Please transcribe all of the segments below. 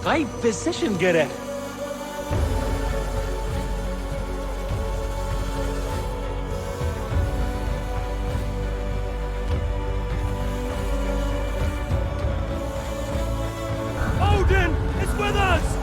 Right decision göre. Odin is with us!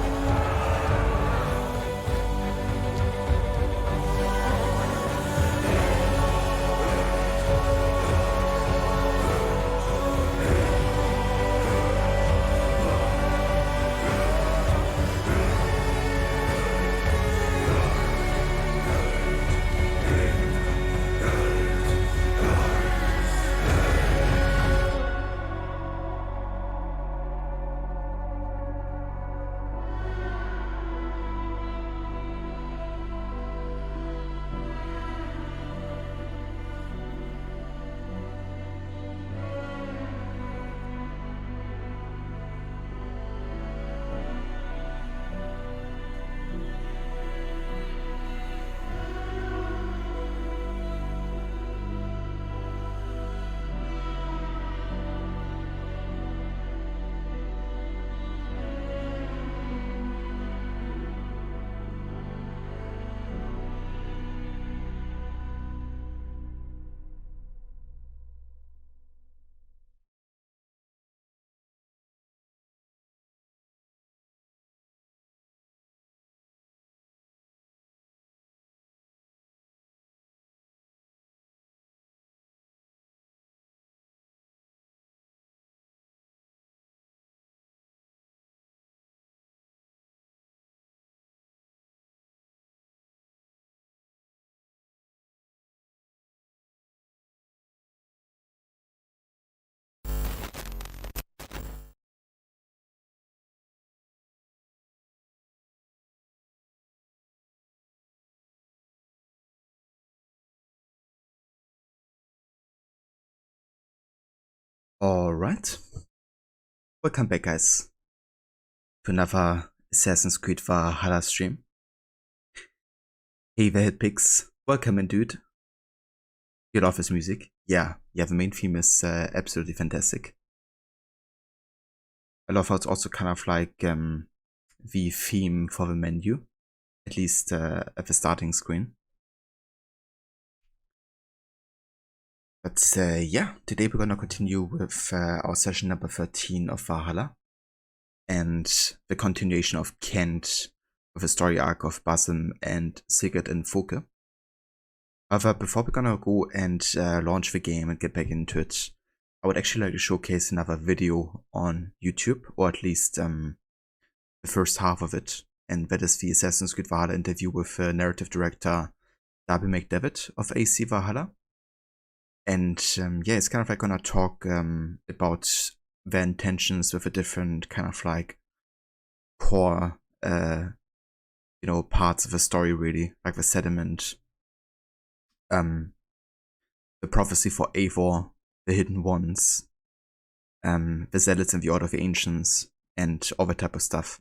Alright, welcome back guys to another Assassin's Creed Valhalla stream. Hey there Hitpix, welcome in dude. You love his music? Yeah, the main theme is absolutely fantastic. I love how it's also kind of like the theme for the menu, at least at the starting screen. But yeah, today we're gonna continue with our session number 13 of Valhalla. And the continuation of Kent with the story arc of Basim and Sigurd and Foke. However, before we're gonna go and launch the game and get back into it, I would actually like to showcase another video on YouTube, or at least the first half of it, and that is the Assassin's Creed Valhalla interview with narrative director Darby McDevitt of AC Valhalla. And yeah, it's kind of like gonna talk about their intentions with a different kind of like core you know, parts of the story, really, like the sediment, the prophecy for Eivor, the hidden ones, the zealots in the Order of the Ancients, and all that type of stuff.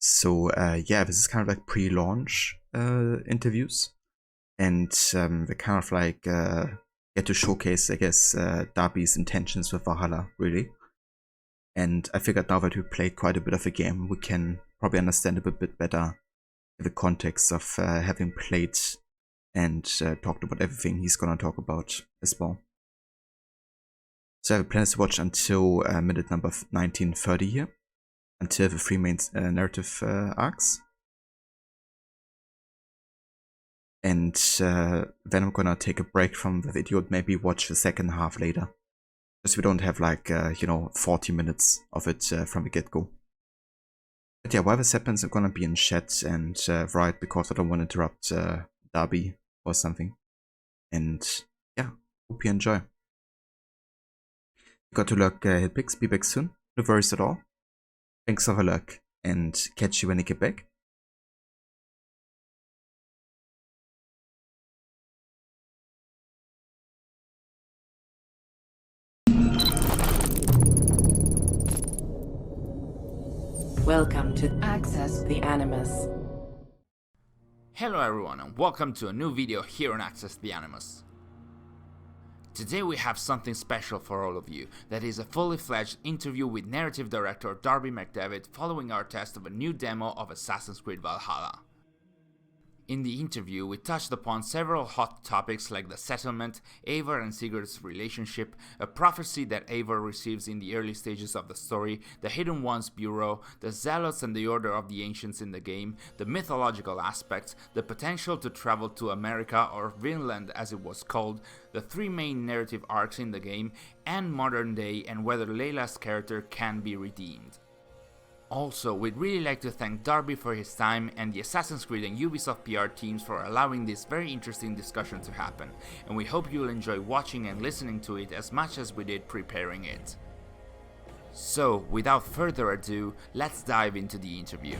So yeah, this is kind of like pre-launch interviews, and they kind of like get to showcase, I guess, Darby's intentions with Valhalla, really. And I figured now that we played quite a bit of the game, we can probably understand a bit better the context of having played and talked about everything he's gonna talk about as well. So I have plans to watch until minute number 1930 here, until the three main narrative arcs. And then I'm gonna take a break from the video and maybe watch the second half later. Because we don't have like, you know, 40 minutes of it from the get-go. But yeah, while this happens, I'm gonna be in chat and write because I don't want to interrupt Darby or something. And yeah, hope you enjoy. You got to luck, Hitpix, be back soon. No worries at all. Thanks for the luck, and catch you when you get back. Welcome to Access the Animus. Hello everyone and welcome to a new video here on Access the Animus. Today we have something special for all of you. That is a fully fledged interview with narrative director Darby McDevitt following our test of a new demo of Assassin's Creed Valhalla. In the interview, we touched upon several hot topics like the settlement, Eivor and Sigurd's relationship, a prophecy that Eivor receives in the early stages of the story, the Hidden Ones Bureau, the Zealots and the Order of the Ancients in the game, the mythological aspects, the potential to travel to America or Vinland as it was called, the three main narrative arcs in the game, and modern day and whether Layla's character can be redeemed. Also, we'd really like to thank Darby for his time and the Assassin's Creed and Ubisoft PR teams for allowing this very interesting discussion to happen, and we hope you'll enjoy watching and listening to it as much as we did preparing it. So, without further ado, let's dive into the interview.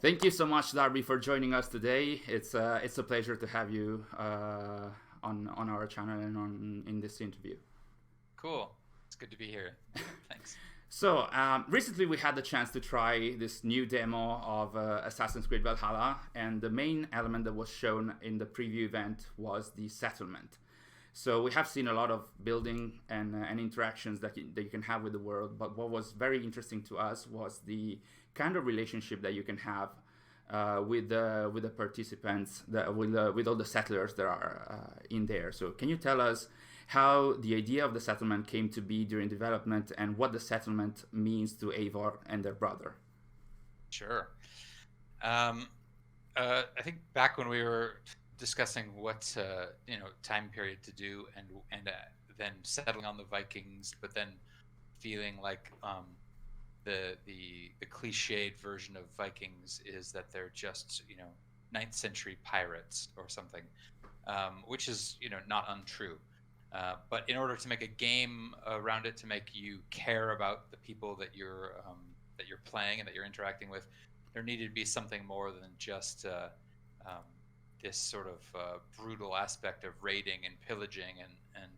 Thank you so much, Darby, for joining us today. It's a pleasure to have you on our channel and in this interview. Cool. It's good to be here. Thanks. So, recently we had the chance to try this new demo of Assassin's Creed Valhalla, and the main element that was shown in the preview event was the settlement. So we have seen a lot of building and interactions that you can have with the world, but what was very interesting to us was the kind of relationship that you can have with the participants, with all the settlers that are in there. So can you tell us how the idea of the settlement came to be during development and what the settlement means to Eivor and their brother? Sure. I think back when we were discussing what time period to do and then settling on the Vikings, but then feeling like the cliched version of Vikings is that they're just 9th century pirates or something, which is not untrue. But in order to make a game around it, to make you care about the people that you're playing and that you're interacting with, there needed to be something more than just this sort of brutal aspect of raiding and pillaging and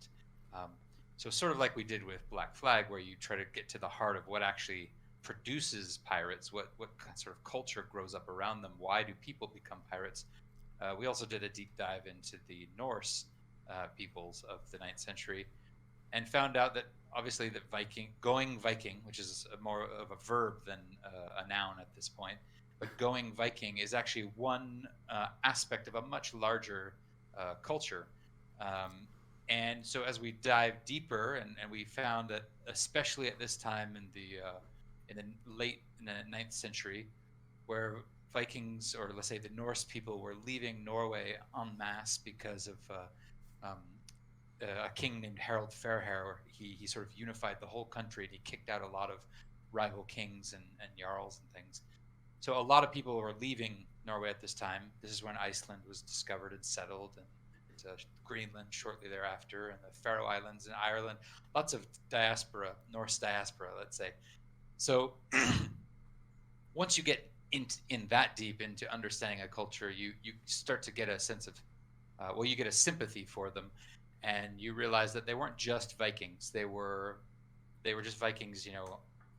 so sort of like we did with Black Flag, where you try to get to the heart of what actually produces pirates, what sort of culture grows up around them, why do people become pirates. We also did a deep dive into the Norse peoples of the 9th century and found out that obviously that going Viking, which is more of a verb than a noun at this point, but going Viking is actually one aspect of a much larger culture. And so as we dive deeper, and we found that especially at this time in the late 9th century, where Vikings, or let's say the Norse people, were leaving Norway en masse because of a king named Harald Fairhair. He sort of unified the whole country, and he kicked out a lot of rival kings and jarls and things. So a lot of people were leaving Norway at this time. This is when Iceland was discovered and settled, and Greenland shortly thereafter, and the Faroe Islands and Ireland. Lots of diaspora, Norse diaspora, let's say. So once you get in that deep into understanding a culture, you start to get a sense of, you get a sympathy for them, and you realize that they weren't just Vikings. They were just Vikings,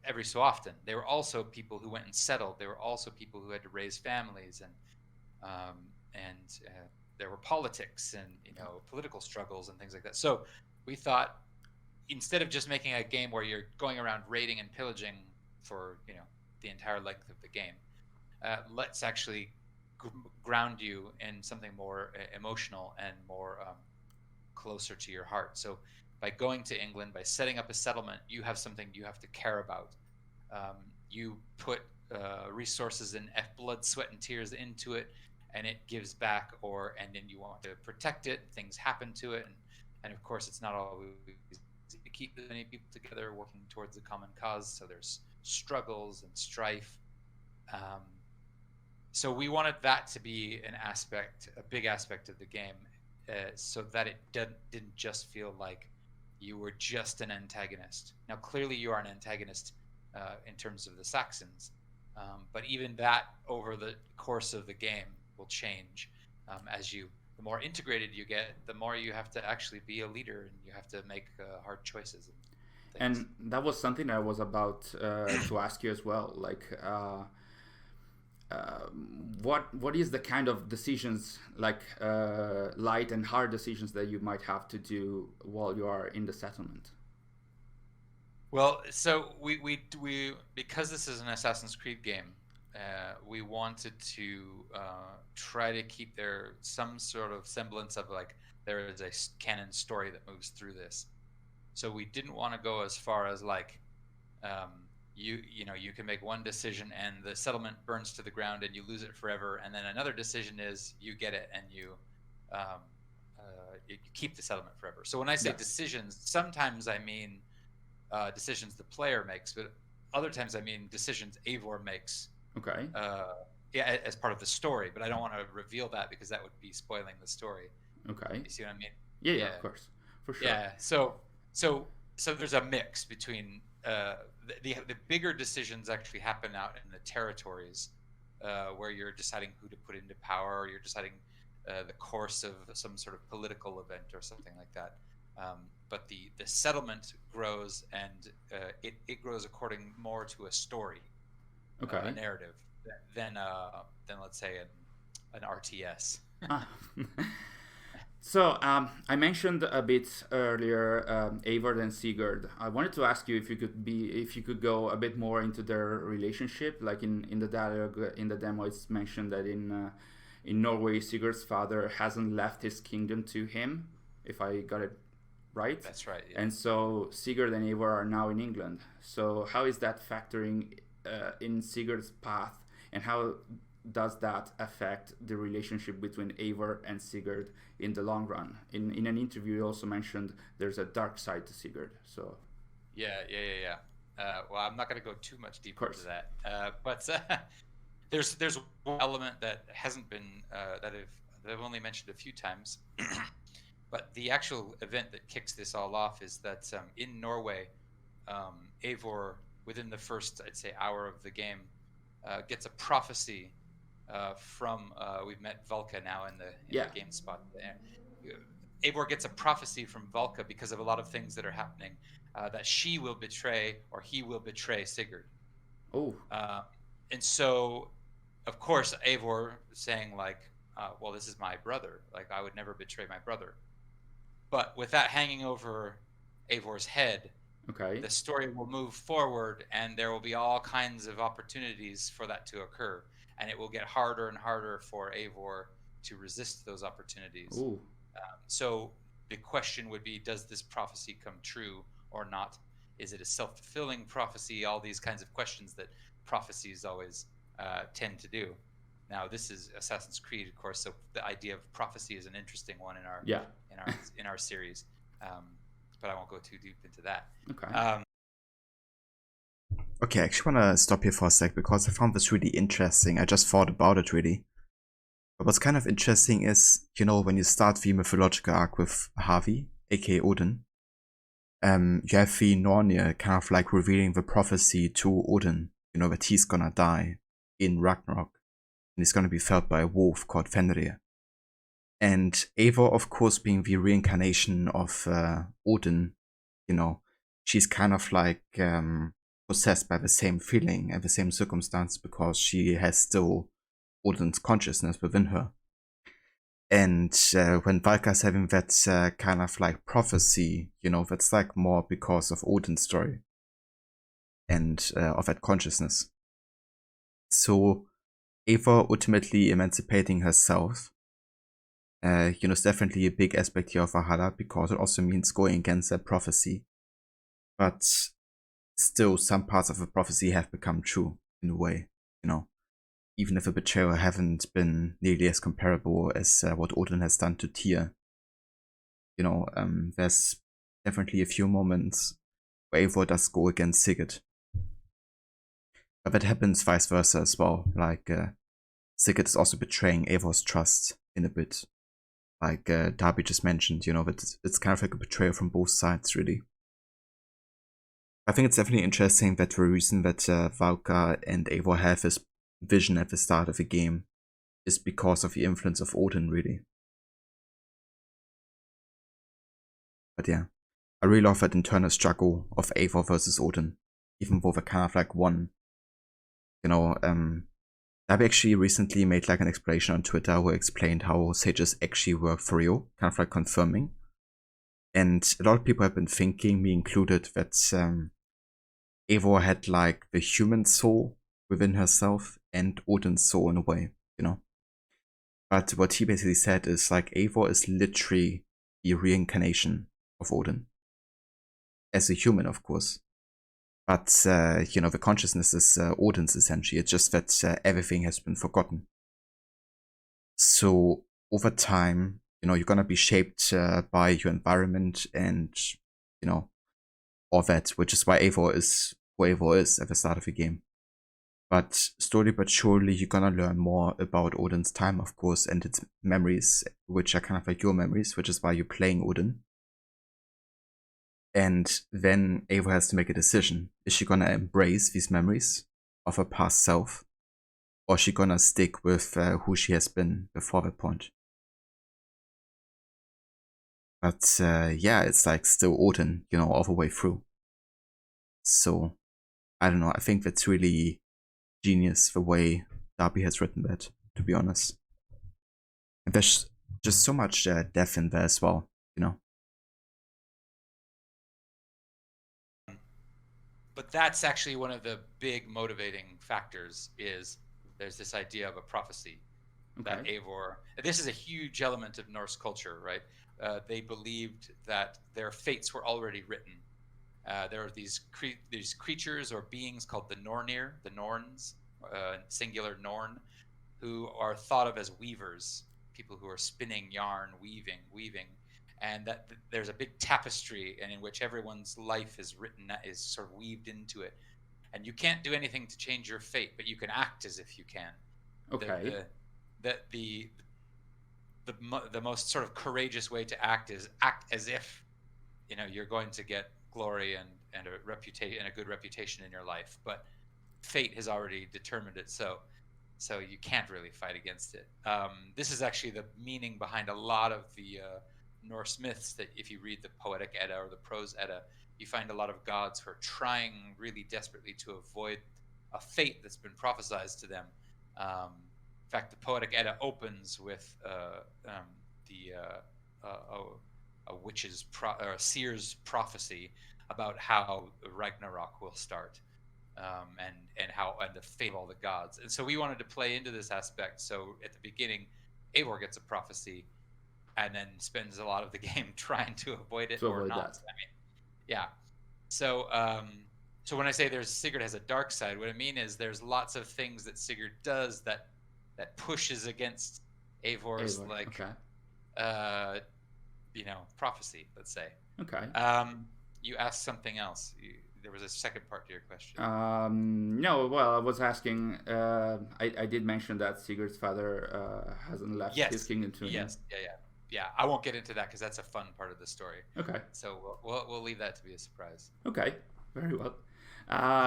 every so often. They were also people who went and settled. They were also people who had to raise families, and there were politics and political struggles and things like that. So we thought, instead of just making a game where you're going around raiding and pillaging for the entire length of the game, let's actually ground you in something more emotional and more closer to your heart. So by going to England, by setting up a settlement, you have something you have to care about. You put resources and blood, sweat, and tears into it, and it gives back, and then you want to protect it. Things happen to it, and of course, it's not always easy to keep many people together working towards a common cause. So there's struggles and strife. So we wanted that to be a big aspect of the game, so that it didn't just feel like you were just an antagonist. Now, clearly, you are an antagonist in terms of the Saxons, but even that over the course of the game will change the more integrated you get, the more you have to actually be a leader, and you have to make hard choices and things. And that was something I was about to ask you as well. Like, what is the kind of decisions, like light and hard decisions, that you might have to do while you are in the settlement? Well, so we because this is an Assassin's Creed game, we wanted to try to keep there some sort of semblance of like there is a canon story that moves through this. So we didn't want to go as far as like you can make one decision and the settlement burns to the ground and you lose it forever, and then another decision is you get it and you keep the settlement forever. So when I say decisions, sometimes I mean decisions the player makes, but other times I mean decisions Eivor makes. Okay. As part of the story, but I don't want to reveal that because that would be spoiling the story. Okay. You see what I mean? Yeah, of course, for sure. Yeah. So there's a mix between the bigger decisions actually happen out in the territories where you're deciding who to put into power, or you're deciding the course of some sort of political event or something like that. But the settlement grows, and it grows according more to a story, a narrative, than let's say an RTS. So I mentioned a bit earlier Eivor and Sigurd. I wanted to ask you if you could go a bit more into their relationship. Like in the dialogue in the demo, it's mentioned that in Norway, Sigurd's father hasn't left his kingdom to him, if I got it right. That's right. Yeah. And so Sigurd and Eivor are now in England. So how is that factoring in Sigurd's path, and how does that affect the relationship between Eivor and Sigurd in the long run? In an interview, you also mentioned there's a dark side to Sigurd. So yeah. Well, I'm not going to go too much deeper into that, but there's one element that hasn't been that I've only mentioned a few times, but the actual event that kicks this all off is that in Norway, Eivor, within the first, I'd say, hour of the game, gets a prophecy from we've met Valka now in the game spot there. Eivor gets a prophecy from Valka because of a lot of things that are happening, that she will betray, or he will betray, Sigurd. And so, of course, Eivor saying like, well, this is my brother, like I would never betray my brother. But with that hanging over Eivor's head, the story will move forward, and there will be all kinds of opportunities for that to occur, and it will get harder and harder for Eivor to resist those opportunities. So the question would be, does this prophecy come true or not? Is it a self-fulfilling prophecy? All these kinds of questions that prophecies always tend to do. Now, this is Assassin's Creed, of course, so the idea of prophecy is an interesting one in our series. But I won't go too deep into that. Okay, I actually want to stop here for a sec because I found this really interesting. I just thought about it really. But what's kind of interesting is, you know, when you start the mythological arc with Harvey, aka Odin, you have the Nornir kind of like revealing the prophecy to Odin, you know, that he's gonna die in Ragnarok, and he's gonna be felled by a wolf called Fenrir. And Eivor, of course, being the reincarnation of Odin, you know, she's kind of like possessed by the same feeling and the same circumstance because she has still Odin's consciousness within her. And when Valka's having that kind of like prophecy, you know, that's like more because of Odin's story and of that consciousness. So Eivor ultimately emancipating herself, you know, it's definitely a big aspect here of Valhalla because it also means going against that prophecy. But still, some parts of the prophecy have become true in a way, you know. Even if the betrayal haven't been nearly as comparable as what Odin has done to Tyr. You know, there's definitely a few moments where Eivor does go against Sigurd. But that happens vice versa as well. Like, Sigurd is also betraying Eivor's trust in a bit. Like Darby just mentioned, you know, that it's kind of like a betrayal from both sides, really. I think it's definitely interesting that the reason that Valka and Eivor have this vision at the start of the game is because of the influence of Odin, really. But yeah, I really love that internal struggle of Eivor versus Odin, even though they're kind of like one, you know, Darby actually recently made like an explanation on Twitter where explained how sages actually work for you, kind of like confirming. And a lot of people have been thinking, me included, that Eivor had like the human soul within herself and Odin's soul in a way, you know. But what he basically said is like Eivor is literally the reincarnation of Odin. As a human, of course. But, the consciousness is Odin's essentially. It's just that everything has been forgotten. So over time, you're going to be shaped by your environment and, all that, which is why Eivor is who Eivor is at the start of the game. But slowly but surely, you're gonna learn more about Odin's time, of course, and its memories, which are kind of like your memories, which is why you're playing Odin. And then Eivor has to make a decision. Is she gonna embrace these memories of her past self? Or is she gonna stick with who she has been before that point? But it's like still Odin, all the way through. So, I don't know, I think that's really genius the way Darby has written that, to be honest. And there's just so much depth in there as well, But that's actually one of the big motivating factors is there's this idea of a prophecy that Eivor, this is a huge element of Norse culture, right? They believed that their fates were already written. There are these creatures or beings called the Nornir, the Norns, singular Norn, who are thought of as weavers, people who are spinning yarn, weaving, and that there's a big tapestry, and in which everyone's life is written, is sort of weaved into it. And you can't do anything to change your fate, but you can act as if you can. Okay. The most sort of courageous way to act is act as if you're going to get glory and a reputation and a good reputation in your life, but fate has already determined it, so you can't really fight against it. This is actually the meaning behind a lot of the Norse myths, that if you read the Poetic Edda or the Prose Edda, you find a lot of gods who are trying really desperately to avoid a fate that's been prophesized to them. In fact, the Poetic Edda opens with a witch's or a seer's prophecy about how Ragnarok will start, and the fate of all the gods. And so we wanted to play into this aspect. So at the beginning, Eivor gets a prophecy, and then spends a lot of the game trying to avoid it or not. That. I mean, yeah. So so when I say Sigurd has a dark side, what I mean is there's lots of things that Sigurd does that pushes against Eivor's prophecy, let's say. Okay. You asked something else. There was a second part to your question. No, well, I was asking. I did mention that Sigurd's father hasn't left his kingdom to him. Yes, yeah. I won't get into that because that's a fun part of the story. Okay. So we'll leave that to be a surprise. Okay, very well.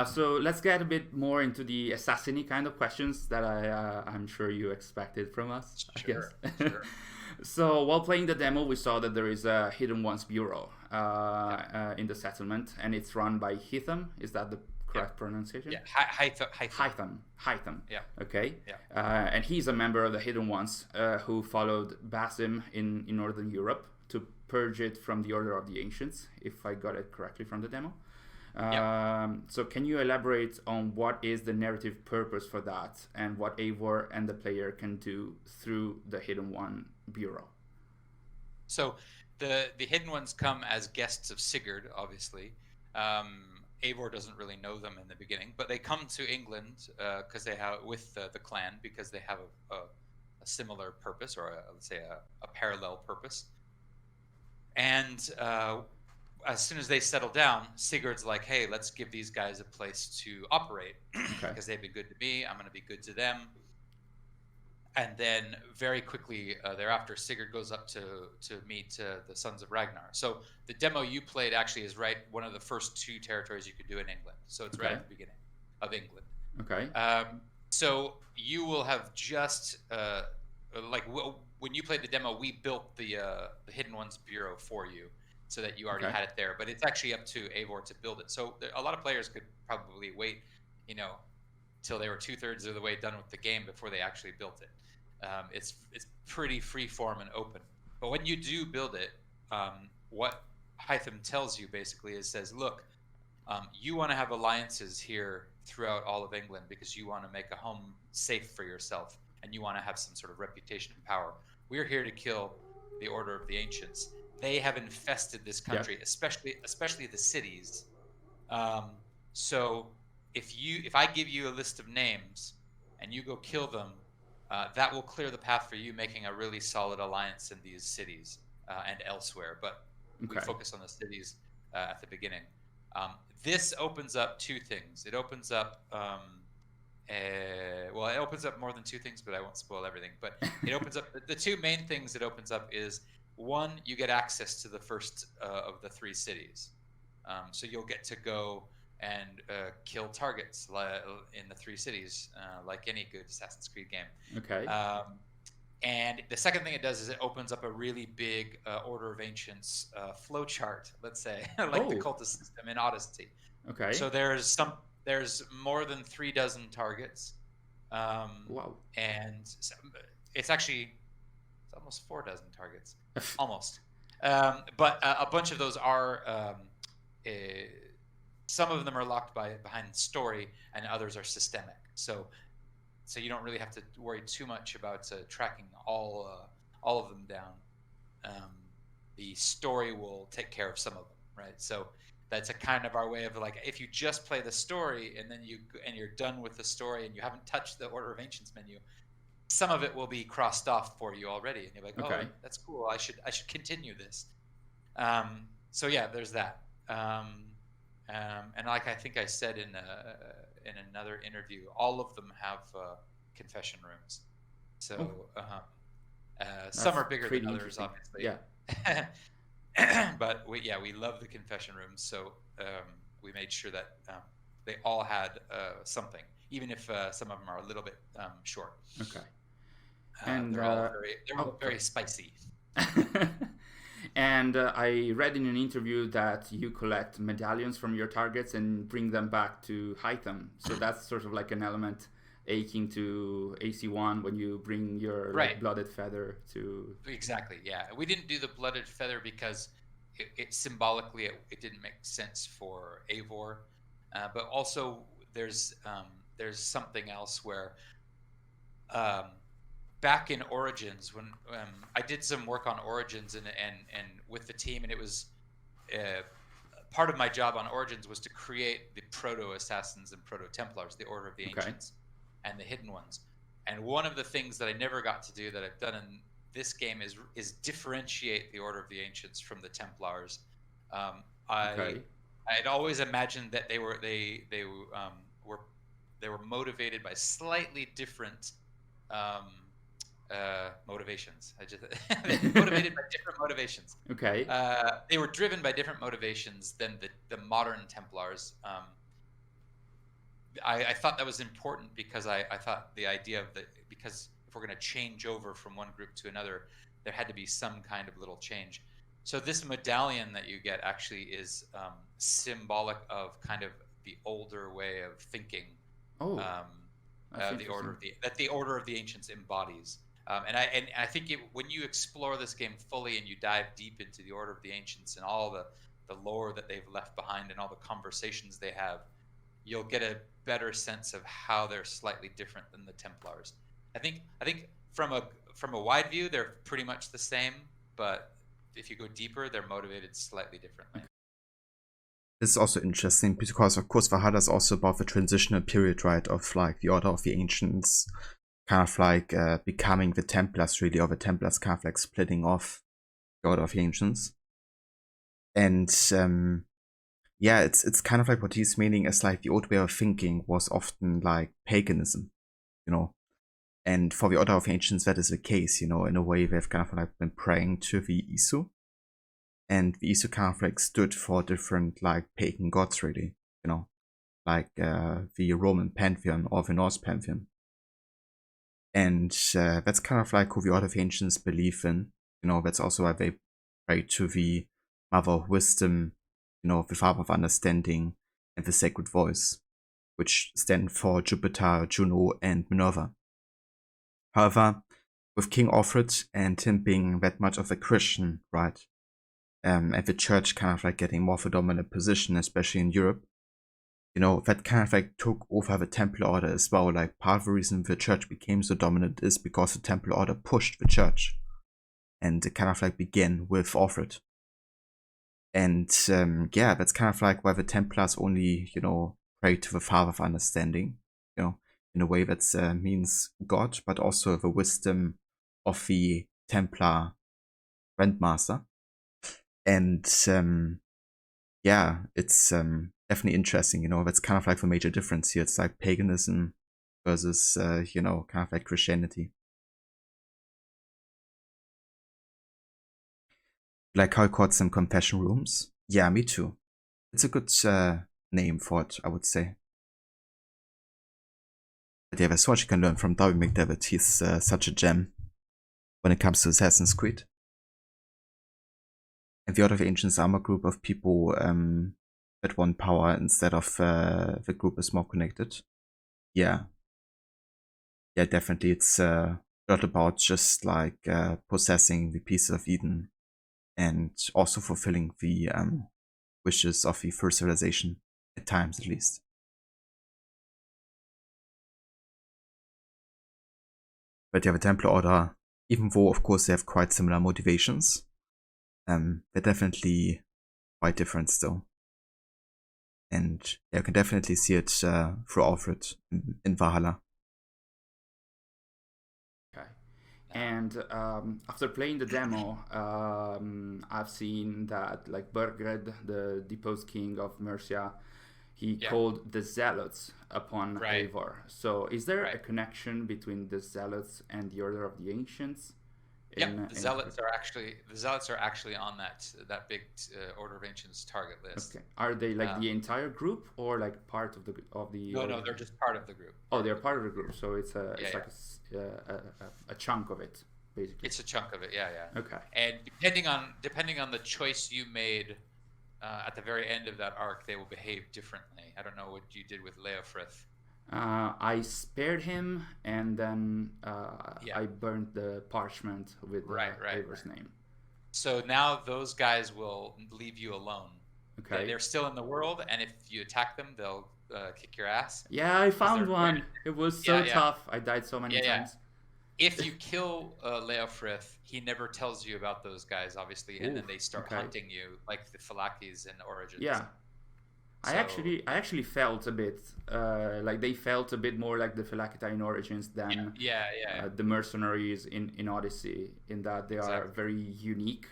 So let's get a bit more into the assassiny kind of questions that I'm sure you expected from us. Sure. I guess. Sure. So while playing the demo, we saw that there is a Hidden Ones Bureau in the settlement, and it's run by Hytham. Is that the correct pronunciation? Yeah, Hytham. Yeah. Okay. Yeah. And he's a member of the Hidden Ones who followed Basim in Northern Europe to purge it from the Order of the Ancients, if I got it correctly from the demo. So can you elaborate on what is the narrative purpose for that, and what Eivor and the player can do through the Hidden One Bureau? So the Hidden Ones come as guests of Sigurd, obviously. Eivor doesn't really know them in the beginning, but they come to England because they have with the clan, because they have a similar purpose, or let's say a parallel purpose. And as soon as they settle down, Sigurd's like, hey, let's give these guys a place to operate because they've been good to me. I'm going to be good to them. And then very quickly thereafter, Sigurd goes up to meet the Sons of Ragnar. So the demo you played actually is one of the first 2 territories you could do in England. So it's right at the beginning of England. Okay. So you will have just when you played the demo, we built the Hidden Ones Bureau for you, so that you already had it there. But it's actually up to Eivor to build it. So a lot of players could probably wait, until they were 2/3 of the way done with the game before they actually built it. It's pretty free form and open. But when you do build it, what Hytham tells you basically is says, look, you want to have alliances here throughout all of England because you want to make a home safe for yourself and you want to have some sort of reputation and power. We're here to kill the Order of the Ancients. They have infested this country, especially the cities. So if I give you a list of names and you go kill them, that will clear the path for you making a really solid alliance in these cities and elsewhere. But we focus on the cities at the beginning. This opens up two things. It opens up, it opens up more than two things, but I won't spoil everything. But it opens up, the two main things it opens up is, one, you get access to the first of the three cities. So you'll get to go and kill targets in the three cities, like any good Assassin's Creed game. Okay. And the second thing it does is it opens up a really big Order of Ancients flowchart, let's say, like the cultist system in Odyssey. Okay. So there's more than 36 targets. Wow. And it's almost 46 targets, almost. But a bunch of those are, some of them are locked behind story, and others are systemic. So you don't really have to worry too much about tracking all of them down. The story will take care of some of them, right? So that's a kind of our way of like, if you just play the story and then you're done with the story and you haven't touched the Order of Ancients menu, some of it will be crossed off for you already, and you're like, oh, that's cool. I should continue this. So yeah, there's that. And like I think I said in another interview, all of them have confession rooms. So some are bigger than others, obviously. Yeah. But we love the confession rooms. So we made sure that they all had something, even if some of them are a little bit short. Okay. And they're all very spicy. And I read in an interview that you collect medallions from your targets and bring them back to Hytham. So that's sort of like an element akin to AC1 when you bring your blooded feather to... Exactly, yeah. We didn't do the blooded feather because it symbolically, it didn't make sense for Eivor. But also there's something else where... back in Origins, when I did some work on Origins and with the team, and it was part of my job on Origins was to create the proto-assassins and proto-templars, the Order of the Ancients, and the hidden ones. And one of the things that I never got to do that I've done in this game is differentiate the Order of the Ancients from the Templars. I'd always imagined that they were motivated by slightly different motivations. Motivated by different motivations. Okay. They were driven by different motivations than the modern Templars. I thought that was important because I thought the idea of because if we're going to change over from one group to another, there had to be some kind of little change. So this medallion that you get actually is symbolic of kind of the older way of thinking. The Order of the Ancients embodies. And I think when you explore this game fully and you dive deep into the Order of the Ancients and all the lore that they've left behind and all the conversations they have, you'll get a better sense of how they're slightly different than the Templars. I think from a wide view they're pretty much the same, but if you go deeper, they're motivated slightly differently. This is also interesting because, of course, Valhalla is also about the transitional period, right, of like the Order of the Ancients kind of like becoming the Templars, really, or the Templars kind of like splitting off the Order of the Ancients. And it's kind of like what he's meaning is like the old way of thinking was often like paganism, you know. And for the Order of the Ancients, that is the case, you know, in a way they've kind of like been praying to the Isu. And the Isu kind of like stood for different like pagan gods, really, you know, like the Roman pantheon or the Norse pantheon. And that's kind of like who the Order of the Ancients believe in. You know, that's also why they pray to the Mother of Wisdom, you know, the Father of Understanding, and the Sacred Voice. which stand for Jupiter, Juno, and Minerva. However, with King Alfred and him being that much of a Christian, right, and the church kind of like getting more of a dominant position, especially in Europe, you know, that kind of like took over the Temple Order as well. Like, part of the reason the church became so dominant is because the Temple Order pushed the church, and it kind of like began with Alfred. And yeah, that's kind of like why the Templars only, you know, pray to the Father of Understanding, you know, in a way that means God, but also the wisdom of the Templar Grandmaster. And yeah, it's definitely interesting, you know, that's kind of like the major difference here. It's like paganism versus, you know, kind of like Christianity. Like how he calls them confession rooms. Yeah, me too. It's a good name for it, I would say. But yeah, there's so much you can learn from Darby McDevitt. He's such a gem when it comes to Assassin's Creed. And the other Ancients Armor group of people that want power instead of the group is more connected. Yeah. Yeah, definitely. It's not about just like possessing the pieces of Eden and also fulfilling the wishes of the first civilization, at times at least. But yeah, the Templar Order, even though of course they have quite similar motivations, they're definitely quite different still. And yeah, you can definitely see it through Alfred in Valhalla. Okay. And after playing the demo, I've seen that like Burgred, the deposed king of Mercia, he called the Zealots upon Eivor. So is there a connection between the Zealots and the Order of the Ancients? The Zealots are actually on that big Order of Ancients target list. Okay. Are they like the entire group or like part of the No, they're just part of the group. Oh, they're part of the group. So it's a chunk of it, basically. It's a chunk of it. Yeah. Okay. And depending on the choice you made at the very end of that arc, they will behave differently. I don't know what you did with Leofrith. I spared him, and then I burned the parchment with Eivor's name. So now those guys will leave you alone. Okay. They're still in the world, and if you attack them, they'll kick your ass. Yeah, I found one. It was so tough. I died so many times. If you kill Leofrith, he never tells you about those guys, obviously, and then they start hunting you, like the Falakis in Origins. Yeah. So, I actually felt a bit like they felt a bit more like the Phalakita in Origins than the mercenaries in Odyssey, in that they are very unique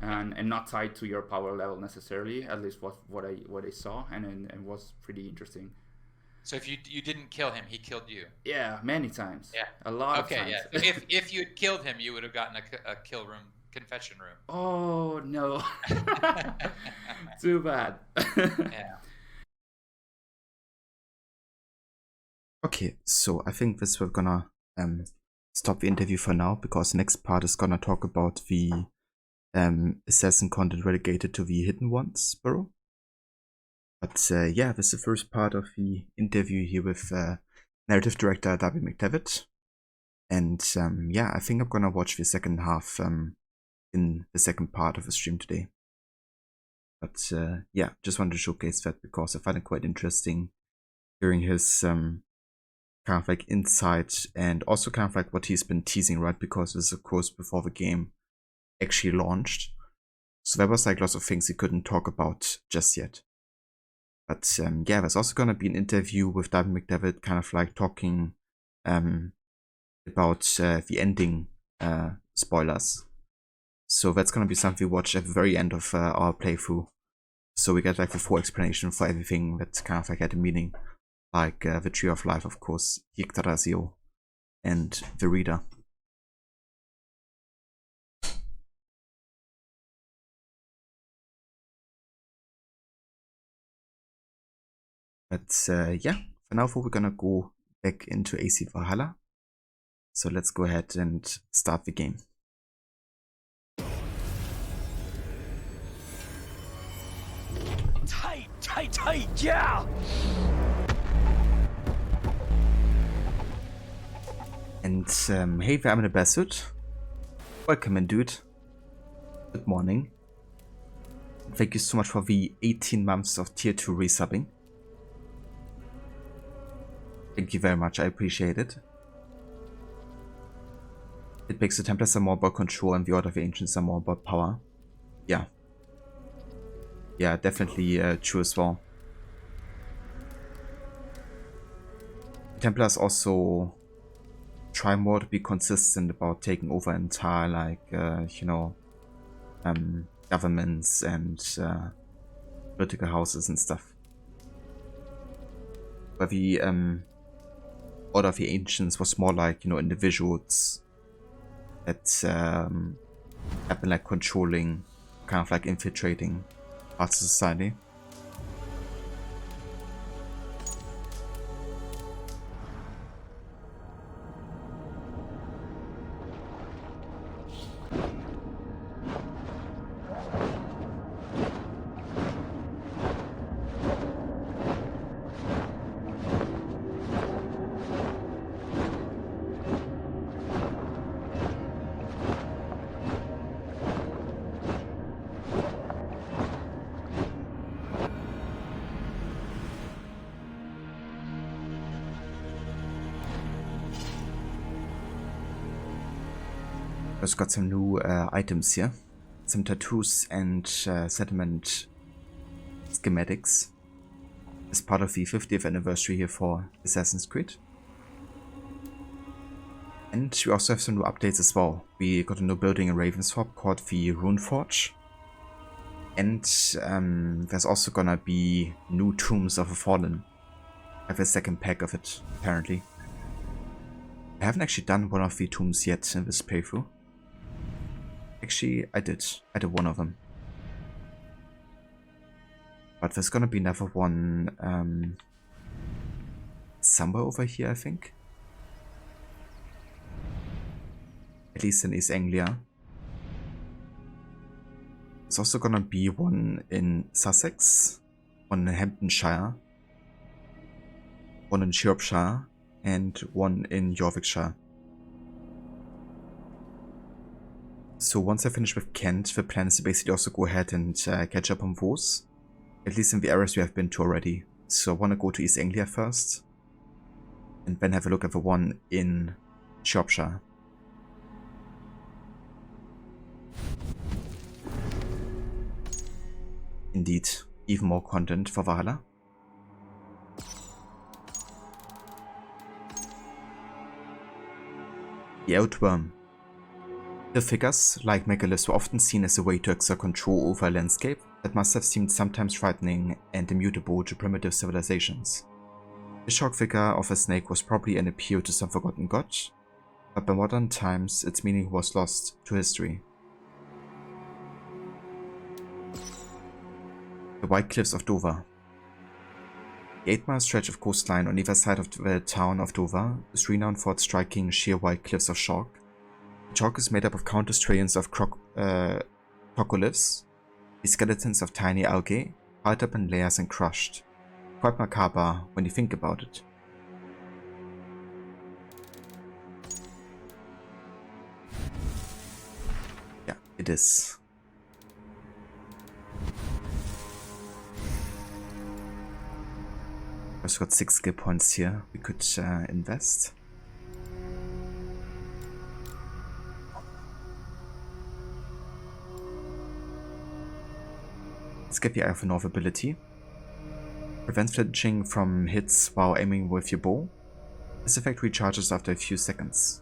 and not tied to your power level necessarily. At least what I saw, and was pretty interesting. So if you didn't kill him, he killed you. Yeah, many times. Yeah, a lot of times. Okay, yeah. So if you had killed him, you would have gotten a kill room. Confession room. Oh no. Too bad. Yeah. Okay, so I think we're gonna stop the interview for now, because the next part is gonna talk about the assassin content relegated to the Hidden Ones borough. But yeah, this is the first part of the interview here with narrative director Darby McDevitt. And yeah, I think I'm gonna watch the second half in the second part of the stream today. But yeah, just wanted to showcase that because I find it quite interesting hearing his kind of like insight, and also kind of like what he's been teasing, right? Because this is of course before the game actually launched, so there was like lots of things he couldn't talk about just yet. But yeah, there's also gonna be an interview with Darby McDevitt, kind of like talking about the ending spoilers. So that's gonna be something we watch at the very end of our playthrough. So we get like the full explanation for everything that kind of like had a meaning, like the Tree of Life, of course, Yggdrasil, and the Reader. But yeah, for now, we're gonna go back into AC Valhalla. So let's go ahead and start the game. Tight, yeah! And hey, I'm in a Basut. Welcome in, dude. Good morning. Thank you so much for the 18 months of tier 2 resubbing. Thank you very much, I appreciate it. It makes the Templars are more about control and the Order of the Ancients are more about power. Yeah. Yeah, definitely true as well. Templars also try more to be consistent about taking over entire, like, you know, governments and political houses and stuff. But the Order of the Ancients was more like, you know, individuals that have been like controlling, kind of like infiltrating parts of society. Just got some new items here. Some tattoos and settlement schematics as part of the 50th anniversary here for Assassin's Creed. And we also have some new updates as well. We got a new building in Ravensthorpe called the Rune Forge. And there's also gonna be new Tombs of the Fallen. I have a second pack of it, apparently. I haven't actually done one of the tombs yet in this playthrough. Actually, I did one of them. But there's gonna be another one somewhere over here, I think. At least in East Anglia. There's also gonna be one in Sussex, one in Hamptonshire, one in Shropshire, and one in Yorkshire. So once I finish with Kent, the plan is to basically also go ahead and catch up on those. At least in the areas we have been to already. So I want to go to East Anglia first. And then have a look at the one in Shropshire. Indeed, even more content for Valhalla. The Outworm. The figures, like megaliths, were often seen as a way to exert control over a landscape that must have seemed sometimes frightening and immutable to primitive civilizations. The shark figure of a snake was probably an appeal to some forgotten god, but by modern times its meaning was lost to history. The White Cliffs of Dover. The 8-mile stretch of coastline on either side of the town of Dover is renowned for its striking sheer white cliffs of chalk. The chalk is made up of countless trillions of coccoliths, the skeletons of tiny algae, piled up in layers and crushed. Quite macabre when you think about it. Yeah, it is. I've got 6 skill points here we could invest. Let's get the Eye of the North ability. Prevents flinching from hits while aiming with your bow. This effect recharges after a few seconds.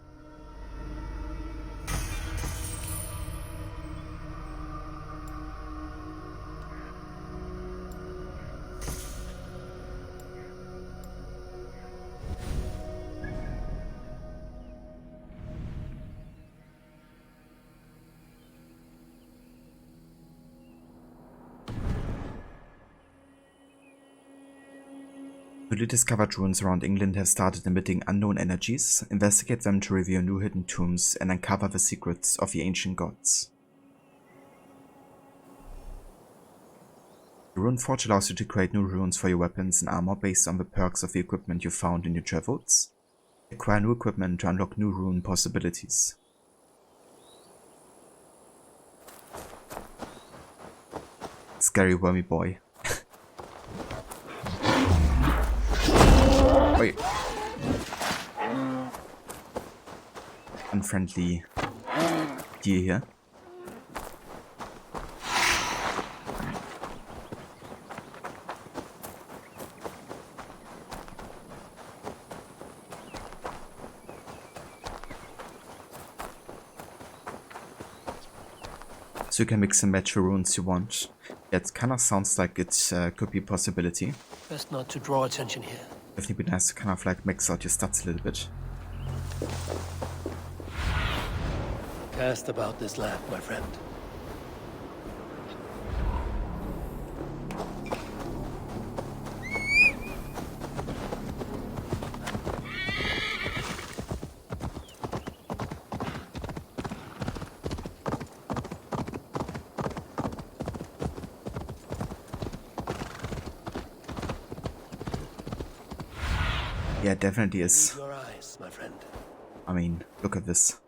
Newly discovered ruins around England have started emitting unknown energies. Investigate them to reveal new hidden tombs and uncover the secrets of the ancient gods. The Rune Forge allows you to create new runes for your weapons and armor based on the perks of the equipment you found in your travels. Acquire new equipment to unlock new rune possibilities. Scary wormy boy. Wait. Unfriendly deer here. So you can mix and match the runes you want. Yeah, it kind of sounds like it could be a possibility. Best not to draw attention here. Definitely be nice to kind of like mix out your stats a little bit. Cast about this land, my friend. Yeah, it definitely is. Need your eyes, my friend. I mean, look at this.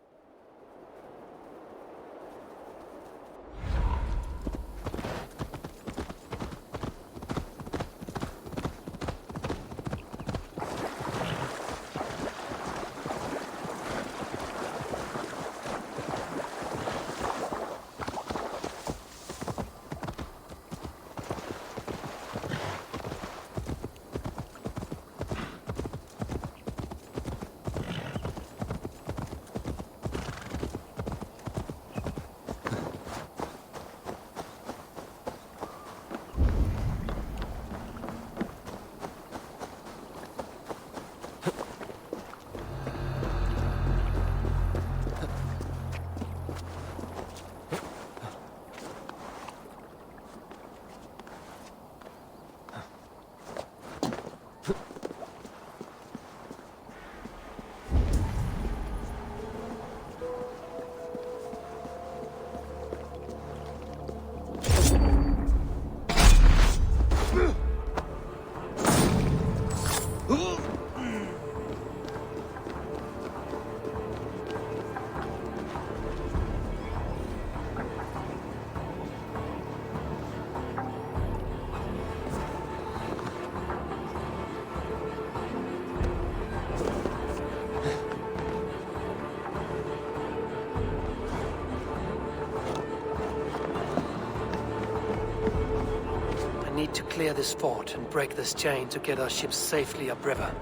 Need to clear this fort and break this chain to get our ships safely upriver.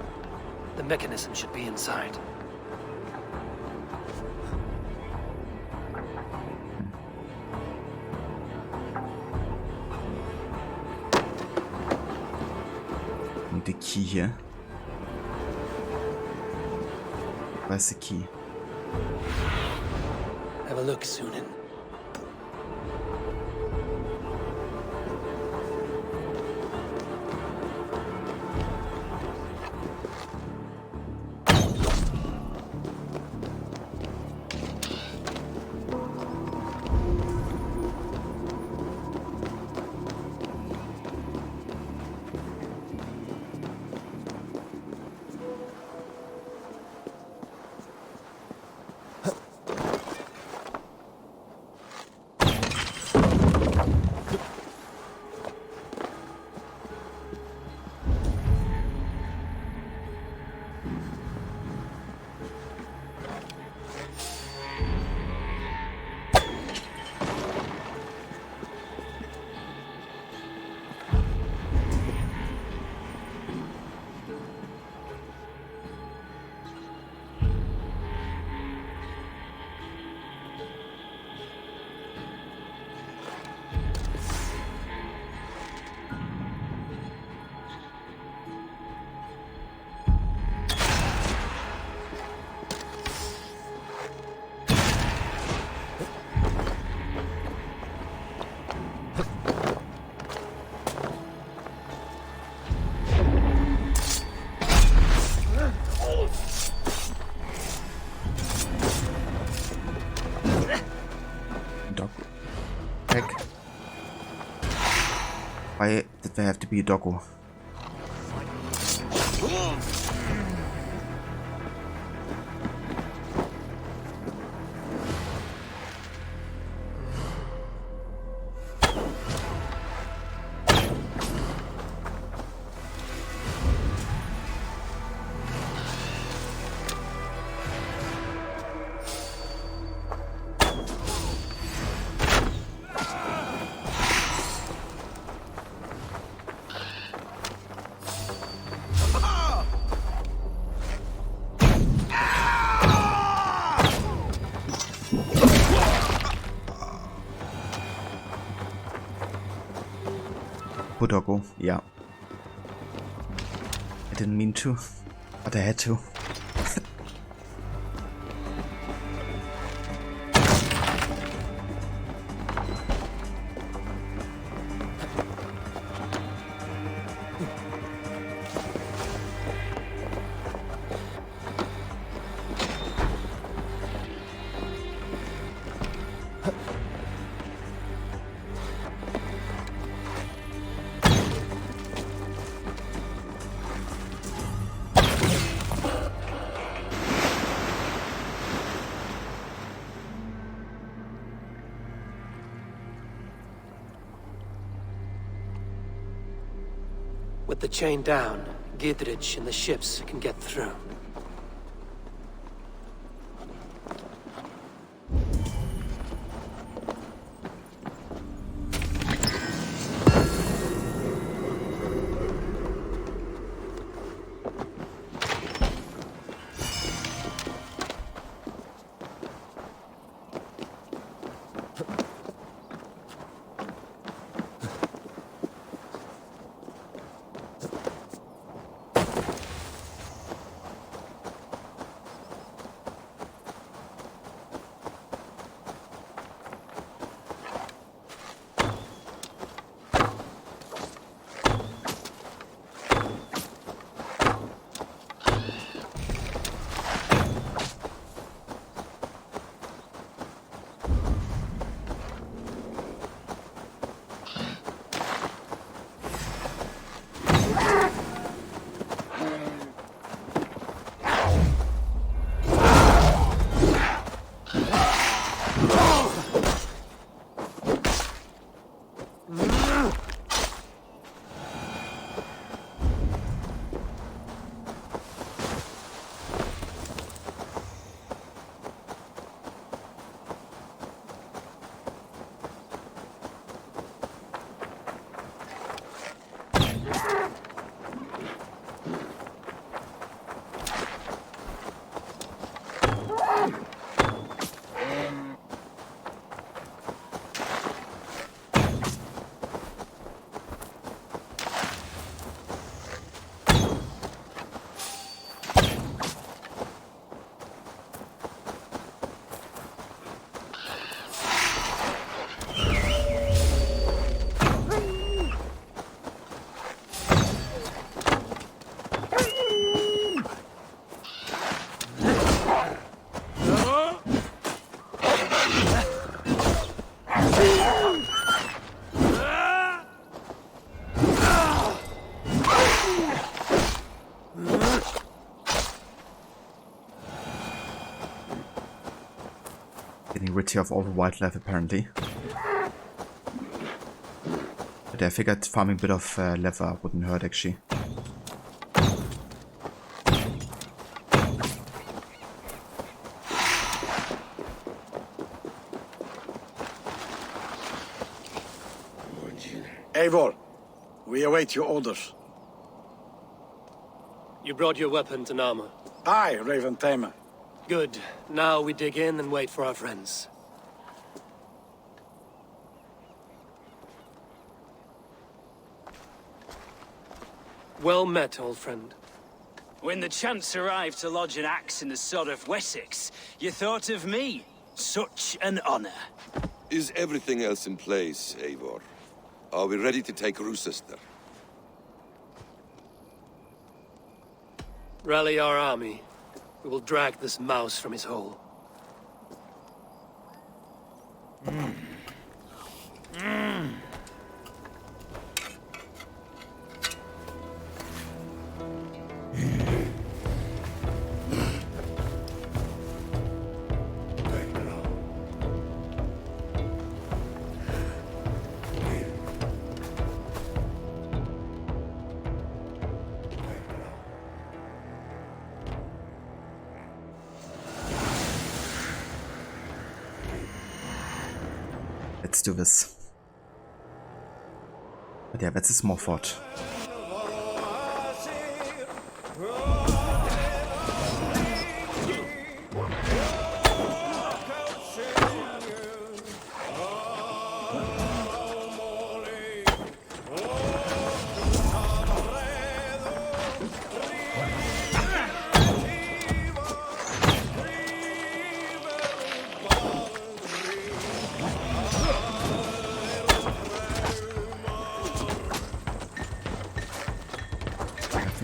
The mechanism should be inside. Need the key here. Where's the key? Have a look, Sunan. Why did there have to be a doggo? doggo. Yeah. I didn't mean to, but I had to. With the chain down, Gidrich and the ships can get through. Getting rid of all the wildlife apparently. But I figured farming a bit of leather wouldn't hurt actually. Eivor, we await your orders. You brought your weapons and armor. Aye, Raven Tamer. Good. Now we dig in and wait for our friends. Well met, old friend. When the chance arrived to lodge an axe in the sod of Wessex, you thought of me. Such an honor. Is everything else in place, Eivor? Are we ready to take Rochester? Rally our army. We will drag this mouse from his hole. Let's do this. But yeah, that's a small fort.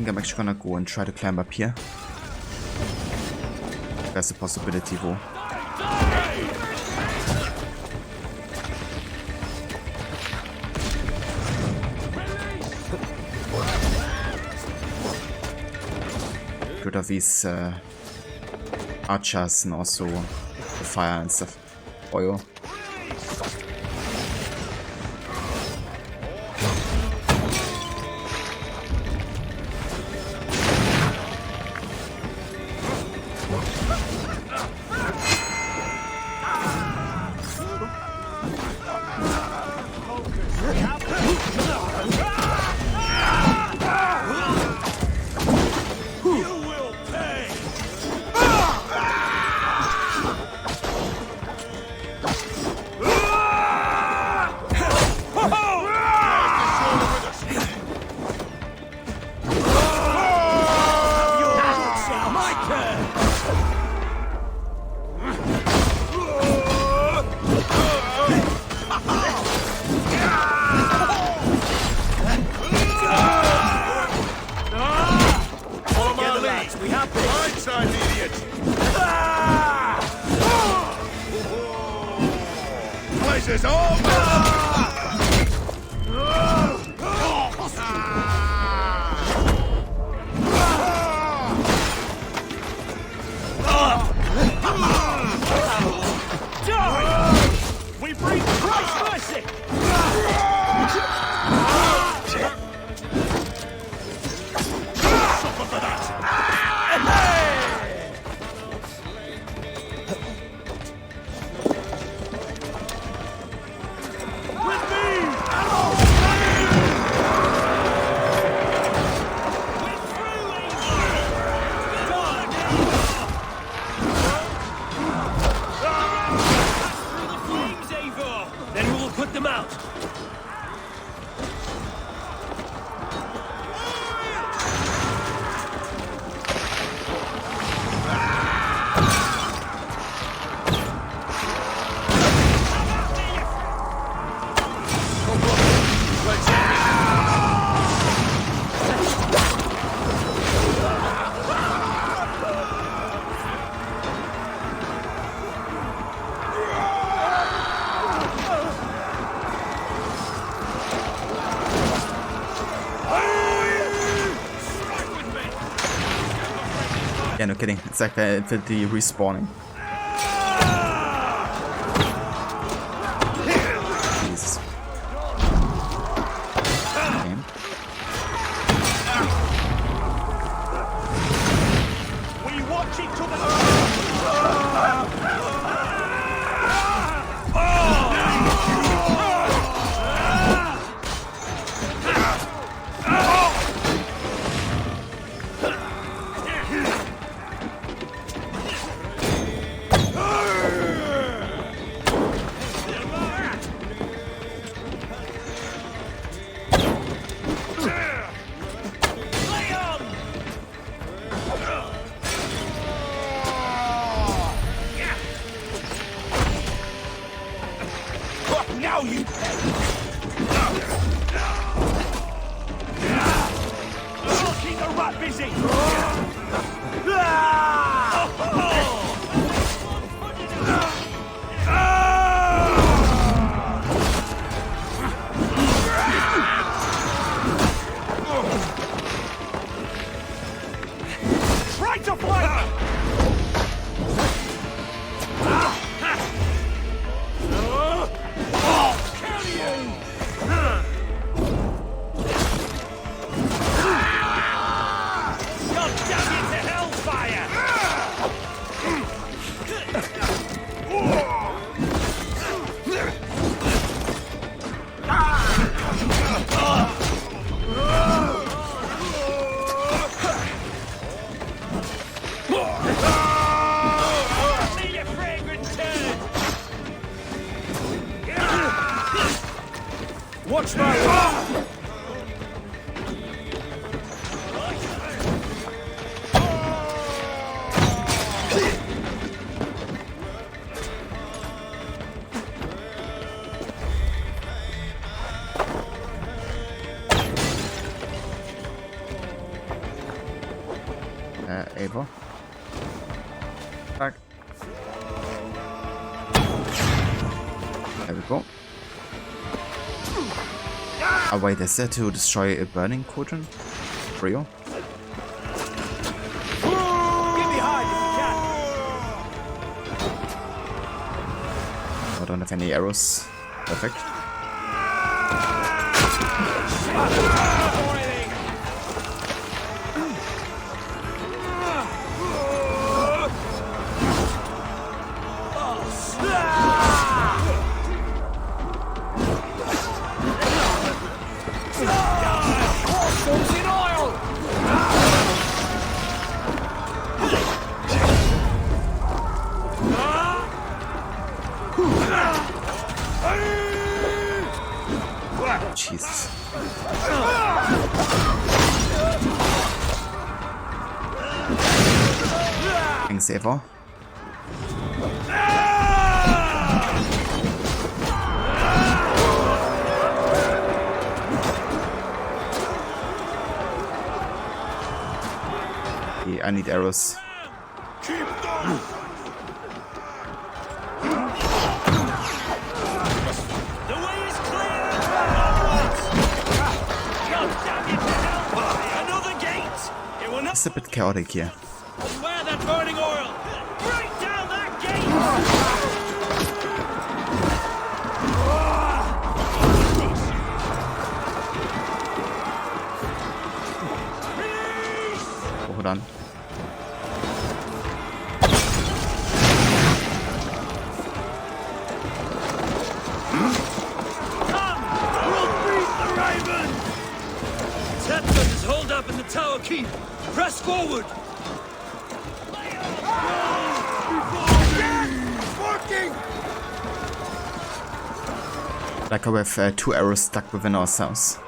think I'm actually gonna go and try to climb up here. That's a possibility, though. Rid of these archers and also the fire and stuff. Oil. Yeah, no kidding. It's like the infinity respawning. Jesus. Okay. We watch each other. Now you keep the rat busy. Try to flank. Watch my Back. There we go. Oh wait, is that to destroy a burning quadrant? For real? Get behind if you can. I don't have any arrows. Perfect. Jesus. Thanks, Eva. Yeah, I need arrows. It's a bit chaotic here. Beware that burning oil! Break down that gate! Oh, hold on. We'll beat the Raven! Tetford is holed up in the tower keep. Press forward! Like we have 2 arrows stuck within ourselves.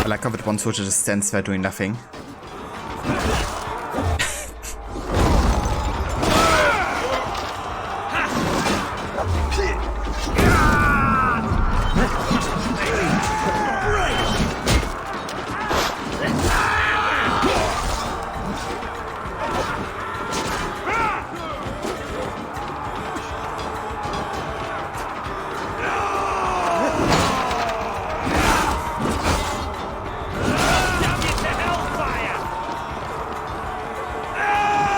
I like how that one soldier just stands there doing nothing.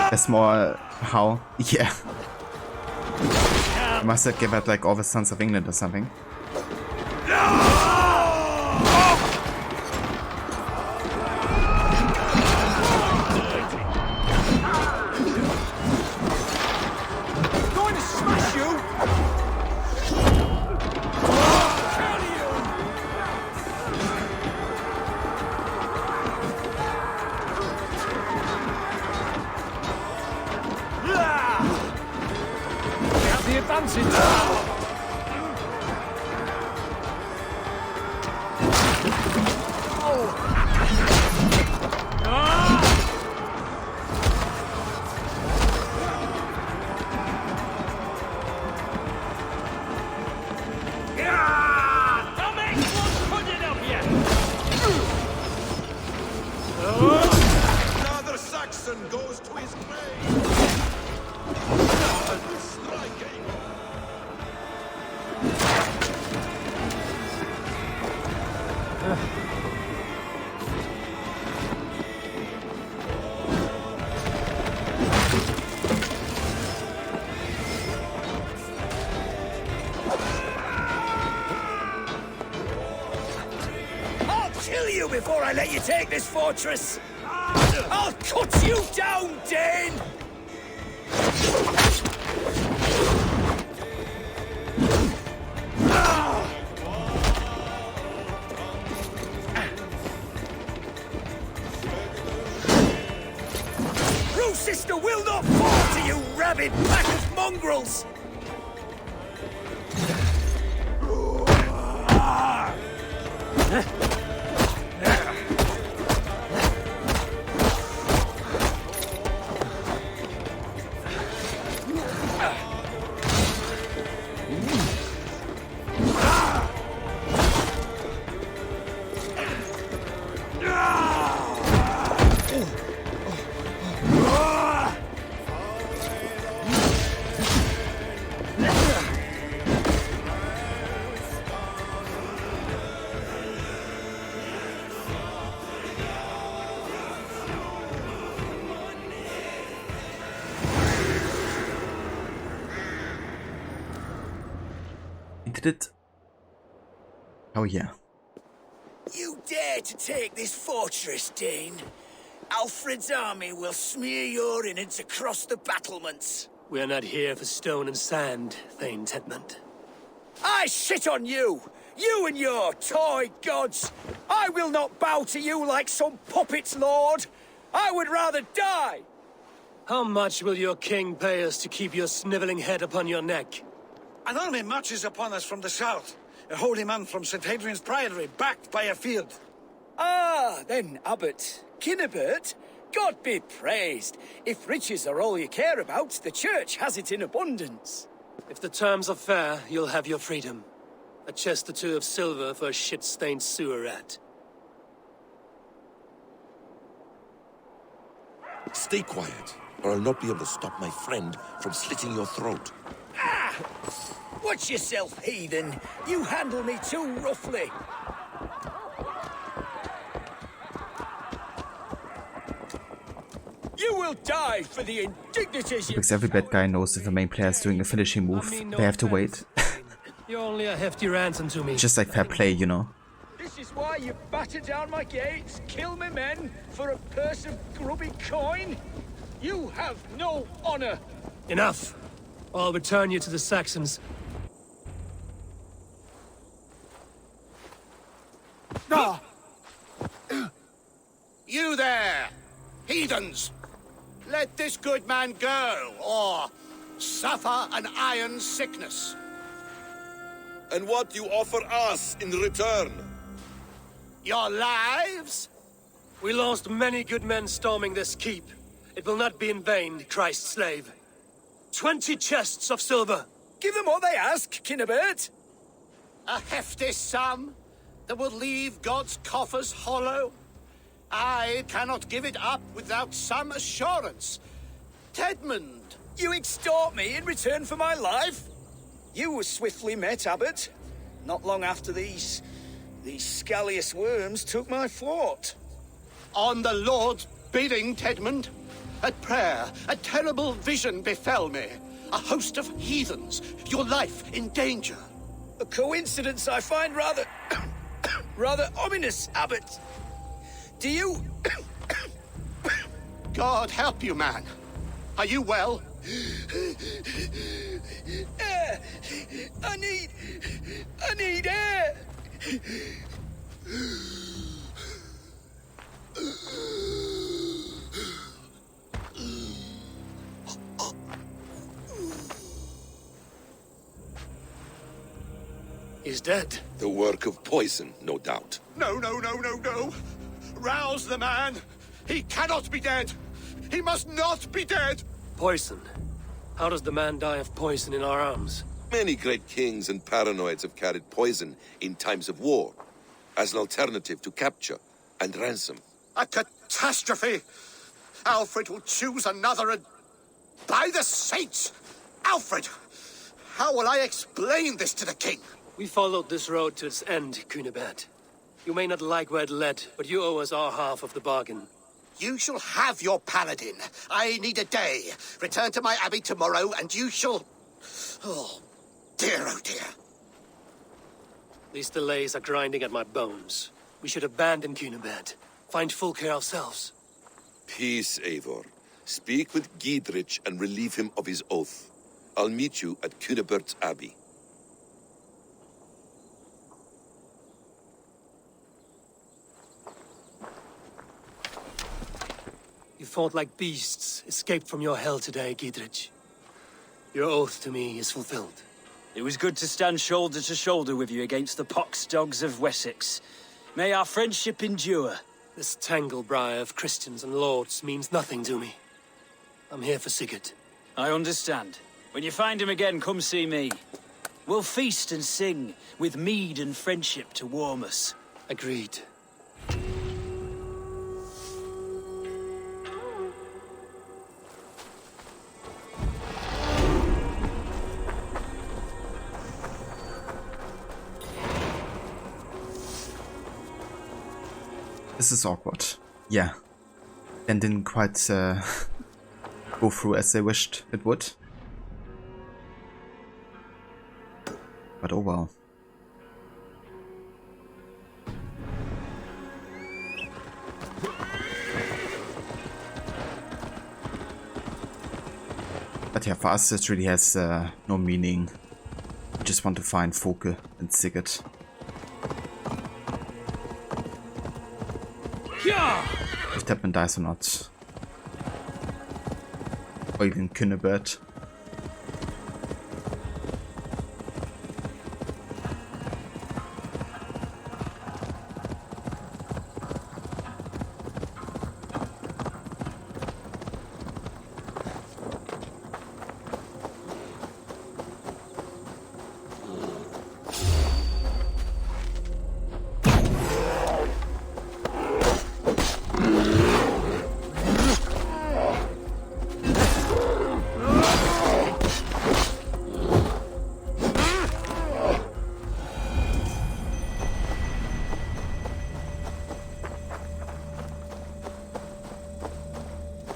There's more how? Yeah. I must have given out like all the Sons of England or something. Another Saxon goes to his grave! Striking! I'll kill you before I let you take this fortress! I'll cut you down, Dane! True sister will not fall to you, rabid pack of mongrels! He did it. Oh yeah. You dare to take this fortress, Dane? Alfred's army will smear your innards across the battlements. We're not here for stone and sand, Thane Tedmund. I shit on you! You and your toy gods! I will not bow to you like some puppet's lord! I would rather die! How much will your king pay us to keep your sniveling head upon your neck? An army marches upon us from the south. A holy man from St. Hadrian's Priory, backed by a field. Ah, then, Abbot. Kinnebert, God be praised. If riches are all you care about, the church has it in abundance. If the terms are fair, you'll have your freedom. A chest or two of silver for a shit-stained sewer rat. Stay quiet, or I'll not be able to stop my friend from slitting your throat. Ah! Watch yourself, heathen. You handle me too roughly. You will die for the indignities you... Because every bad guy knows if the main player is doing a finishing move, they have to wait. You're only a hefty ransom to me. Just like fair play, you know. This is why you batter down my gates, kill me men, for a purse of grubby coin? You have no honor! Enough! I'll return you to the Saxons. You there, heathens! Let this good man go, or suffer an iron sickness. And what you offer us in return? Your lives? We lost many good men storming this keep. It will not be in vain, Christ's slave. 20 chests of silver. Give them what they ask, Kinnebert. A hefty sum that will leave God's coffers hollow. I cannot give it up without some assurance. Tedmund! You extort me in return for my life? You were swiftly met, Abbot. Not long after these scallious worms took my fort. On the Lord's bidding, Tedmund. At prayer, a terrible vision befell me. A host of heathens, your life in danger. A coincidence I find rather... rather ominous, Abbot. Do you... God help you, man. Are you well? Air! I need air! He's dead. The work of poison, no doubt. No, no, no, no, no. Rouse the man. He cannot be dead. He must not be dead. Poison. How does the man die of poison in our arms? Many great kings and paranoids have carried poison in times of war, as an alternative to capture and ransom. A catastrophe. Alfred will choose another and... By the saints! Alfred! How will I explain this to the king? We followed this road to its end, Cunibert. You may not like where it led, but you owe us our half of the bargain. You shall have your paladin. I need a day. Return to my abbey tomorrow, and you shall... Oh, dear, oh dear. These delays are grinding at my bones. We should abandon Cunibert. Find Fulke ourselves. Peace, Eivor. Speak with Giedrich and relieve him of his oath. I'll meet you at Cunebert's Abbey. You fought like beasts, escaped from your hell today, Giedrich. Your oath to me is fulfilled. It was good to stand shoulder to shoulder with you against the pox dogs of Wessex. May our friendship endure. This tangle-briar of Christians and lords means nothing to me. I'm here for Sigurd. I understand. When you find him again, come see me. We'll feast and sing, with mead and friendship to warm us. Agreed. This is awkward. Yeah. And didn't quite go through as they wished it would. But oh well. But yeah, for us this really has no meaning. We just want to find Fulke and Sigurd. If Tepman dies or not. Or even Cunibert.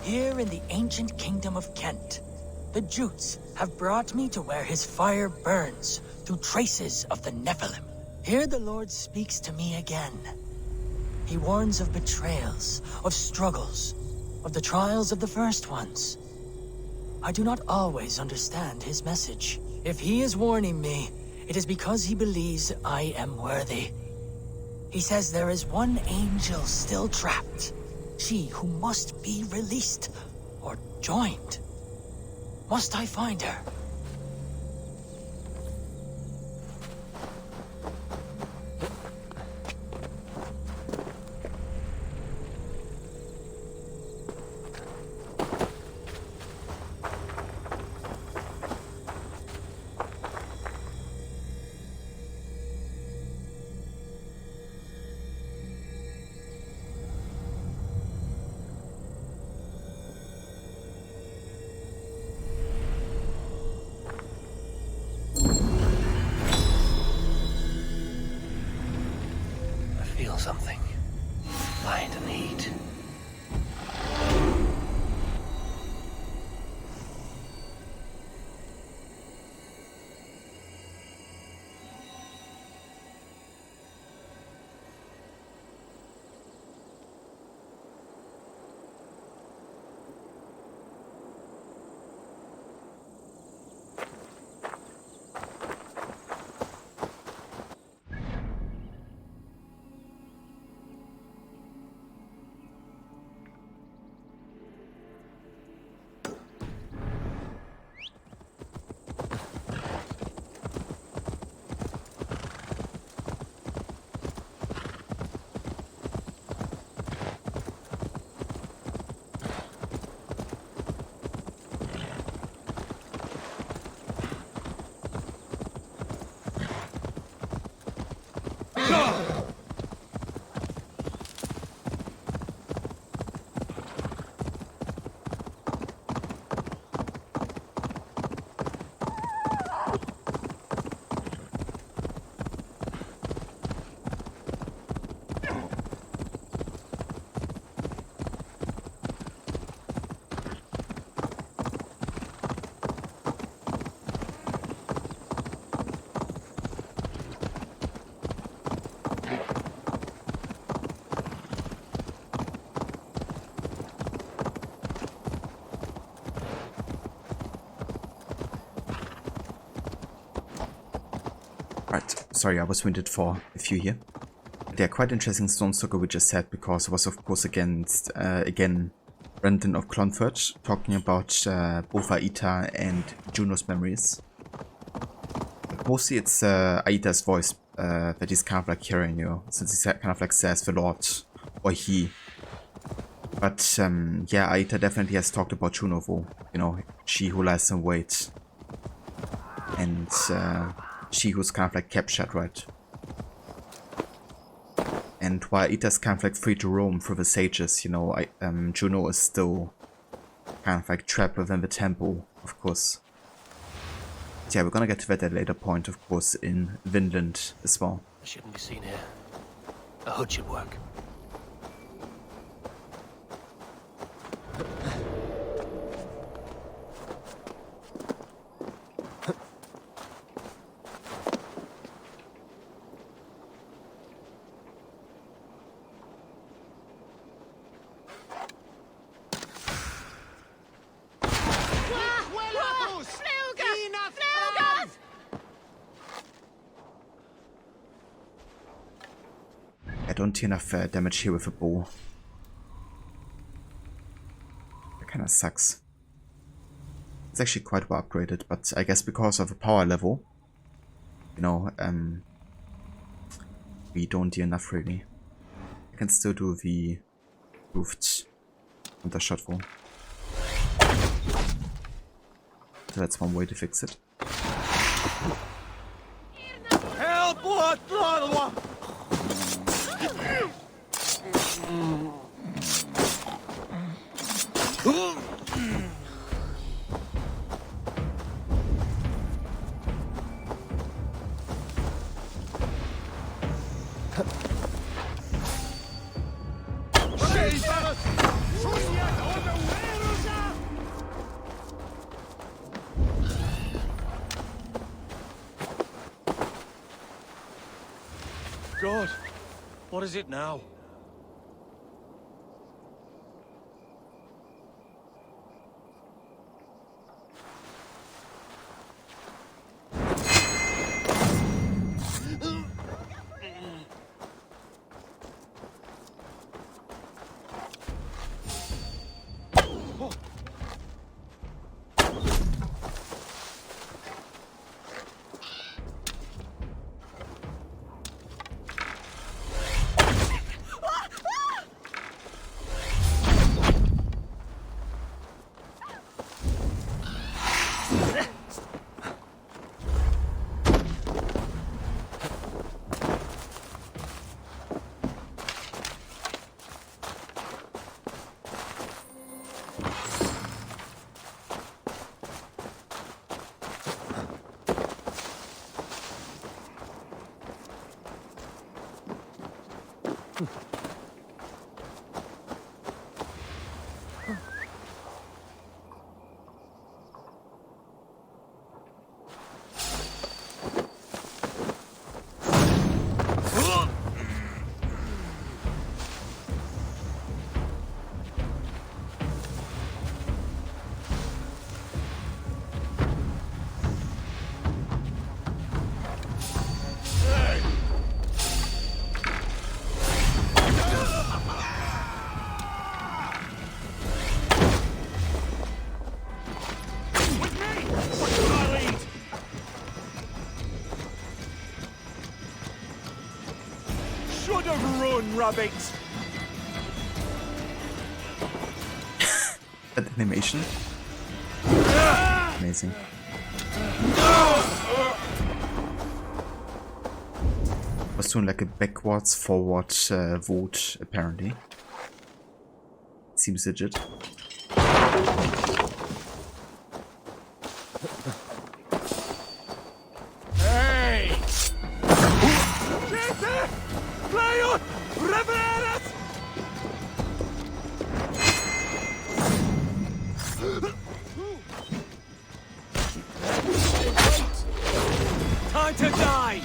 Here in the ancient kingdom of Kent, the Jutes have brought me to where his fire burns through traces of the Nephilim. Here the Lord speaks to me again. He warns of betrayals, of struggles, of the trials of the first ones. I do not always understand his message. If he is warning me, it is because he believes I am worthy. He says there is one angel still trapped. She who must be released or joined. Must I find her? Feel something. Light and heat. Alright, sorry, I was winded for a few here. But yeah, quite interesting Stone Circle we just had, because it was of course against, again, Brendan of Clonford, talking about both Aita and Juno's memories. But mostly it's Aita's voice that he's kind of like hearing, you know, since he kind of like says the Lord, or he. But yeah, Aita definitely has talked about Juno, though, you know, she who lies in wait. And she who's kind of like captured, right? And while Aita's kind of like free to roam through the sages, you know, Juno is still kind of like trapped within the temple, of course. So yeah, we're gonna get to that at a later point, of course, in Vinland as well. I shouldn't be seen here. A hood should work. I don't do enough damage here with a bow. That kinda sucks. It's actually quite well upgraded, but I guess because of the power level, you know, we don't do enough really. I can still do the roofed undershot though. So that's one way to fix it. Help! What? God, what is it now? Should have run, rabbit! That animation. Amazing. Was doing like a backwards forward vote apparently. Seems legit. Hey! Play on! Revererat! Time to die!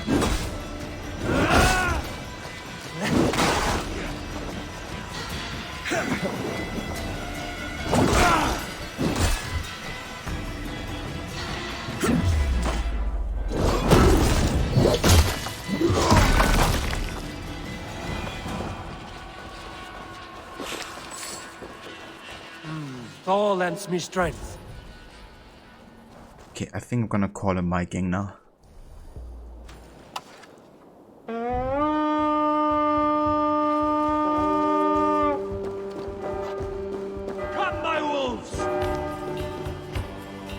Thor lends me strength. Okay, I think I'm gonna call him my gang now. Come, my wolves!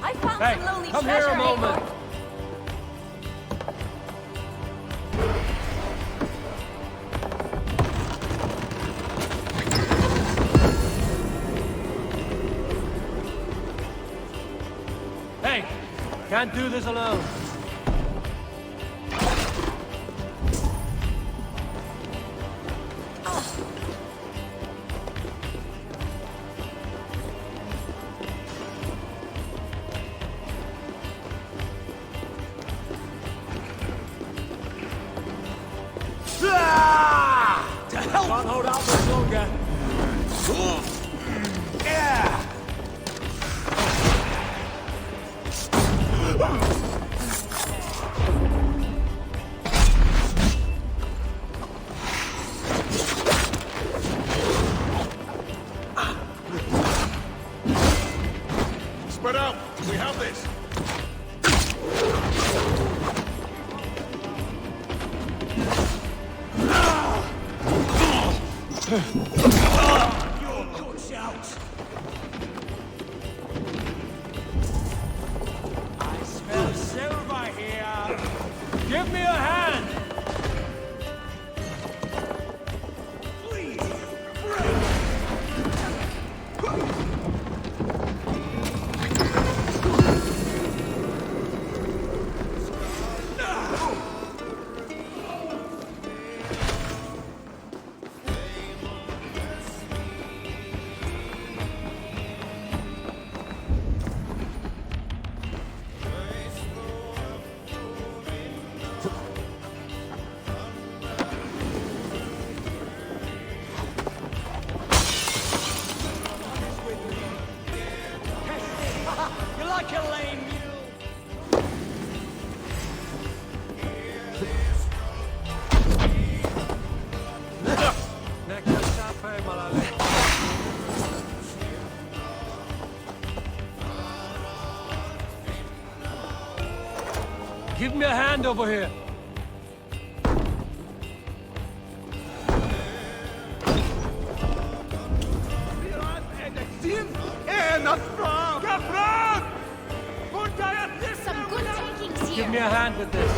I found Hey, some lonely come treasure, here a moment. Eivor. Hey, can't do this alone. To help! Can't hold out much longer. Yeah! Spread out! We have this! Good shout. I smell silver here. Give me a hand. Please, you like a lame mule? Give me a hand over here. Some good takings here. Give me a hand with this.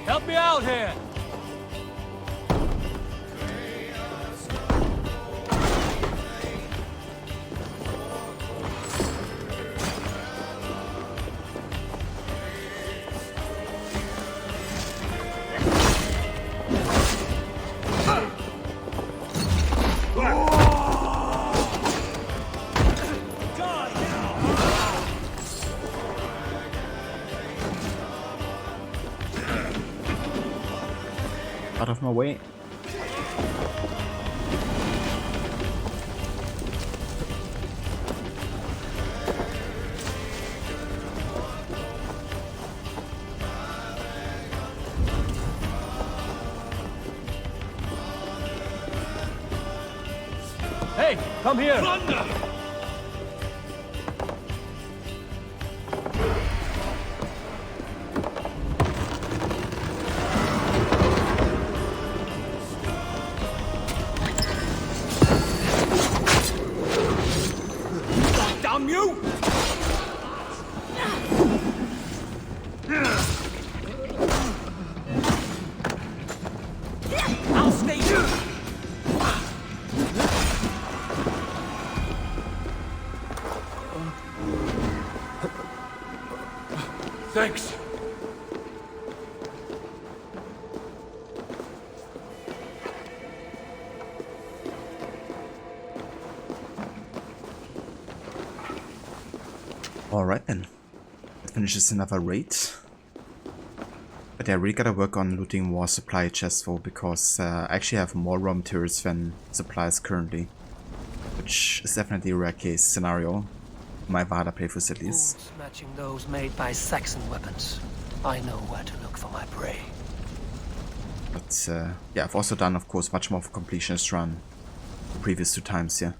Help me out here. Out of my way. Hey, come here. Damn you! I'll stay here. Thanks. Alright then. That finishes another raid. But yeah, I really gotta work on looting more supply chests though, because I actually have more raw materials than supplies currently. which is definitely a rare case scenario. My Valhalla playthroughs at least. Boots matching those made by Saxon weapons. I know where to look for my prey. But yeah, I've also done, of course, much more of a completionist run the previous 2 times here.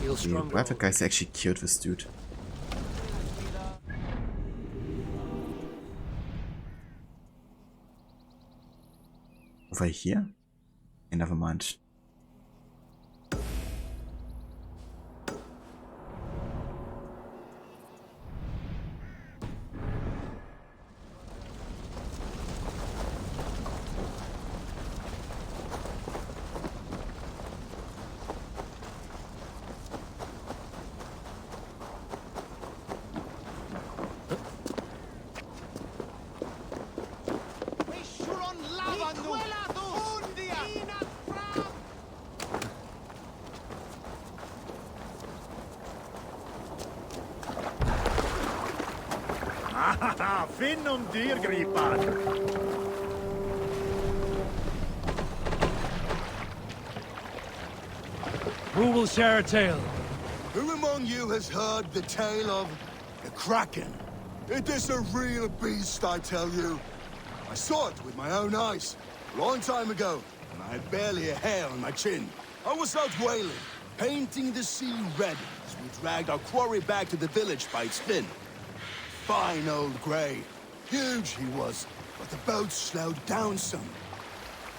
Feel The stronger. Weapon guys actually killed this dude. Over here? Okay, never mind. Finn om dyrgriparen! Who will share a tale? Who among you has heard the tale of the Kraken? It is a real beast, I tell you. I saw it with my own eyes, a long time ago, and I had barely a hair on my chin. I was out whaling, painting the sea red as we dragged our quarry back to the village by its fin. Fine old grey. Huge he was, but the boat slowed down some.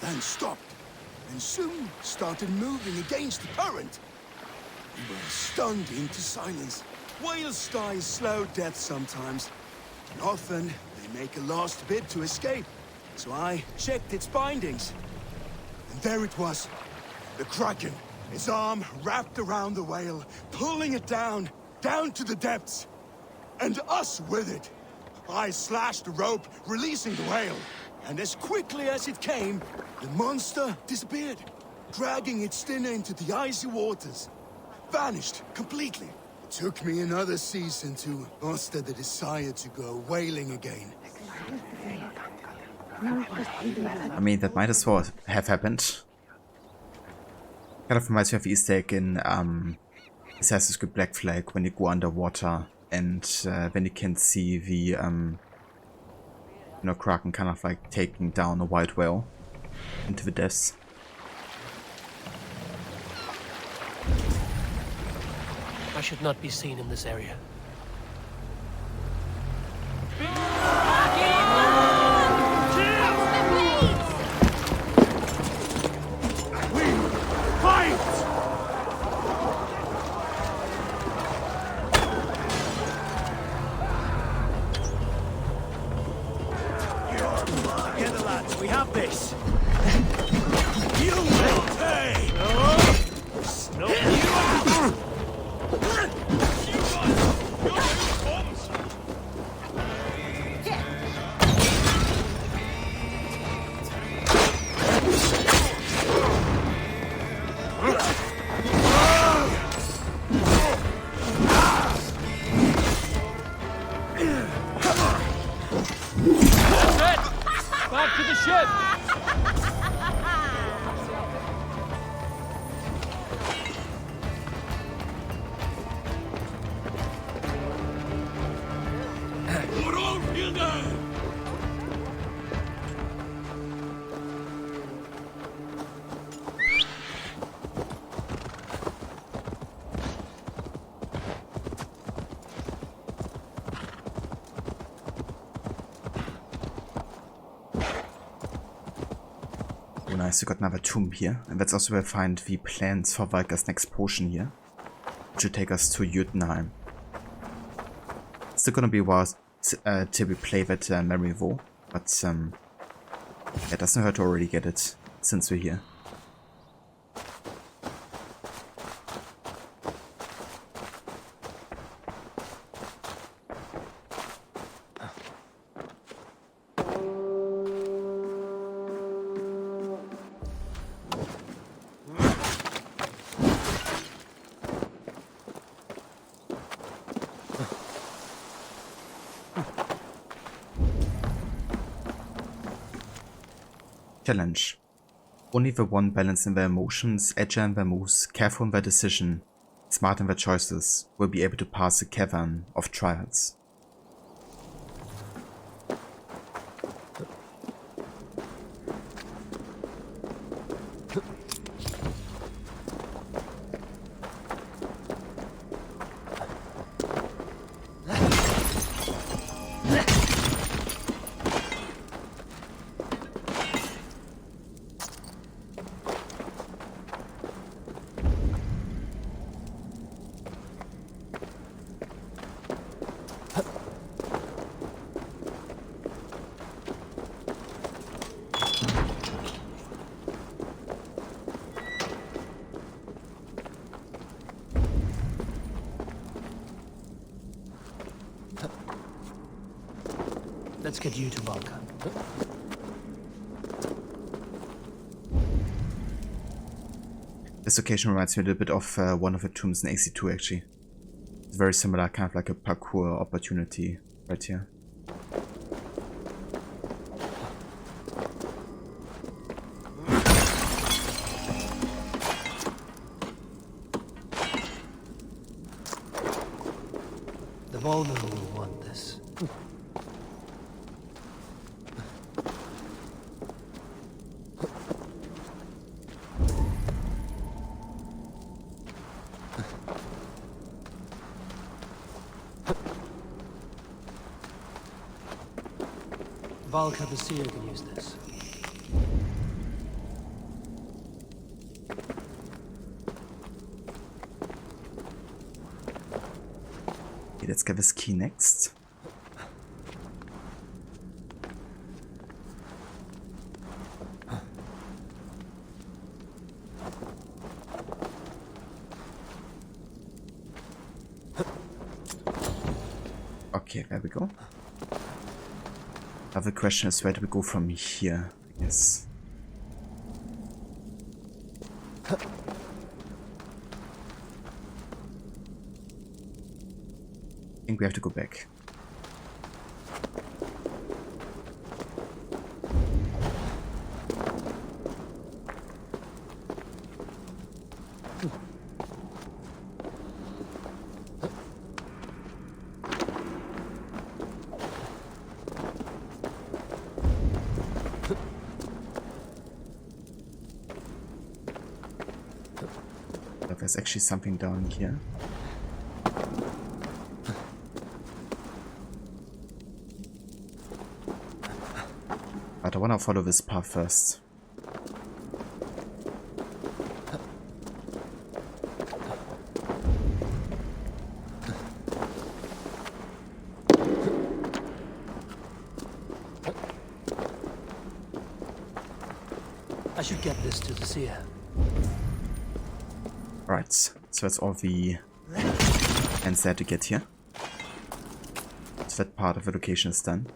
Then stopped, and soon started moving against the current. We were stunned into silence. Whales die a slow death sometimes, and often they make a last bid to escape. So I checked its bindings. And there it was, the Kraken. His arm wrapped around the whale, pulling it down to the depths. And us with it. I slashed the rope, releasing the whale. And as quickly as it came, the monster disappeared, dragging its dinner into the icy waters. Vanished completely. It took me another season to muster the desire to go whaling again. I mean, that might as well have happened. Kind of reminds me of Easter egg in Assassin's Creed Black Flag when you go underwater and when you can see the you know, Kraken kind of like taking down a white whale into the depths. I should not be seen in this area. Together, lads, we have this. You will pay! Back to the ship! Oh nice, we got another tomb here. And that's also where we find the plans for Valka's next potion here. Which should take us to Jotunheim. It's still gonna be a while till we play that memory war. But it doesn't hurt to already get it since we're here. Challenge. Only the one balanced in their emotions, agile in their moves, careful in their decision, smart in their choices, will be able to pass the cavern of trials. Let's get you to Valka. This location reminds me a little bit of one of the tombs in AC2 actually. It's very similar, kind of like a parkour opportunity right here. The vulnerable will want this. Valka the Seer can use this. Okay, let's get this key next. Okay, there we go. Now the question is, where do we go from here, I guess. I think we have to go back. There's actually something down here. But I want to follow this path first. I should get this to the Seer. Right, so that's all the ends there to get here. So that part of the location is done.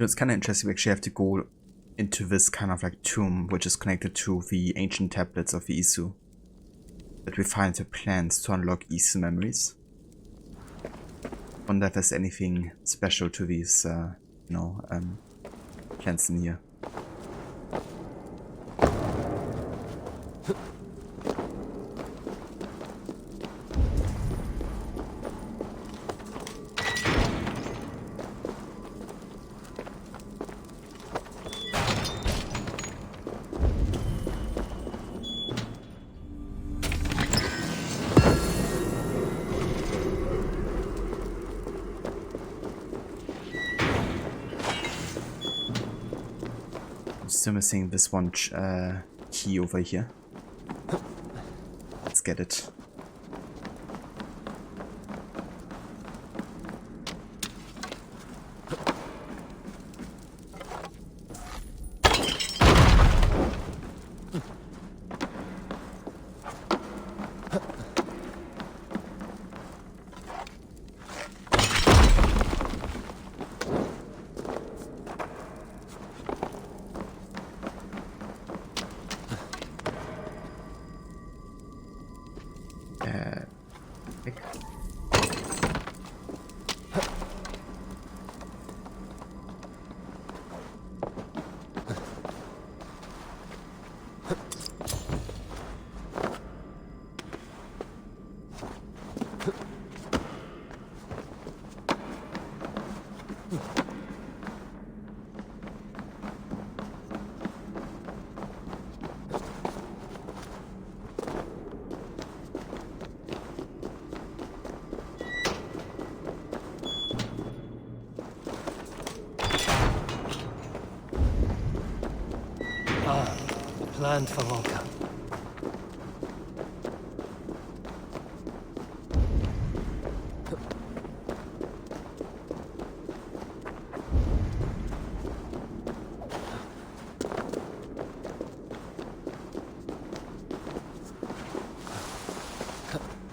It's kind of interesting. We actually have to go into this kind of like tomb, which is connected to the ancient tablets of the Isu. That we find the plans to unlock Isu memories. I wonder if there's anything special to these, plans in here. still missing this one key over here. Let's get it. Land for Volca.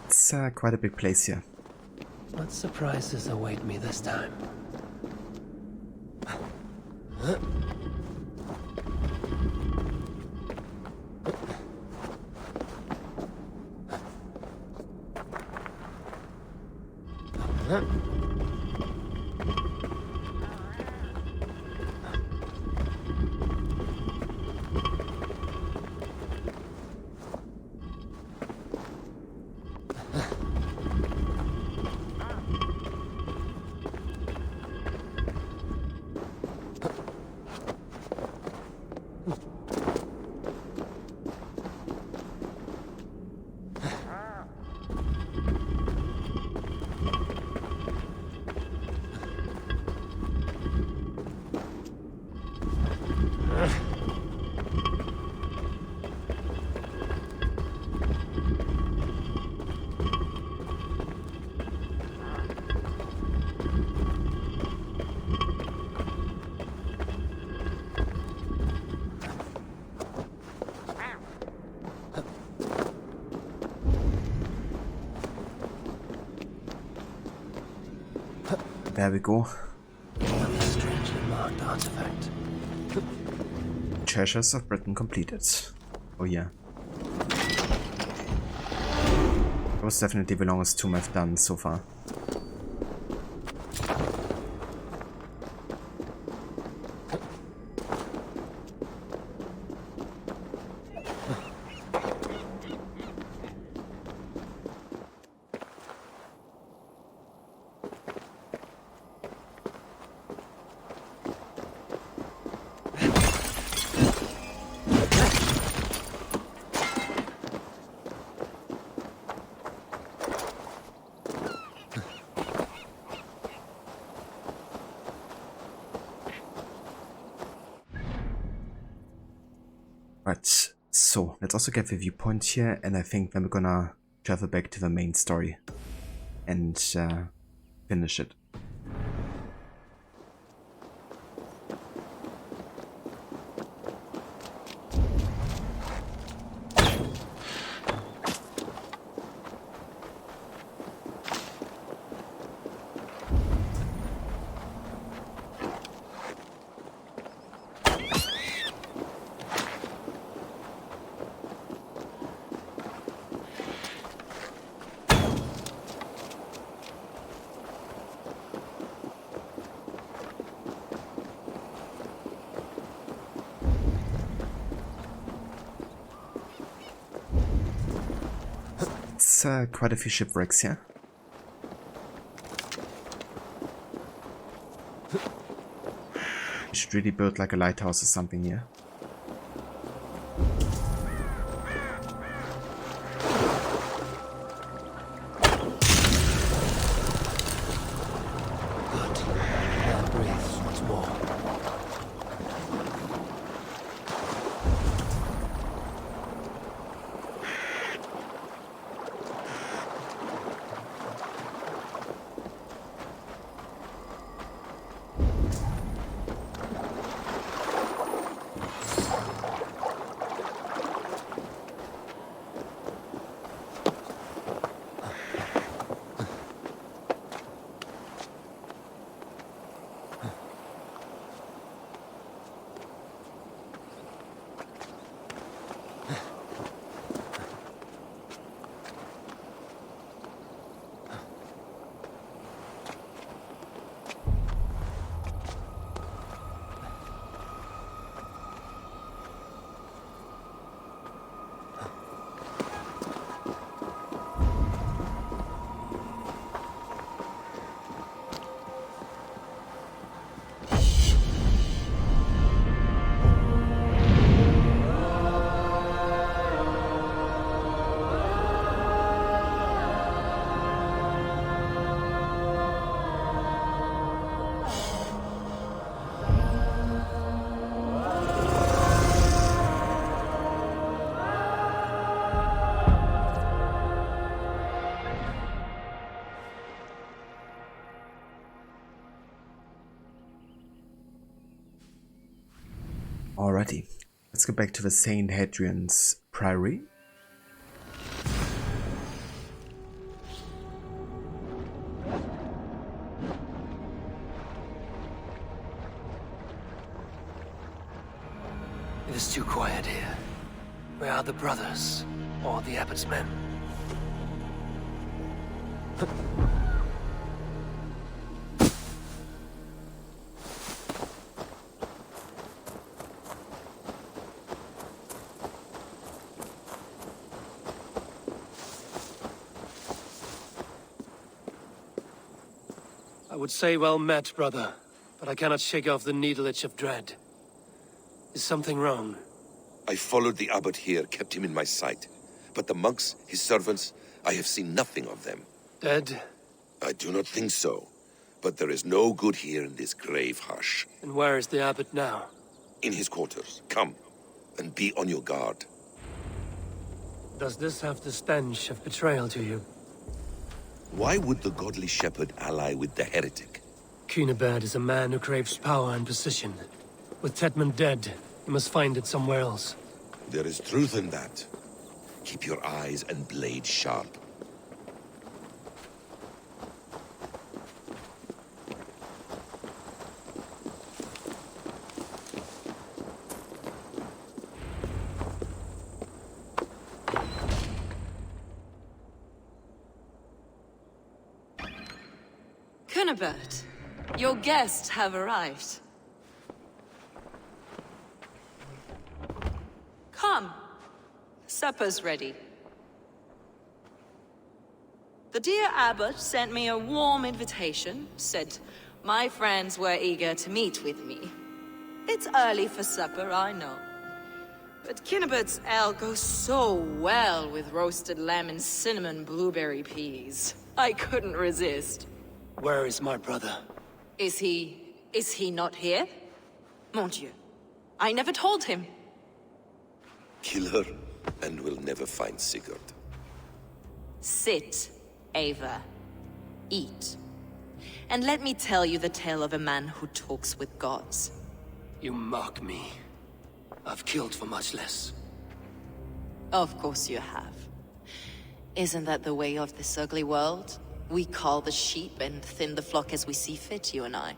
It's quite a big place here. What surprises await me this time? There we go. A strangely marked artifact. Treasures of Britain completed. Oh yeah. That was definitely the longest tomb I've done so far. Right, so let's also get the viewpoint here, and I think then we're gonna travel back to the main story and finish it. It's quite a few shipwrecks here. We should really build like a lighthouse or something here. go back to the St. Hadrian's Priory. It is too quiet here. Where are the brothers? Or the abbot's men? I would say well met, brother, but I cannot shake off the needle itch of dread. Is something wrong? I followed the abbot here, kept him in my sight. But the monks, his servants, I have seen nothing of them. Dead? I do not think so. But there is no good here in this grave hush. And where is the abbot now? In his quarters. Come, and be on your guard. Does this have the stench of betrayal to you? Why would the godly shepherd ally with the heretic? Cunibert is a man who craves power and position. With Tedman dead, he must find it somewhere else. There is truth in that. Keep your eyes and blade sharp. Cunibert, your guests have arrived. Come. Supper's ready. The dear abbot sent me a warm invitation, said my friends were eager to meet with me. It's early for supper, I know. But Cunibert's ale goes so well with roasted lamb and cinnamon blueberry peas. I couldn't resist. Where is my brother? Is he not here? Mon Dieu. I never told him. Kill her, and we'll never find Sigurd. Sit, Ava. Eat. And let me tell you the tale of a man who talks with gods. You mock me. I've killed for much less. Of course you have. Isn't that the way of this ugly world? We cull the sheep and thin the flock as we see fit, you and I.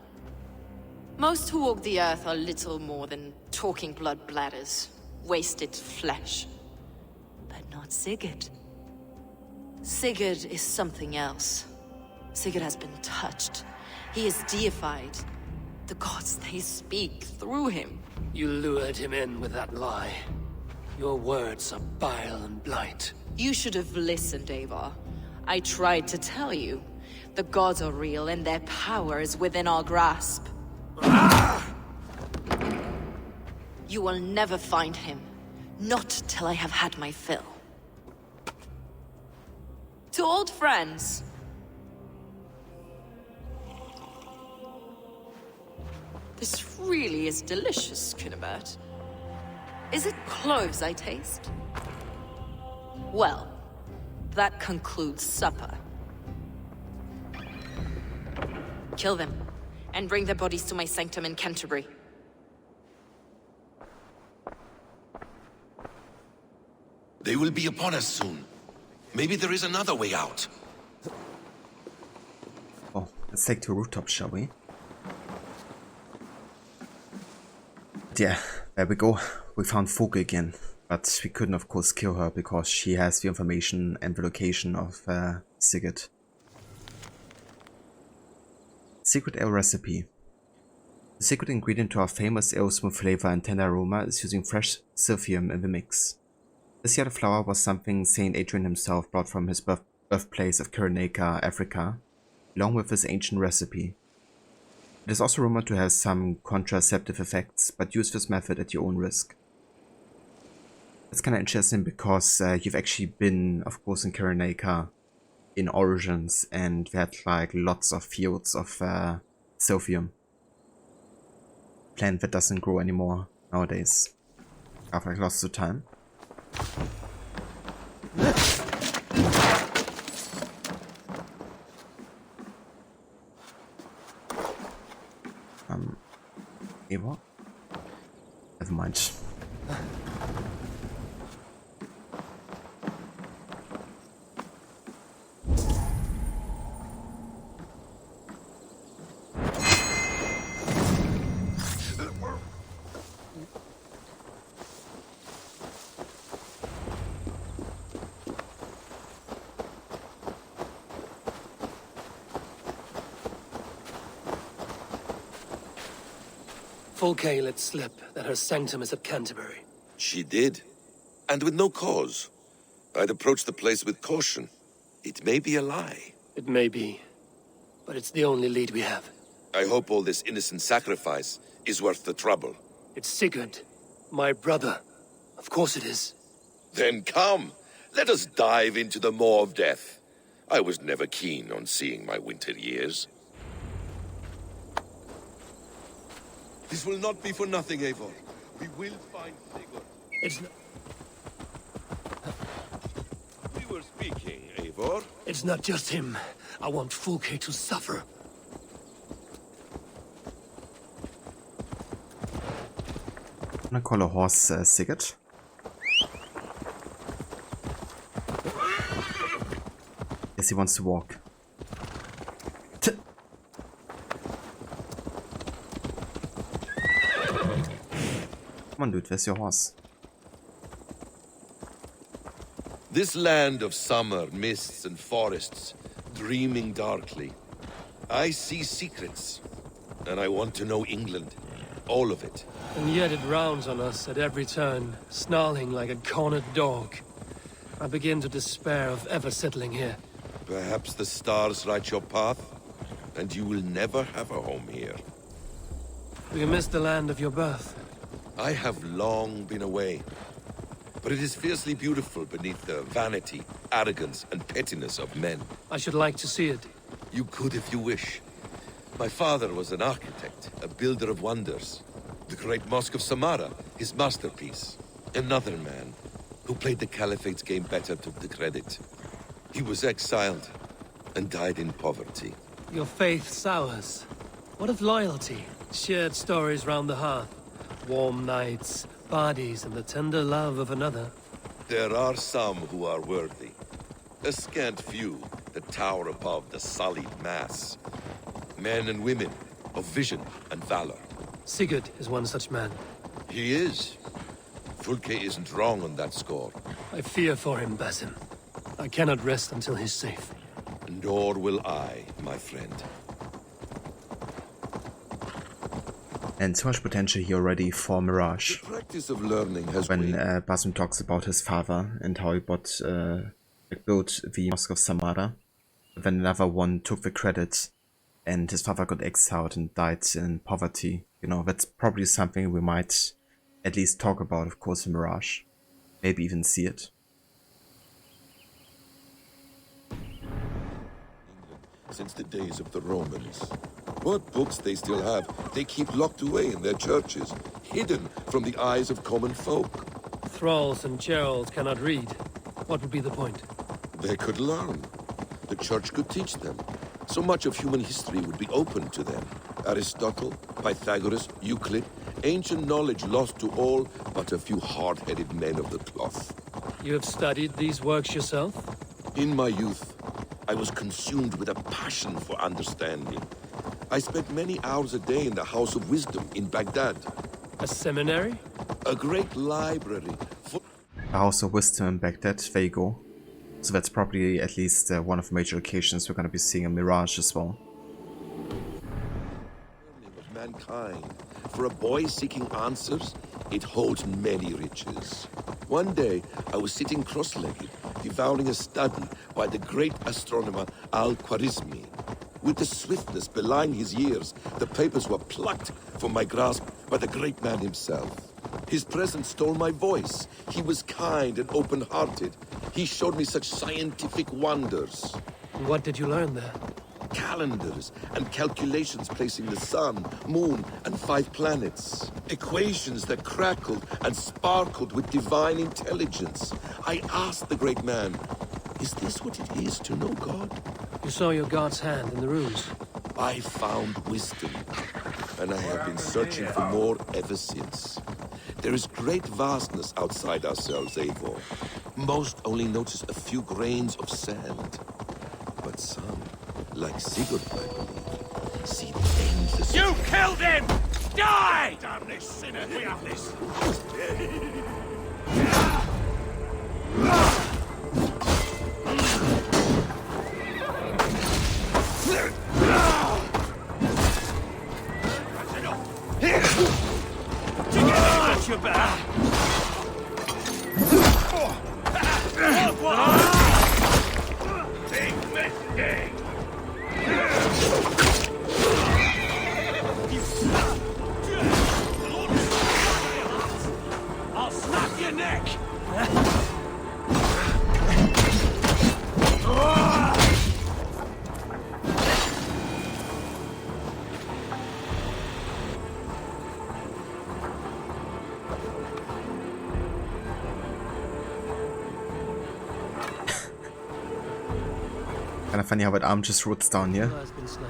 Most who walk the earth are little more than talking blood bladders, wasted flesh. But not Sigurd. Sigurd is something else. Sigurd has been touched. He is deified. The gods, they speak through him. You lured him in with that lie. Your words are bile and blight. You should have listened, Ava. I tried to tell you. The gods are real and their power is within our grasp. You will never find him. Not till I have had my fill. To old friends. This really is delicious, Cunibert. Is it cloves I taste? Well, that concludes supper. Kill them, and bring their bodies to my sanctum in Canterbury. They will be upon us soon. Maybe there is another way out. Oh, let's take to rooftops, shall we? Yeah, there we go. We found Vogel again. But we couldn't, of course, kill her because she has the information and the location of Sigurd. Secret ale recipe. The secret ingredient to our famous ale smooth flavor and tender aroma is using fresh silphium in the mix. This yellow flower was something Saint Adrian himself brought from his birthplace of Cyrenaica, Africa, along with his ancient recipe. It is also rumored to have some contraceptive effects, but use this method at your own risk. It's kind of interesting because you've actually been, of course, in Cyrenaica in Origins, and we had like lots of fields of silphium. Plant that doesn't grow anymore nowadays. I've like lots of time. Eva? Never mind. Fulke let slip that her sanctum is at Canterbury. She did. And with no cause. I'd approach the place with caution. It may be a lie. It may be, but it's the only lead we have. I hope all this innocent sacrifice is worth the trouble. It's Sigurd, my brother. Of course it is. Then come, let us dive into the maw of death. I was never keen on seeing my winter years. This will not be for nothing, Eivor. We will find Sigurd. It's not... We were speaking, Eivor. It's not just him. I want Fulke to suffer. I'm gonna call a horse Sigurd. Yes, he wants to walk. Come on, dude, where's your horse? This land of summer, mists and forests, dreaming darkly. I see secrets, and I want to know England. All of it. And yet it rounds on us at every turn, snarling like a cornered dog. I begin to despair of ever settling here. Perhaps the stars write your path, and you will never have a home here. Do you miss the land of your birth? I have long been away, but it is fiercely beautiful beneath the vanity, arrogance, and pettiness of men. I should like to see it. You could if you wish. My father was an architect, a builder of wonders. The great Mosque of Samarra, his masterpiece. Another man, who played the Caliphate's game better, took the credit. He was exiled, and died in poverty. Your faith sours. What of loyalty? Shared stories round the hearth. Warm nights, parties, and the tender love of another. There are some who are worthy. A scant few that tower above the sullied mass. Men and women of vision and valor. Sigurd is one such man. He is. Fulke isn't wrong on that score. I fear for him, Basim. I cannot rest until he's safe. Nor will I, my friend. And so much potential here already for Mirage. The practice of learning has when Basim talks about his father and how he built the Mosque of Samarra. Then another one took the credit and his father got exiled and died in poverty. You know, that's probably something we might at least talk about, of course, in Mirage. Maybe even see it. Since the days of the Romans. What books they still have, they keep locked away in their churches, hidden from the eyes of common folk. Thralls and Geralds cannot read. What would be the point? They could learn. The church could teach them. So much of human history would be open to them. Aristotle, Pythagoras, Euclid, ancient knowledge lost to all but a few hard-headed men of the cloth. You have studied these works yourself? In my youth, I was consumed with a passion for understanding. I spent many hours a day in the House of Wisdom in Baghdad. A seminary? A great library. The House of Wisdom in Baghdad, there you go. So that's probably at least one of the major occasions we're going to be seeing in Mirage as well. Of mankind. For a boy seeking answers, it holds many riches. One day, I was sitting cross-legged, devouring a study by the great astronomer Al-Khwarizmi. With the swiftness belying his years, the papers were plucked from my grasp by the great man himself. His presence stole my voice. He was kind and open-hearted. He showed me such scientific wonders. What did you learn there? Calendars and calculations placing the sun, moon, and 5 planets. Equations that crackled and sparkled with divine intelligence. I asked the great man, is this what it is to know God? You saw your God's hand in the runes. I found wisdom, and I have been searching for more ever since. There is great vastness outside ourselves, Eivor. Most only notice a few grains of sand. But some, like Sigurd, I believe, see the endless... You killed him! Die! Damn this sinner, we have this. Kinda funny how that arm just roots down here. Has been slain.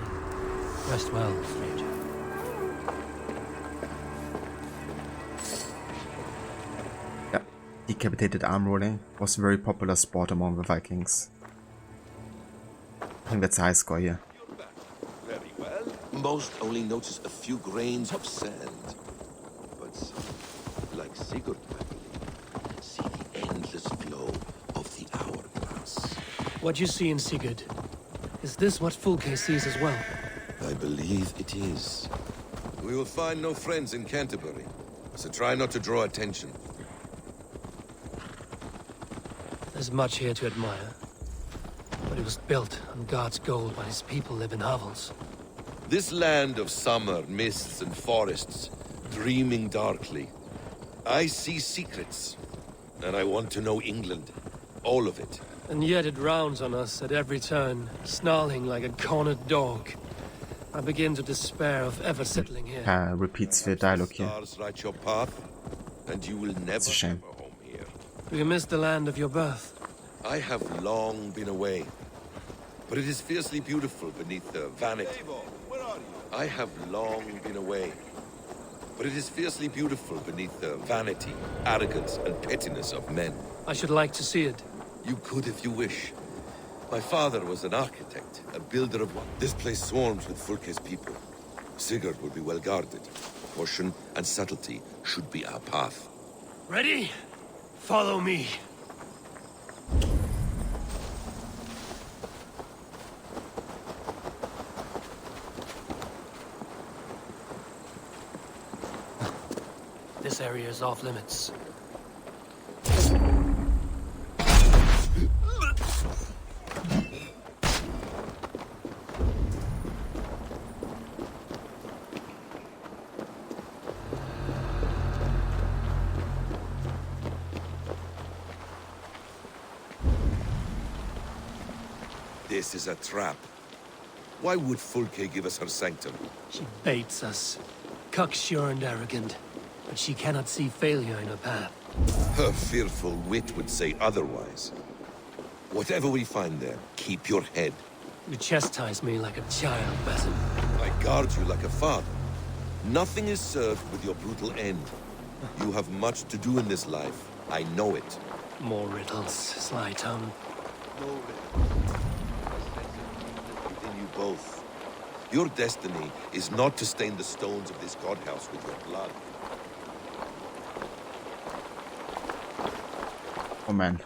Rest well, stranger. Yeah, decapitated arm rolling was a very popular sport among the Vikings. I think that's a high score here. Very well. Most only notice a few grains of sand. But like Sigurd, I believe, see the endless flow of the hourglass. What you see in Sigurd, is this what Fulke sees as well? I believe it is. We will find no friends in Canterbury, so try not to draw attention. There's much here to admire. But it was built on God's gold while his people live in hovels. This land of summer, mists and forests, dreaming darkly. I see secrets, and I want to know England. All of it. And yet it rounds on us at every turn, snarling like a cornered dog. I begin to despair of ever settling here. Repeats the dialogue here. Stars write your path, and you will never It's a shame. have a home here. Do you miss the land of your birth? I have long been away, but it is fiercely beautiful beneath the vanity. I have long been away, but it is fiercely beautiful beneath the vanity, arrogance, and pettiness of men. I should like to see it. You could if you wish. My father was an architect, a builder of... This place swarms with Fulke's people. Sigurd will be well guarded. Caution and subtlety should be our path. Ready? Follow me. This area is off limits. This is a trap. Why would Fulke give us her sanctum? She baits us. Cocksure and arrogant. But she cannot see failure in her path. Her fearful wit would say otherwise. Whatever we find there, keep your head. You chastise me like a child, Basim. I guard you like a father. Nothing is served with your brutal end. You have much to do in this life. I know it. More riddles, sly tongue. No riddles. Within you both. Your destiny is not to stain the stones of this godhouse with your blood. Oh man.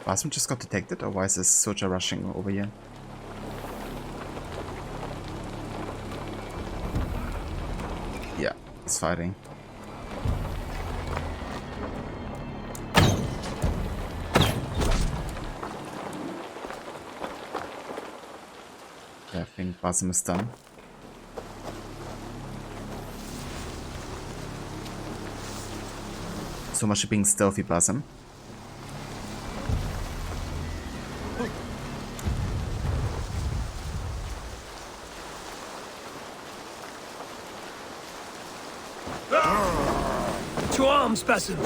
Basim just got detected, or why is this soldier rushing over here? Yeah, he's fighting. I think Basim is done. So much for being stealthy, Basim. To arms, Basim!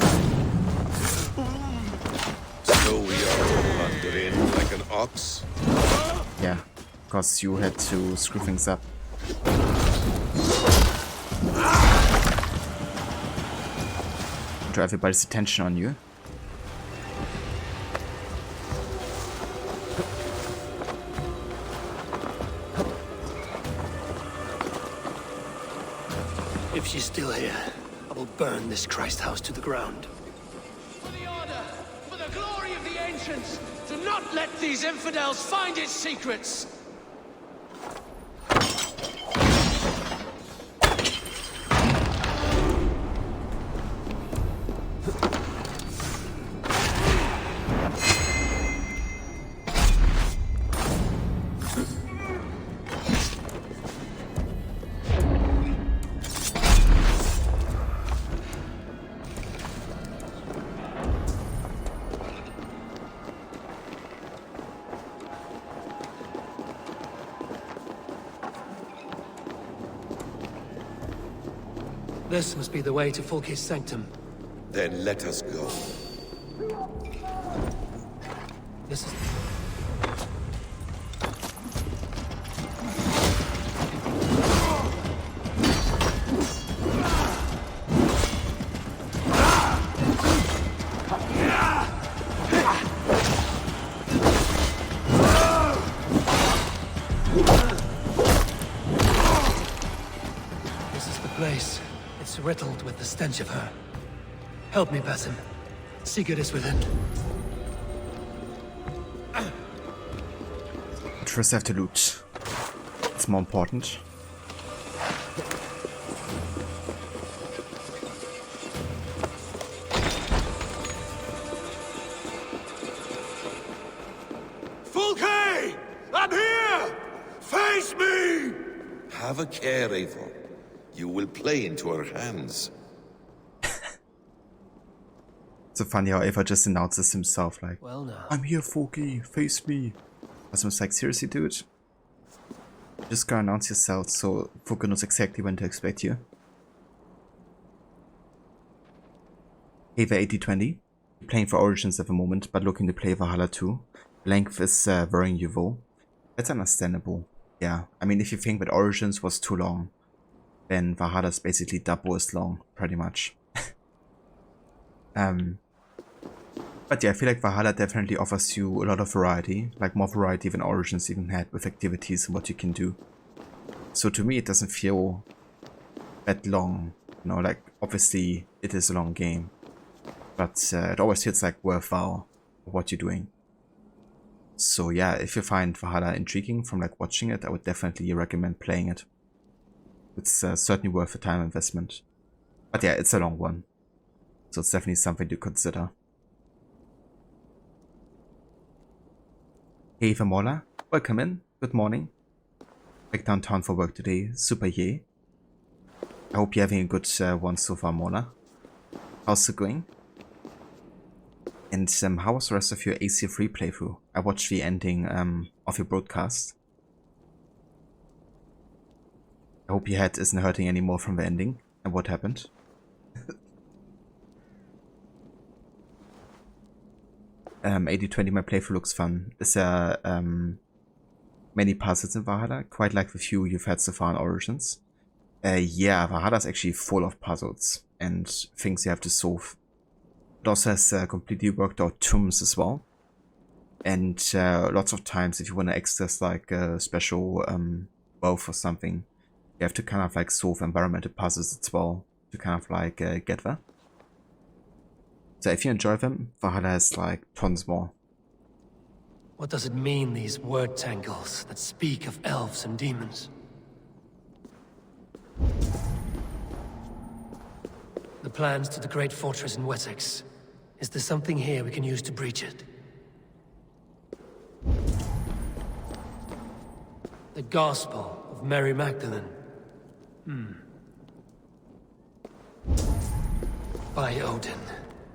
So we are to wander in like an ox? Yeah, because you had to screw things up. To everybody's attention on you. If she's still here, I will burn this Christ house to the ground. For the Order, for the glory of the Ancients, do not let these infidels find its secrets! This must be the way to Fulke's sanctum. Then let us go. This is... riddled with the stench of her. Help me, Basim. Sigurd is within. But first I have to loot. It's more important. Fulke! I'm here! Face me! Have a care, Eivor. You will play into our hands. So funny how Eva just announces himself like, well now. I'm here, Fulke, face me. Basim's like, seriously, dude? Just go announce yourself so Fulke knows exactly when to expect you. Eva 8020. Playing for Origins at the moment, but looking to play Valhalla too. Length is worrying you though. That's understandable. Yeah, I mean, if you think that Origins was too long, then Valhalla is basically double as long, pretty much. But yeah, I feel like Valhalla definitely offers you a lot of variety, like more variety than Origins even had with activities and what you can do. So to me, it doesn't feel that long, you know, like obviously it is a long game, but it always feels like worthwhile what you're doing. So yeah, if you find Valhalla intriguing from like watching it, I would definitely recommend playing it. It's certainly worth the time investment. But yeah, it's a long one, so it's definitely something to consider. Hey Vamola, welcome in, good morning. Back downtown for work today, super yay. I hope you're having a good one so far, Mola. How's it going? And how was the rest of your AC3 playthrough? I watched the ending of your broadcast. I hope your head isn't hurting anymore from the ending and what happened. 8020, my playthrough looks fun. Is there many puzzles in Valhalla? Quite like the few you've had so far in Origins. Yeah, Valhalla is actually full of puzzles and things you have to solve. It also has completely worked out tombs as well. And lots of times if you want to access like a special wealth or something, you have to kind of like solve environmental puzzles as well to kind of like get there. So if you enjoy them, Valhalla has like tons more. What does it mean, these word tangles that speak of elves and demons? The plans to the great fortress in Wessex. Is there something here we can use to breach it? The Gospel of Mary Magdalene. By Odin.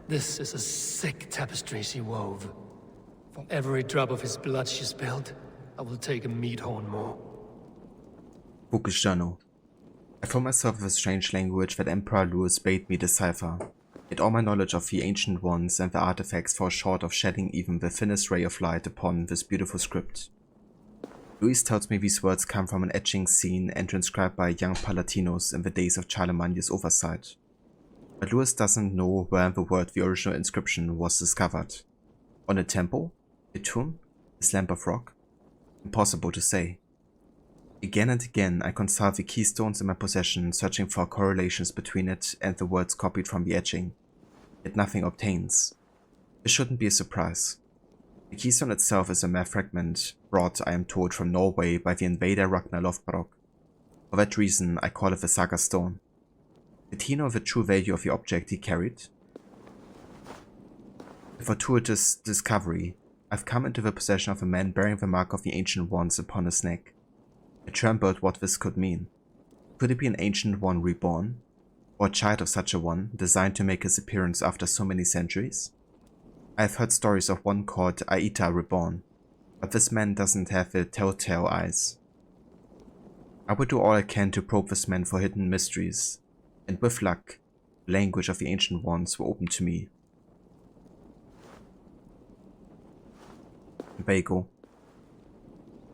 This is a sick tapestry she wove. For every drop of his blood she spilled, I will take a meat horn more. Book's journal. I found myself with a strange language that Emperor Louis bade me decipher. Yet all my knowledge of the Ancient Ones and the artifacts fall short of shedding even the thinnest ray of light upon this beautiful script. Louis tells me these words come from an etching seen and transcribed by young Palatinos in the days of Charlemagne's oversight. But Louis doesn't know where in the world the original inscription was discovered. On a temple? A tomb? A slab of rock? Impossible to say. Again and again I consult the keystones in my possession, searching for correlations between it and the words copied from the etching. Yet nothing obtains. This shouldn't be a surprise. The keystone itself is a mere fragment, brought, I am told, from Norway by the invader Ragnar Lothbrok. For that reason I call it the Saga Stone. Did he know the true value of the object he carried? A fortuitous discovery. I've come into the possession of a man bearing the mark of the Ancient Ones upon his neck. I trembled what this could mean. Could it be an Ancient One reborn? Or a child of such a one, designed to make his appearance after so many centuries? I have heard stories of one called Aita reborn, but this man doesn't have the telltale eyes. I will do all I can to probe this man for hidden mysteries, and with luck, the language of the Ancient Ones will open to me. There you go.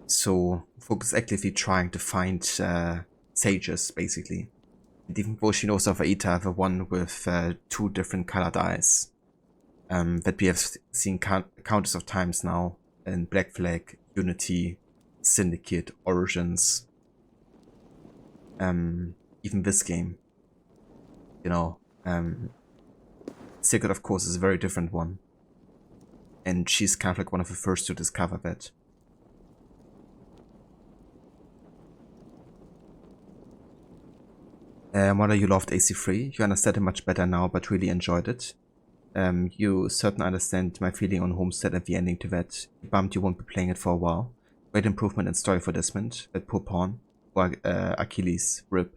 So, Folk is actively trying to find sages, basically. And even though she knows of Aita, the one with 2 different colored eyes, that we have seen countless of times now in Black Flag, Unity, Syndicate, Origins, even this game. you know. Sigurd, of course, is a very different one. And she's kind of like one of the first to discover that. Mother, you loved AC3. You understand it much better now, but really enjoyed it. You certainly understand my feeling on Homestead and the ending to that. Bummed you won't be playing it for a while. Great improvement in story for Desmond. That poor pawn. Or Achilles. RIP.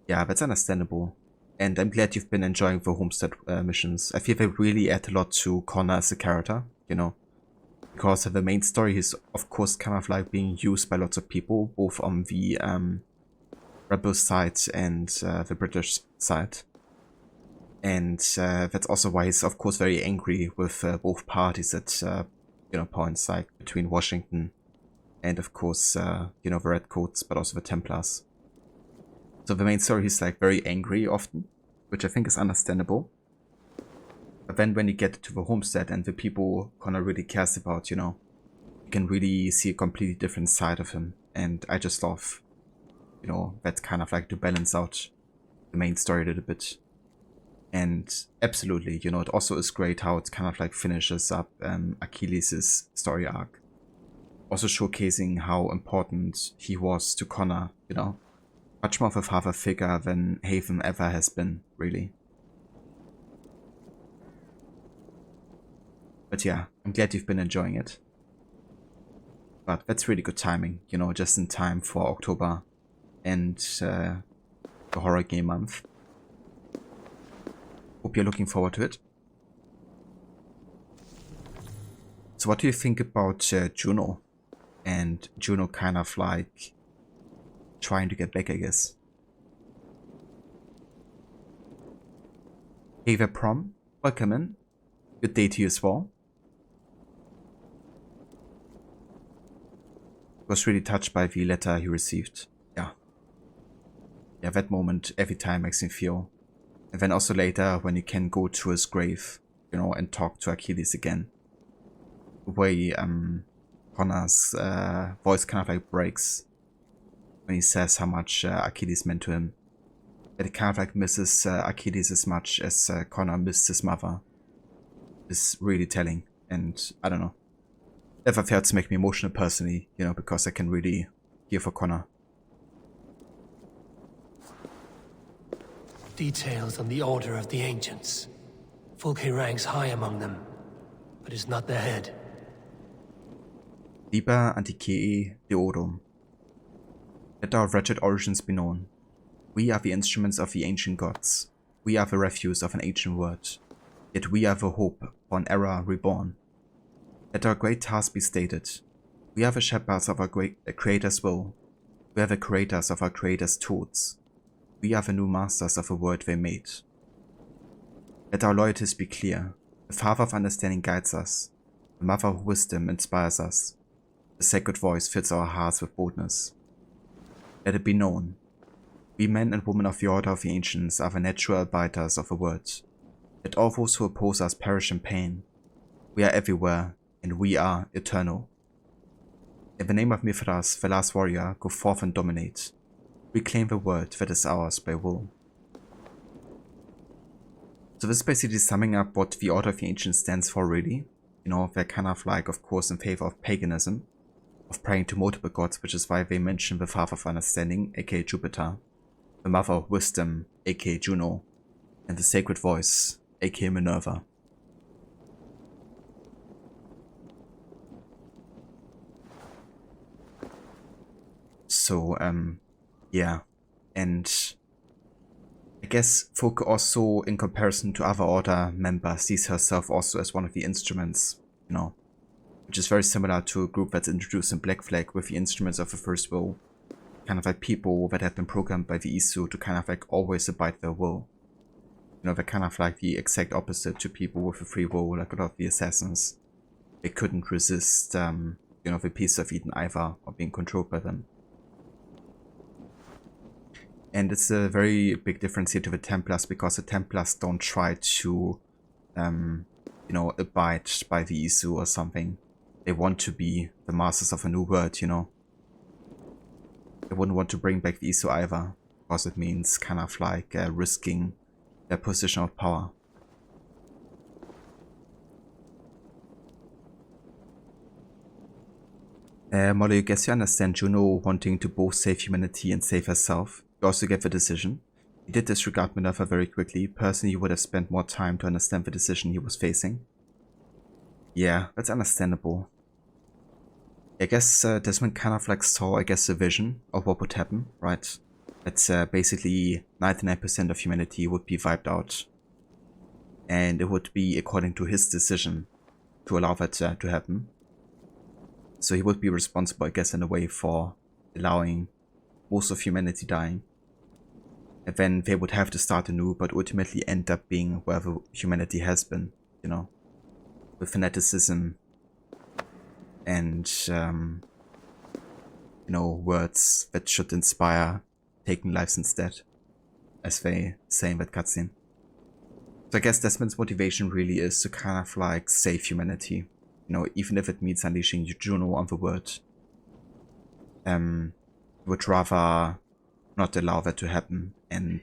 Yeah, that's understandable. And I'm glad you've been enjoying the Homestead missions. I feel they really add a lot to Connor as a character, you know. Because the main story is, of course, kind of like being used by lots of people, both on the Rebel side and the British side. And that's also why he's, of course, very angry with both parties at, you know, points like between Washington and, of course, you know, the Redcoats, but also the Templars. So the main story is like very angry often, which I think is understandable. But then when you get to the Homestead and the people Connor really cares about, you know, you can really see a completely different side of him. And I just love, you know, that kind of like to balance out the main story a little bit. And absolutely, you know, it also is great how it kind of like finishes up Achilles' story arc. Also showcasing how important he was to Connor, you know. Much more of a father figure than Haven ever has been, really. But yeah, I'm glad you've been enjoying it. But that's really good timing, you know, just in time for October and the horror game month. Hope you're looking forward to it. So what do you think about Juno? And Juno kind of like trying to get back, I guess. Hey there, Prom. Welcome in. Good day to you as well. Was really touched by the letter he received. Yeah, that moment every time makes me feel. And then also later when you can go to his grave, you know, and talk to Achilles again. The way Connor's voice kind of like breaks when he says how much Achilles meant to him. That he kind of like misses Achilles as much as Connor missed his mother. Is really telling, and I don't know. Never failed to make me emotional personally, you know, because I can really hear for Connor. Details on the Order of the Ancients. Fulke ranks high among them, but is not the head. Liber Antiquae Deorum. Let our wretched origins be known. We are the instruments of the ancient gods. We are the refuse of an ancient word. Yet we are the hope for an era reborn. Let our great task be stated. We are the shepherds of our Creator's will. We are the creators of our Creator's tools. We are the new masters of the world they made. Let our loyalties be clear. The Father of Understanding guides us. The Mother of Wisdom inspires us. The sacred voice fills our hearts with boldness. Let it be known. We men and women of the Order of the Ancients are the natural arbiters of the word. Let all those who oppose us perish in pain. We are everywhere, and we are eternal. In the name of Mithras, the last warrior, go forth and dominate. Reclaim the world that is ours by will. So this is basically summing up what the Order of the Ancients stands for, really. You know, they're kind of like, of course, in favor of paganism, of praying to multiple gods, which is why they mention the Father of Understanding, aka Jupiter, the Mother of Wisdom, aka Juno, and the Sacred Voice, aka Minerva. So, yeah, and I guess Fulke also, in comparison to other Order members, sees herself also as one of the instruments, you know, which is very similar to a group that's introduced in Black Flag with the instruments of the First Will, kind of like people that have been programmed by the Isu to kind of like always abide their will. You know, they're kind of like the exact opposite to people with a free will, like a lot of the assassins. They couldn't resist, you know, the piece of Eden either, or being controlled by them. And it's a very big difference here to the Templars, because the Templars don't try to, you know, abide by the Isu or something. They want to be the masters of a new world, you know. They wouldn't want to bring back the Isu either, because it means kind of like risking their position of power. Molly, I guess you understand Juno wanting to both save humanity and save herself. You also get the decision. He did disregard Minerva very quickly. Personally, he would have spent more time to understand the decision he was facing. Yeah, that's understandable. I guess Desmond kind of like saw, I guess, a vision of what would happen, right? That basically 99% of humanity would be wiped out. And it would be according to his decision to allow that to happen. So he would be responsible, I guess, in a way for allowing most of humanity dying. And then they would have to start anew, but ultimately end up being wherever humanity has been, you know, with fanaticism and, you know, words that should inspire taking lives instead, as they say in that cutscene. So I guess Desmond's motivation really is to kind of like save humanity. You know, even if it means unleashing Juno on the world. Would rather not allow that to happen, and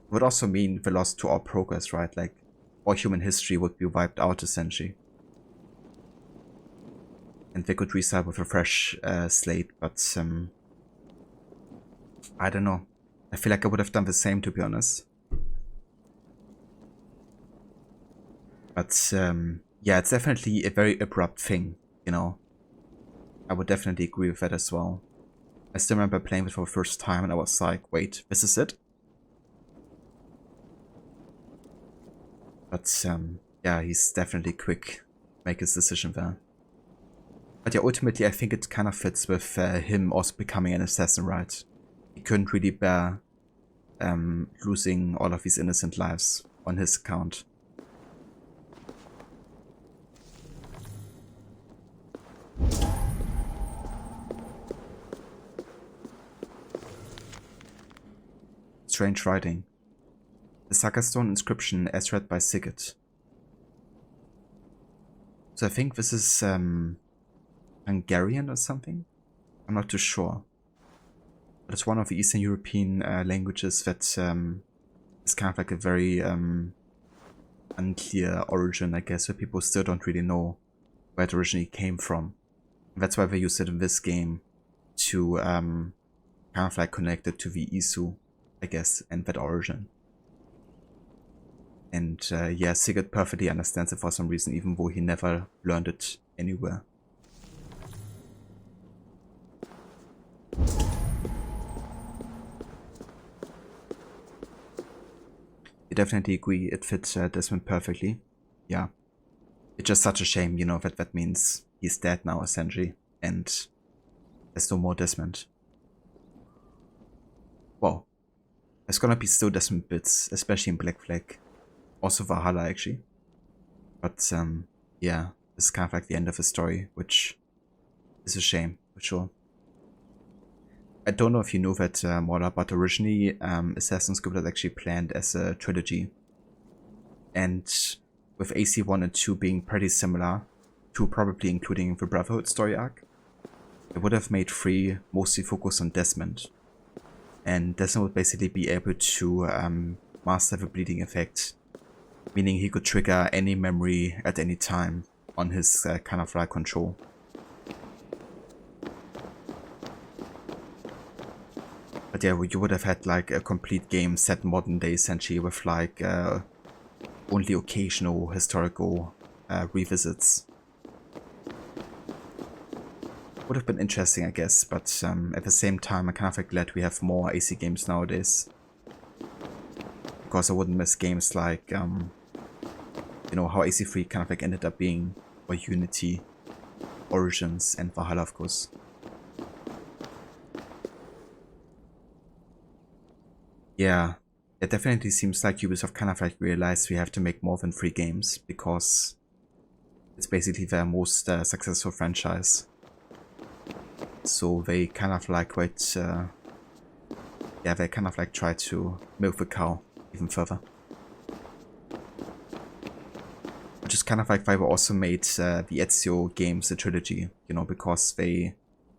would also mean the loss to all progress, right? Like, all human history would be wiped out, essentially. And they could restart with a fresh slate, but I don't know. I feel like I would have done the same, to be honest. But yeah, it's definitely a very abrupt thing, you know. I would definitely agree with that as well. I still remember playing it for the first time and I was like, wait, this is it? But yeah, he's definitely quick to make his decision there. But yeah, ultimately I think it kind of fits with him also becoming an assassin, right? He couldn't really bear losing all of these innocent lives on his account. Strange writing. The Saga Stone inscription as read by Sigurd. So I think this is Hungarian or something? I'm not too sure. But it's one of the Eastern European languages that is kind of like a very unclear origin, I guess, where people still don't really know where it originally came from. And that's why they use it in this game to kind of like connect it to the Isu, I guess, and that origin. And yeah, Sigurd perfectly understands it for some reason, even though he never learned it anywhere. I definitely agree, it fits Desmond perfectly. Yeah. It's just such a shame, you know, that means he's dead now, essentially, and there's no more Desmond. Well, there's gonna be still Desmond bits, especially in Black Flag. Also Valhalla, actually. But, yeah, this is kind of like the end of the story, which is a shame, for sure. I don't know if you know that, Mola, but originally, Assassin's Creed was actually planned as a trilogy. And with AC1 and 2 being pretty similar, 2 probably including the Brotherhood story arc, it would have made 3 mostly focus on Desmond. And Desmond would basically be able to master the bleeding effect, meaning he could trigger any memory at any time on his kind of like control. But yeah, you would have had like a complete game set modern day essentially with like only occasional historical revisits. Would have been interesting, I guess, but at the same time I'm kind of like glad we have more AC games nowadays. Because I wouldn't miss games like, you know, how AC3 kind of like ended up being, or Unity, Origins, and Valhalla, of course. Yeah, it definitely seems like Ubisoft kind of like realized we have to make more than 3 games, because it's basically their most successful franchise. So they kind of like yeah, they kind of like try to milk the cow even further. Which is kind of like why we also made the Ezio games a trilogy, you know, because they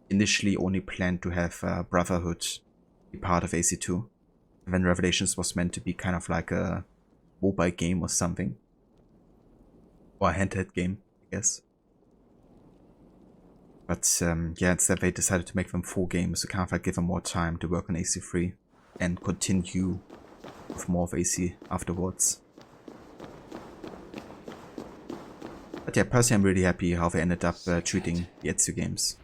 initially only planned to have Brotherhood be part of AC2. And then Revelations was meant to be kind of like a mobile game or something. Or a handheld game, I guess. But yeah, instead they decided to make them 4 games to kind of like give them more time to work on AC3 and continue with more of AC afterwards. But yeah, personally I'm really happy how they ended up treating the Ezio games.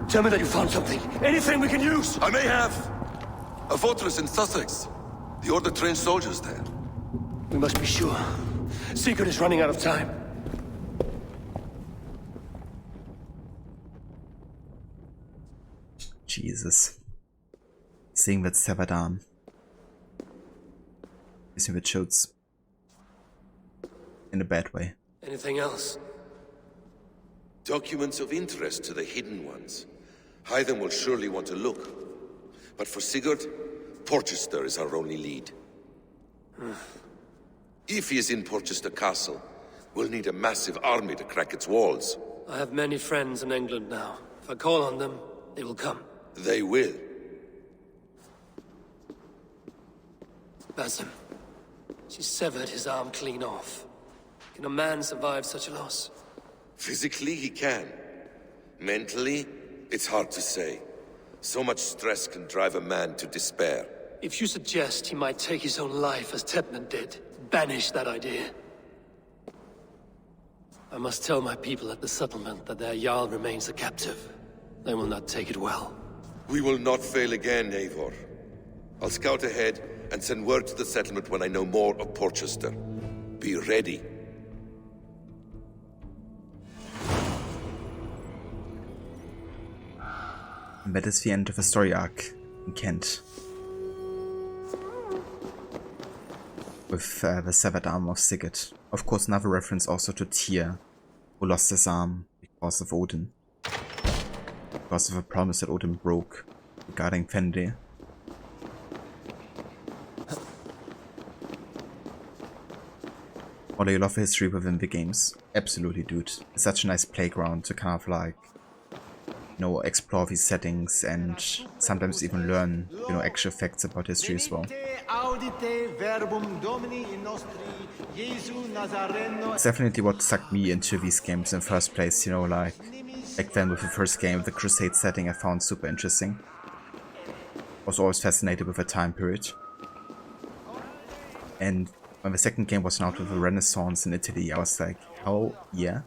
Tell me that you found something. Anything we can use. I may have. A fortress in Sussex. The Order trained soldiers there. We must be sure. Sigurd is running out of time. Jesus. Seeing that severed arm. Missing the shoots. In a bad way. Anything else? Documents of interest to the Hidden Ones. Hythen will surely want to look. But for Sigurd, Porchester is our only lead. If he is in Porchester Castle, we'll need a massive army to crack its walls. I have many friends in England now. If I call on them, they will come. They will. Basim. She severed his arm clean off. Can a man survive such a loss? Physically, he can. Mentally, it's hard to say. So much stress can drive a man to despair. If you suggest he might take his own life as Tepman did, banish that idea. I must tell my people at the settlement that their Jarl remains a captive. They will not take it well. We will not fail again, Eivor. I'll scout ahead and send word to the settlement when I know more of Porchester. Be ready. And that is the end of the story arc in Kent. With the severed arm of Sigurd. Of course, another reference also to Tyr, who lost his arm because of Odin. Because of a promise that Odin broke regarding Fenrir. Although you love the history within the games. Absolutely, dude. It's such a nice playground to kind of like, you know, explore these settings and sometimes even learn, you know, actual facts about history as well. It's definitely what sucked me into these games in the first place, you know, like back then with the first game, the Crusade setting I found super interesting. I was always fascinated with the time period. And when the second game was out with the Renaissance in Italy, I was like, hell yeah.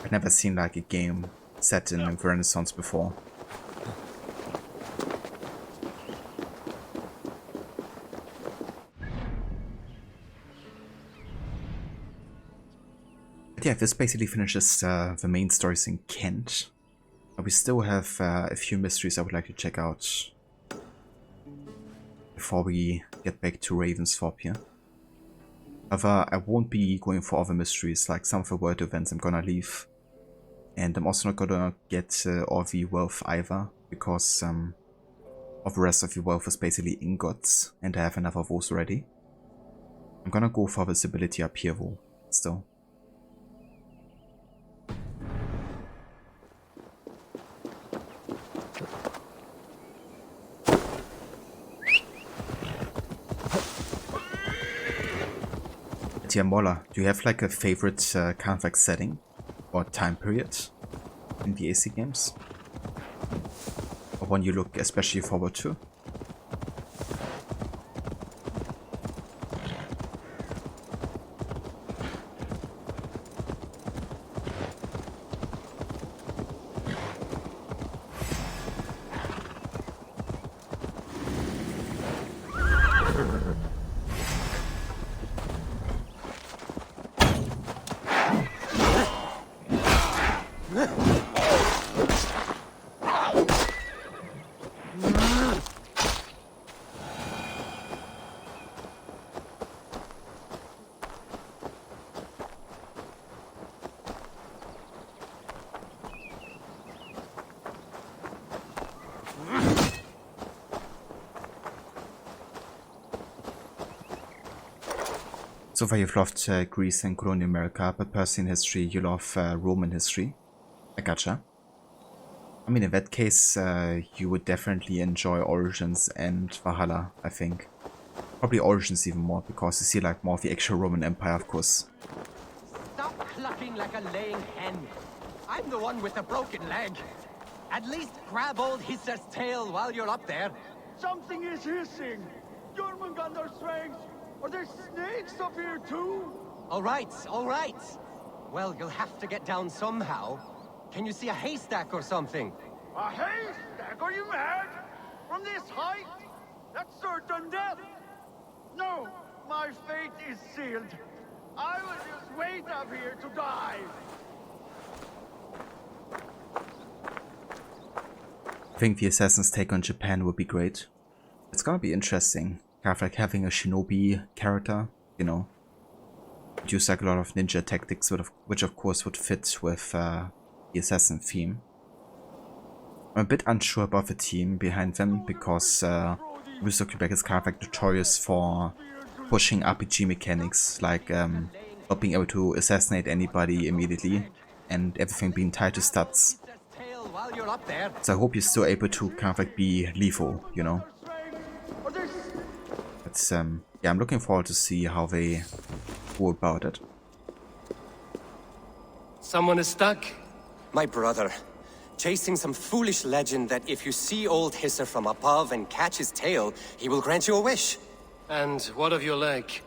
I'd never seen like a game set in the Renaissance before. But yeah, this basically finishes the main stories in Kent. But we still have a few mysteries I would like to check out before we get back to Ravensthorpe here. However, I won't be going for other mysteries, like some of the world events I'm gonna leave. And I'm also not gonna get all the wealth either, because of the rest of the wealth is basically ingots, and I have enough of those already. I'm gonna go for visibility up here though, still. Dear Mola, do you have like a favorite kind of like setting or time period in the AC games? Or one you look especially forward to? So far you've loved Greece and colonial America, but personally in history you love Roman history. I gotcha. I mean, in that case, you would definitely enjoy Origins and Valhalla, I think. Probably Origins even more, because you see like more of the actual Roman Empire, of course. Stop clucking like a laying hen. I'm the one with the broken leg. At least grab old Hisser's tail while you're up there. Something is hissing. Jormungandr strength. Are there snakes up here too? All right, all right. Well, you'll have to get down somehow. Can you see a haystack or something? A haystack? Are you mad? From this height? That's certain death. No, my fate is sealed. I will just wait up here to die. I think the Assassin's take on Japan would be great. It's gonna be interesting. Kind of like having a shinobi character, you know. Use like a lot of ninja tactics, which of course would fit with the assassin theme. I'm a bit unsure about the team behind them, because Quebec is kind of like notorious for pushing RPG mechanics, like not being able to assassinate anybody immediately, and everything being tied to stats. So I hope you're still able to kind of like be lethal, you know. But yeah, I'm looking forward to see how they go about it. Someone is stuck? My brother. Chasing some foolish legend that if you see old Hisser from above and catch his tail, he will grant you a wish. And what of your leg?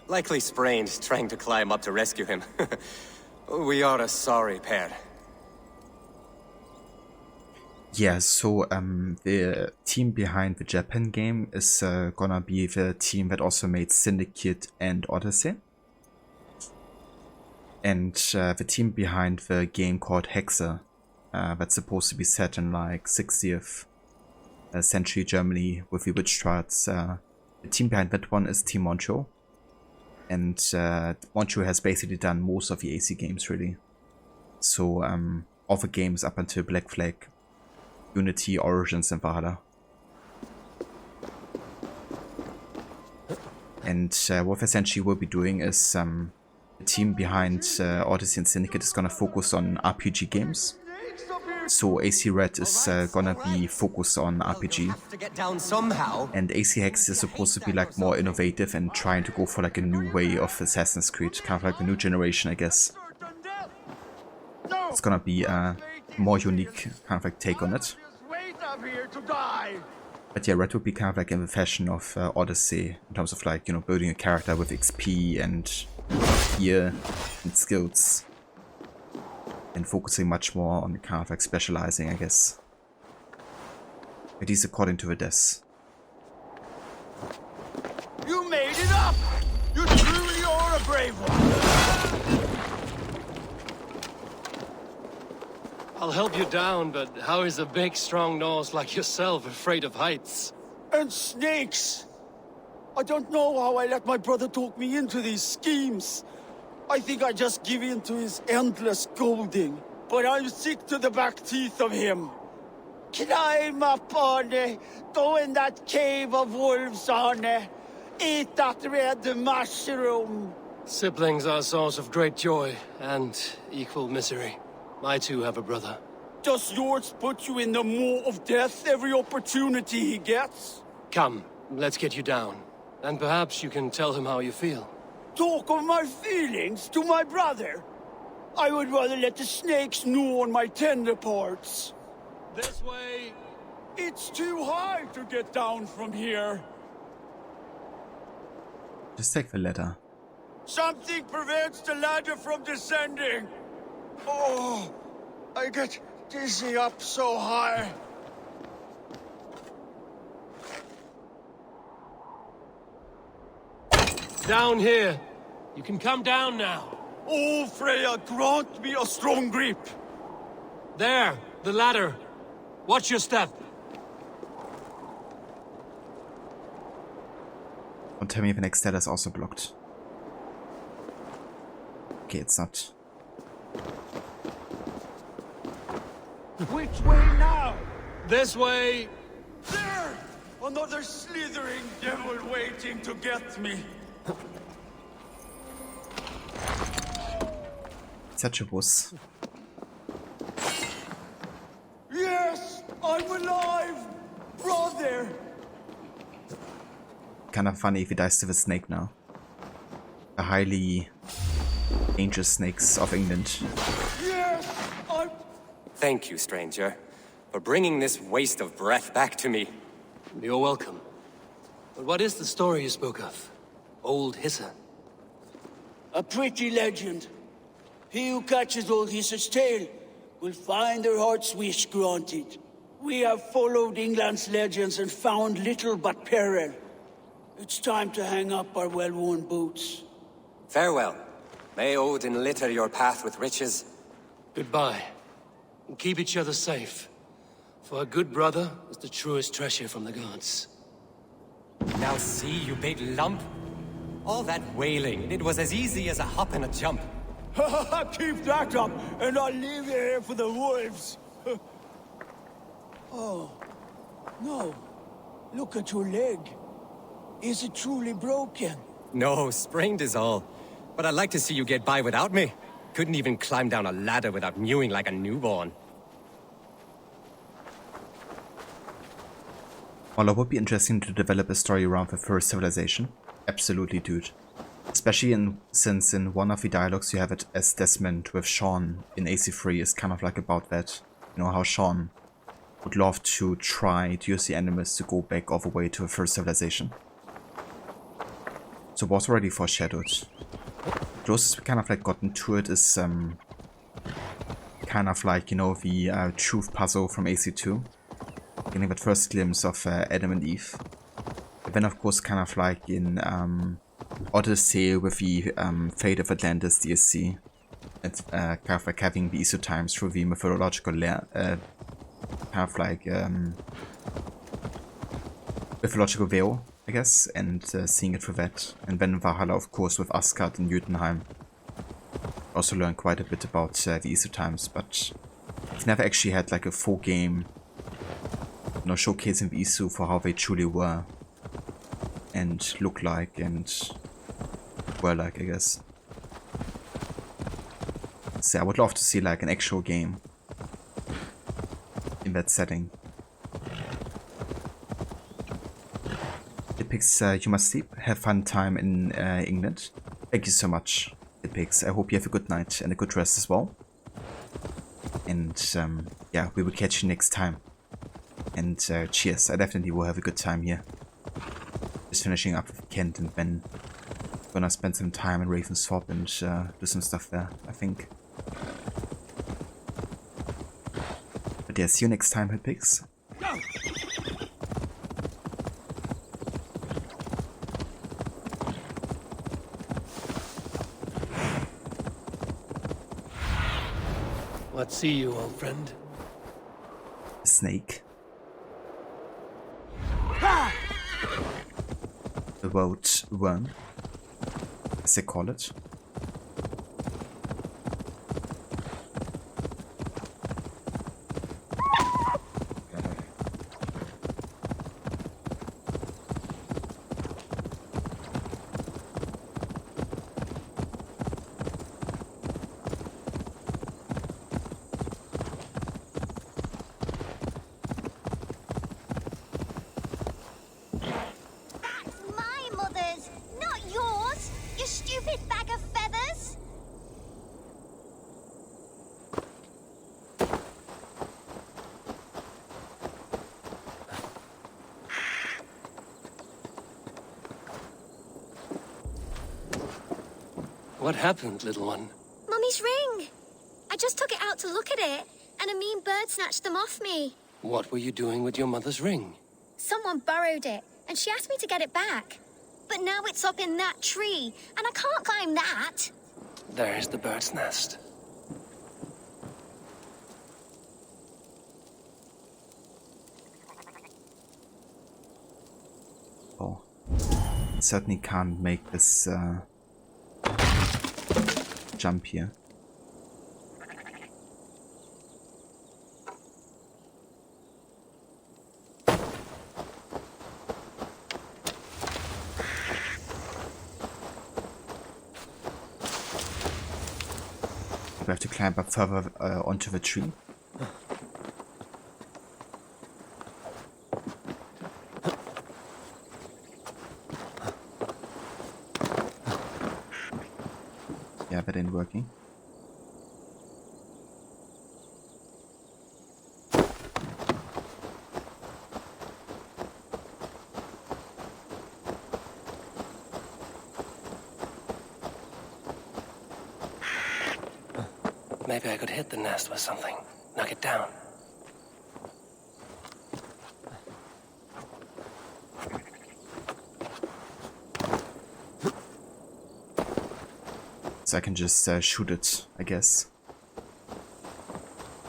Likely sprained, trying to climb up to rescue him. We are a sorry pair. Yeah, so the team behind the Japan game is gonna be the team that also made Syndicate and Odyssey. And the team behind the game called Hexe, that's supposed to be set in like 60th century Germany with the witch trials. The team behind that one is Team Moncho. And Moncho has basically done most of the AC games, really. So all the games up until Black Flag, Unity, Origins and Valhalla. And what essentially we'll be doing is the team behind Odyssey and Syndicate is gonna focus on RPG games. So AC Red is gonna be focused on RPG. And AC Hex is supposed to be like more innovative and trying to go for like a new way of Assassin's Creed, kind of like a new generation, I guess. It's gonna be a more unique kind of like take on it. But yeah, Red would be kind of like in the fashion of Odyssey, in terms of like, you know, building a character with XP and gear and skills. And focusing much more on kind of like specializing, I guess. At least according to the devs. You made it up! You truly are a brave one! I'll help you down, but how is a big, strong nose like yourself afraid of heights? And snakes! I don't know how I let my brother talk me into these schemes. I think I just give in to his endless scolding. But I'm sick to the back teeth of him. Climb up, Arne. Go in that cave of wolves, Arne. Eat that red mushroom. Siblings are a source of great joy and equal misery. I too have a brother. Does yours put you in the maw of death every opportunity he gets? Come, let's get you down. And perhaps you can tell him how you feel. Talk of my feelings to my brother? I would rather let the snakes gnaw on my tender parts. This way! It's too high to get down from here. Just take the ladder. Something prevents the ladder from descending. Oh, I get dizzy up so high. Down here. You can come down now. Oh, Freya, grant me a strong grip. There, the ladder. Watch your step. Don't tell me the next ladder is also blocked. Okay, it's not. Which way now? This way. There! Another slithering devil waiting to get me. such a wuss. Yes, I'm alive, brother. Kind of funny if he dies to the snake now. The highly dangerous snakes of England. Yes, I'm... Thank you, stranger, for bringing this waste of breath back to me. You're welcome. But what is the story you spoke of? Old Hissa? A pretty legend. He who catches old Hissa's tail will find their heart's wish granted. We have followed England's legends and found little but peril. It's time to hang up our well-worn boots. Farewell. May Odin litter your path with riches. Goodbye. And keep each other safe. For a good brother is the truest treasure from the gods. Now see, you big lump. All that wailing, it was as easy as a hop and a jump. Keep that up, and I'll leave you here for the wolves. Oh, no. Look at your leg. Is it truly broken? No, sprained is all. But I'd like to see you get by without me. Couldn't even climb down a ladder without mewing like a newborn. While it would be interesting to develop a story around the first civilization, absolutely, dude. Especially since in one of the dialogues you have it as Desmond with Sean in AC3 is kind of like about that. You know, how Sean would love to try to use the Animus to go back all the way to the first civilization. So it was already foreshadowed. Closest we kind of like gotten to it is kind of like, you know, the truth puzzle from AC2. Getting that first glimpse of Adam and Eve. And then of course kind of like in Odyssey with the Fate of Atlantis DLC. It's kind of like having the ESO times through the mythological kind of like mythological veil, I guess, and seeing it through that. And then Valhalla, of course, with Asgard and Jotunheim. Also learned quite a bit about the ESO times, but I've never actually had like a full game, you know, showcasing the ESO for how they truly were and look like and were like, I guess. So I would love to see like an actual game in that setting. Pix, you must sleep. Have fun time in England. Thank you so much, Pix. I hope you have a good night and a good rest as well. And yeah, we will catch you next time. And cheers. I definitely will have a good time here. Just finishing up with Kent and Ben. Gonna spend some time in Ravensthorpe and do some stuff there, I think. But yeah, see you next time, Hitpix. What see you, old friend? A snake. The road worm, as they call it. What happened, little one? Mummy's ring! I just took it out to look at it, and a mean bird snatched them off me. What were you doing with your mother's ring? Someone borrowed it, and she asked me to get it back. But now it's up in that tree, and I can't climb that. There's the bird's nest. Oh, certainly can't make this jump here. we have to climb up further onto the tree. Yeah, that ain't working. Maybe I could hit the nest with something. Knock it down. So I can just shoot it, I guess.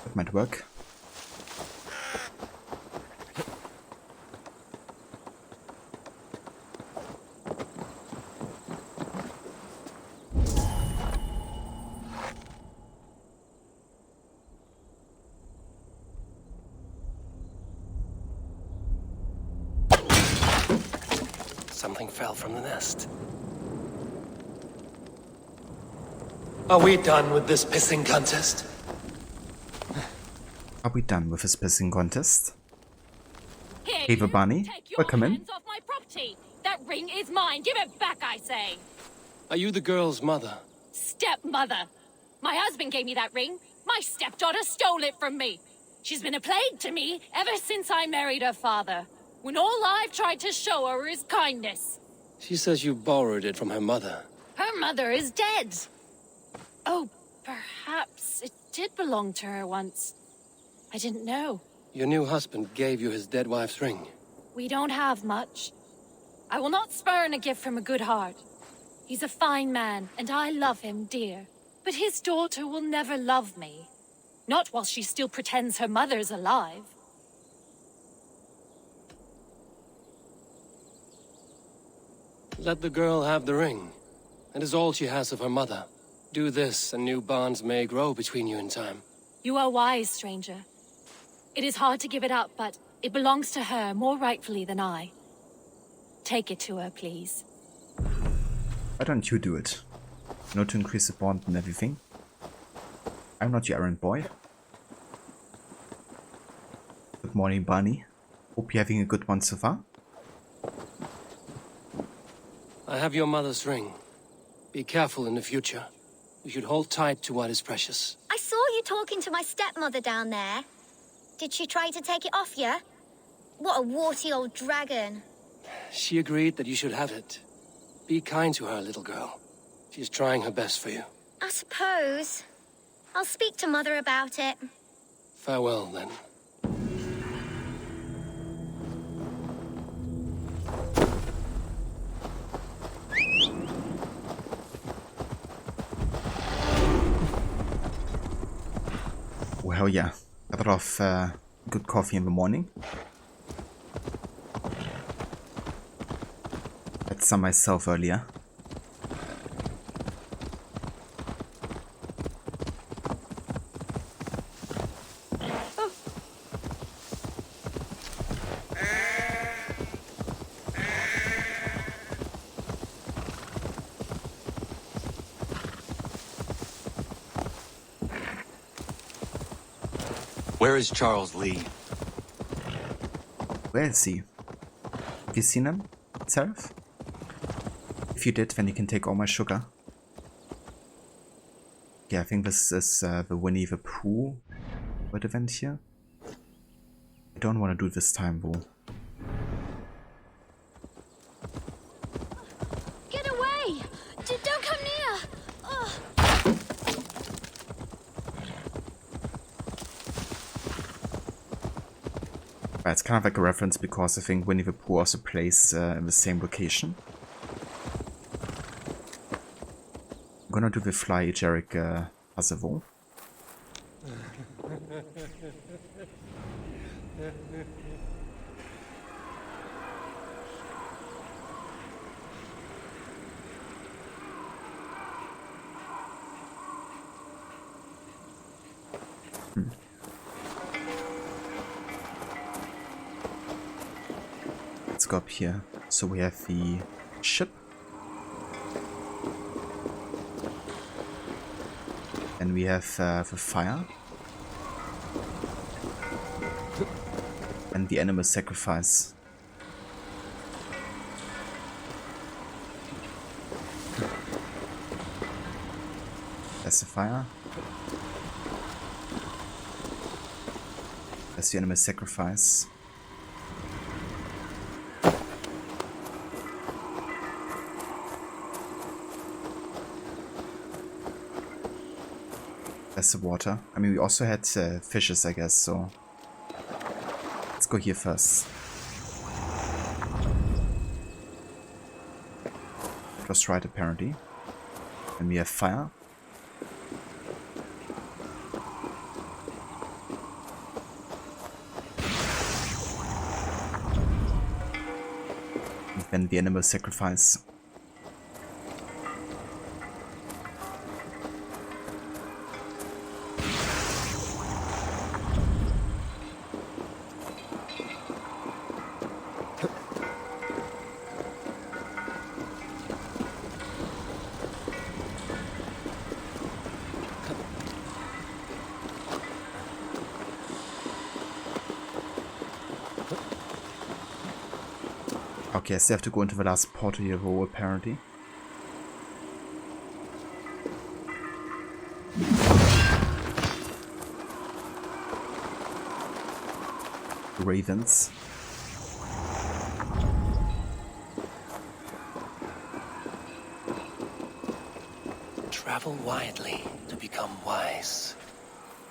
That might work. Something fell from the nest. Are we done with this pissing contest? Are we done with this pissing contest? Here, Hey, the bunny. take your Welcome in. hands off my property. That ring is mine. Give it back, I say. Are you the girl's mother? Stepmother. My husband gave me that ring. My stepdaughter stole it from me. She's been a plague to me ever since I married her father, when all I've tried to show her is kindness. She says you borrowed it from her mother. Her mother is dead. Oh, perhaps it did belong to her once. I didn't know. Your new husband gave you his dead wife's ring. We don't have much. I will not spurn a gift from a good heart. He's a fine man, and I love him dear. But his daughter will never love me. Not while she still pretends her mother's alive. Let the girl have the ring. It is all she has of her mother. Do this, and new bonds may grow between you in time. You are wise, stranger. It is hard to give it up, but it belongs to her more rightfully than I. Take it to her, please. Why don't you do it? You know, to increase the bond and everything. I'm not your errand boy. Good morning, Bunny. Hope you're having a good one so far. I have your mother's ring. Be careful in the future. You should hold tight to what is precious. I saw you talking to my stepmother down there. Did she try to take it off you? What a warty old dragon. She agreed that you should have it. Be kind to her, little girl. She's trying her best for you. I suppose. I'll speak to Mother about it. Farewell, then. Oh, hell yeah. Got off good coffee in the morning. Had some myself earlier. Where is Charles Lee? Where is he? Have you seen him, Seraph? If you did, then you can take all my sugar. Yeah, I think this is the Winnie the Pooh word event here. I don't want to do this time though. Get away! Don't come near! Ugh. Right, it's kind of like a reference because I think Winnie the Pooh also plays in the same location. I'm gonna do the Fly Jerick puzzle. Let's go up here. So we have the ship. And Then we have the fire. And the animal sacrifice. That's the fire. That's the animal sacrifice. That's the water. I mean, we also had fishes, I guess, so let's go here first. That was right, apparently. And we have fire. And then the animal sacrifice. Okay, I still have to go into the last portal here row, apparently. Ravens. Travel widely to become wise.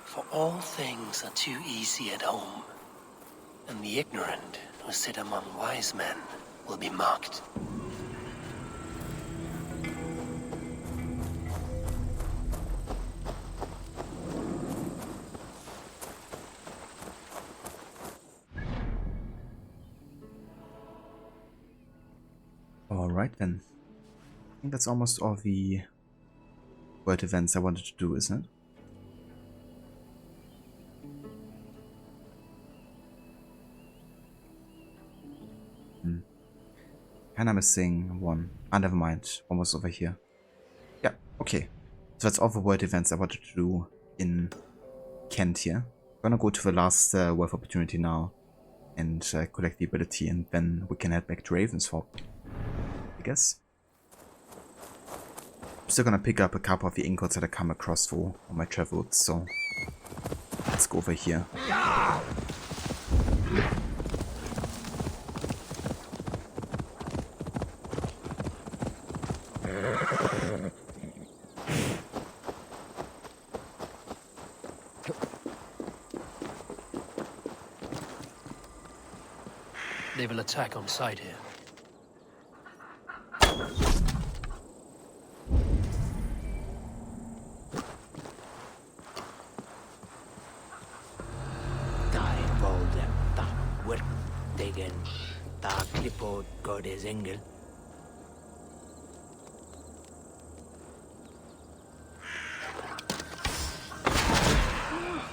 For all things are too easy at home, and the ignorant who sit among wise men will be mocked. Alright then. I think that's almost all the world events I wanted to do, isn't it? Kinda missing one. Ah, never mind. Almost over here. Yeah, okay. So that's all the world events I wanted to do in Kent here. I'm gonna go to the last world opportunity now and collect the ability, and then we can head back to Ravensthorpe, I guess. I'm still gonna pick up a couple of the ingots that I come across for on my travels, so let's go over here. They will attack on sight here.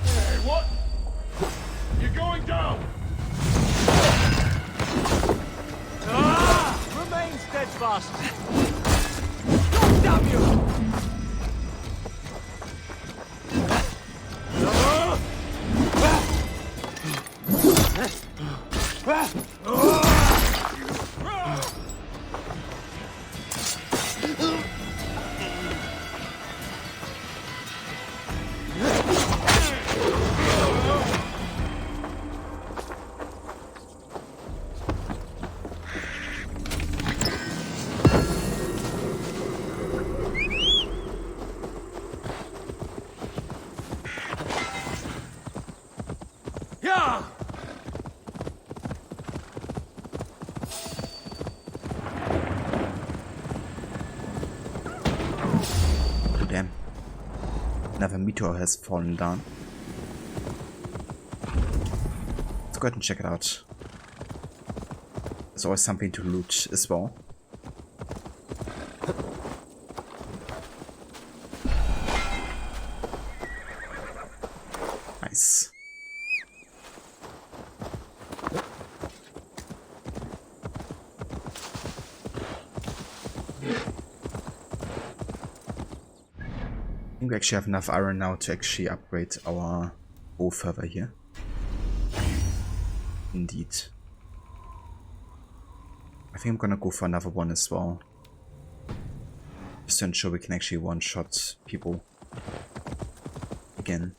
Hey, what? You're going down! Remain steadfast. God damn you! Damn. Another meteor has fallen down. Let's go ahead and check it out. There's always something to loot as well. Nice. think we actually have enough iron now to actually upgrade our bow further here. Indeed. I think I'm gonna go for another one as well. Just to ensure we can actually one-shot people again.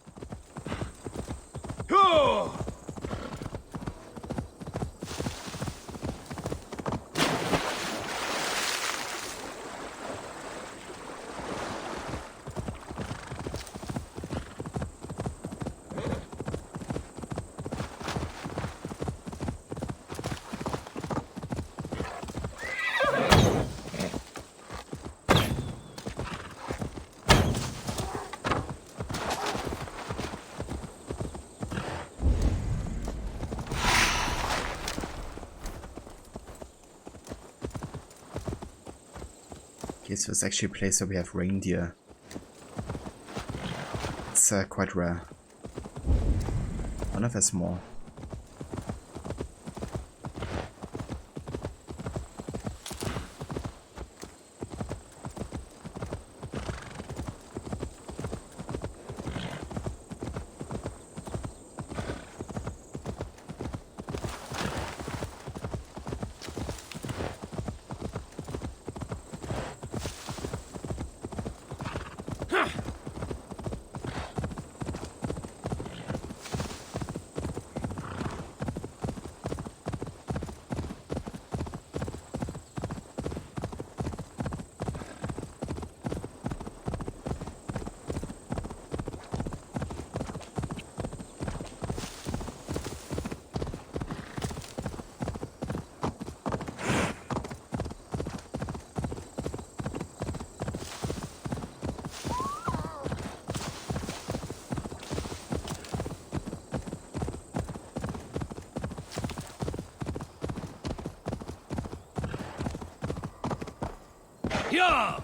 Okay, so it's actually a place where we have reindeer. It's quite rare. I wonder if there's more. Yeah!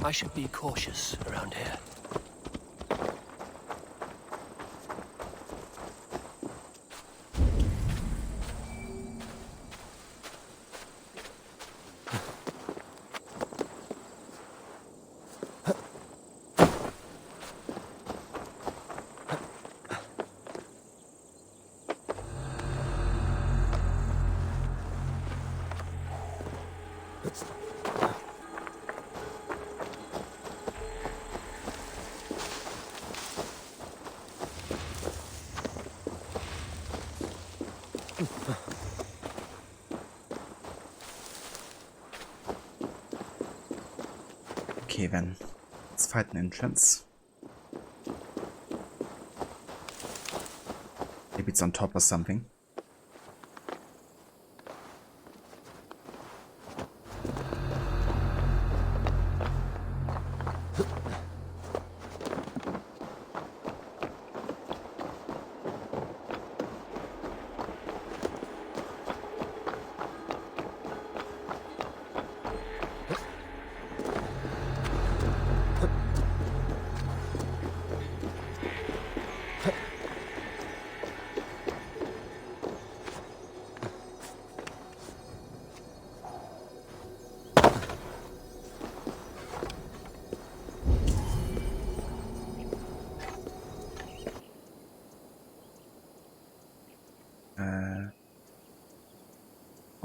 I should be cautious around here. Okay then, let's find an entrance. Maybe it's on top or something.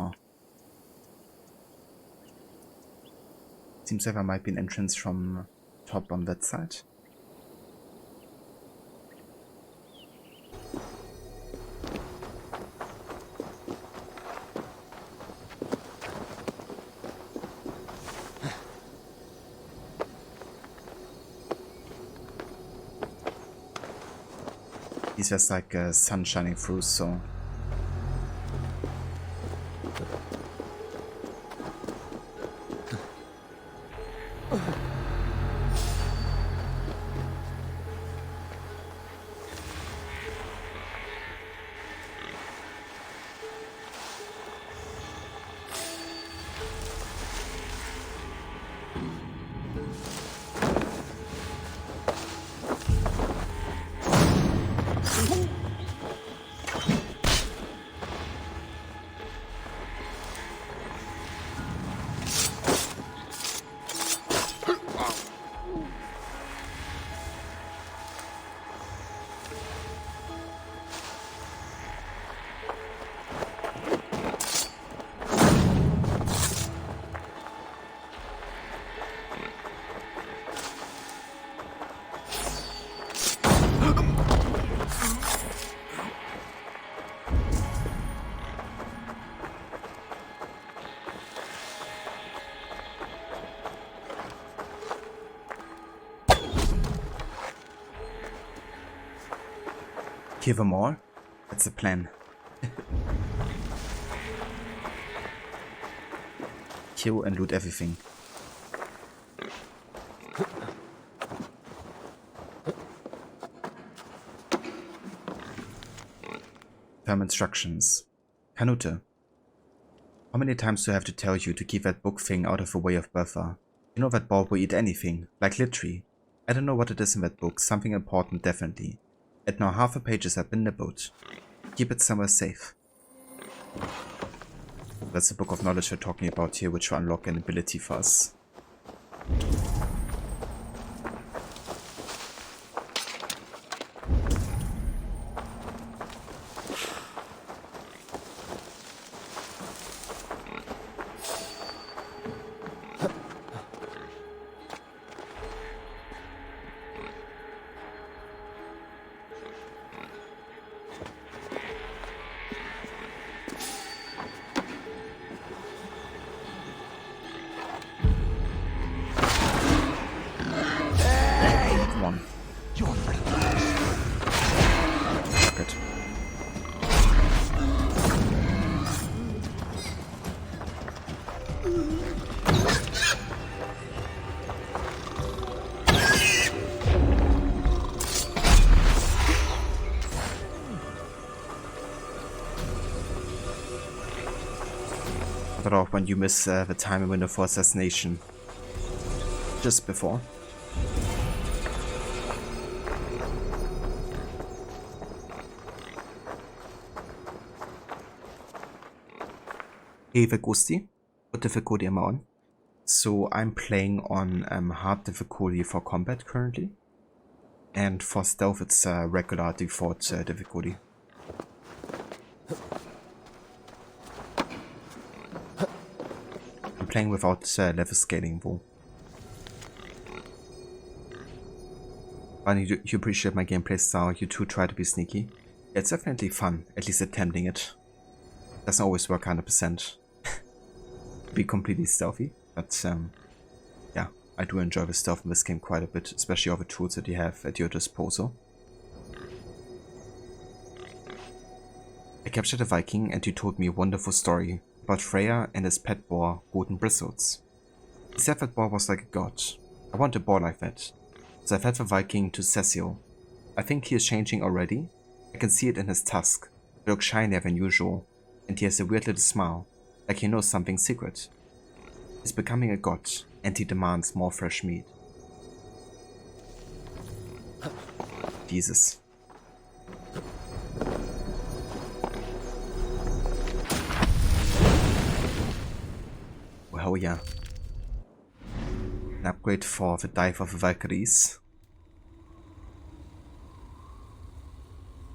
Oh. Seems like there might be an entrance from top on that side. It's just like sun shining through, so Kill them all? That's the plan. Kill and loot everything. Firm instructions. Canute. How many times do I have to tell you to keep that book thing out of the way of Bertha? You know that ball will eat anything, like literally. I don't know what it is in that book, something important definitely. And now half the pages have been nibbled. Keep it somewhere safe. That's the book of knowledge we're talking about here, which will unlock an ability for us. Off when you miss the time window for assassination. Just before. Hey Gusti, what difficulty am I on? So I'm playing on hard difficulty for combat currently. And for stealth it's regular default difficulty. Playing without level scaling though. But you appreciate my gameplay style, you too try to be sneaky. It's definitely fun, at least attempting it. Doesn't always work 100%. Be completely stealthy, but yeah, I do enjoy the stealth in this game quite a bit, especially all the tools that you have at your disposal. I captured a Viking and he told me a wonderful story about Freya and his pet boar, Golden Bristles. He said that boar was like a god. I want a boar like that. So I fed the Viking to Cecil. I think he is changing already. I can see it in his tusk. He looks shinier than usual, and he has a weird little smile, like he knows something secret. He's becoming a god, and he demands more fresh meat. Jesus. Oh yeah. An upgrade for the Dive of the Valkyries.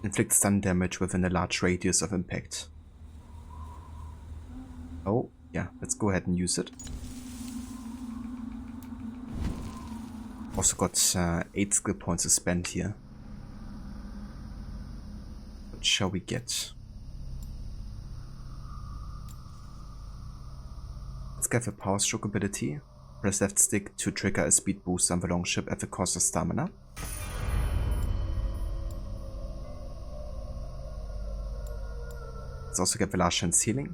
Inflict stun damage within a large radius of impact. Oh, yeah, let's go ahead and use it. Also got 8 skill points to spend here. What shall we get? Let's get the Power Stroke ability. Press left stick to trigger a speed boost on the longship at the cost of stamina. Let's also get the last chance healing.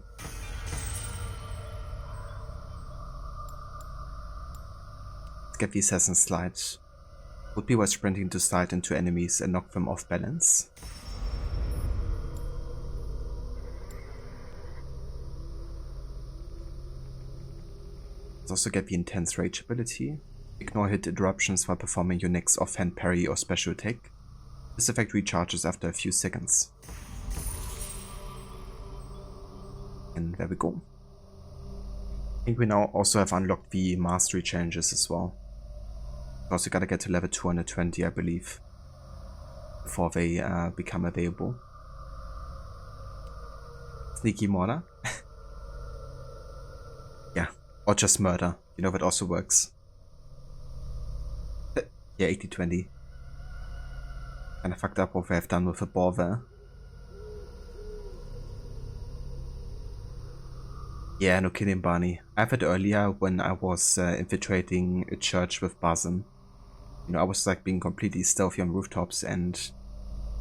Let's get the Assassin Slide. Would be while sprinting to slide into enemies and knock them off balance. Also get the Intense Rage ability. Ignore hit interruptions while performing your next offhand parry or special attack. This effect recharges after a few seconds. And there we go. I think we now also have unlocked the mastery challenges as well. Also gotta get to level 220, I believe, before they become available. Sneaky murder. Yeah, or just murder. You know, that also works. Yeah, 80-20. Kinda fucked up what we have done with the ball there. Yeah, no kidding, Barney. I have it earlier when I was infiltrating a church with Basim. You know, I was like being completely stealthy on rooftops, and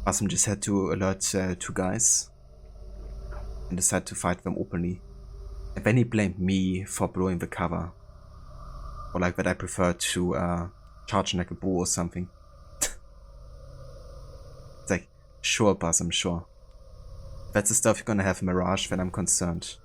Basim just had to alert two guys and decide to fight them openly. And then he blamed me for blowing the cover. Or like that I prefer to charge like a bull or something. It's like, sure, Basim, sure. If that's the stuff you're gonna have Mirage, then I'm concerned.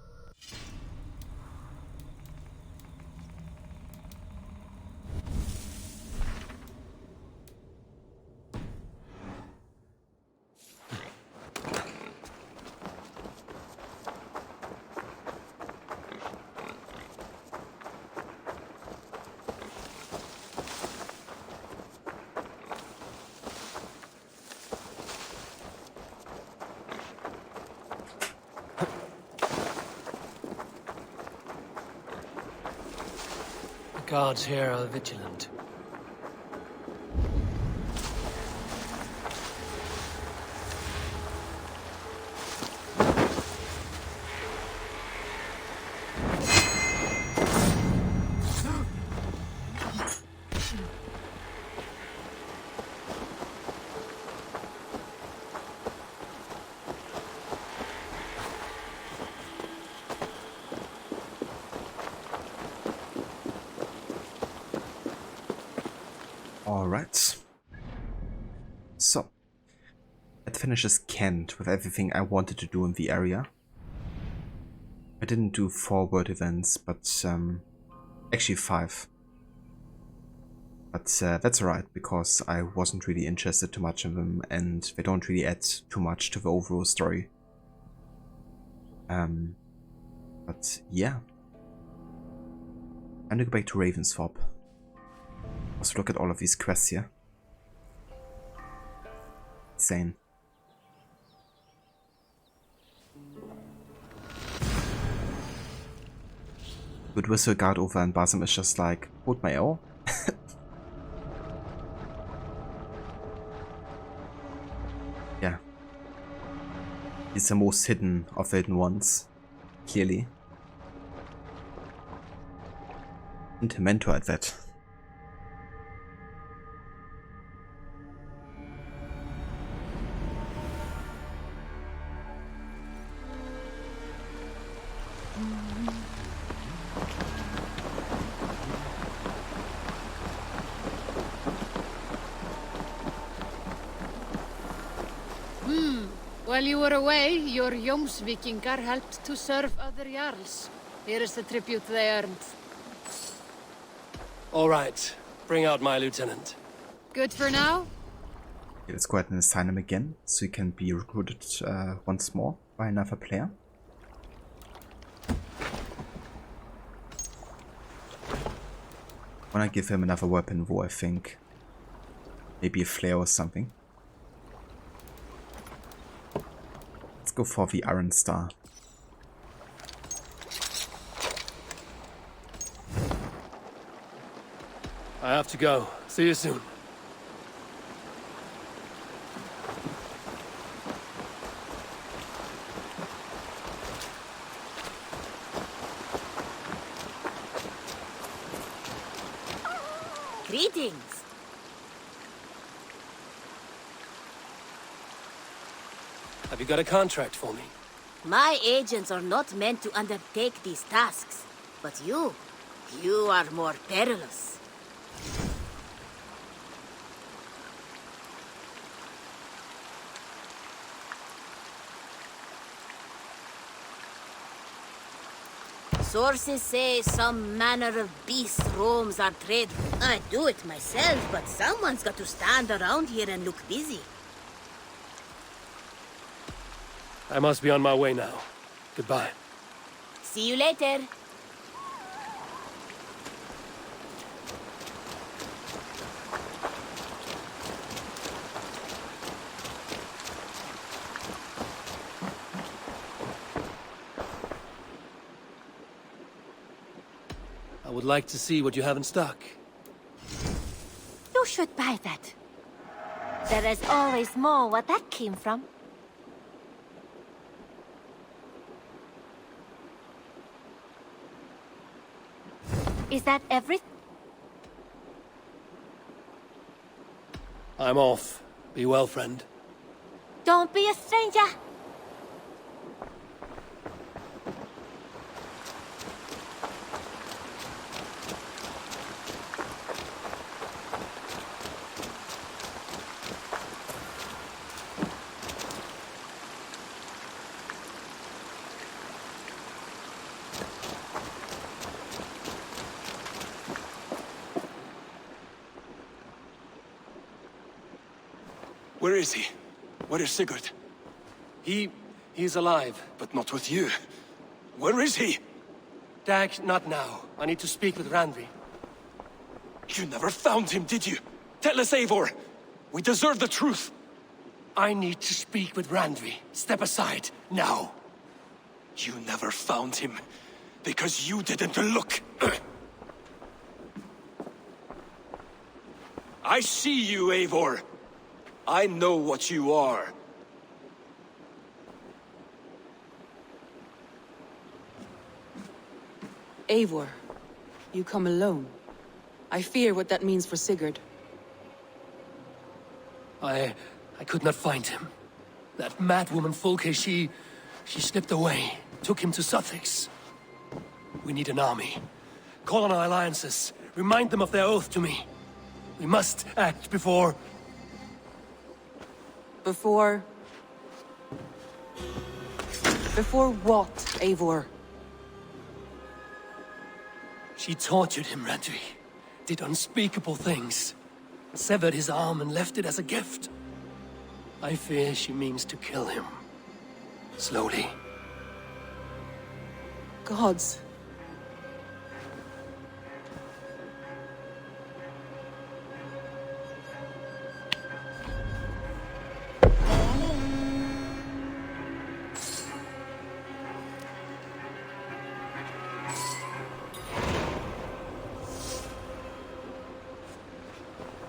The guards here are vigilant. Alright. So, that finishes Kent with everything I wanted to do in the area. I didn't do 4 world events, but actually 5. But that's alright, because I wasn't really interested too much in them, and they don't really add too much to the overall story. But yeah. I'm gonna go back to Ravensthorpe. Also look at all of these quests here. Insane. Good whistle guard over, and Basim is just like, hold my O. Yeah. He's the most hidden of the hidden ones. Clearly. And a mentor at that. While you were away, your Jomsvikingar helped to serve other Jarls. Here is the tribute they earned. All right, bring out my lieutenant. Good for now? Okay, let's go ahead and assign him again, so he can be recruited once more by another player. Wanna give him another weapon though, I think. Maybe a flare or something. Let's go for the Iron Star. I have to go. See you soon. Greetings. Have you got a contract for me? My agents are not meant to undertake these tasks, but you are more perilous. Sources say some manner of beast roams our trade. I'd do it myself, but someone's got to stand around here and look busy. I must be on my way now. Goodbye. See you later. I would like to see what you have in stock. You should buy that. There is always more where that came from. Is that everything? I'm off. Be well, friend. Don't be a stranger. Where is he? Where is Sigurd? He's alive. But not with you. Where is he? Dag, not now. I need to speak with Randvi. You never found him, did you? Tell us, Eivor. We deserve the truth. I need to speak with Randvi. Step aside, now. You never found him, because you didn't look. I see you, Eivor. I know what you are. Eivor, you come alone. I fear what that means for Sigurd. I could not find him. That madwoman Folke, she slipped away, took him to Sussex. We need an army. Call on our alliances. Remind them of their oath to me. We must act before... Before what, Eivor? She tortured him, Randvi. Did unspeakable things. Severed his arm and left it as a gift. I fear she means to kill him. Slowly. Gods.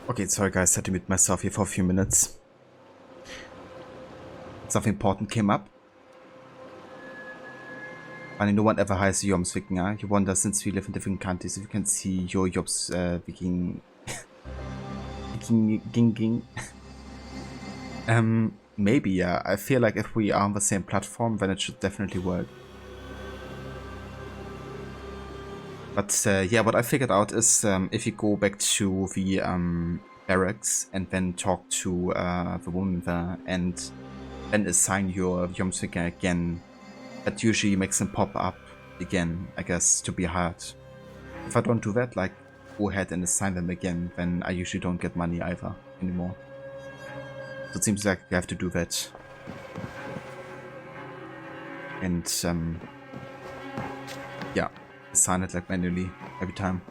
Okay, sorry guys, I had to mute myself here for a few minutes. Something important came up. Funny, no one ever hires a Jomsvikinger. You wonder, since we live in different countries, if you can see your Jobs Viking... maybe, yeah. I feel like if we are on the same platform, then it should definitely work. But yeah, what I figured out is if you go back to the barracks and then talk to the woman there and then assign your Jomsvikinger again, that usually makes them pop up again, I guess, to be hired. If I don't do that, like go ahead and assign them again, then I usually don't get money either anymore. So it seems like you have to do that. And yeah. Assign it like manually every time.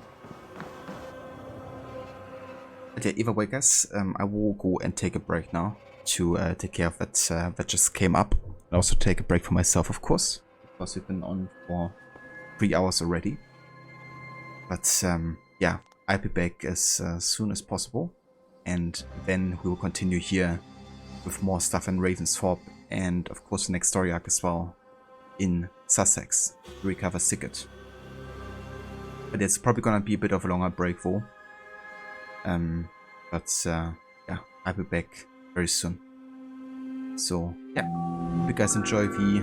But yeah, either way guys, I will go and take a break now to take care of that that just came up. And also take a break for myself, of course, because we've been on for 3 hours already. But yeah, I'll be back as soon as possible, and then we will continue here with more stuff in Ravensthorpe, and of course the next story arc as well in Sussex to recover Sigurd. But it's probably gonna be a bit of a longer break though. But yeah, I'll be back very soon. So yeah, hope you guys enjoy the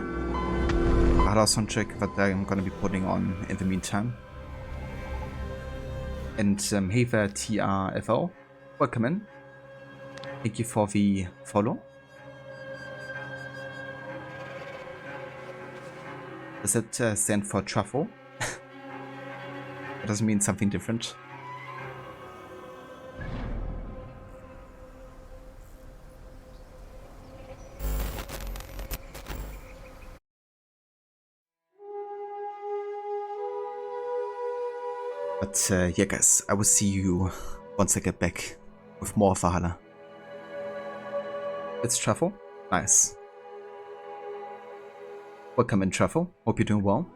Valhalla soundtrack that I'm gonna be putting on in the meantime. And hey there, TRFL, welcome in. Thank you for the follow. Does it stand for truffle? It doesn't mean something different. But yeah, guys, I will see you once I get back with more Valhalla. Let's travel. Nice. Welcome in travel. Hope you're doing well.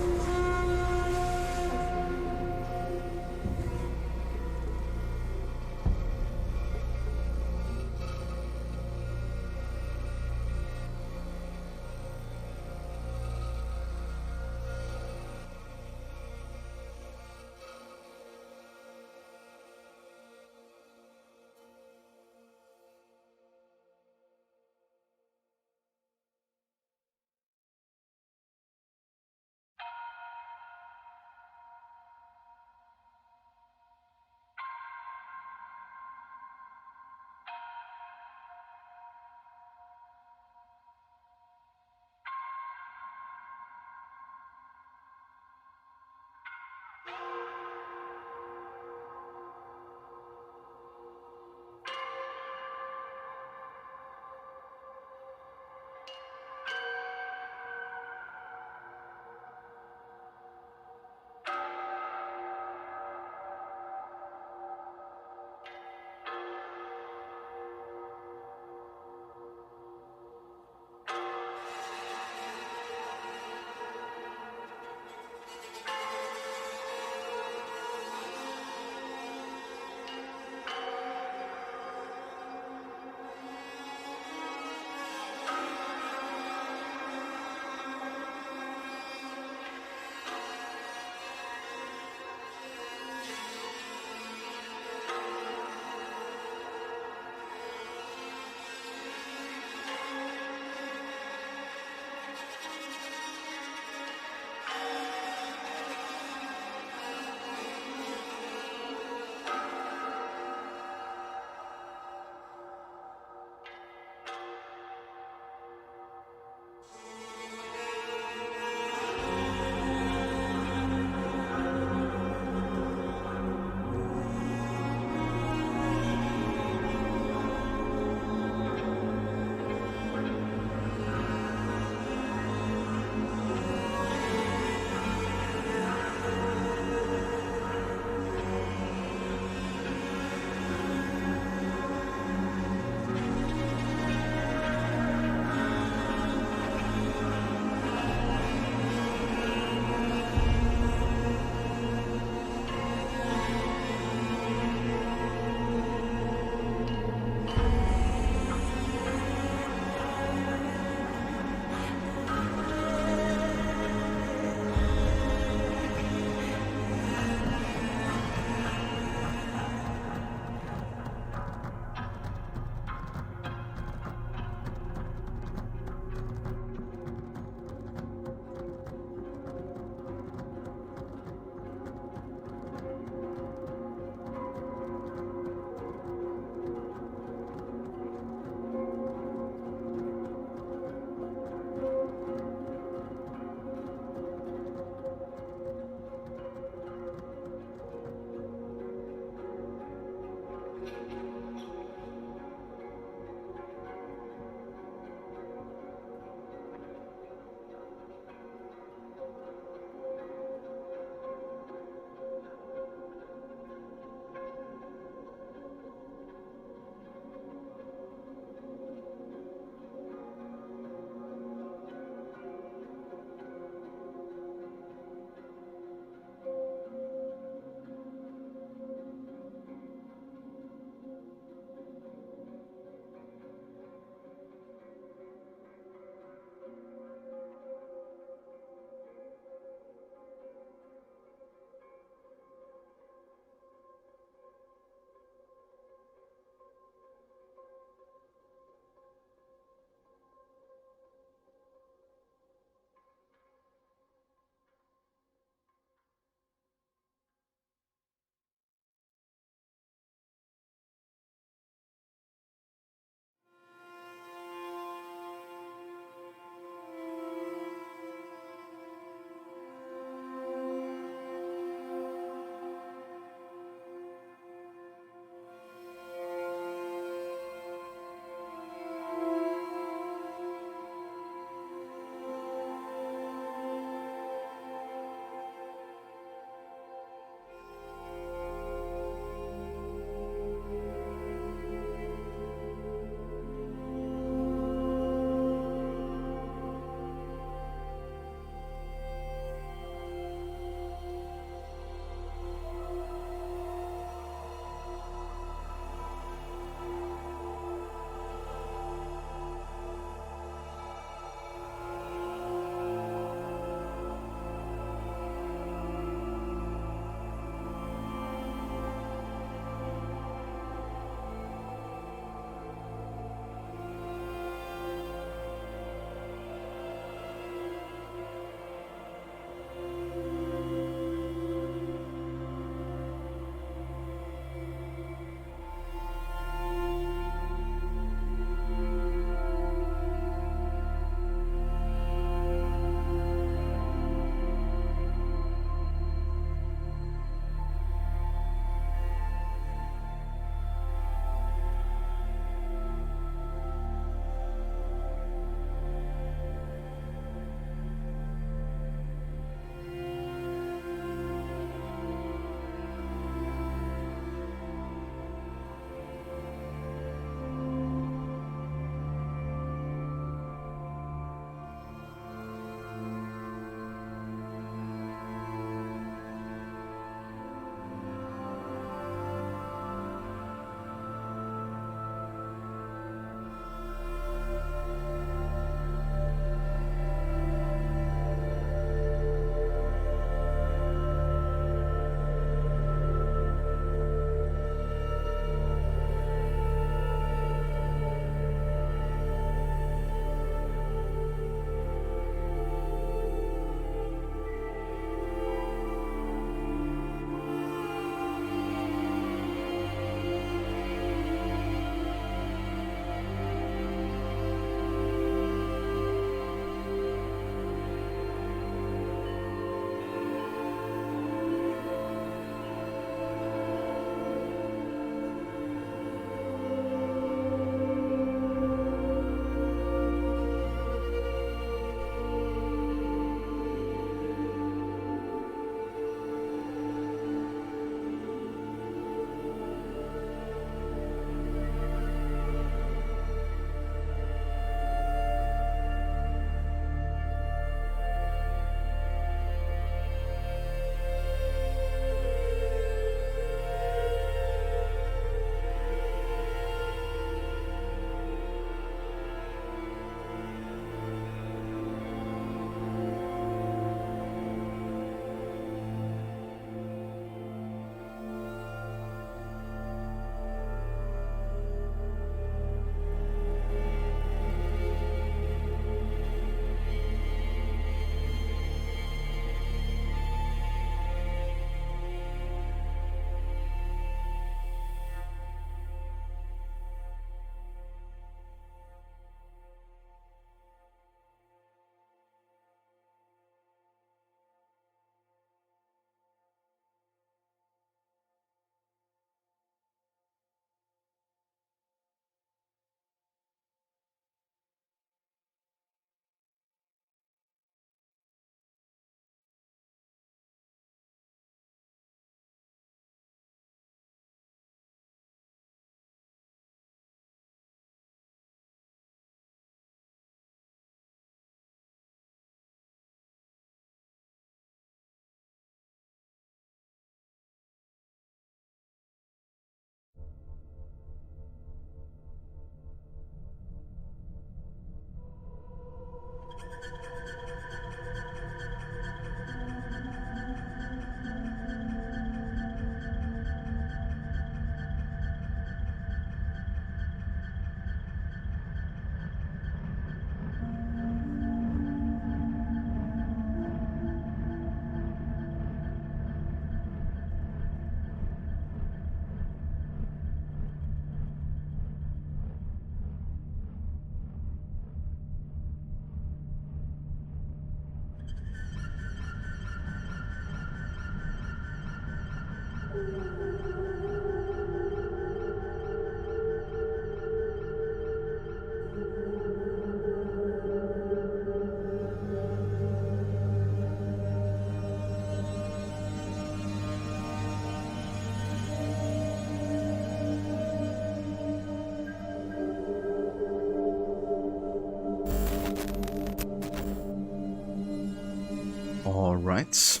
Alright.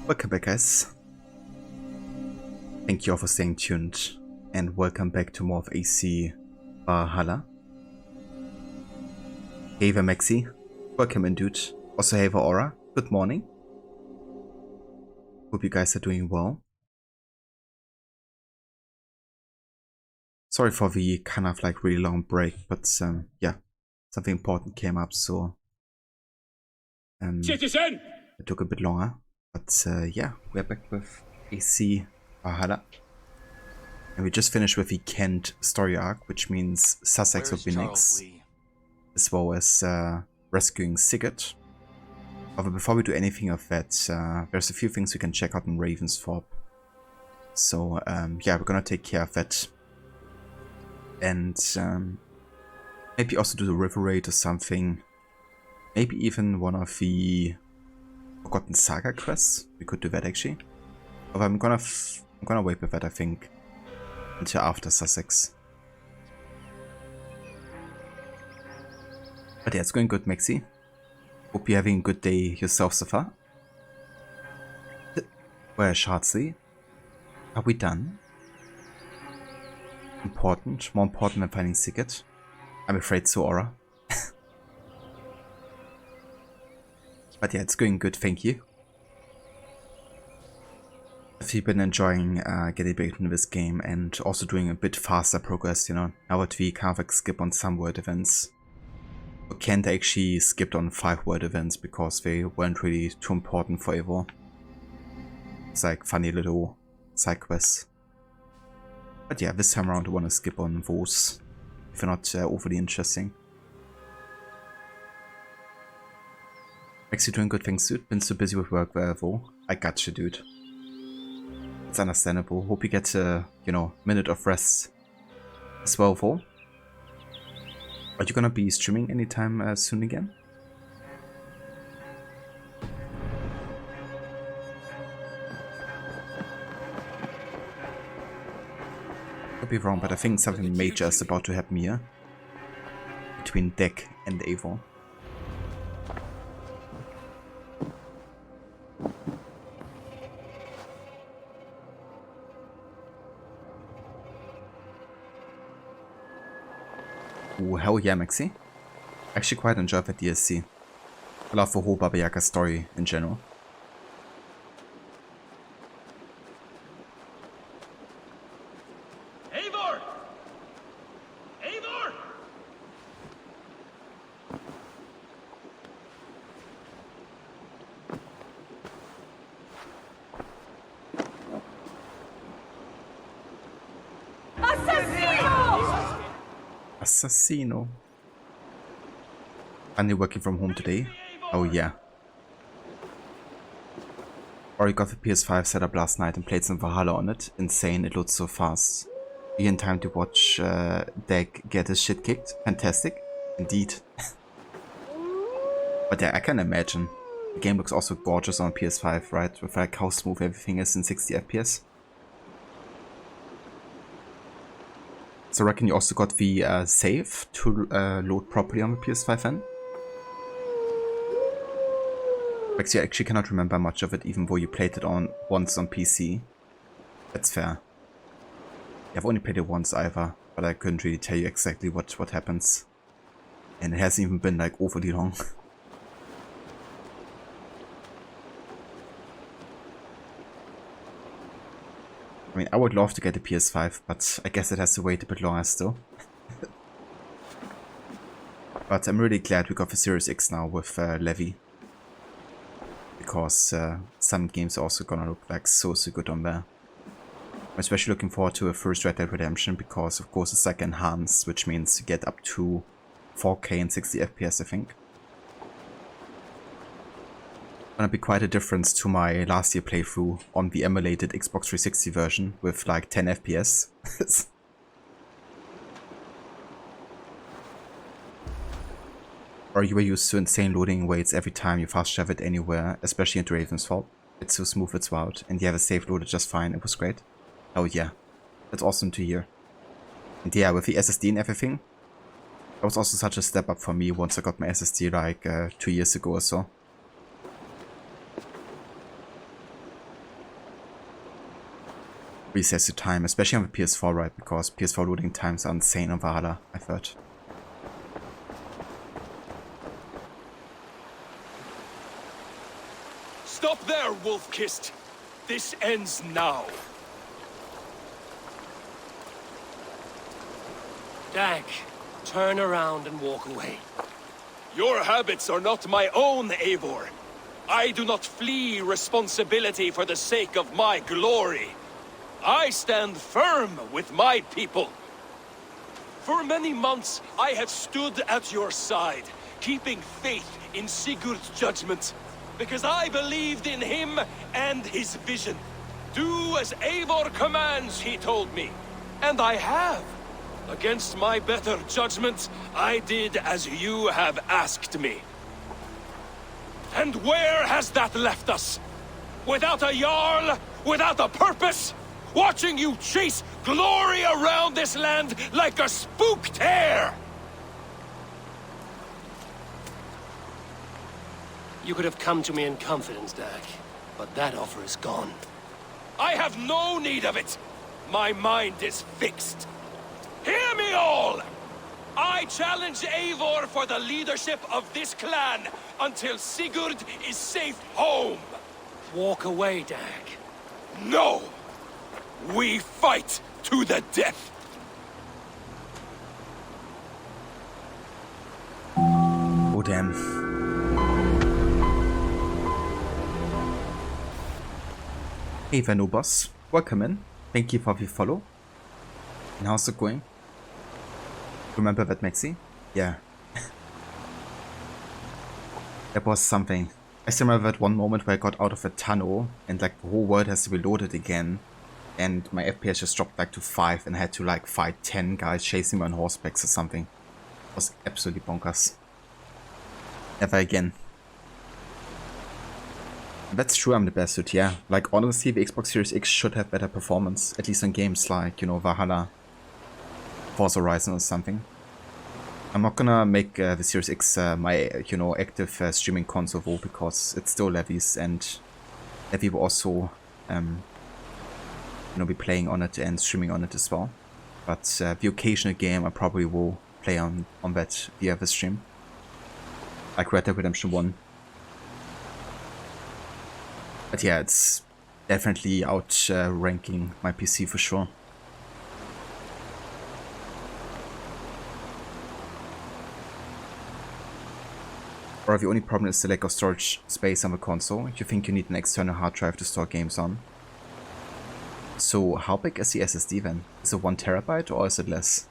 Welcome back, guys. Thank you all for staying tuned, and welcome back to more of AC Valhalla. Hey there, Maxi. Welcome in, dude. Also, hey there, Aura. Good morning. Hope you guys are doing well. Sorry for the kind of like really long break, but yeah, something important came up, so Citizen! it took a bit longer. But yeah, we're back with AC Valhalla. And we just finished with the Kent story arc, which means Sussex will be next, as well as rescuing Sigurd. However, before we do anything of that, there's a few things we can check out in Ravensthorpe. So yeah, we're gonna take care of that. And maybe also do the river raid or something. Maybe even one of the Forgotten Saga quests. We could do that actually. But I'm gonna wait with that, I think, until after Sussex. But yeah, it's going good, Maxi. Hope you're having a good day yourself so far. Where's Shardsley? Are we done? Important. More important than finding Sigurd? I'm afraid so, Aura. But yeah, it's going good, thank you. Have you been enjoying getting back into this game and also doing a bit faster progress, you know, now that we kind of like skip on some world events. Or Kent actually skipped on 5 world events because they weren't really too important for Eivor. It's like funny little side quests. But yeah, this time around I want to skip on those, if they're not overly interesting. Makes you doing good things, dude. Been so busy with work there, though. I got you, dude. It's understandable. Hope you get a, you know, minute of rest as well, though. Are you gonna be streaming anytime soon again? Could be wrong, but I think something major is about to happen here. Between Deck and Eivor. Ooh, hell yeah, Maxi. I actually quite enjoyed that DLC. I love the whole Baba Yaga story in general. Eivor! Eivor! Assassino! Finally working from home today? Oh yeah. Already got the PS5 set up last night and played some Valhalla on it. Insane, it loads so fast. Be in time to watch Dag get his shit kicked. Fantastic. Indeed. But yeah, I can imagine. The game looks also gorgeous on PS5, right? With like how smooth everything is in 60 FPS. So I reckon you also got the save to load properly on the PS5 then? Actually, I actually cannot remember much of it, even though you played it on once on PC. That's fair. Yeah, I've only played it once either, but I couldn't really tell you exactly what happens. And it hasn't even been like overly long. I mean, I would love to get a PS5, but I guess it has to wait a bit longer still. But I'm really glad we got the Series X now with Levy. Because some games are also gonna look like so good on there. I'm especially looking forward to a first Red Dead Redemption because of course it's like enhanced, which means you get up to 4K and 60 FPS, I think. Gonna be quite a difference to my last year playthrough on the emulated Xbox 360 version with like 10 FPS. Or you were used to insane loading waits every time you fast traveled anywhere, especially into Ravensfall. It's so smooth it's wild, and you have a save loaded just fine, it was great. Oh yeah, that's awesome to hear. And yeah, with the SSD and everything, that was also such a step up for me once I got my SSD like 2 years ago or so. Really saves you time, especially on the PS4, right? Because PS4 loading times are insane on Valhalla, I've heard. Stop there, Wolf-Kissed! This ends now! Dag, turn around and walk away. Your habits are not my own, Eivor. I do not flee responsibility for the sake of my glory. I stand firm with my people. For many months, I have stood at your side, keeping faith in Sigurd's judgment, because I believed in him and his vision. Do as Eivor commands, he told me. And I have. Against my better judgment, I did as you have asked me. And where has that left us? Without a Jarl? Without a purpose? Watching you chase glory around this land like a spooked hare! You could have come to me in confidence, Dag, but that offer is gone. I have no need of it! My mind is fixed. Hear me all! I challenge Eivor for the leadership of this clan until Sigurd is safe home! Walk away, Dag. No! We fight to the death! Oh damn. Hey Vanobos, welcome in. Thank you for the follow. And how's it going? Remember that, Maxi? Yeah. That was something. I still remember that one moment where I got out of a tunnel and like the whole world has to be loaded again. And my FPS just dropped back to 5 and I had to like fight 10 guys chasing me on horsebacks or something. It was absolutely bonkers. Never again. That's true, I'm the best suit, yeah. Like honestly, the Xbox Series X should have better performance, at least on games like, you know, Valhalla, Forza Horizon or something. I'm not gonna make the Series X my, you know, active streaming console though, because it's still Levy's and Levy will also, you know, be playing on it and streaming on it as well. But the occasional game I probably will play on that via the stream. Like Red Dead Redemption 1. But yeah, it's definitely outranking my PC for sure. Or the only problem is the lack of storage space on the console. You think you need an external hard drive to store games on. So how big is the SSD then? Is it 1 terabyte or is it less?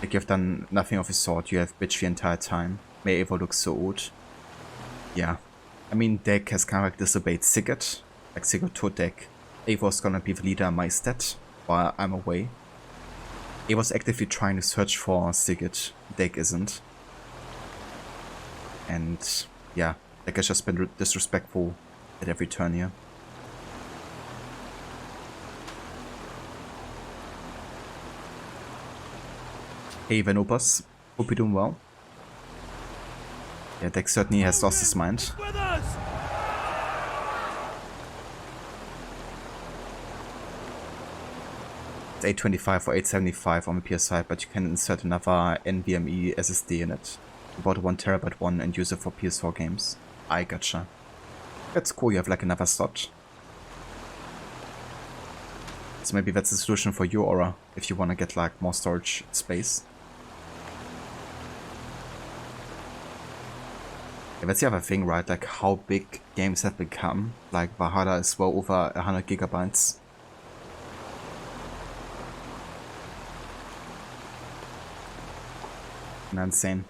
Like you've done nothing of the sort, you have bitched the entire time. May Eivor look so old. Yeah. I mean, Dag has kind of like disobeyed Sigurd. Like Sigurd told Dag, Eivor's gonna be the leader in my stead while I'm away. Eivor's actively trying to search for Sigurd. Dag isn't. And yeah, Dag has just been disrespectful at every turn here. Hey Vanopus, hope you're doing well. Yeah, Dag certainly has lost his mind. It's 825 or 875 on the PS5, but you can insert another NVMe SSD in it. About a 1 terabyte one and use it for PS4 games. I gotcha. That's cool, you have like another slot. So maybe that's the solution for you, Aura, if you want to get like more storage space. Yeah, that's the other thing, right? Like how big games have become. Like Valhalla is well over 100 gigabytes. And insane.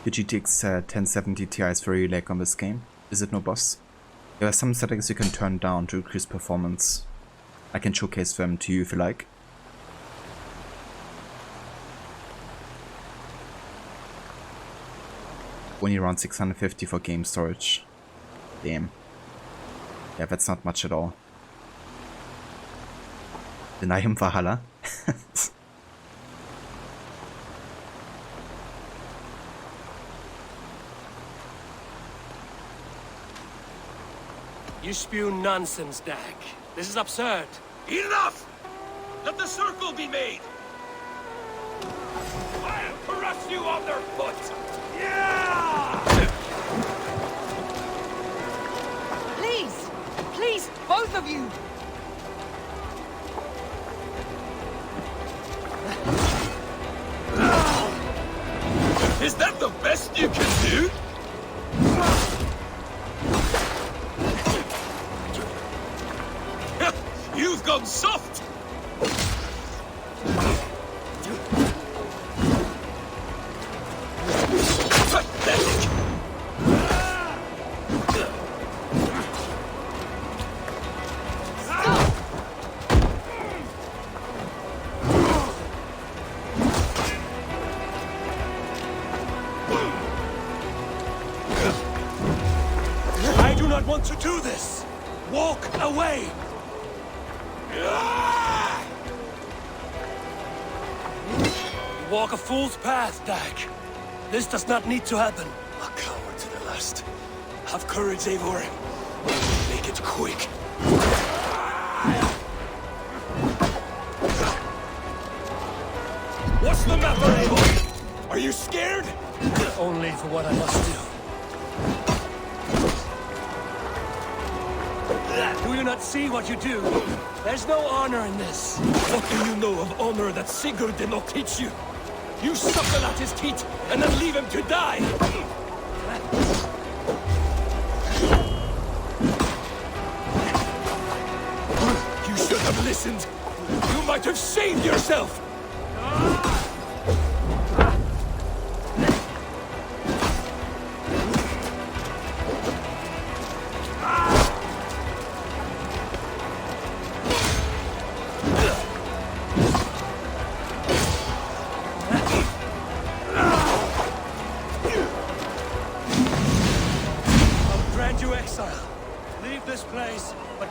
The GTX 1070 Ti is very lag on this game. Is it no boss? There are some settings you can turn down to increase performance. I can showcase them to you if you like. Only around 650 for game storage. Damn. Yeah, that's not much at all. Deny him Valhalla. You spew nonsense, Dag. This is absurd. Enough! Let the circle be made! I'll crush you on their foot! Yeah! Please! Please, both of you! Is that the best you can do? You've gone soft! Pathetic! I do not want to do this! Walk away! You walk a fool's path, Dag. This does not need to happen. A coward to the last. Have courage, Eivor. Make it quick. What's the matter, Eivor? Are you scared? Only for what I must do. Do you not see what you do? There's no honor in this. What do you know of honor that Sigurd did not teach you? You suckle at his teeth and then leave him to die! You should have listened! You might have saved yourself!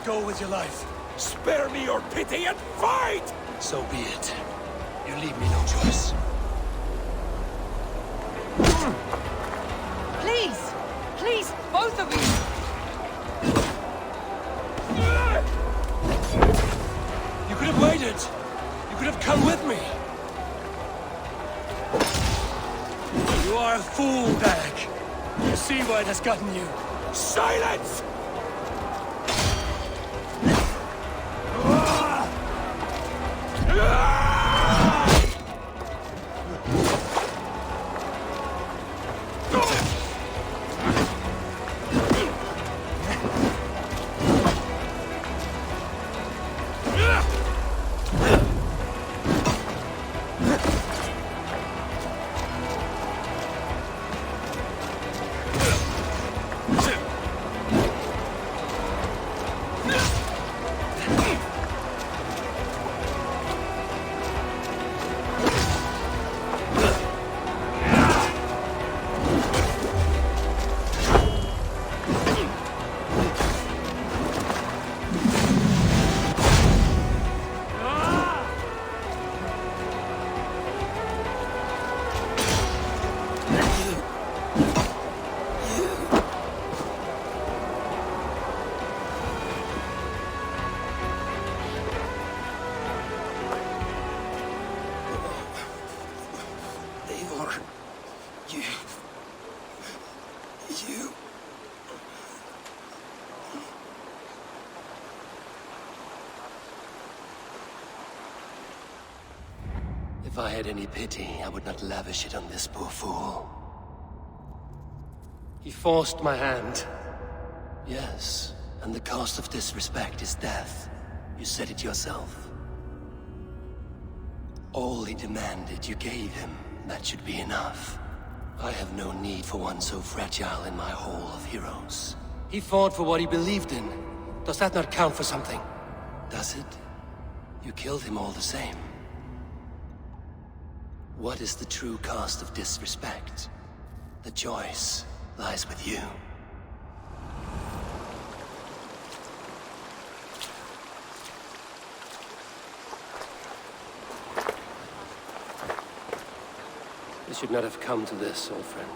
Go with your life. Spare me your pity and fight! So be it. You leave me no choice. Please! Please, both of you! You could have waited. You could have come with me. You are a fool, Dag. You see why it has gotten you. Silence! If I had any pity, I would not lavish it on this poor fool. He forced my hand. Yes, and the cost of disrespect is death. You said it yourself. All he demanded, you gave him. That should be enough. I have no need for one so fragile in my hall of heroes. He fought for what he believed in. Does that not count for something? Does it? You killed him all the same. What is the true cost of disrespect? The choice lies with you. It should not have come to this, old friend.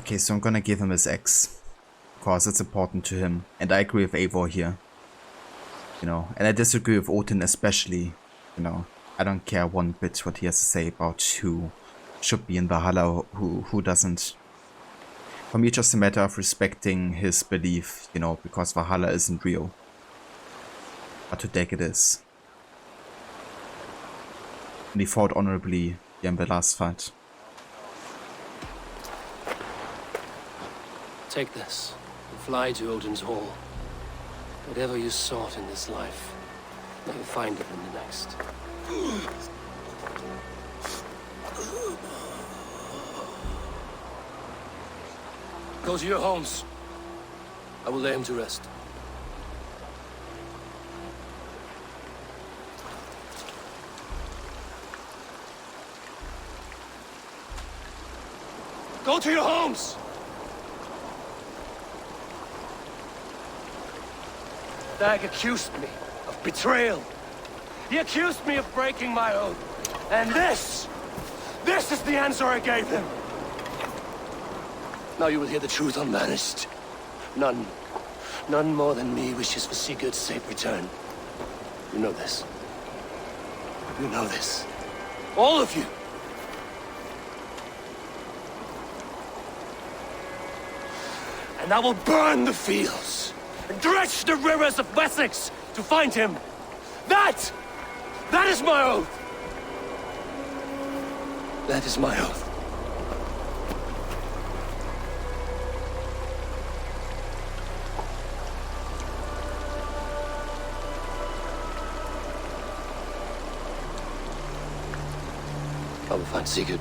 Okay, so I'm gonna give him his X. Because it's important to him. And I agree with Eivor here. You know, and I disagree with Odin especially. You know, I don't care one bit what he has to say about who should be in Valhalla or who doesn't. For me, it's just a matter of respecting his belief, you know, because Valhalla isn't real. But to Dag it is. And he fought honorably in the last fight. Take this and fly to Odin's hall. Whatever you sought in this life, you'll find it in the next. Go to your homes. I will lay him to rest. Go to your homes! Dag accused me of betrayal. He accused me of breaking my oath. And this is the answer I gave him. Now you will hear the truth unbanished. None more than me wishes for Sigurd's safe return. You know this. You know this. All of you. And I will burn the fields and dredge the rivers of Wessex to find him. That is my oath. That is my oath. I will find Sigurd.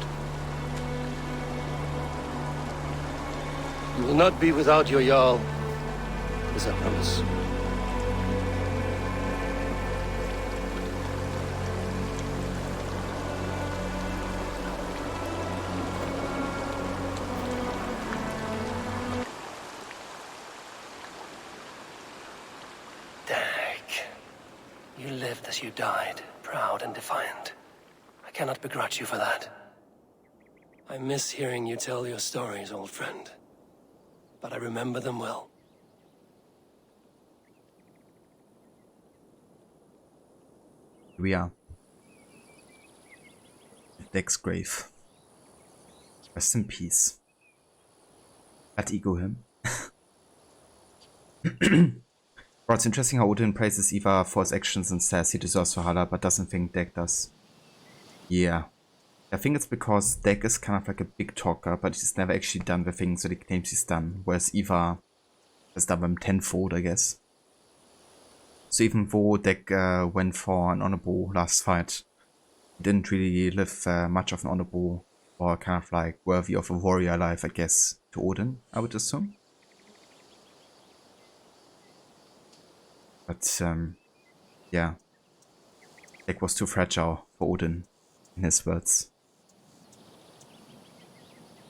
You will not be without your Jarl, as I promise. Dag, you lived as you died, proud and defiant. I cannot begrudge you for that. I miss hearing you tell your stories, old friend. But I remember them well. Here we are. At Dag's grave. Rest in peace. At ego him. Well, it's interesting how Odin praises Ivar for his actions and says he deserves Valhalla, but doesn't think Dag does. Yeah. I think it's because Dag is kind of like a big talker, but he's never actually done the things that he claims he's done, whereas Ivar has done them tenfold, I guess. So even though Dag went for an honorable last fight, he didn't really live much of an honorable or kind of like worthy of a warrior life, I guess, to Odin, I would assume. But yeah, Dag was too fragile for Odin, in his words.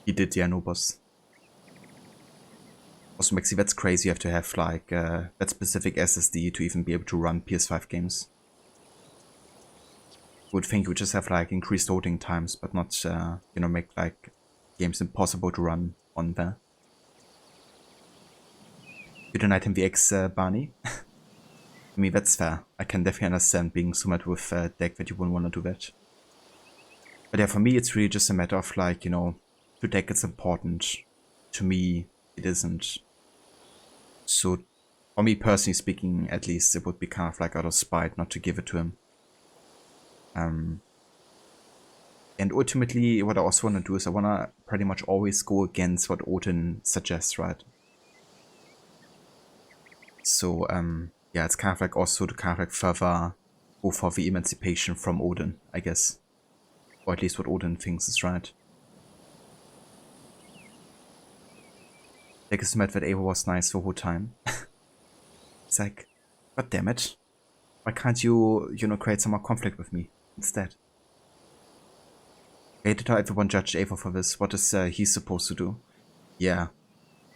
He did, yeah, no boss. Also, Maxi, that's crazy. You have to have like that specific SSD to even be able to run PS5 games. You would think you would just have like increased loading times, but not, you know, make like games impossible to run on there. You denied him the X, Barney. I mean, that's fair. I can definitely understand being so mad with Dag that you wouldn't want to do that. But yeah, for me, it's really just a matter of like, you know, to Dag it's important. To me, it isn't. So, for me personally speaking, at least, it would be kind of like out of spite not to give it to him. And ultimately, what I also want to do is I want to pretty much always go against what Odin suggests, right? So, yeah, it's kind of like also to kind of like further go for the emancipation from Odin, I guess. Or at least what Odin thinks is right. Like, it's mad that Ava was nice the whole time. It's like, god damn it. Why can't you, create some more conflict with me instead? Hated how everyone judged Ava for this. What is he supposed to do? Yeah.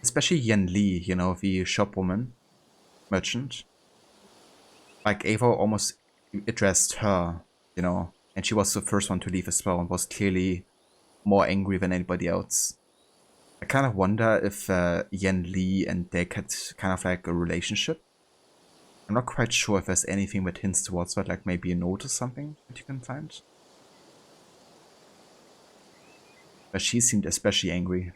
Especially Yen Li, the shopwoman, merchant. Like, Ava almost addressed her, and she was the first one to leave as well and was clearly more angry than anybody else. I kind of wonder if Yen Li and Deck had kind of like a relationship. I'm not quite sure if there's anything that hints towards that, like maybe a note or something that you can find. But she seemed especially angry.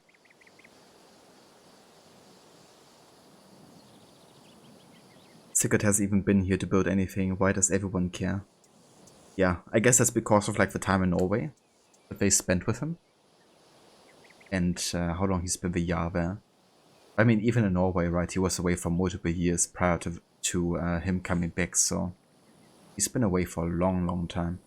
Sigurd hasn't even been here to build anything. Why does everyone care? Yeah, I guess that's because of like the time in Norway that they spent with him. And how long he's been the Jarl there. I mean, even in Norway, right, he was away for multiple years prior to him coming back, so he's been away for a long, long time.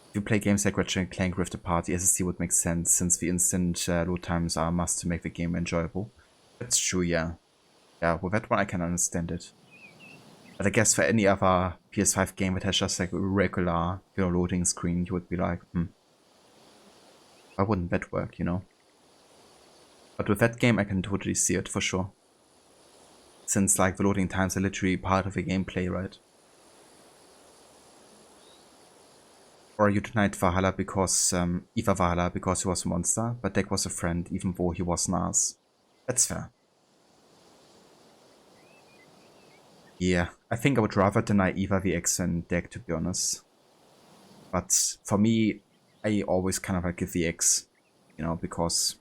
If you play games like Ratchet & Clank Rift Apart, the SSD would make sense, since the instant load times are a must to make the game enjoyable. That's true, yeah. Yeah, with that one I can understand it. But I guess for any other PS5 game that has just like a regular, loading screen, you would be like, why wouldn't that work, But with that game I can totally see it, for sure. Since like the loading times are literally part of the gameplay, right? Or you denied Valhalla because, Eva Valhalla because he was a monster, but Deck was a friend even though he was Nars. That's fair. Yeah, I think I would rather deny Eva the X than Deck, to be honest. But for me, I always kind of like give the X, because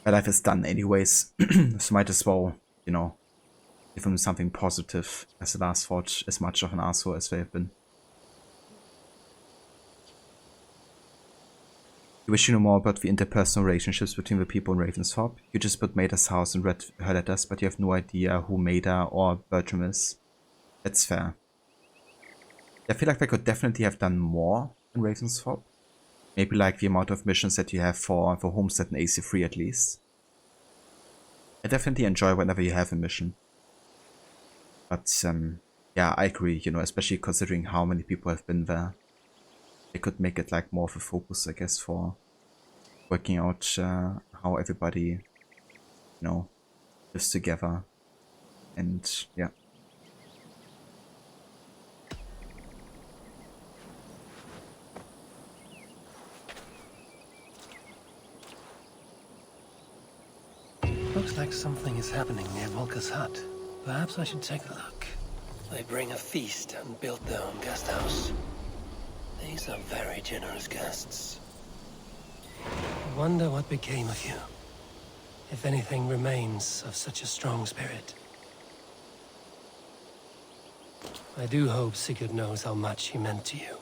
my life is done anyways, so might as well, give them something positive as the last thought, as much of an asshole as they have been. You wish you knew more about the interpersonal relationships between the people in Ravensthorpe. You just put Maida's house and read her letters, but you have no idea who Maida or Bertram is. That's fair. I feel like they could definitely have done more in Ravensthorpe. Maybe like the amount of missions that you have for Homestead and AC3 at least. I definitely enjoy whenever you have a mission. But yeah, I agree, especially considering how many people have been there. They could make it like more of a focus, I guess, for working out how everybody, lives together. And yeah. Looks like something is happening near Volker's hut. Perhaps I should take a look. They bring a feast and built their own guest house. These are very generous guests. I wonder what became of you. If anything remains of such a strong spirit. I do hope Sigurd knows how much he meant to you.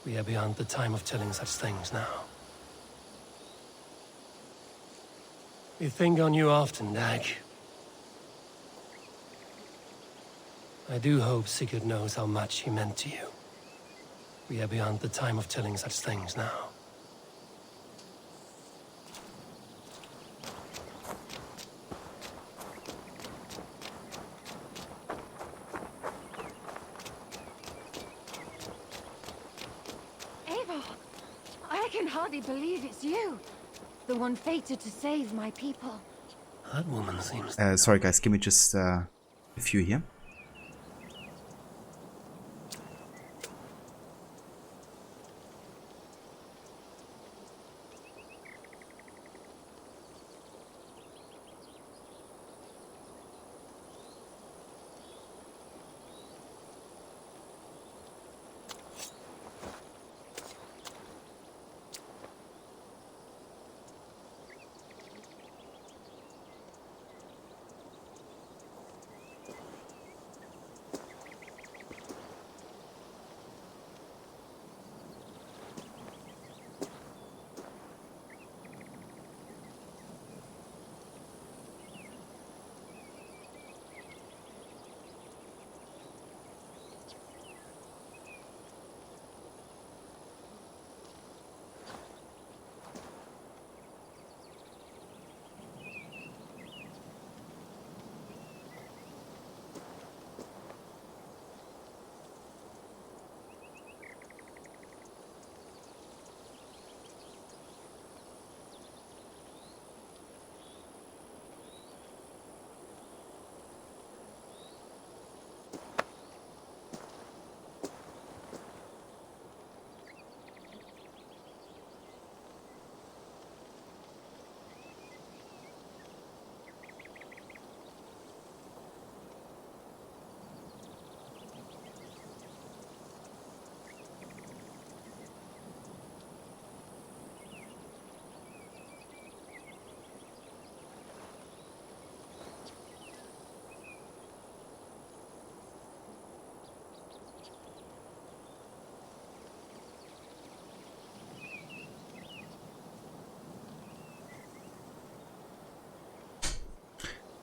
We are beyond the time of telling such things now. We think on you often, Dag. I do hope Sigurd knows how much he meant to you. We are beyond the time of telling such things now. Eivor! I can hardly believe it's you. The one fated to save my people. That woman seems... Sorry guys, give me just a few here.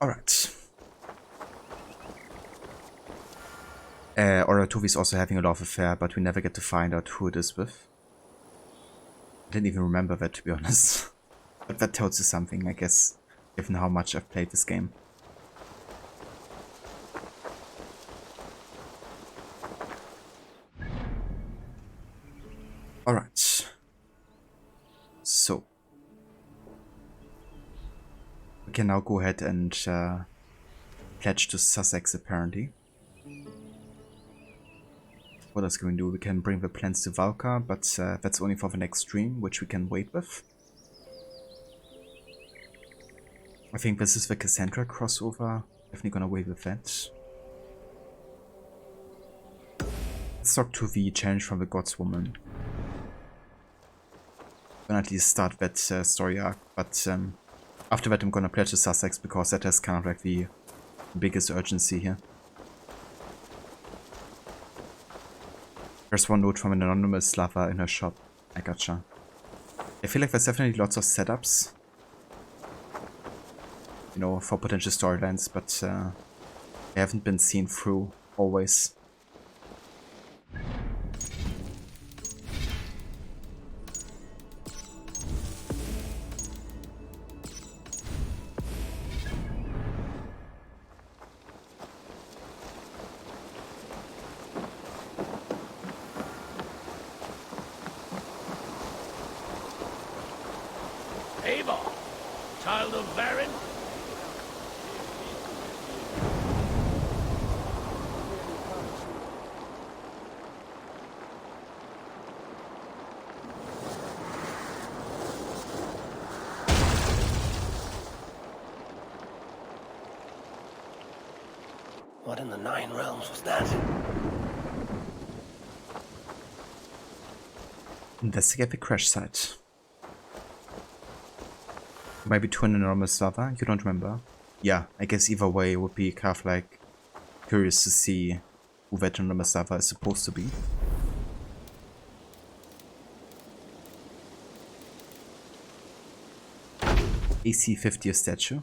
Alright. Oratovi is also having a love affair, but we never get to find out who it is with. I didn't even remember that, to be honest. But that tells you something, I guess, given how much I've played this game. Alright. So. We can now go ahead and pledge to Sussex, apparently. What else can we do? We can bring the plans to Valka, but that's only for the next stream, which we can wait with. I think this is the Cassandra crossover. Definitely gonna wait with that. Let's talk to the challenge from the Gods Woman. Gonna at least start that story arc, but after that I'm gonna pledge to Sussex because that has kind of like the biggest urgency here. There's one note from an anonymous lover in her shop. I gotcha. I feel like there's definitely lots of setups, you know, for potential storylines, but they haven't been seen through always. Ava, child of Baron. What in the Nine Realms was that? Investigate the crash site. Maybe to an enormous lava? You don't remember? Yeah, I guess either way it would be kind of like curious to see who that enormous lava is supposed to be. AC 50 statue.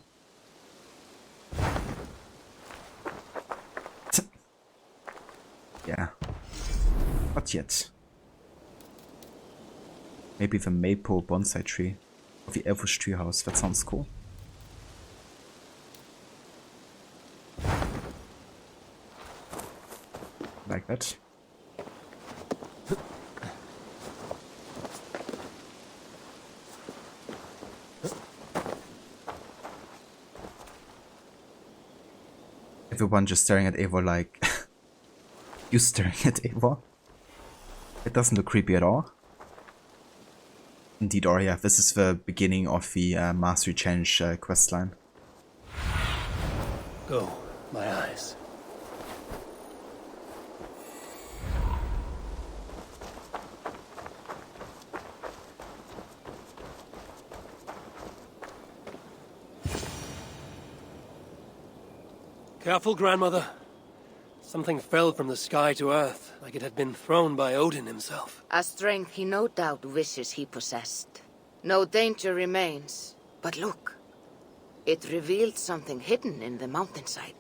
Yeah. Not yet. Maybe the maple bonsai tree. Or the elfish tree house. That sounds cool. Like that. Everyone just staring at Eivor like... You staring at Eivor? It doesn't look creepy at all. Indeed, Arya, this is the beginning of the Mastery Challenge questline. Go, my eyes. Careful, grandmother. Something fell from the sky to earth, like it had been thrown by Odin himself. A strength he no doubt wishes he possessed. No danger remains. But look. It revealed something hidden in the mountainside.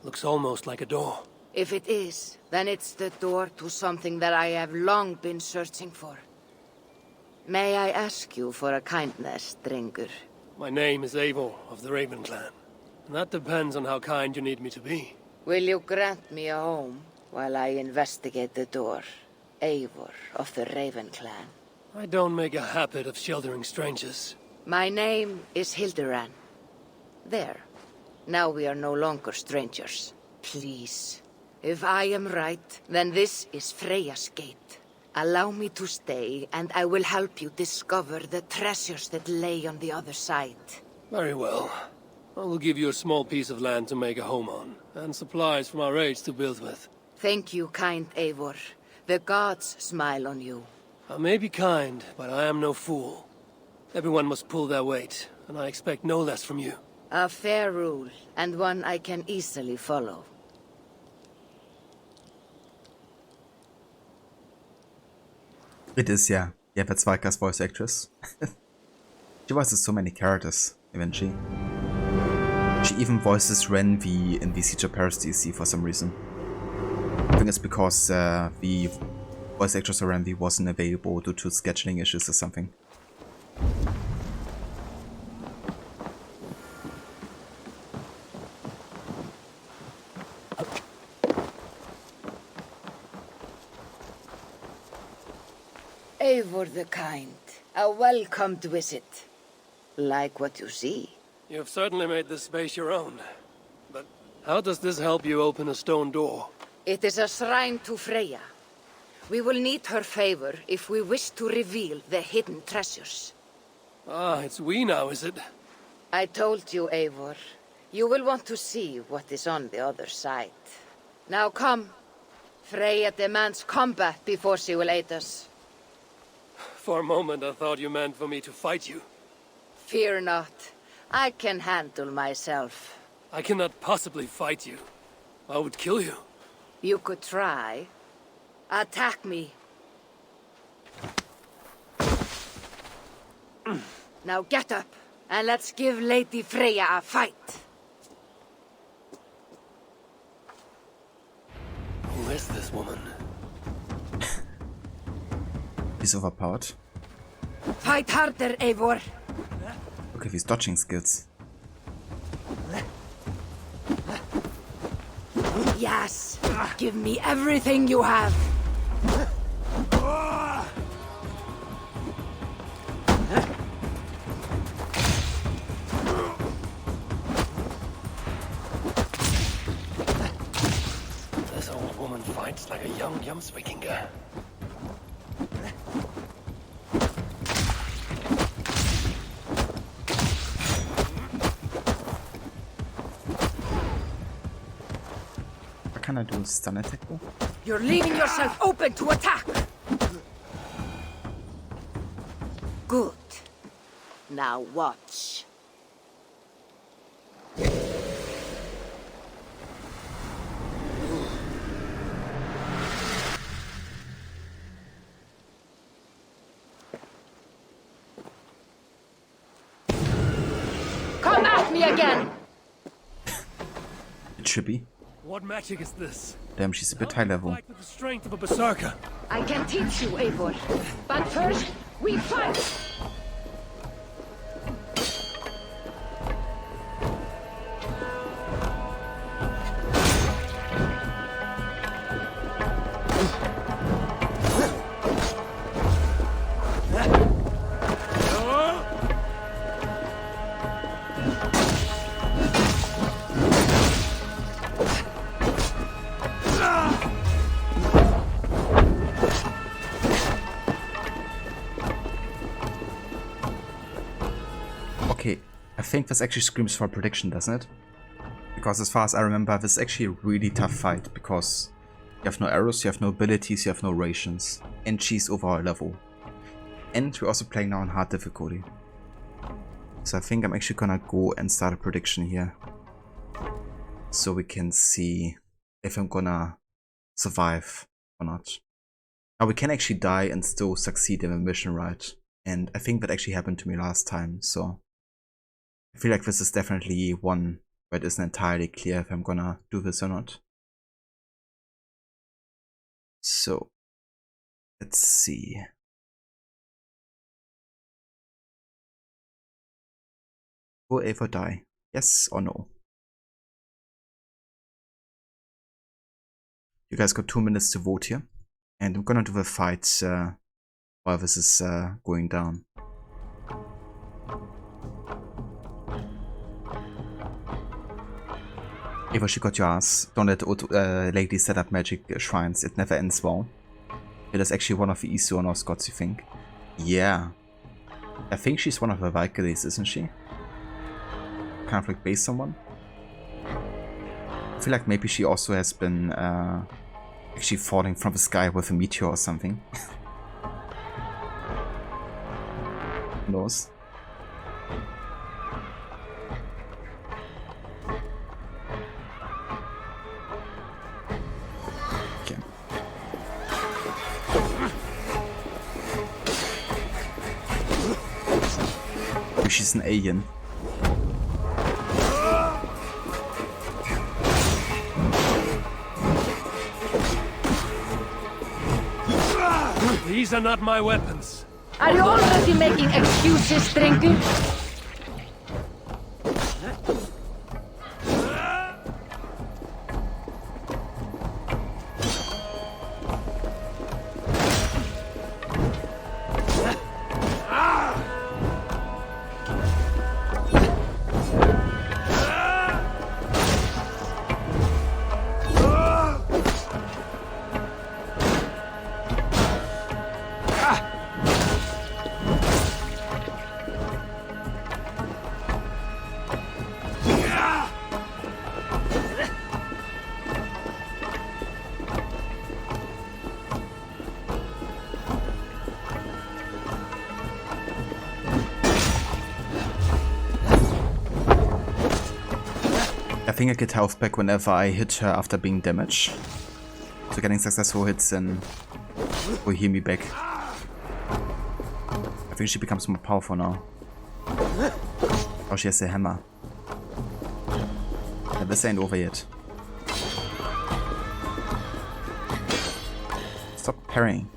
Looks almost like a door. If it is, then it's the door to something that I have long been searching for. May I ask you for a kindness, Drengur? My name is Eivor of the Raven Clan. And that depends on how kind you need me to be. Will you grant me a home while I investigate the door? Eivor of the Raven Clan. I don't make a habit of sheltering strangers. My name is Hilderan. There. Now we are no longer strangers. Please. If I am right, then this is Freya's gate. Allow me to stay, and I will help you discover the treasures that lay on the other side. Very well. I will give you a small piece of land to make a home on, and supplies from our raids to build with. Thank you, kind Eivor. The gods smile on you. I may be kind, but I am no fool. Everyone must pull their weight, and I expect no less from you. A fair rule, and one I can easily follow. It is, yeah. Yeah, that's Valka's voice actress. She voices so many characters, eventually. She even voices Renvi in the Siege of Paris DLC for some reason. I think it's because the voice actress of Renvi wasn't available due to scheduling issues or something. Eivor the Kind, a welcomed visit. Like what you see. You've certainly made this space your own. But how does this help you open a stone door? It is a shrine to Freya. We will need her favor if we wish to reveal the hidden treasures. Ah, it's we now, is it? I told you, Eivor. You will want to see what is on the other side. Now come. Freya demands combat before she will aid us. For a moment I thought you meant for me to fight you. Fear not. I can handle myself. I cannot possibly fight you. I would kill you. You could try. Attack me. Now get up, and let's give Lady Freya a fight. Who is this woman? He's overpowered. Fight harder, Eivor. Look at his dodging skills. Yes. Give me everything you have. This old woman fights like a young Jomsvikinger. What can I do? Stun attack? You're leaving yourself open to attack. Good. Now watch. Come at me again! It should be. What magic is this? Damn, she's a bit high level. With the strength of a berserker. I can teach you, Eivor. But first, we fight! Okay, I think this actually screams for a prediction, doesn't it? Because as far as I remember, this is actually a really tough fight, because you have no arrows, you have no abilities, you have no rations, and she's over our level. And we're also playing now on hard difficulty. So I think I'm actually gonna go and start a prediction here. So we can see if I'm gonna survive or not. Now we can actually die and still succeed in the mission, right? And I think that actually happened to me last time, so I feel like this is definitely one where it isn't entirely clear if I'm gonna do this or not. So, let's see. Will Eivor die? Yes or no? You guys got 2 minutes to vote here. And I'm gonna do the fight while this is going down. Eivor, she got your ass. Don't let old ladies set up magic shrines. It never ends well. It is actually one of the East gods, you think? Yeah. I think she's one of the Valkyries, isn't she? Kind of like based on one. I feel like maybe she also has been actually falling from the sky with a meteor or something. Who knows? Okay. she's an alien. These are not my weapons. Are you already making excuses, stranger? I think I get health back whenever I hit her after being damaged. So getting successful hits and will heal me back. I think she becomes more powerful now. Oh, she has a hammer. Yeah, this ain't over yet. Stop parrying.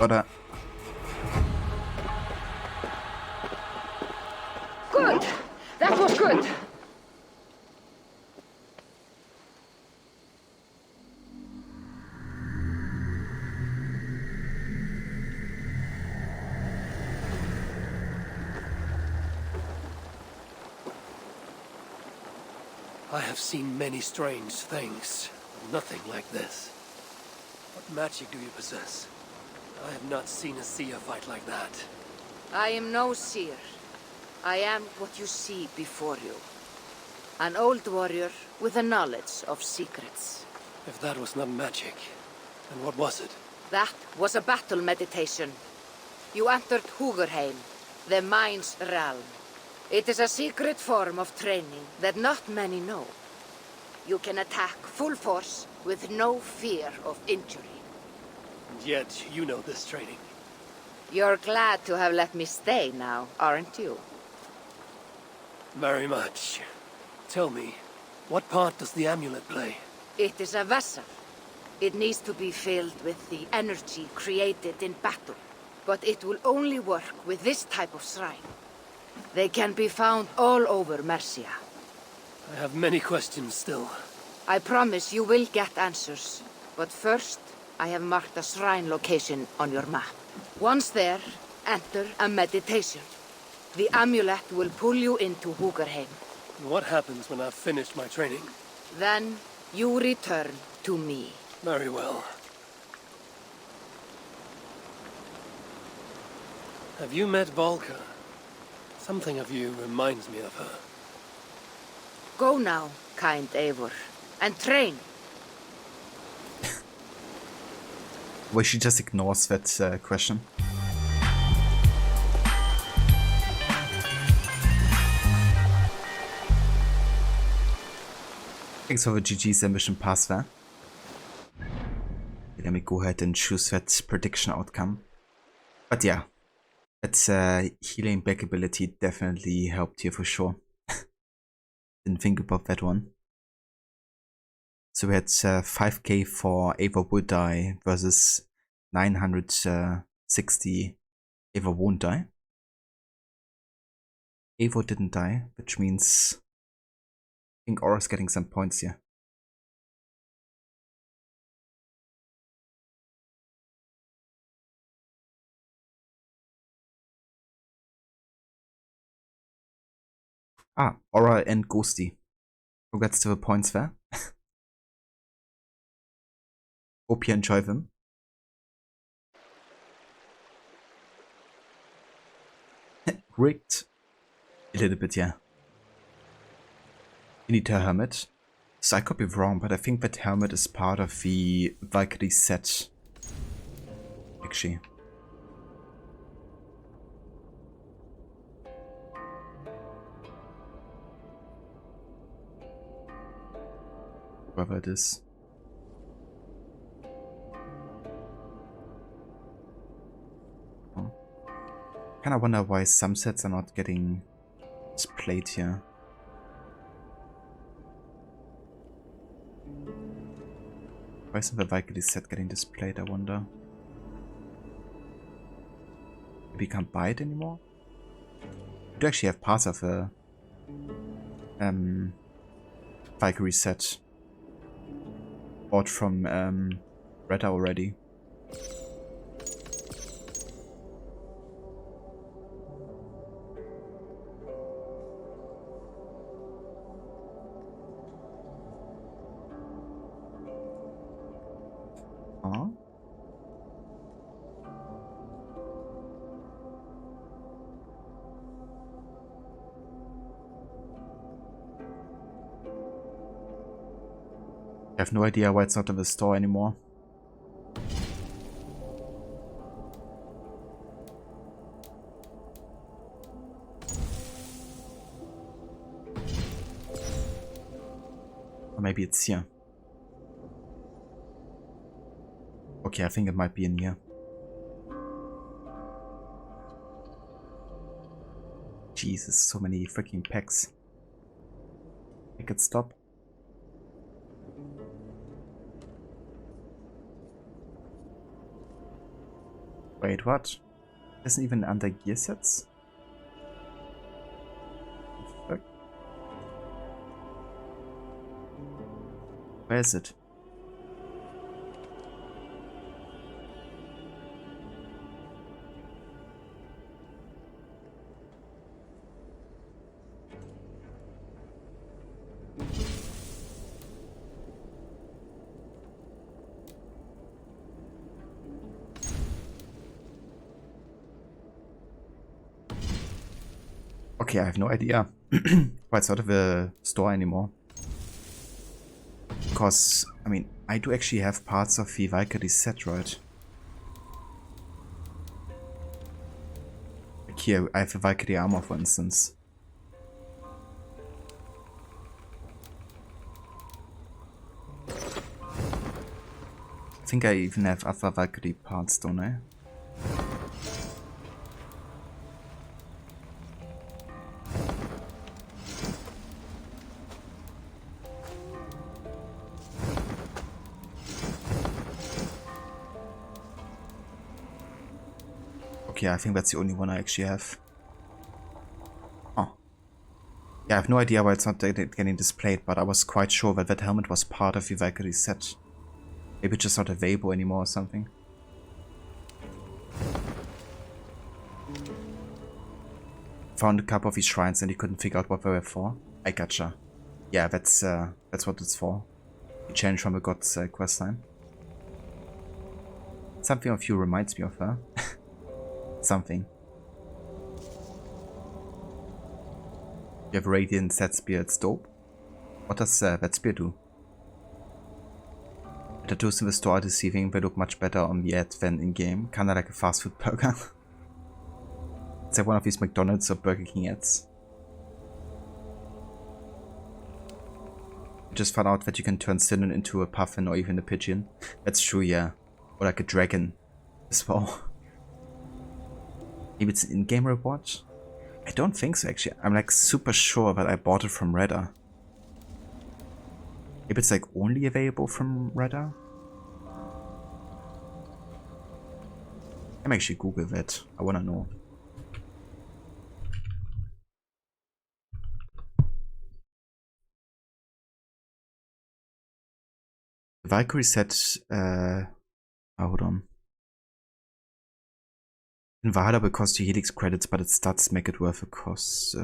Got Good! That was good! I have seen many strange things. Nothing like this. What magic do you possess? I have not seen a seer fight like that. I am no seer. I am what you see before you. An old warrior with a knowledge of secrets. If that was not magic, then what was it? That was a battle meditation. You entered Hugerheim, the mind's realm. It is a secret form of training that not many know. You can attack full force with no fear of injury. And yet, you know this training. You're glad to have let me stay now, aren't you? Very much. Tell me, what part does the amulet play? It is a vessel. It needs to be filled with the energy created in battle. But it will only work with this type of shrine. They can be found all over Mercia. I have many questions still. I promise you will get answers. But first, I have marked a shrine location on your map. Once there, enter a meditation. The amulet will pull you into Hugerheim. And what happens when I've finished my training? Then, you return to me. Very well. Have you met Volka? Something of you reminds me of her. Go now, kind Eivor, and train. Well, she just ignores that question. Thanks for the GG's mission pass there. Let me go ahead and choose that prediction outcome. But yeah, that healing back ability definitely helped here for sure. Didn't think about that one. So we had 5k for Ava would die versus 960 Ava won't die. Ava didn't die, which means I think Aura's getting some points here. Ah, Aura and Ghosty. Congrats to the points there. Hope you enjoy them. Rigged. A little bit, yeah. You need a helmet. So I could be wrong, but I think that helmet is part of the Valkyrie set. Actually. Whoever it is. Oh. Kinda wonder why some sets are not getting displayed here. Why isn't the Valkyrie set getting displayed, I wonder? Maybe you can't buy it anymore? You do actually have parts of a Valkyrie set bought from Retta already. Huh? I have no idea why it's not in the store anymore. Or maybe it's here. Okay, I think it might be in here. Jesus, so many freaking packs. Make it stop. Wait, what? Isn't even under gear sets? Fuck. Where is it? Okay, I have no idea why it's not of the store anymore. Because, I mean, I do actually have parts of the Valkyrie set, right? Like here, I have the Valkyrie armor, for instance. I think I even have other Valkyrie parts, don't I? Okay, I think that's the only one I actually have. Oh. Yeah, I have no idea why it's not getting displayed, but I was quite sure that that helmet was part of the Valkyrie set. Maybe it's just not available anymore or something. Found a couple of these shrines and you couldn't figure out what they were for. I gotcha. Yeah, that's what it's for. You change from the God's questline. Something of you reminds me of her. Something. You have Radiant Set Spear, it's dope. What does that spear do? The tattoos in the store are deceiving, they look much better on the ad than in game. Kinda like a fast food burger. It's like one of these McDonald's or Burger King ads. I just found out that you can turn Sinon into a puffin or even a pigeon. That's true, yeah. Or like a dragon as well. Maybe it's an in-game reward? I don't think so actually. I'm like super sure that I bought it from Redda. Maybe it's like only available from Redda? I'm actually Google that. I wanna know. Valkyrie set hold on. In Valhalla will cost you Helix credits, but its stats make it worth a cost.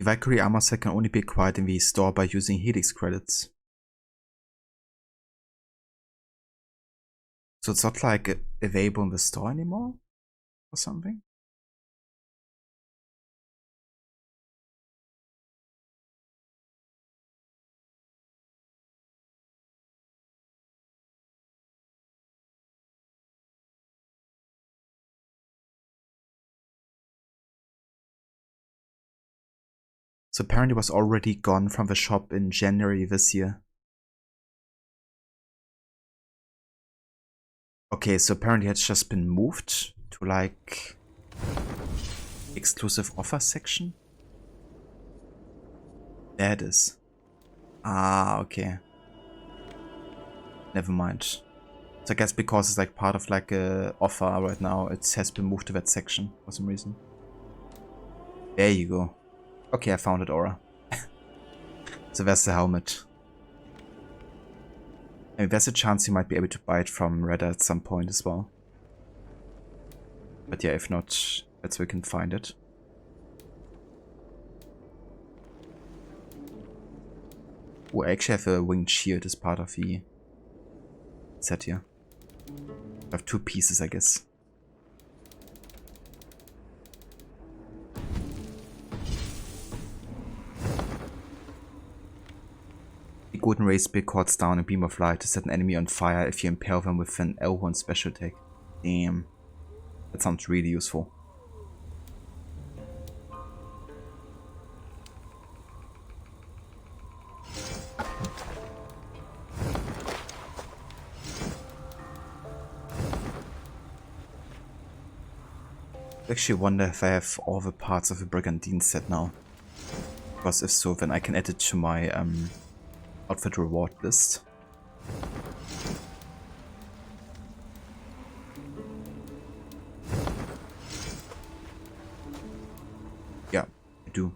The Valkyrie armor set can only be acquired in the store by using Helix credits. So it's not like available in the store anymore? Or something? So apparently it was already gone from the shop in January this year. Okay, so apparently it's just been moved to like exclusive offer section. There it is. Ah, okay. Never mind. So I guess because it's like part of like a offer right now, it has been moved to that section for some reason. There you go. Okay, I found it, Aura. So there's the helmet. I mean, there's a chance you might be able to buy it from Redda at some point as well. But yeah, if not, that's where we can find it. Oh, I actually have a winged shield as part of the set here. I have 2 pieces, I guess. The golden ray spear calls down a beam of light to set an enemy on fire if you impale them with an L1 special attack. Damn. That sounds really useful. I actually wonder if I have all the parts of the Brigandine set now. Because if so, then I can add it to my outfit reward list. Yeah, I do.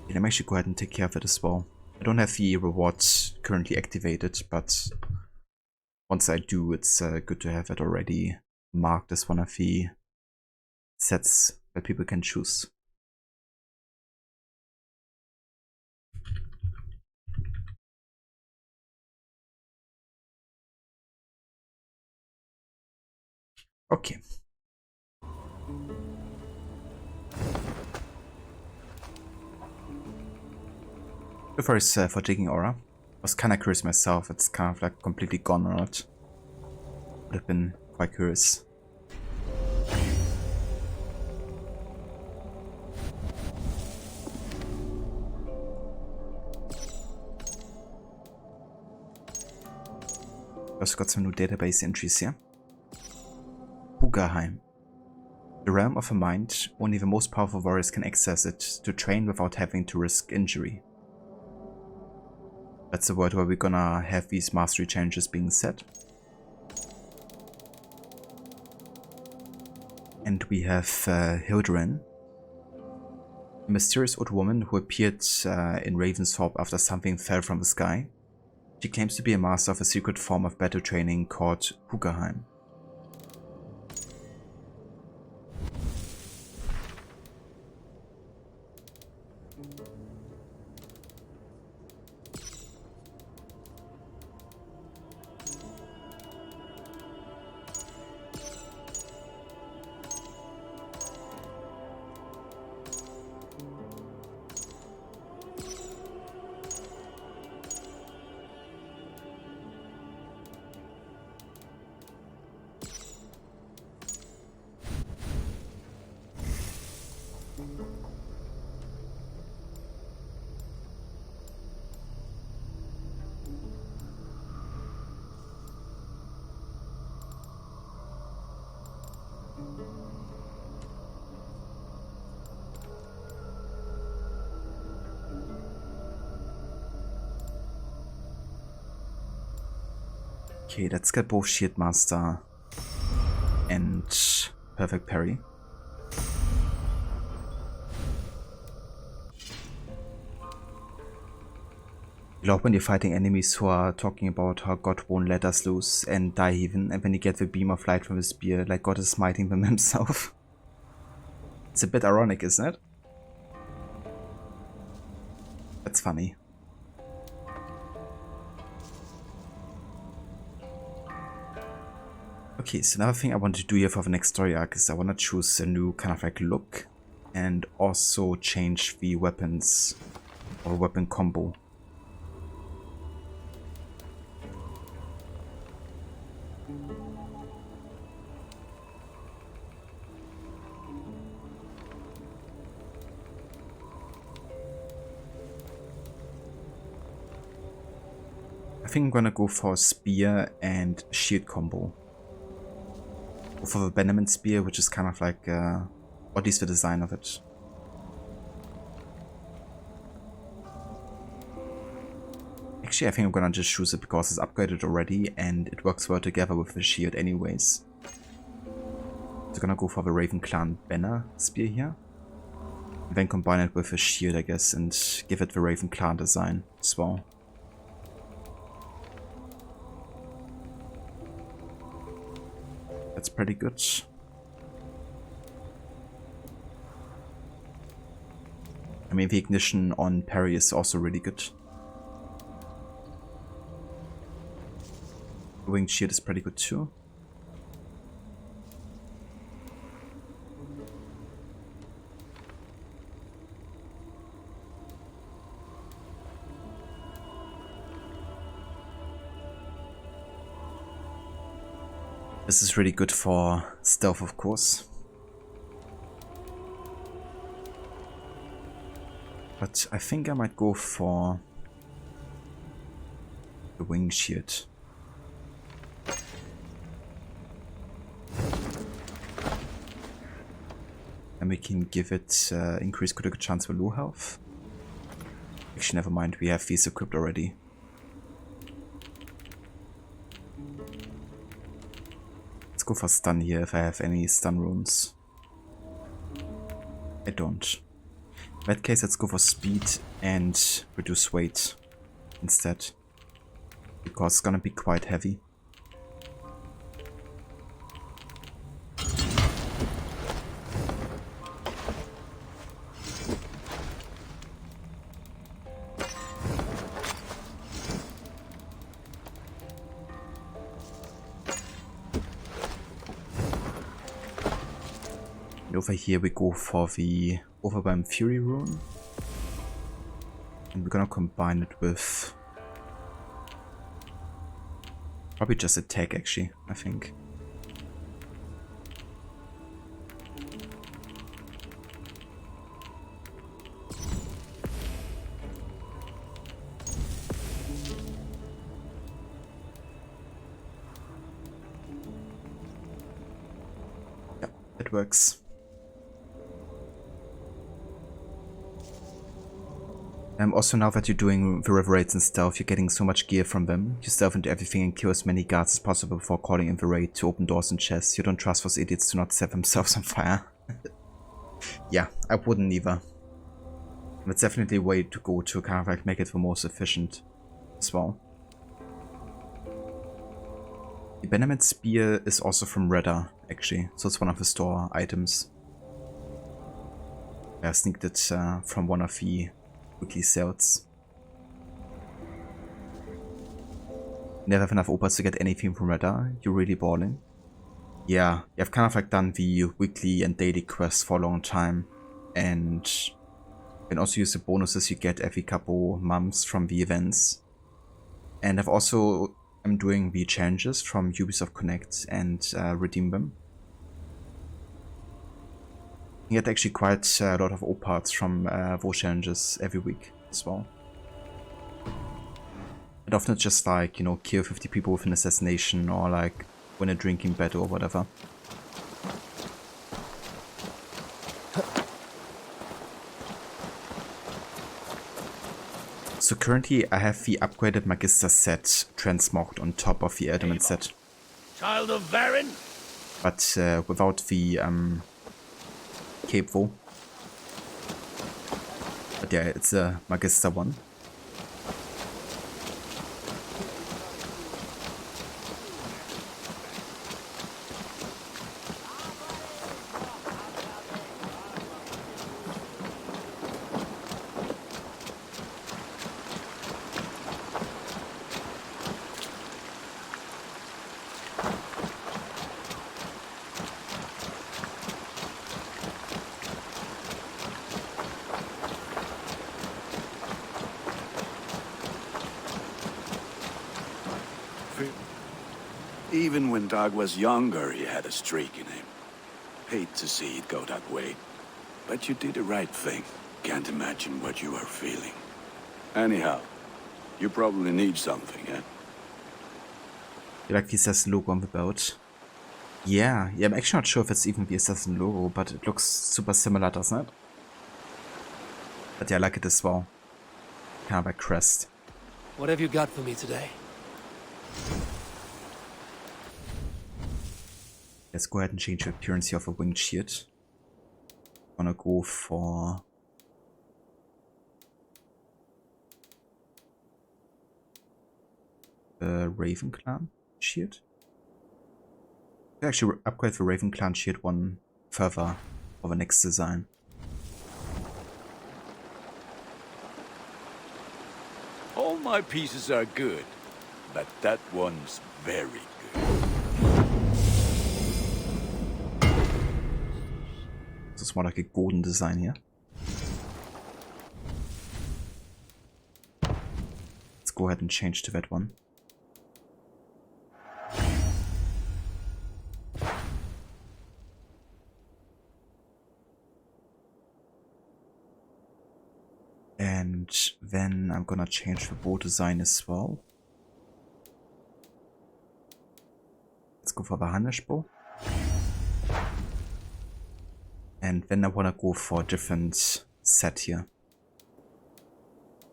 Let me actually go ahead and take care of it as well. I don't have the rewards currently activated, but once I do, it's good to have it already marked as one of the sets that people can choose. Okay. First, for taking Aura. I was kinda curious myself, it's kind of like completely gone or not. Would have been quite curious. Also got some new database entries here. Hugaheim. The realm of a mind, only the most powerful warriors can access it to train without having to risk injury. That's the world where we're gonna have these mastery challenges being set. And we have Hilduran, a mysterious old woman who appeared in Ravensthorpe after something fell from the sky. She claims to be a master of a secret form of battle training called Hugaheim. Okay, let's get both Shield Master and Perfect Parry. I love when you're fighting enemies who are talking about how God won't let us lose and die even, and when you get the beam of light from the spear, like God is smiting them himself. It's a bit ironic, isn't it? That's funny. Okay, so another thing I want to do here for the next story arc is I want to choose a new kind of like look and also change the weapons or weapon combo. I think I'm gonna go for a spear and shield combo. Go for the Benjamin spear, which is kind of like, or at least the design of it. Actually, I think I'm gonna just choose it because it's upgraded already and it works well together with the shield anyways. So I'm gonna go for the Raven Clan banner spear here. And then combine it with a shield, I guess, and give it the Raven Clan design as well. That's pretty good. I mean, the ignition on parry is also really good. The winged shield is pretty good too. This is really good for stealth, of course. But I think I might go for the wing shield. And we can give it increased critical chance for low health. Actually, never mind, we have these equipped already. Let's go for stun here if I have any stun runes. I don't. In that case, let's go for speed and reduce weight instead. Because it's gonna be quite heavy. Over here we go for the Overwhelm Fury rune. And we're gonna combine it with probably just attack actually, I think. Yep, it works. Also now that you're doing the river raids and stealth, you're getting so much gear from them. You stealth into everything and kill as many guards as possible before calling in the raid to open doors and chests. You don't trust those idiots to not set themselves on fire. Yeah, I wouldn't either. That's definitely a way to go to kind of like make it the most efficient as well. The Benjamin Spear is also from Redder, actually, so it's one of the store items. I sneaked it from one of the weekly sales. Never have enough opals to get anything from Redder. You're really balling. Yeah, I've kind of like done the weekly and daily quests for a long time, and you can also use the bonuses you get every couple months from the events. And I've also am doing the challenges from Ubisoft Connect and redeem them. You get actually quite a lot of opals from those challenges every week as well. And often it's just like, you know, kill 50 people with an assassination or like win a drinking battle or whatever. So currently I have the upgraded Magister set transmogged on top of the Element set. Child of Varin? But without the cape though. But yeah, it's a Magister one. Even when Dag was younger, he had a streak in him. Hate to see it go that way. But you did the right thing. Can't imagine what you are feeling. Anyhow, you probably need something, eh? You like the assassin logo on the boat? Yeah, I'm actually not sure if it's even the assassin logo, but it looks super similar, doesn't it? But yeah, I like it as well. Kind of like crest. What have you got for me today? Let's go ahead and change the appearance here of a winged shield. I'm gonna go for the Raven Clan shield. I actually upgrade the Raven Clan shield one further for the next design. All my pieces are good, but that one's very good. This is more like a golden design here. Let's go ahead and change to that one. And then I'm gonna change the bow design as well. Let's go for the Harnish bow. And then I wanna go for a different set here.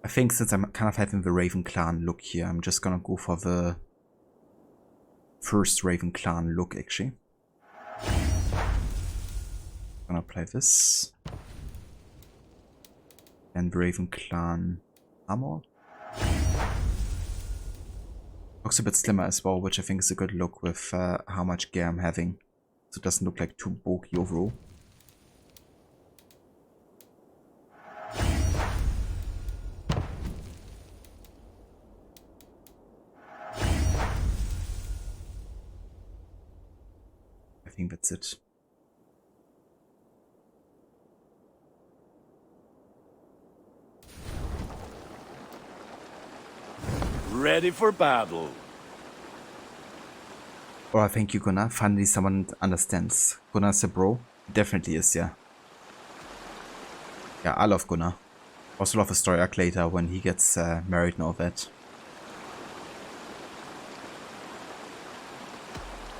I think since I'm kind of having the Raven Clan look here, I'm just gonna go for the first Raven Clan look actually. I'm gonna apply this. And Raven Clan armor. Looks a bit slimmer as well, which I think is a good look with how much gear I'm having. So it doesn't look like too bulky overall. I think that's it. Ready for battle. Oh, I think you're gonna finally someone understands. Gunnar's a bro? Definitely is, yeah. Yeah, I love Gunnar. Also love the story arc later when he gets married and all that.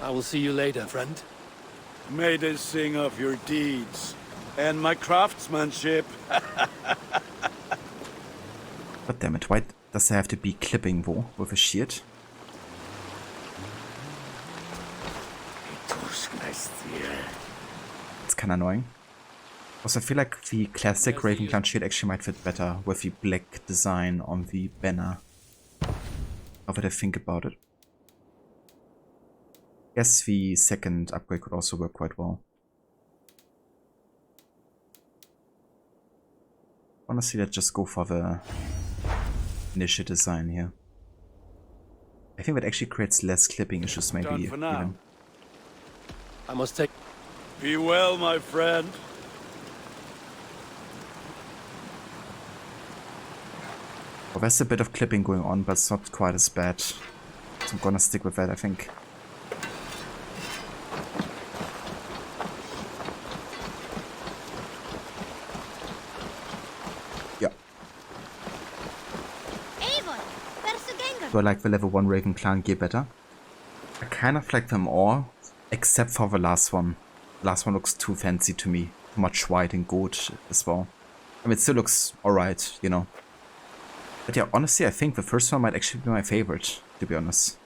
I will see you later, friend. May they sing of your deeds and my craftsmanship. God damn it, why does there have to be clipping though with a shield? It's kinda annoying. Also, I feel like the classic Raven Clan shield actually might fit better with the black design on the banner. Now that I think about it. Guess the second upgrade could also work quite well. Honestly, let's just go for the initial design here. I think that actually creates less clipping issues maybe Done for now. even. I must take... Be well, my friend. Well, there's a bit of clipping going on, but it's not quite as bad. So I'm gonna stick with that, I think. Yeah. Do I like the level 1 Raven Clan gear better? I kind of like them all, except for the last one. The last one looks too fancy to me. Too much white and gold as well. I mean, it still looks alright, you know. But yeah, honestly, I think the first one might actually be my favorite, to be honest.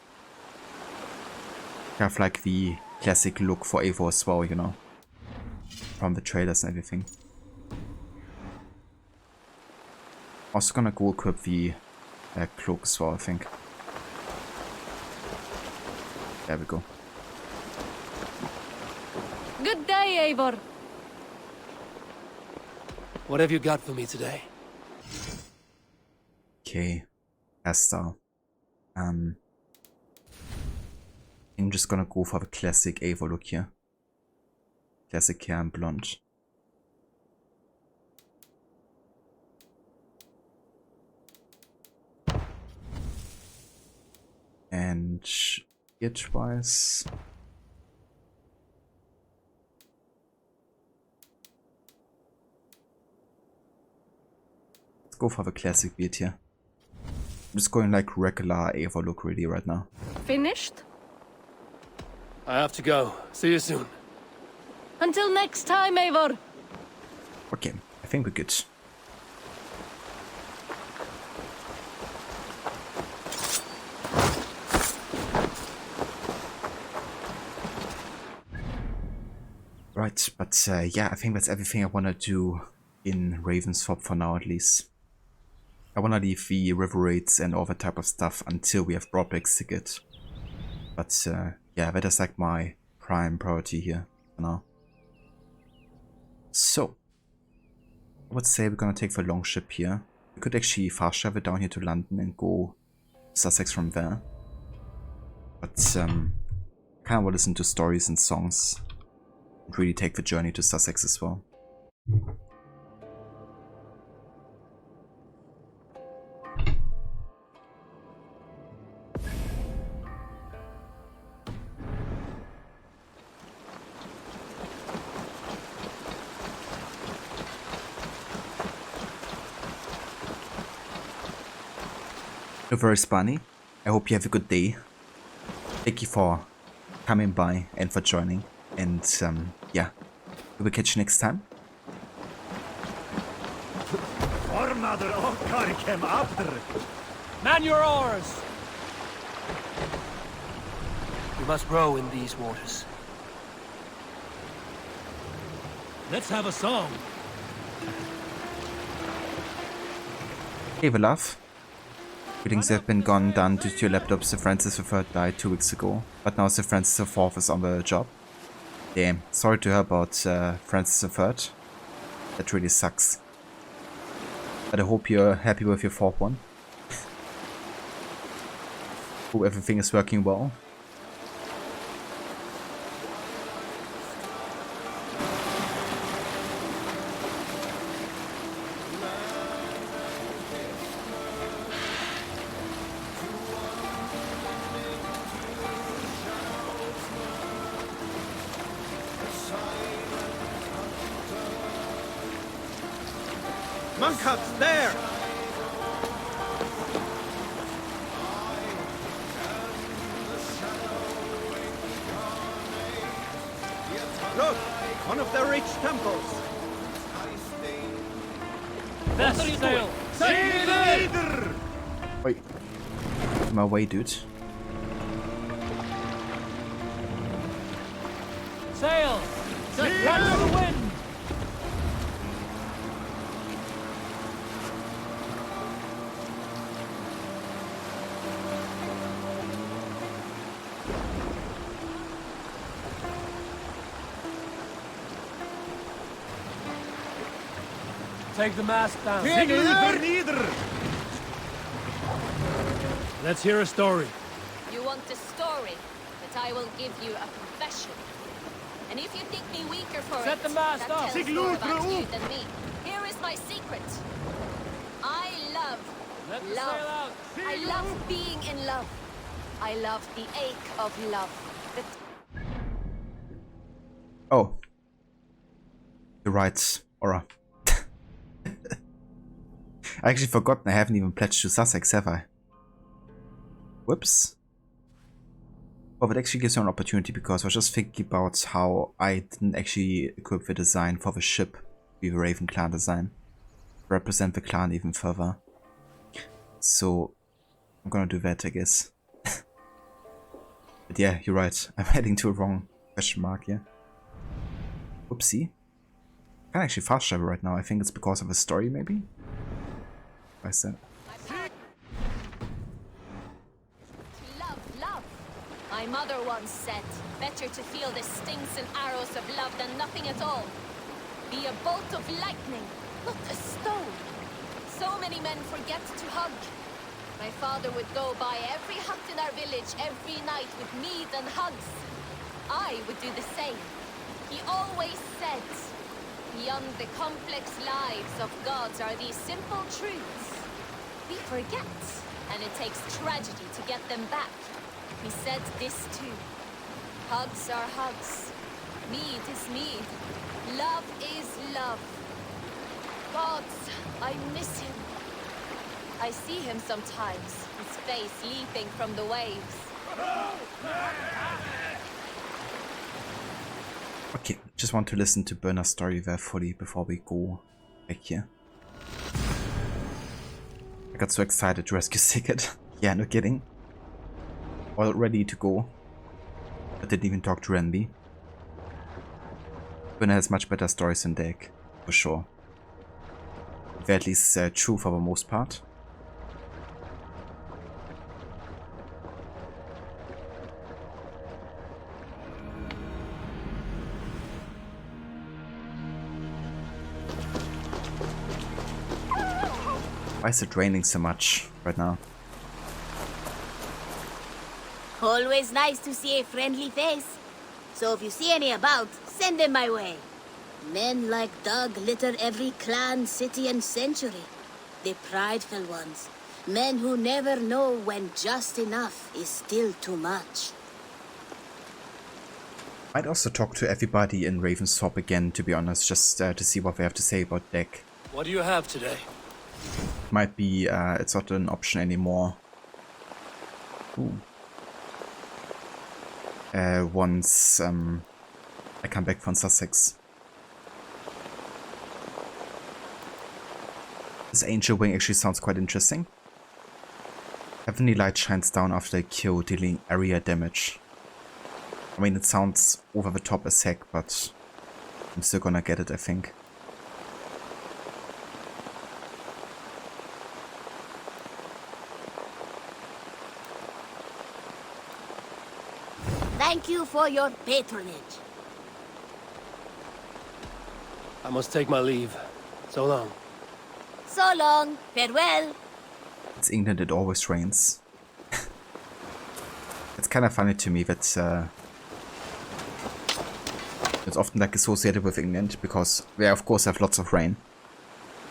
Kind of like the classic look for Eivor as well, you know. From the trailers and everything. Also gonna go equip the cloak as well, I think. There we go. Good day, Eivor. What have you got for me today? Okay, hairstyle. I'm just gonna go for the classic Eivor look here. Classic hair and blonde. And Here twice. Let's go for the classic beard here. I'm just going like regular Ava look really right now. Finished? I have to go. See you soon. Until next time, Eivor. Okay, I think we're good. Right, but yeah, I think that's everything I want to do in Ravensthorpe for now at least. I want to leave the river raids and all that type of stuff until we have drawbacks to get. But yeah, that is like my prime priority here for now. So, I would say we're gonna take the long ship here. We could actually fast travel down here to London and go Sussex from there. But I kind of want to listen to stories and songs and really take the journey to Sussex as well. You're very Spani. I hope you have a good day. Thank you for coming by and for joining. And yeah, we will catch you next time. Man your oars! We must row in these waters. Let's have a song. Hey, the love. Readings have been gone done due to your laptop. Sir Francis III died 2 weeks ago, but now Sir Francis IV is on the job. Damn, sorry to hear about Francis III. That really sucks. But I hope you're happy with your fourth one. Hope everything is working well. Monkhuts, there! Look! One of the rich temples! That's sail! Sail! Wait. My way, dude. Sail! Run to the wind! Take the mast down. Let's hear a story. You want a story, but I will give you a confession. And if you think me weaker for Set it, the mast that up. tells more about you than me. Here is my secret. I love Let the love. sail out. I love being in love. I love the ache of love. Oh. You're right, Aura. I actually forgotten I haven't even pledged to Sussex, have I? Whoops. Well, that actually gives you an opportunity because I was just thinking about how I didn't actually equip the design for the ship with the Raven clan design. Represent the clan even further. So, I'm gonna do that, I guess. But yeah, you're right. I'm heading to a wrong question mark here. Whoopsie. I can't actually fast travel right now. I think it's because of a story, maybe? Why is that? Love, love. My mother once said, better to feel the stings and arrows of love than nothing at all. Be a bolt of lightning, not a stone. So many men forget to hug. My father would go by every hut in our village every night with mead and hugs. I would do the same. He always said, beyond the complex lives of gods are these simple truths. We forget, and it takes tragedy to get them back. He said this too. Hugs are hugs. Mead is mead. Love is love. Gods, I miss him. I see him sometimes, his face leaping from the waves. Okay, just want to listen to Berna's story very fully before we go back here. I got so excited to rescue Sigurd. Yeah, no kidding. All ready to go. But didn't even talk to Renby. Berna has much better stories than Dag, for sure. They're at least true for the most part. Why is it raining so much right now? Always nice to see a friendly face. So if you see any about, send them my way. Men like Doug litter every clan, city, and century. The prideful ones. Men who never know when just enough is still too much. I'd also talk to everybody in Ravensthorpe again, to be honest, just to see what they have to say about Dag. What do you have today? Might be it's not an option anymore. Ooh. Once I come back from Sussex. This Angel Wing actually sounds quite interesting. Heavenly Light shines down after a kill, dealing area damage. I mean, it sounds over the top as heck, but I'm still gonna get it, I think. Thank you for your patronage. I must take my leave. So long. So long. Farewell. It's England, it always rains. It's kind of funny to me that it's often like associated with England, because they of course have lots of rain.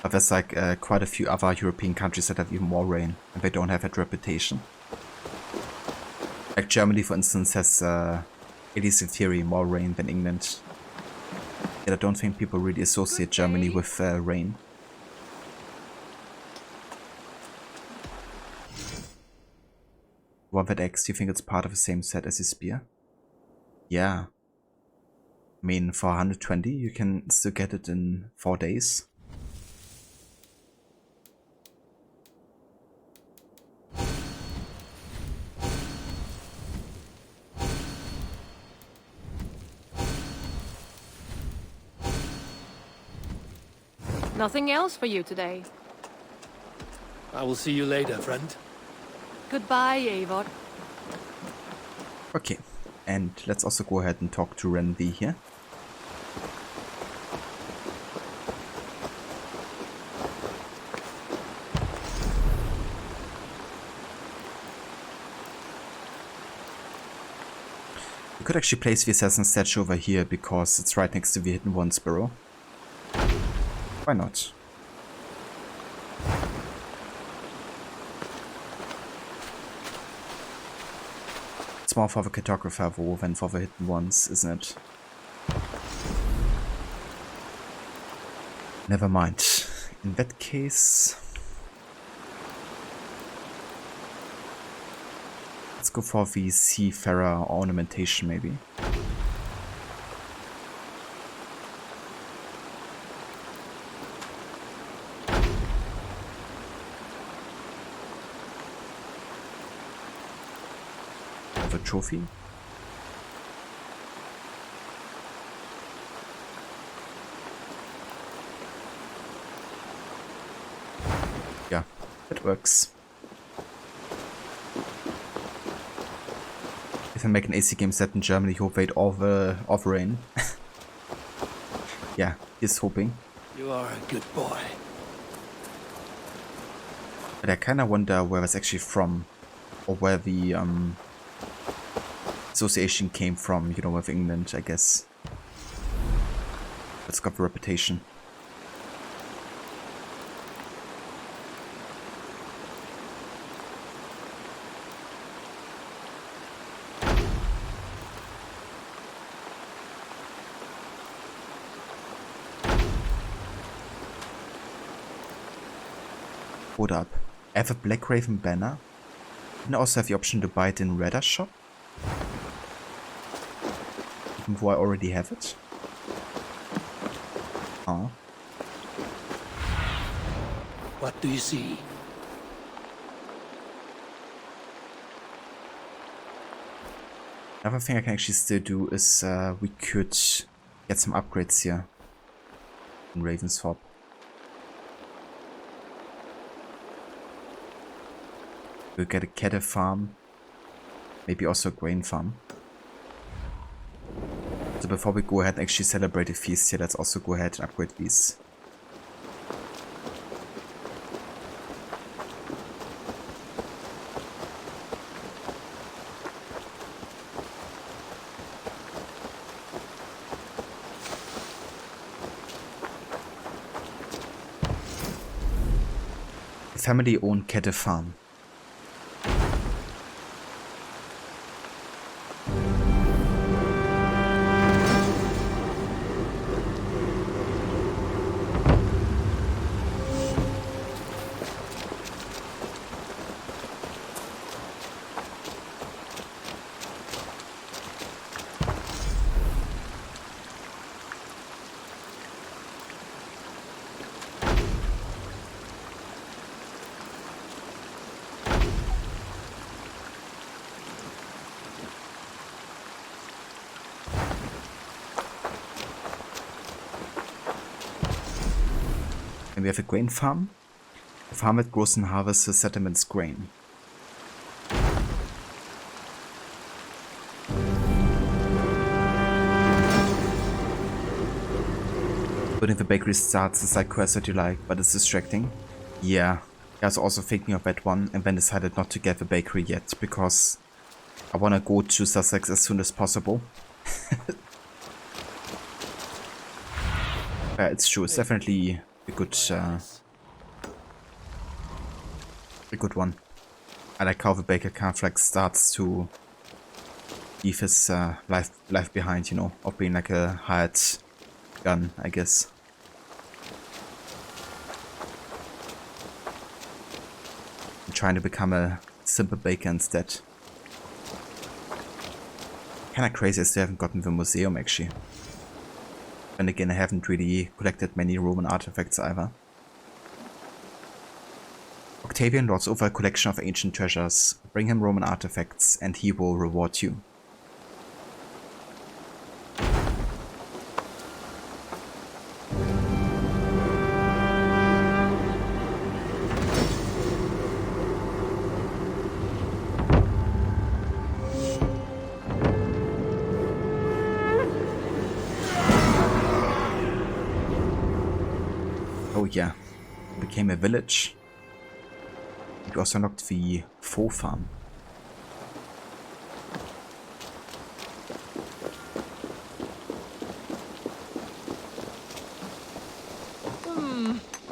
But there's like quite a few other European countries that have even more rain, and they don't have that reputation. Like Germany, for instance, has, at least in theory, more rain than England. Yet I don't think people really associate Germany with rain. One that X, do you think it's part of the same set as his spear? Yeah. I mean, for 120, you can still get it in 4 days. Nothing else for you today. I will see you later, friend. Goodbye, Eivor. Okay, and let's also go ahead and talk to Renby here. We could actually place the assassin statue over here because it's right next to the Hidden One's burrow. Why not? It's more for the cartographer though than for the Hidden Ones, isn't it? Never mind. In that case, let's go for the seafarer ornamentation maybe. Have a trophy. Yeah, it works. If I make an AC game set in Germany, hope wait off rain. Yeah, he's hoping. You are a good boy. But I kinda wonder where it's actually from. Or where the association came from, you know, with England, I guess. It's got the reputation. Hold up. I have a Black Raven banner. And I also have the option to buy it in Redder's shop. Even though I already have it. Oh. What do you see? Another thing I can actually still do is we could get some upgrades here in Ravensthorpe. We'll get a cattle farm, maybe also a grain farm. So before we go ahead and actually celebrate a feast here, let's also go ahead and upgrade these. Family-owned cattle farm. And we have a grain farm. A farm that grows and harvests the settlement's grain. Building the bakery starts the side quest that you like, but it's distracting. Yeah, I was also thinking of that one and then decided not to get the bakery yet because I want to go to Sussex as soon as possible. It's true, it's definitely a good one. I like how the baker kind of like starts to leave his life behind, you know, of being like a hired gun, I guess. I'm trying to become a simple baker instead. Kinda crazy I still haven't gotten the museum actually. And again, I haven't really collected many Roman artifacts either. Octavian lords over a collection of ancient treasures. Bring him Roman artifacts and he will reward you. Oh yeah, it became a village. We also unlocked the faux farm.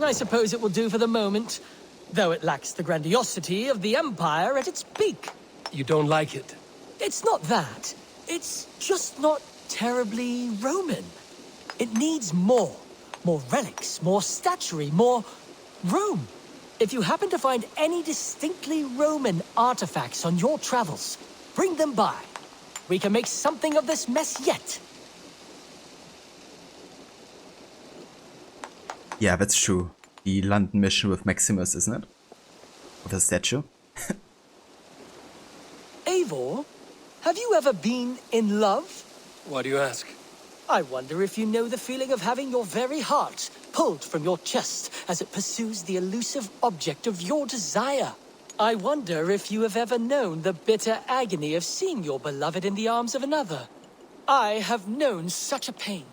I suppose it will do for the moment, though it lacks the grandiosity of the Empire at its peak. You don't like it? It's not that. It's just not terribly Roman. It needs more. More relics, more statuary, more Rome. If you happen to find any distinctly Roman artifacts on your travels, bring them by. We can make something of this mess yet. Yeah, that's true. The London mission with Maximus, isn't it? With a statue. Eivor, have you ever been in love? Why do you ask? I wonder if you know the feeling of having your very heart pulled from your chest as it pursues the elusive object of your desire. I wonder if you have ever known the bitter agony of seeing your beloved in the arms of another. I have known such a pain,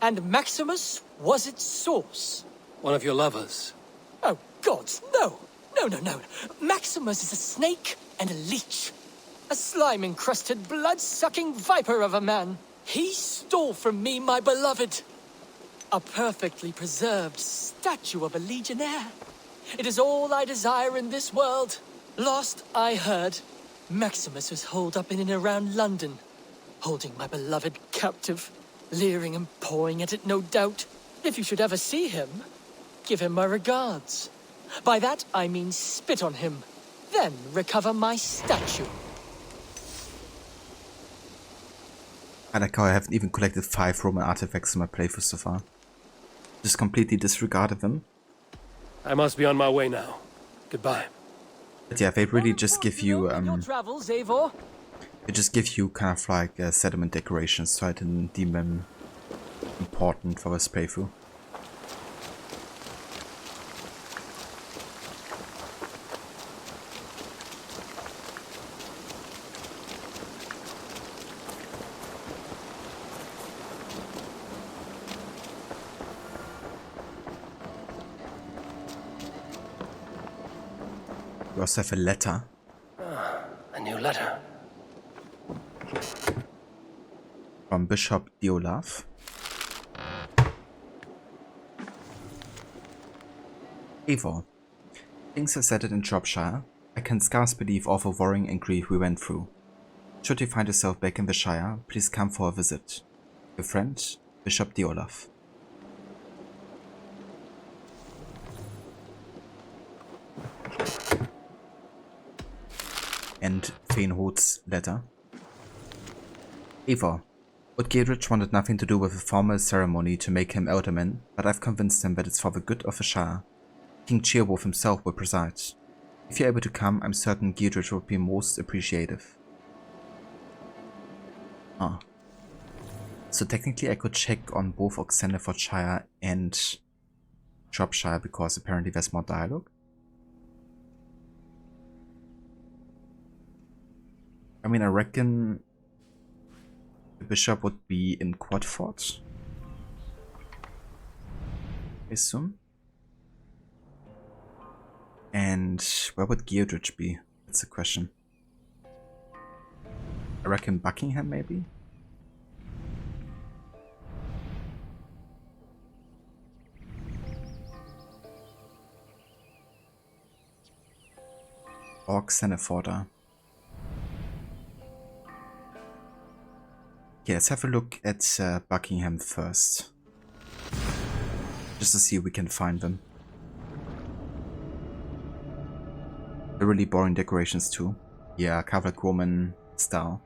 and Maximus was its source. One of your lovers? Oh, gods, no! No. Maximus is a snake and a leech. A slime-encrusted, blood-sucking viper of a man. He stole from me my beloved. A perfectly preserved statue of a legionnaire. It is all I desire in this world. Last I heard, Maximus was holed up in and around London, holding my beloved captive, leering and pawing at it, no doubt. If you should ever see him, give him my regards. By that, I mean spit on him. Then recover my statue. I like how I haven't even collected 5 Roman artifacts in my playthrough so far. Just completely disregarded them. I must be on my way now. Goodbye. But yeah, they really just give you Your travels, Eivor? they just give you kind of like settlement decorations, so I didn't deem them important for this playthrough. We also have a letter. A new letter. From Bishop Diolaf. Eivor, things are settled in Shropshire. I can scarce believe all the worrying and grief we went through. Should you find yourself back in the Shire, please come for a visit. Your friend, Bishop Diolaf. And Feinhod's letter. Eivor, Lord Geldrich wanted nothing to do with a formal ceremony to make him alderman, but I've convinced him that it's for the good of the Shire. King Ceolwulf himself will preside. If you're able to come, I'm certain Geldrich would be most appreciative. Ah. So technically I could check on both Oxenfordshire and Shropshire because apparently there's more dialogue. I mean, I reckon the bishop would be in Quadford. I assume. And where would Geodrich be? That's the question. I reckon Buckingham, maybe? Or Xenoforda. Okay, let's have a look at Buckingham first. Just to see if we can find them. They're really boring decorations too. Yeah, Catholic Roman style.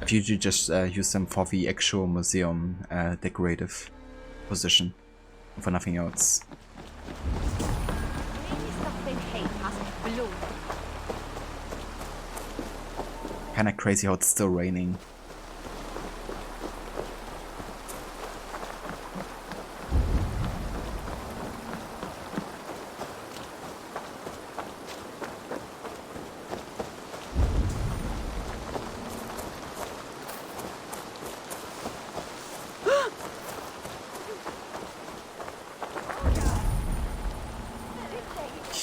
I've usually just used them for the actual museum decorative position. For nothing else. Kinda crazy how it's still raining.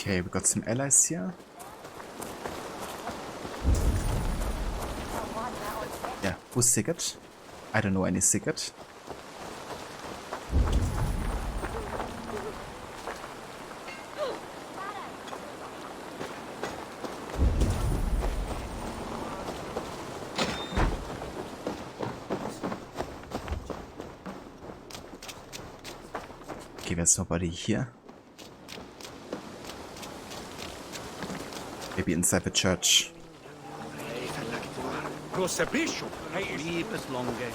Okay, we got some allies here. Yeah, who's Sigurd? I don't know any Sigurd. Okay, there's nobody here. Maybe inside the church. Prosebisho, liebes longe,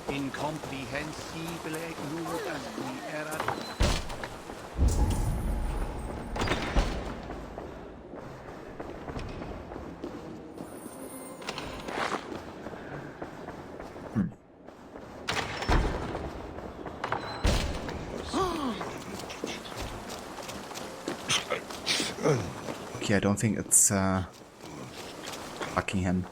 incomprehensibile nudas qui erat. Okay, I don't think it's Buckingham.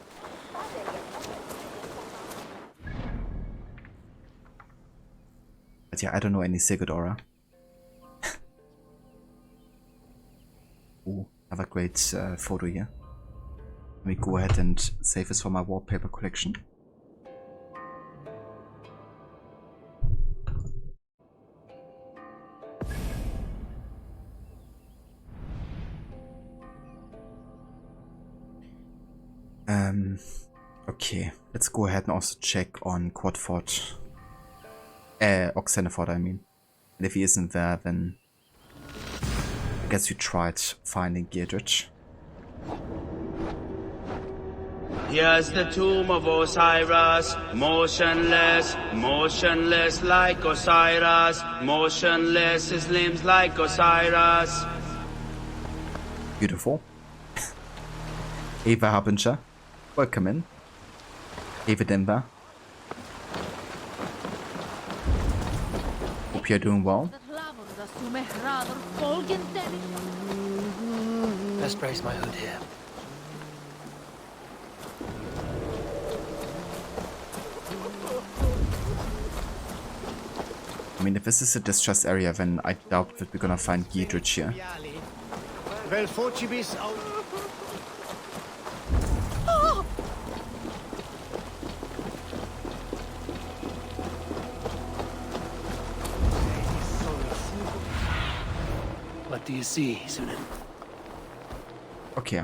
But yeah, I don't know any Sigurd aura. Ooh, have a great photo here. Let me go ahead and save this for my wallpaper collection. Okay, let's go ahead and also check on Quadford. Oxenford, I mean. And if he isn't there, then guess we tried finding Giedrich. Here's the tomb of Osiris, motionless, motionless like Osiris, motionless, his limbs like Osiris. Beautiful. Eva Harbinger, welcome in. Eva Denver. Hope you're doing well. Best raise my hood here. I mean, if this is a distress area, then I doubt that we're gonna find Giedrich here. What do you see, Sunan? Okay.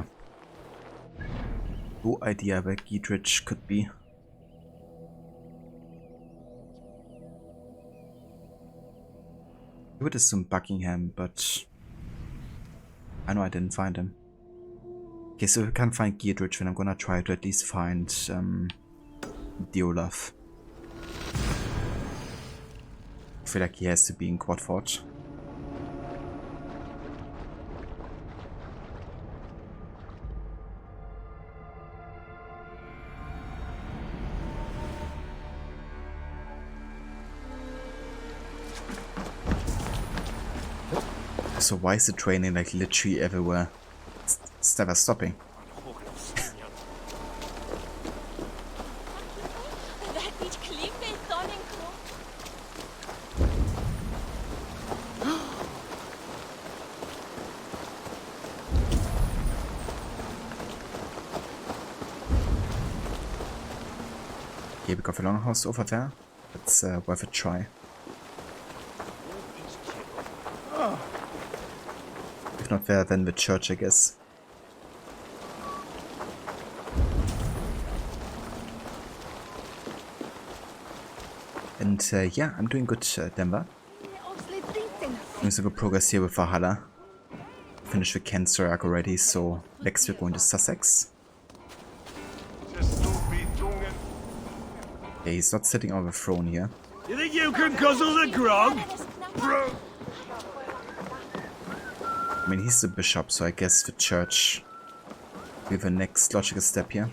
No idea where Giedrich could be. I would assume Buckingham, but I know I didn't find him. Okay, so if we can't find Giedrich, then I'm gonna try to at least find Diolaf. I feel like he has to be in Quadfort. So why is the training like literally everywhere? It's never stopping. Okay, we got a longhouse over there. It's worth a try. If not there, then the church, I guess. And yeah, I'm doing good, Denver. Doing some good progress here with Valhalla. Finished the Kent arc already, so next we're going to Sussex. Yeah, he's not sitting on the throne here. You think you can guzzle the grog? Bro. I mean, he's the bishop, so I guess the church will be the next logical step here.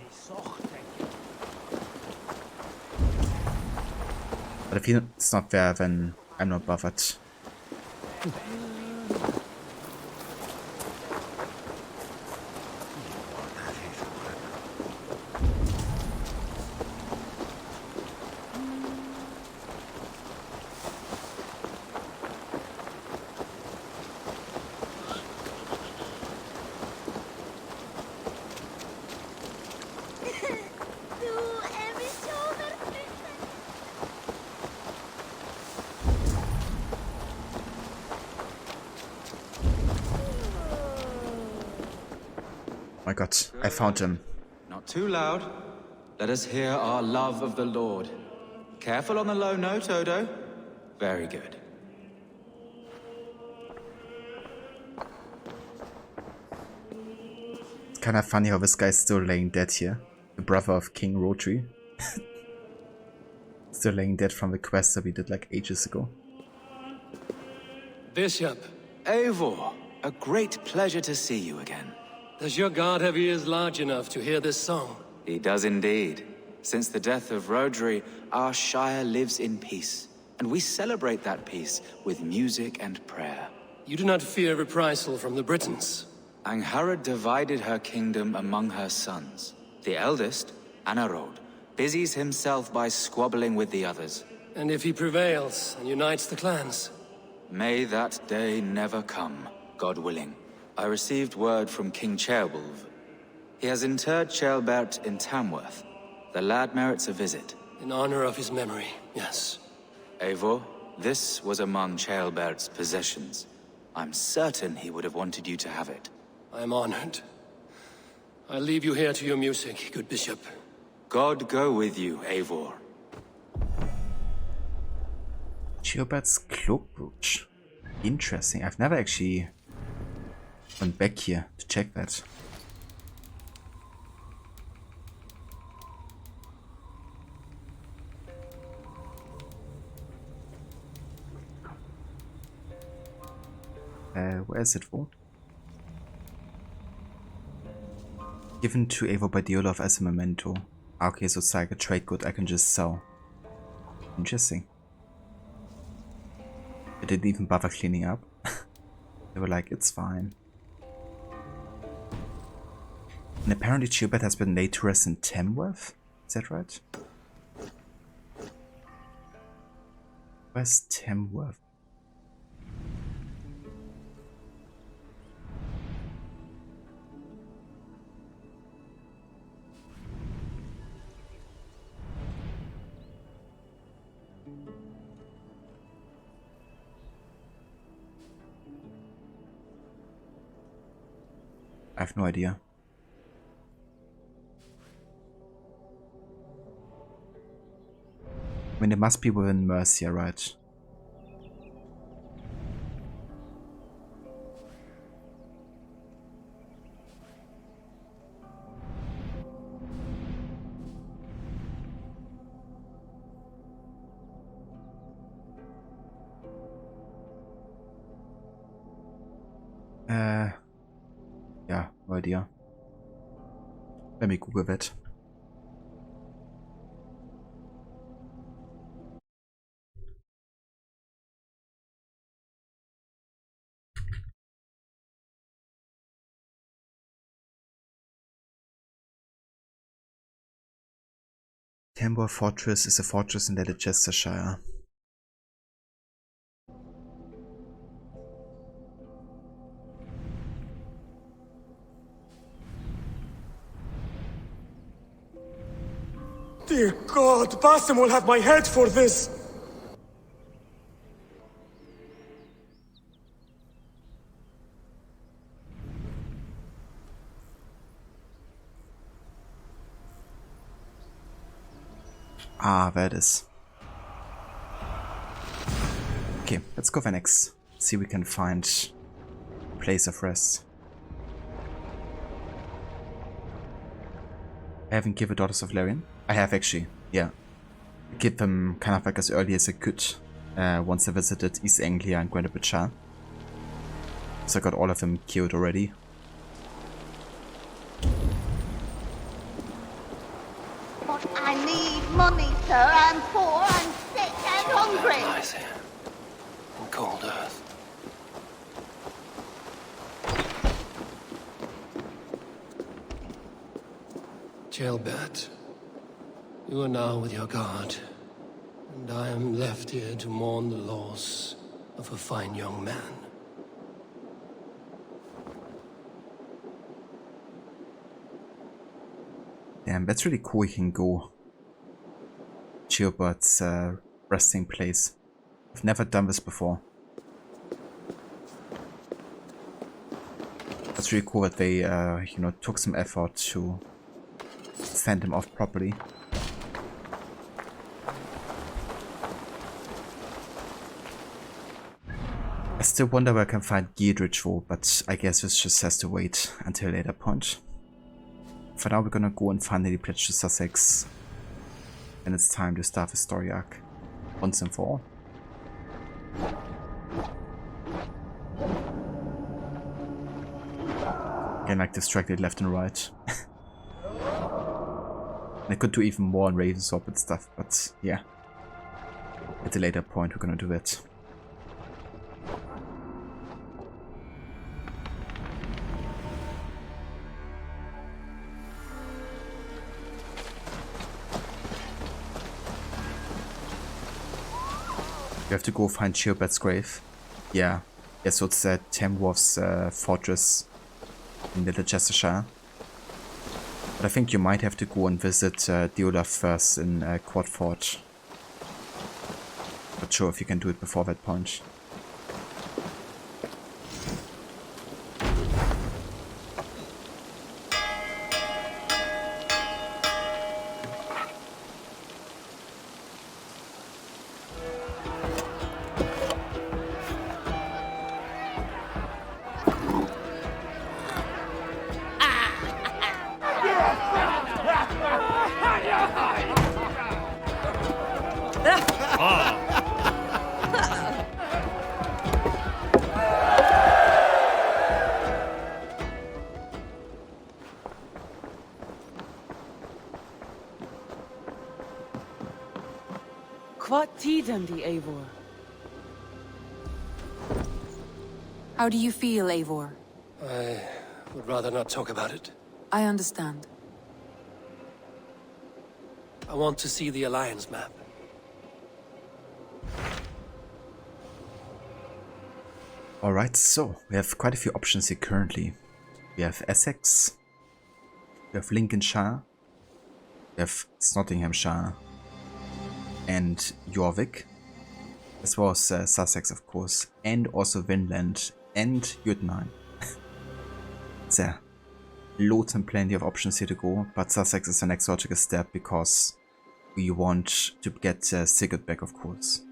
But if it's not there, then I'm not bothered. My god, I found him. Not too loud. Let us hear our love of the Lord. Careful on the low note, Odo. Very good. It's kind of funny how this guy's still laying dead here. The brother of King Rotary. Still laying dead from the quest that we did like ages ago. Bishop. Eivor, a great pleasure to see you again. Does your god have ears large enough to hear this song? He does indeed. Since the death of Rodri, our Shire lives in peace, and we celebrate that peace with music and prayer. You do not fear reprisal from the Britons? Angharad divided her kingdom among her sons. The eldest, Anarod, busies himself by squabbling with the others. And if he prevails and unites the clans? May that day never come, God willing. I received word from King Ceolbulv. He has interred Ceolbert in Tamworth. The lad merits a visit. In honor of his memory, yes. Eivor, this was among Ceolbert's possessions. I'm certain he would have wanted you to have it. I am honored. I leave you here to your music, good bishop. God go with you, Eivor. Ceolbert's cloak brooch. Interesting. I've never actually Went back here to check that. Where is it for? Given to Evo by Diolov as a memento. Okay, so it's like a trade good I can just sell. Interesting. They didn't even bother cleaning up. They were like, it's fine. And apparently Chilbert has been laid to rest in Tamworth? Is that right? Where's Tamworth? I have no idea. I mean, it must be within Mercia, right? Yeah, no idea. Let me Google that. Tamworth Fortress is a fortress in Leicestershire. Dear God, Basim will have my head for this! Ah, there it is. Okay, let's go for next. See if we can find a place of rest. I haven't given Daughters of Larian. I have actually, yeah. I give them kind of like as early as I could. Once I visited East Anglia and Grand Butcher. So I got all of them killed already. But I need money, sir. I'm poor, I'm sick and hungry. Lies here, in cold earth. Jailbert, you are now with your god, and I am left here to mourn the loss of a fine young man. Damn, that's really cool. You can go Chilbert's resting place. I've never done this before. That's really cool that they, you know, took some effort to send him off properly. I still wonder where I can find Geedrich for, but I guess this just has to wait until a later point. For now, we're gonna go and finally pledge to Sussex. And it's time to start the story arc once and for all. Getting like distracted left and right. I could do even more on Ravenswarp and stuff, but yeah. At a later point, we're gonna do it. You have to go find Chilbert's grave. Yeah. Yeah, so it's Tamworth's fortress in Leicestershire. But I think you might have to go and visit Diolaf first in Quadford. Not sure if you can do it before that point. What tidendi, Eivor? How do you feel, Eivor? I would rather not talk about it. I understand. I want to see the Alliance map. Alright, so we have quite a few options here currently. We have Essex, we have Lincolnshire, we have Nottinghamshire, and Jorvik, as well as Sussex, of course, and also Vinland and Jotunheim. It's a loads and plenty of options here to go, but Sussex is the next logical step because we want to get Sigurd back, of course,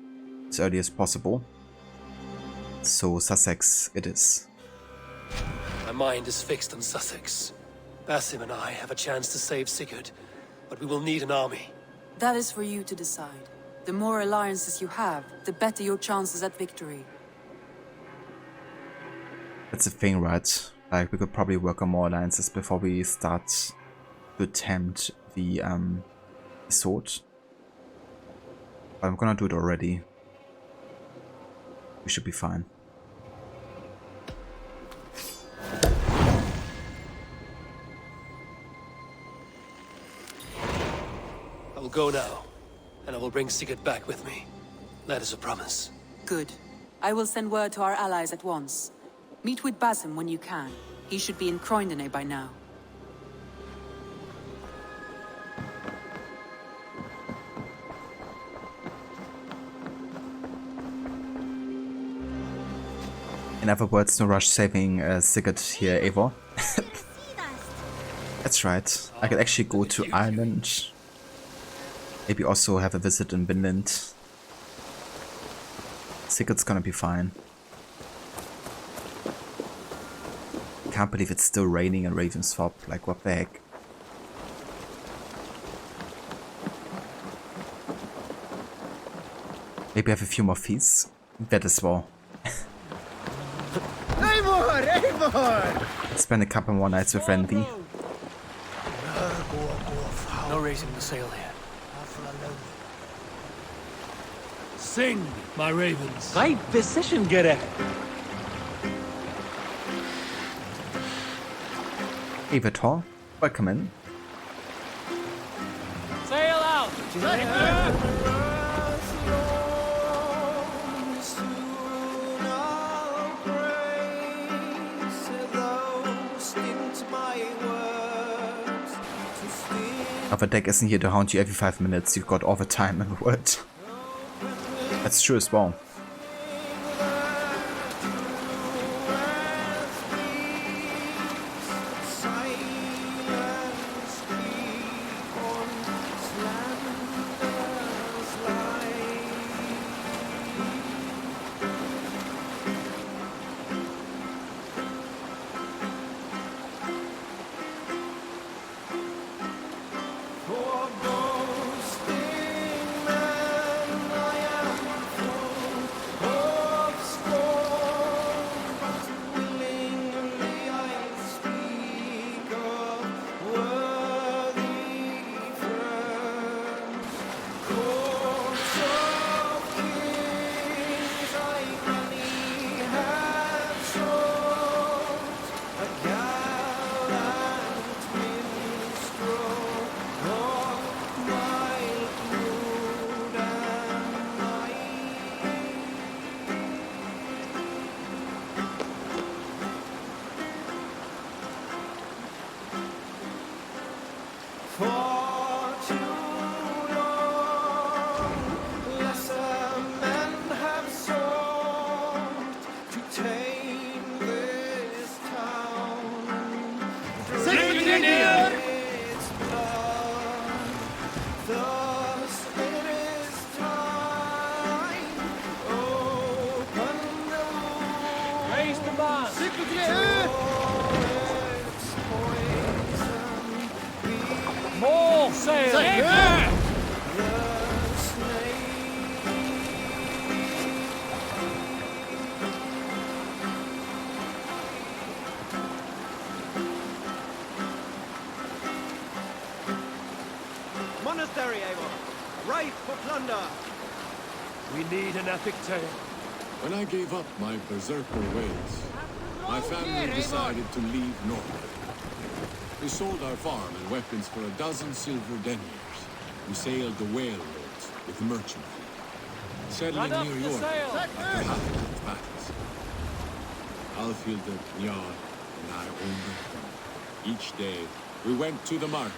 as early as possible. So Sussex it is. My mind is fixed on Sussex. Basim and I have a chance to save Sigurd, but we will need an army. That is for you to decide. The more alliances you have, the better your chances at victory. That's the thing, right? Like, we could probably work on more alliances before we start to attempt the sword. But I'm gonna do it already. We should be fine. I will go now, and I will bring Sigurd back with me. That is a promise. Good. I will send word to our allies at once. Meet with Basim when you can. He should be in Croydon by now. In other words, no rush saving Sigurd here, Eivor. That's right. I could actually go to Ireland. Maybe also have a visit in Vinland. Sigurd's gonna be fine. Can't believe it's still raining in Ravensthorpe. Like, what the heck? Maybe have a few more feasts. That as well. Eivor! Eivor! Spend a couple more nights with Randy. No raising the sail here. Sing, my ravens. Right decision, Gere. Eivor, welcome in. Sail out! Other deck isn't here to haunt you every 5 minutes. You've got all the time in the world. That's true as well. More sail! Monastery, Eivor. Ripe for plunder. We need an epic tale. When I gave up my berserker ways, my family decided to leave north. We sold our farm and weapons for 12 silver deniers. We sailed the whale roads with the merchant fleet, settling near York after half of its battles. Alfhild, Njal, and I owned a home. Each day, we went to the market,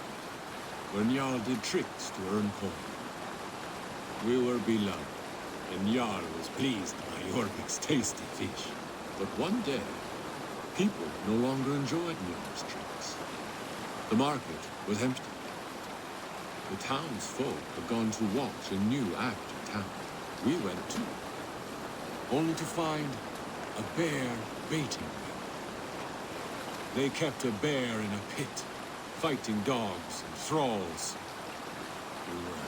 where Njal did tricks to earn coin. We were beloved, and Njal was pleased by Jorvik's tasty fish. But one day, people no longer enjoyed Njal's tricks. The market was empty. The townsfolk had gone to watch a new act in town. We went too, only to find a bear baiting them. They kept a bear in a pit, fighting dogs and thralls. We were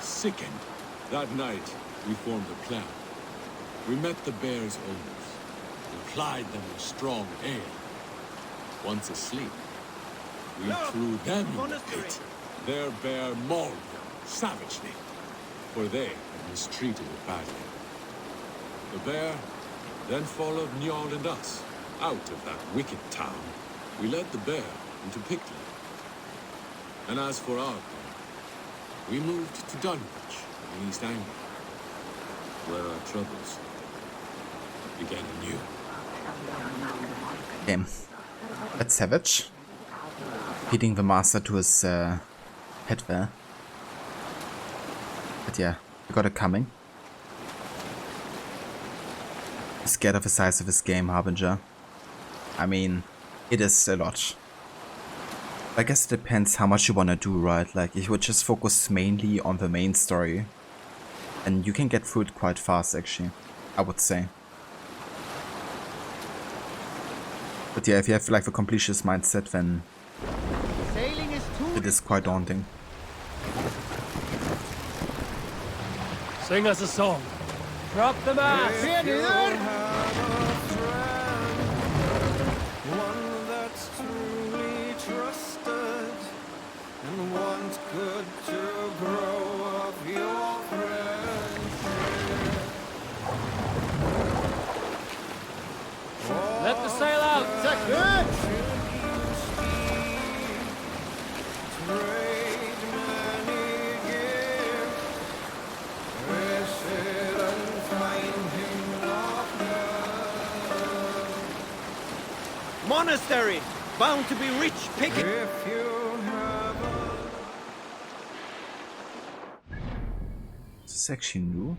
sickened. That night, we formed a plan. We met the bear's owners and plied them with strong ale. Once asleep, we threw them in the pit. Their bear mauled them savagely, for they had mistreated it badly. The bear then followed Njal and us out of that wicked town. We led the bear into Pictland. And as for our part, we moved to Dunwich in East Anglia, where our troubles began anew. Damn. That's savage. Feeding the master to his head there. But yeah, we got it coming. Scared of the size of this game, Harbinger. I mean, it is a lot. I guess it depends how much you wanna do, right? Like, if you would just focus mainly on the main story, and you can get through it quite fast, actually, I would say. But yeah, if you have like the completionist mindset, then it is quite daunting. Sing us a song. Drop the mask! One that's truly trusted and wants good to grow of your friendship. Let the sail out! Good! Monastery, bound to be rich picking. Is this actually new?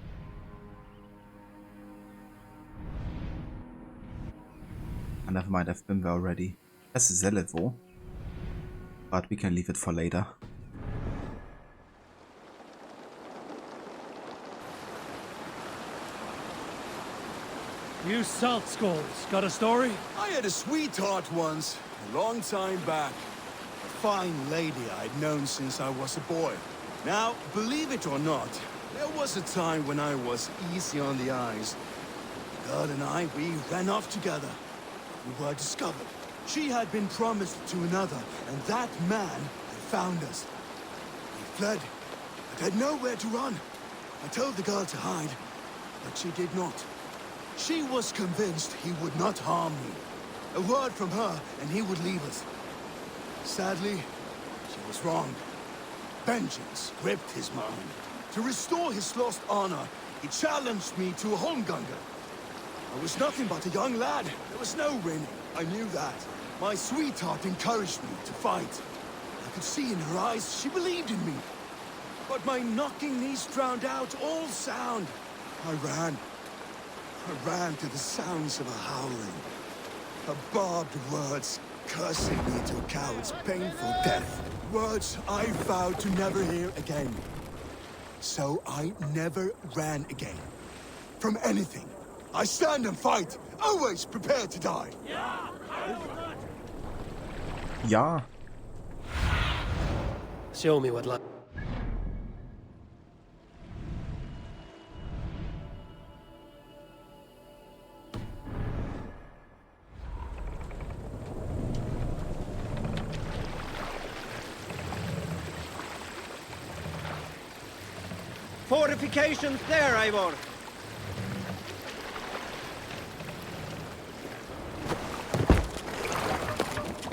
Oh, never mind, I've been there already. That's Zelevo, but we can leave it for later. You salt skulls, got a story? I had a sweetheart once, a long time back. A fine lady I'd known since I was a boy. Now, believe it or not, there was a time when I was easy on the eyes. The girl and I, we ran off together. We were discovered. She had been promised to another, and that man had found us. We fled, but had nowhere to run. I told the girl to hide, but she did not. She was convinced he would not harm me. A word from her, and he would leave us. Sadly, she was wrong. Vengeance gripped his mind. To restore his lost honor, he challenged me to a holmganga. I was nothing but a young lad. There was no winning. I knew that. My sweetheart encouraged me to fight. I could see in her eyes she believed in me. But my knocking knees drowned out all sound. I ran to the sounds of her howling. Her barbed words cursing me to a coward's painful death. Words I vowed to never hear again. So I never ran again. From anything. I stand and fight, always prepared to die. Ja. Show me what luck. fortifications there, Eivor.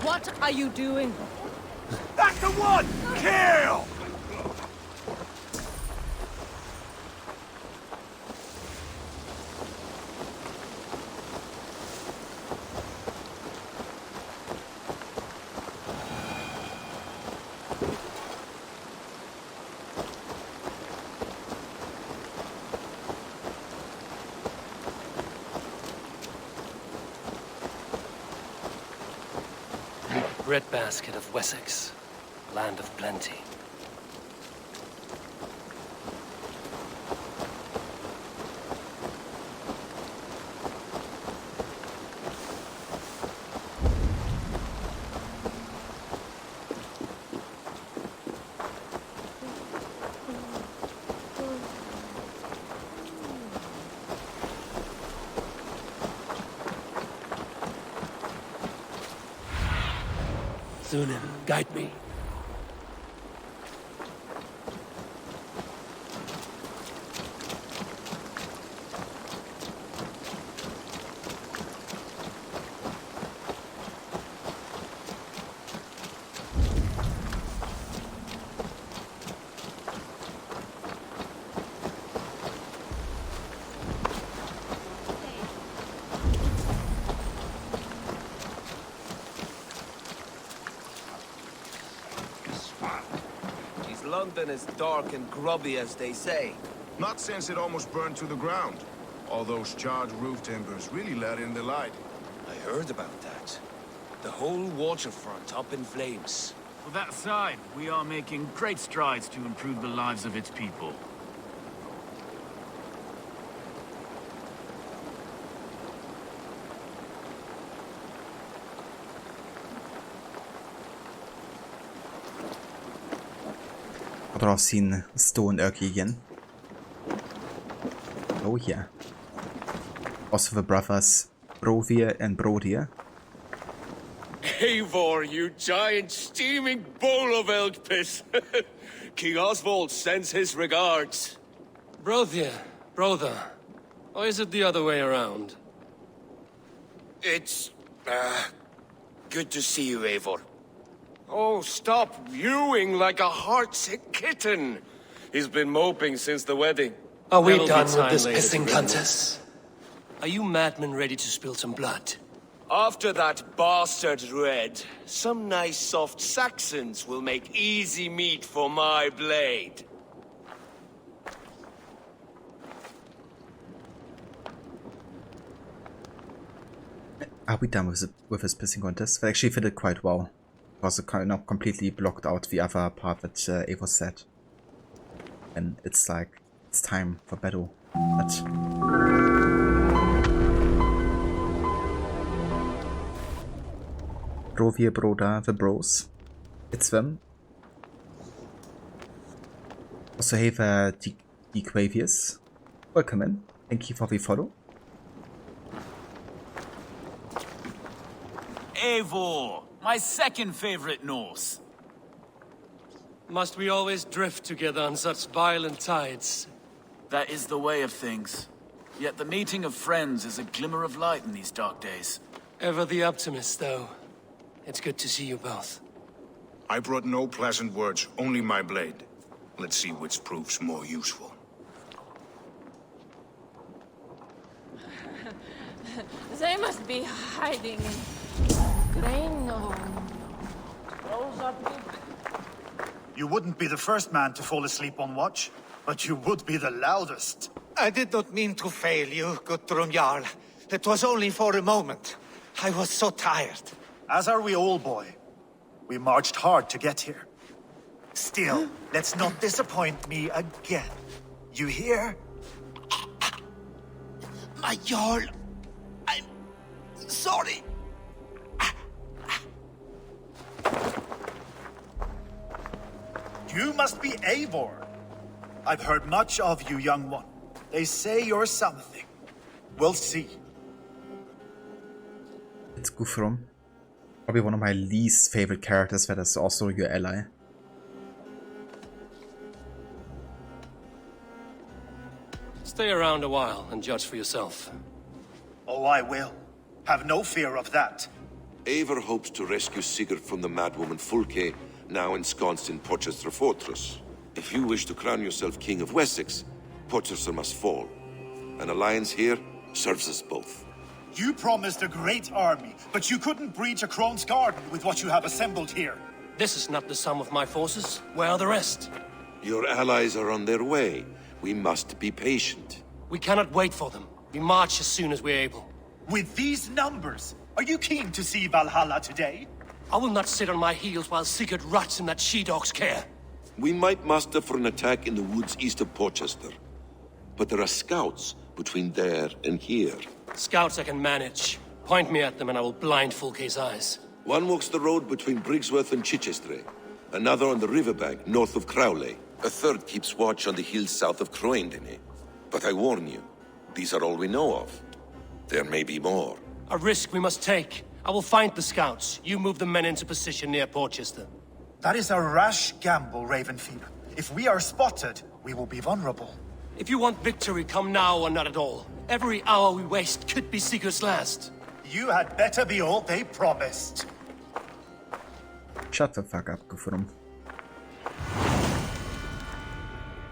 What are you doing? That's the one! Kill! Breadbasket of Wessex, land of plenty. Sunan, guide me. London is dark and grubby, as they say. Not since it almost burned to the ground. All those charred roof timbers really let in the light. I heard about that. The whole waterfront up in flames. With that aside, we are making great strides to improve the lives of its people. I've seen Stone Urky again. Oh yeah. Also the brothers Brovir and Brodir. Eivor, you giant steaming bowl of elk piss! King Oswald sends his regards. Brothir, brother. Or is it the other way around? It's... good to see you, Eivor. Oh, stop mewing like a heartsick kitten. He's been moping since the wedding. Are we done with this pissing contest? Are you madmen ready to spill some blood? After that bastard Red, some nice soft Saxons will make easy meat for my blade. Are we done with this pissing contest? I actually fit it quite well. Because it kind of completely blocked out the other part that Eivor said. And it's like, it's time for battle. But... Brovir, Broda, the bros. It's them. Also, hey there, Dequavius. Welcome in. Thank you for the follow. Eivor, my second favorite Norse. Must we always drift together on such violent tides? That is the way of things. Yet the meeting of friends is a glimmer of light in these dark days. Ever the optimist, though. It's good to see you both. I brought no pleasant words, only my blade. Let's see which proves more useful. They must be hiding in grain or... You wouldn't be the first man to fall asleep on watch, but you would be the loudest. I did not mean to fail you, Guthrum Jarl. It was only for a moment. I was so tired. As are we all, boy. We marched hard to get here. Still, let's not disappoint me again. You hear? My Jarl, I'm sorry. You must be Eivor. I've heard much of you, young one. They say you're something. We'll see. It's Guthrum. Probably one of my least favorite characters, that is also your ally. Stay around a while and judge for yourself. Oh, I will. Have no fear of that. Eivor hopes to rescue Sigurd from the madwoman Fulke, now ensconced in Porchester Fortress. If you wish to crown yourself King of Wessex, Porchester must fall. An alliance here serves us both. You promised a great army, but you couldn't breach a Krone's garden with what you have assembled here. This is not the sum of my forces. Where are the rest? Your allies are on their way. We must be patient. We cannot wait for them. We march as soon as we're able. With these numbers, are you keen to see Valhalla today? I will not sit on my heels while Sigurd rots in that she-dog's care. We might muster for an attack in the woods east of Porchester. But there are scouts between there and here. Scouts I can manage. Point me at them and I will blind Fulke's eyes. One walks the road between Briggsworth and Chichester. Another on the riverbank north of Crowley. A third keeps watch on the hills south of Croendene. But I warn you, these are all we know of. There may be more. A risk we must take. I will find the scouts. You move the men into position near Porchester. That is a rash gamble, Ravenfield. If we are spotted, we will be vulnerable. If you want victory, come now or not at all. Every hour we waste could be Sigurd's last. You had better be all they promised. Shut the fuck up, Gufurum.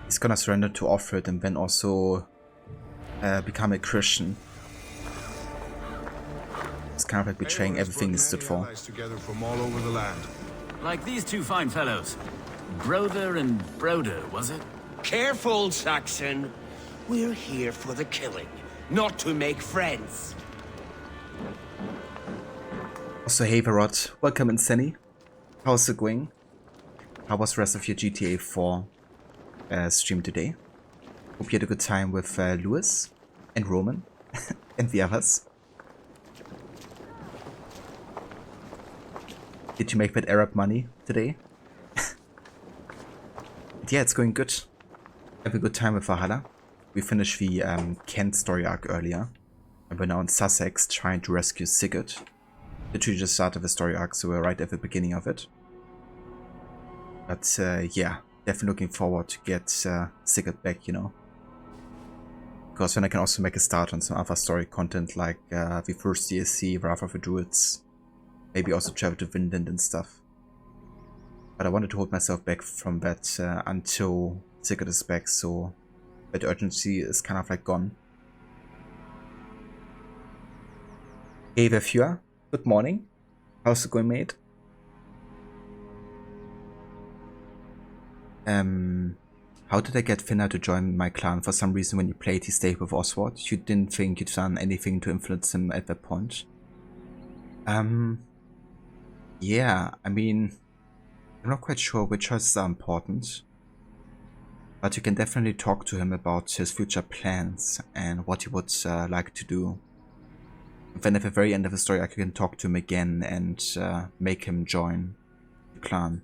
He's gonna surrender to Offred and then also become a Christian. It's kind of like betraying everything he stood for. Together from all over the land. Like these two fine fellows. Brother and Broder, was it? Careful, Saxon. We're here for the killing, not to make friends. Also, hey Verot, welcome in Senny. How's it going? How was the rest of your GTA 4 stream today? Hope you had a good time with Lewis and Roman and the others. Did you make that Arab money today? Yeah, it's going good. Have a good time with Valhalla. We finished the Kent story arc earlier. And we're now in Sussex trying to rescue Sigurd. Literally just started the story arc, so we're right at the beginning of it. But yeah, definitely looking forward to get Sigurd back, you know. Because then I can also make a start on some other story content like the first DLC, Wrath of the Druids. Maybe also travel to Vinland and stuff. But I wanted to hold myself back from that until Sigurd is back, so that urgency is kind of like gone. Hey Vefua, good morning. How's it going, mate? How did I get Finna to join my clan? For some reason when you played he stayed with Oswald. You didn't think you'd done anything to influence him at that point? Yeah, I mean, I'm not quite sure which choices are important. But you can definitely talk to him about his future plans and what he would like to do. Then at the very end of the story I can talk to him again and make him join the clan.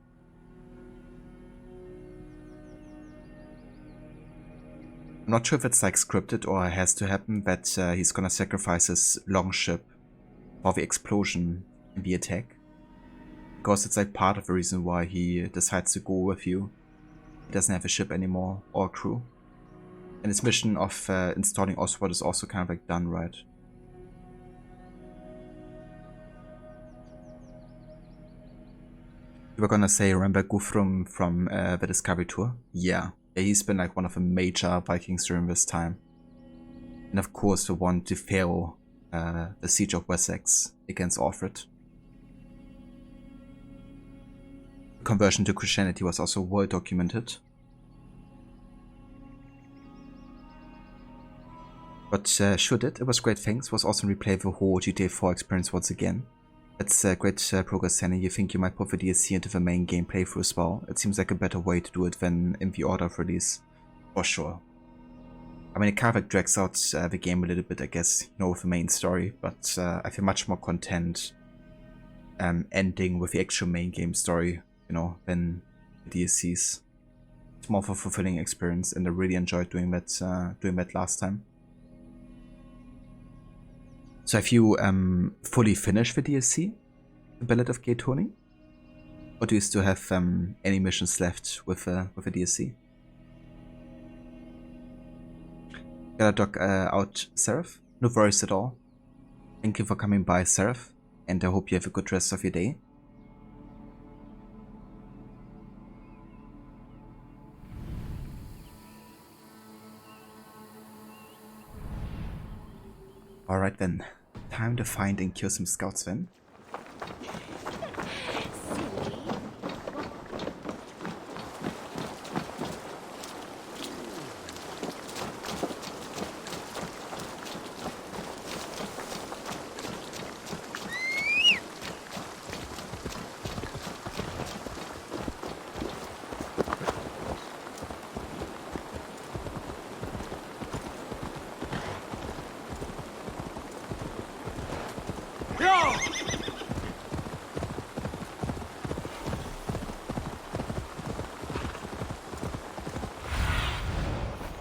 I'm not sure if it's like scripted or has to happen that he's gonna sacrifice his longship for the explosion in the attack. Because it's like part of the reason why he decides to go with you. He doesn't have a ship anymore or a crew. And his mission of installing Oswald is also kind of like done, right? You were gonna say, remember Guthrum from the Discovery Tour? Yeah. Yeah, he's been like one of the major Vikings during this time. And of course the one to fail the siege of Wessex against Offred. Conversion to Christianity was also well documented. But sure did, it was great, thanks. Was awesome to replay the whole GTA 4 experience once again. That's great progress, Sandy. You think you might put the DLC into the main game playthrough as well? It seems like a better way to do it than in the order of release. For sure. I mean, it kind of like drags out the game a little bit, I guess, you know, with the main story. But I feel much more content ending with the actual main game story, you know, than the DLCs. It's more of a fulfilling experience, and I really enjoyed doing that last time. So have you fully finished the DLC, the Ballad of Gay Tony? Or do you still have any missions left with the DLC? Gotta dog out Seraph. No worries at all. Thank you for coming by, Seraph, and I hope you have a good rest of your day. Alright then, time to find and kill some scouts then.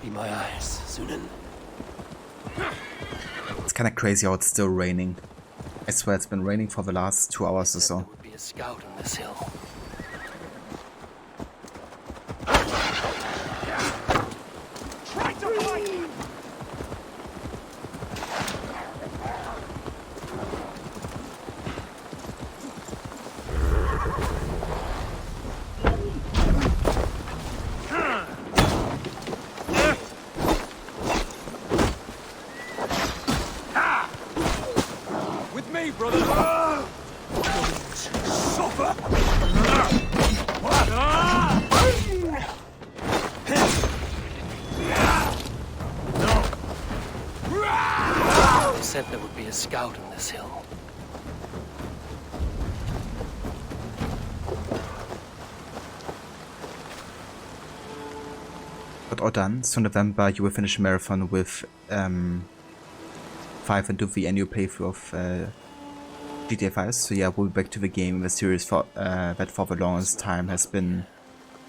Be my eyes, Sunan. It's kinda crazy how it's still raining. I swear it's been raining for the last 2 hours or so. There would be a scout on this hill. Try to fight! With me, brother! Suffer! They said there would be a scout on this hill. But all done. So November you will finish a marathon with 5 and do the annual playthrough of GTA 5. So yeah, we'll be back to the game, the series for that for the longest time has been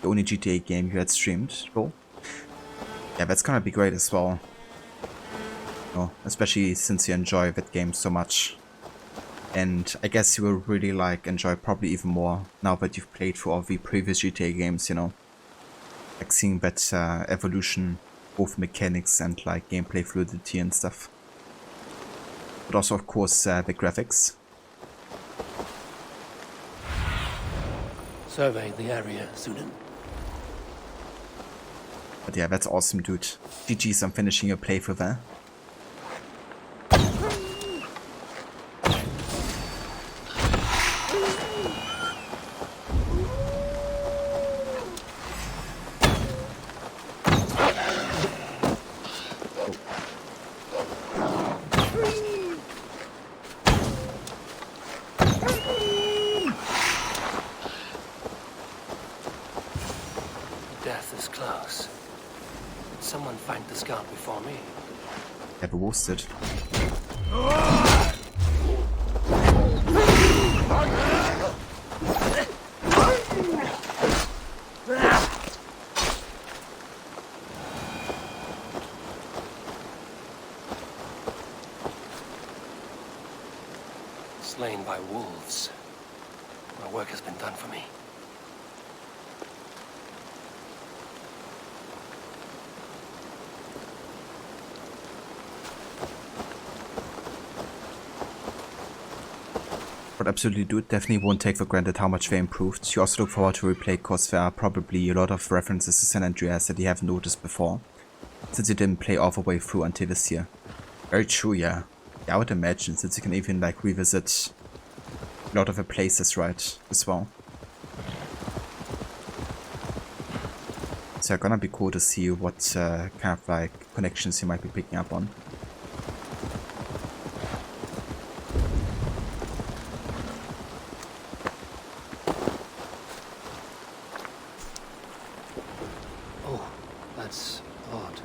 the only GTA game you had streamed. Cool. Yeah, that's gonna be great as well. Oh, especially since you enjoy that game so much. And I guess you will really enjoy probably even more now that you've played through all the previous GTA games, you know. Like seeing that evolution, both mechanics and gameplay fluidity and stuff. But also of course the graphics. Survey the area, Sunan. But yeah, that's awesome, dude. GG's on finishing your playthrough there. Death is close. Did someone find the scout before me? Ever worsted. Slain by wolves. My work has been done for me. But absolutely, dude, definitely won't take for granted how much they improved. You also look forward to replay because there are probably a lot of references to San Andreas that you haven't noticed before, since you didn't play all the way through until this year. Very true, yeah. Yeah, I would imagine, since you can even revisit a lot of the places, right, as well. So it's gonna be cool to see what kind of connections you might be picking up on. That's odd.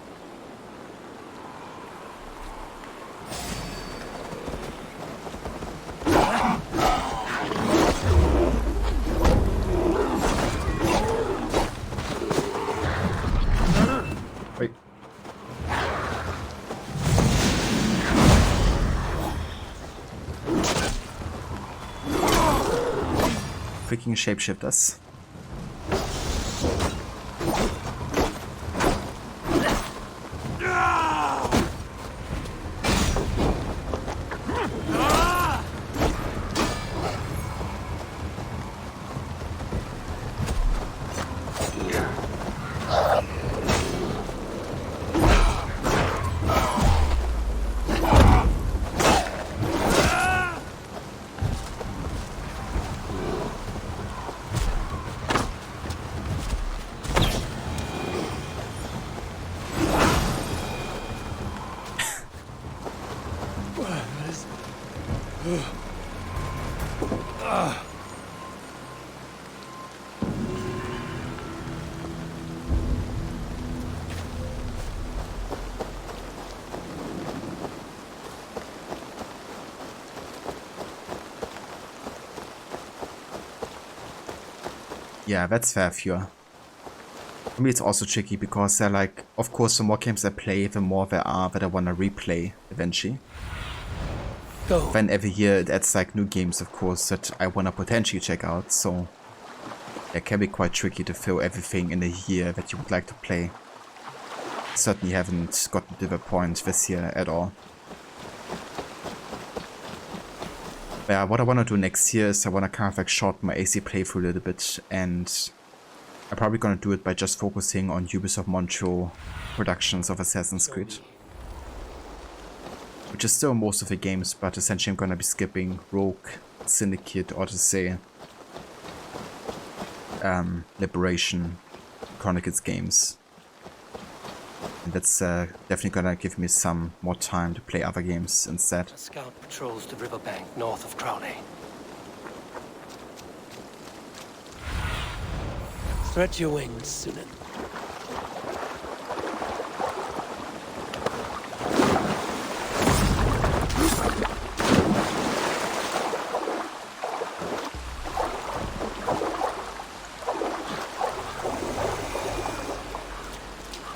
Wait. Freaking shapeshifters. Yeah, that's fair, Fewer. For me, it's also tricky because they're like, of course, the more games I play, the more there are that I want to replay eventually. Then every year it adds like new games, of course, that I want to potentially check out, so it can be quite tricky to fill everything in a year that you would like to play. Certainly haven't gotten to the point this year at all. But yeah, what I want to do next year is I want to kind of like shorten my AC playthrough a little bit, and I'm probably going to do it by just focusing on Ubisoft Montreal productions of Assassin's Creed. Which is still most of the games, but essentially I'm going to be skipping Rogue, Syndicate, Odyssey, Liberation, Chronicles games. And that's definitely going to give me some more time to play other games instead. A scout patrols the riverbank north of Crowley. Stretch your wings, Sunan.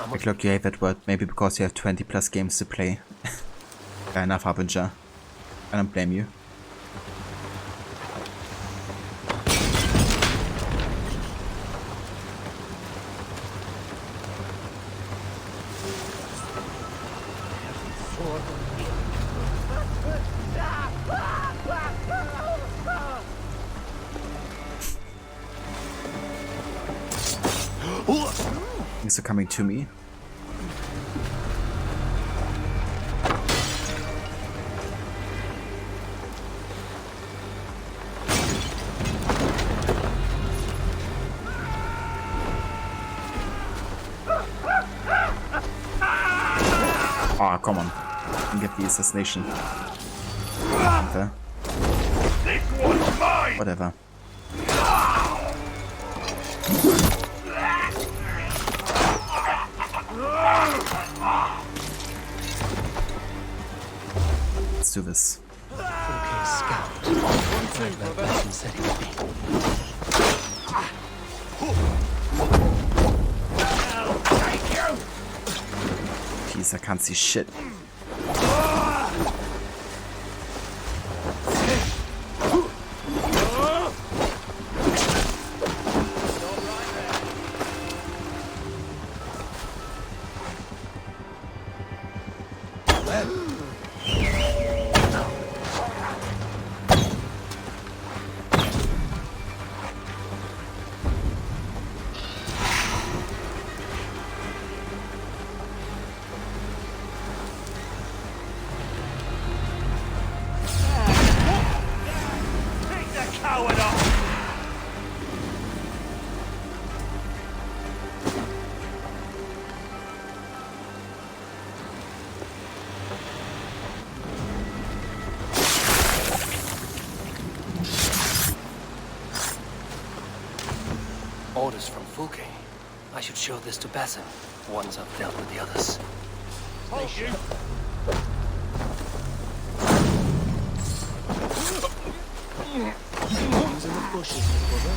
Like, look, you hate that word, maybe because you have 20 plus games to play. Fair enough, Harbinger. I don't blame you. Things are coming to me. Oh, come on. I can get the assassination. Okay. Whatever. Let's do this. Okay, scout. One said he would be. Jeez, I can't see shit. Orders from Fulke. I should show this to Basim once I've dealt with the others. Thank you. He's in the bushes, brother.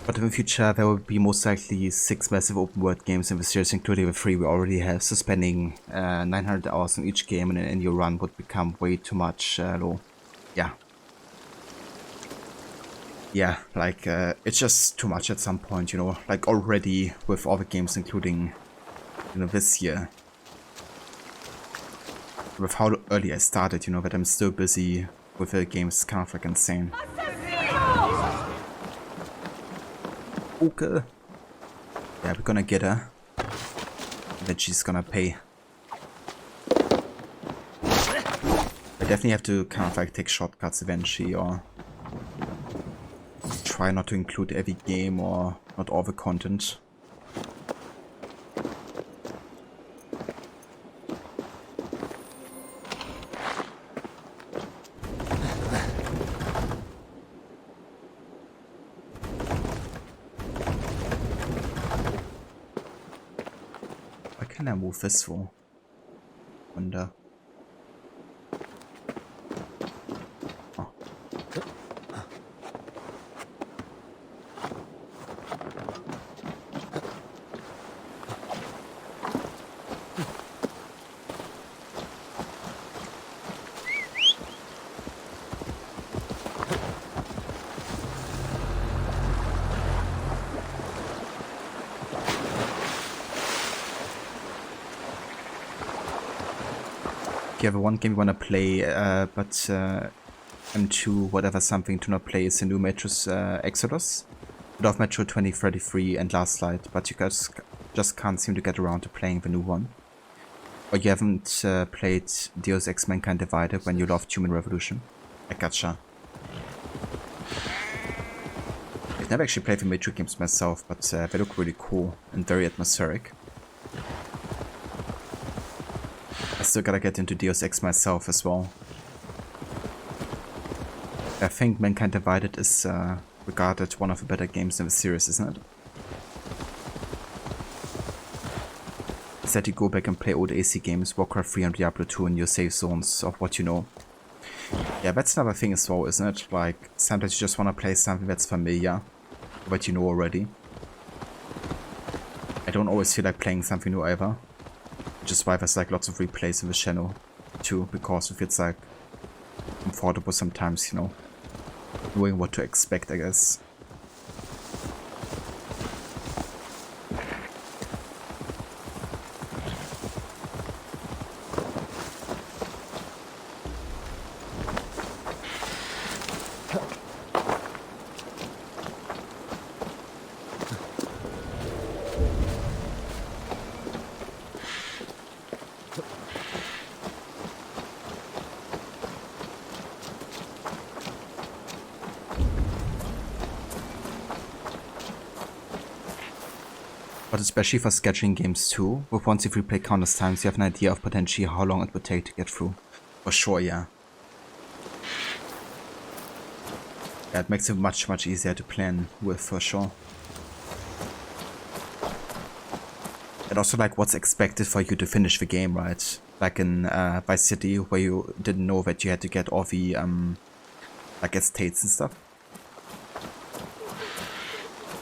But in the future, there will be most likely 6 massive open world games in the series, including the 3 we already have, so spending 900 hours on each game in an annual run would become way too much, though. Yeah. Yeah, like, it's just too much at some point, you know, like already with all the games, including, you know, this year. With how early I started, you know, that I'm still busy with the games, kind of like insane. Okay. Yeah, we're gonna get her. And then she's gonna pay. I definitely have to kind of like take shortcuts eventually, or try not to include every game or not all the content. Why can I move this for? Wonder. If you have one game you want to play, but M2, whatever, something to not play is the new Metro's Exodus. Bit of Metro 2033 and Last Light, but you guys just can't seem to get around to playing the new one. Or you haven't played Deus Ex Mankind Divided when you loved Human Revolution. I gotcha. I've never actually played the Metro games myself, but they look really cool and very atmospheric. I still gotta get into Deus Ex myself as well. I think Mankind Divided is regarded one of the better games in the series, isn't it? Instead you go back and play old AC games, Warcraft 3 and Diablo 2 in your safe zones of what you know. Yeah, that's another thing as well, isn't it? Like, sometimes you just wanna play something that's familiar, but you know already. I don't always feel like playing something new either. Which is why there's like lots of replays in the channel too, because it feels like comfortable sometimes, you know, knowing what to expect, I guess. But especially for scheduling games too, with once you replay countless times you have an idea of potentially how long it would take to get through. For sure, yeah. Yeah, it makes it much easier to plan with, for sure. And also like what's expected for you to finish the game, right? Like in Vice City, where you didn't know that you had to get all the like estates and stuff.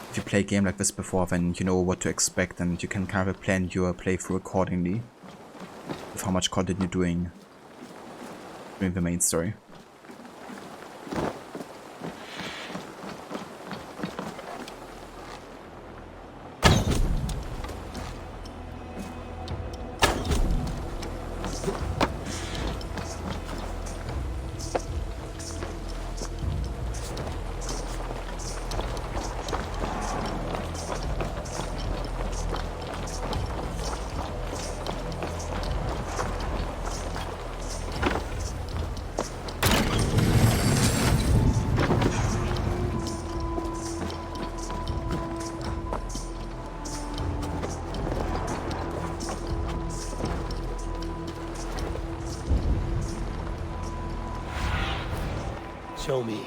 If you play a game like this before, then you know what to expect and you can kind of plan your playthrough accordingly with how much content you're doing during the main story. Show me.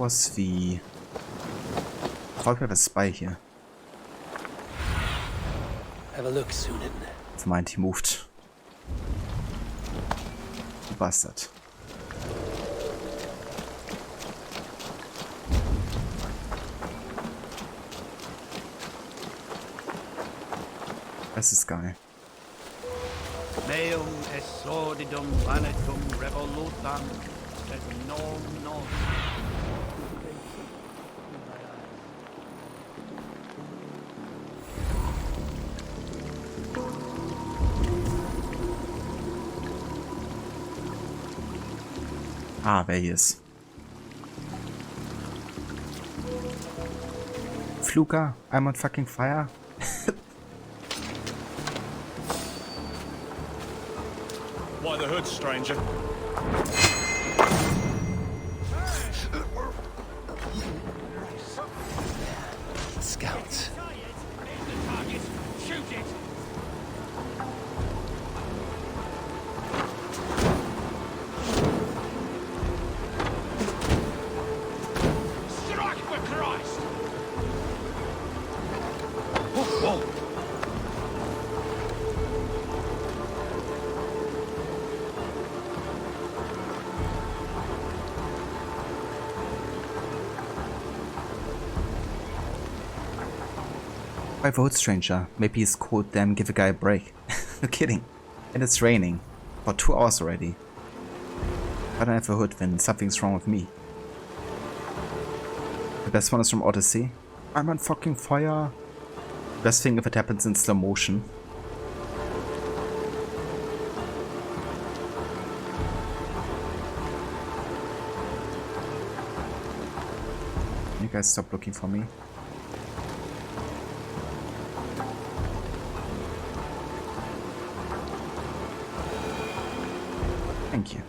was the... I thought we have a spy here. Have a look, Sunan. Never mind, he moved. Bastard. Where's this guy? Meum est sordidum vanetum revolutam, et non nos. Ah, wer hier ist. Fluker, I'm on fucking fire. Why the hood, stranger? Scouts. Shoot it! Strike for Christ! Whoa! Why vote, stranger? Maybe he's cold, damn, give a guy a break. No kidding. And it's raining. For 2 hours already. I don't have a hood, then something's wrong with me. The best one is from Odyssey. I'm on fucking fire. Best thing if it happens in slow motion. You guys stop looking for me. Thank you.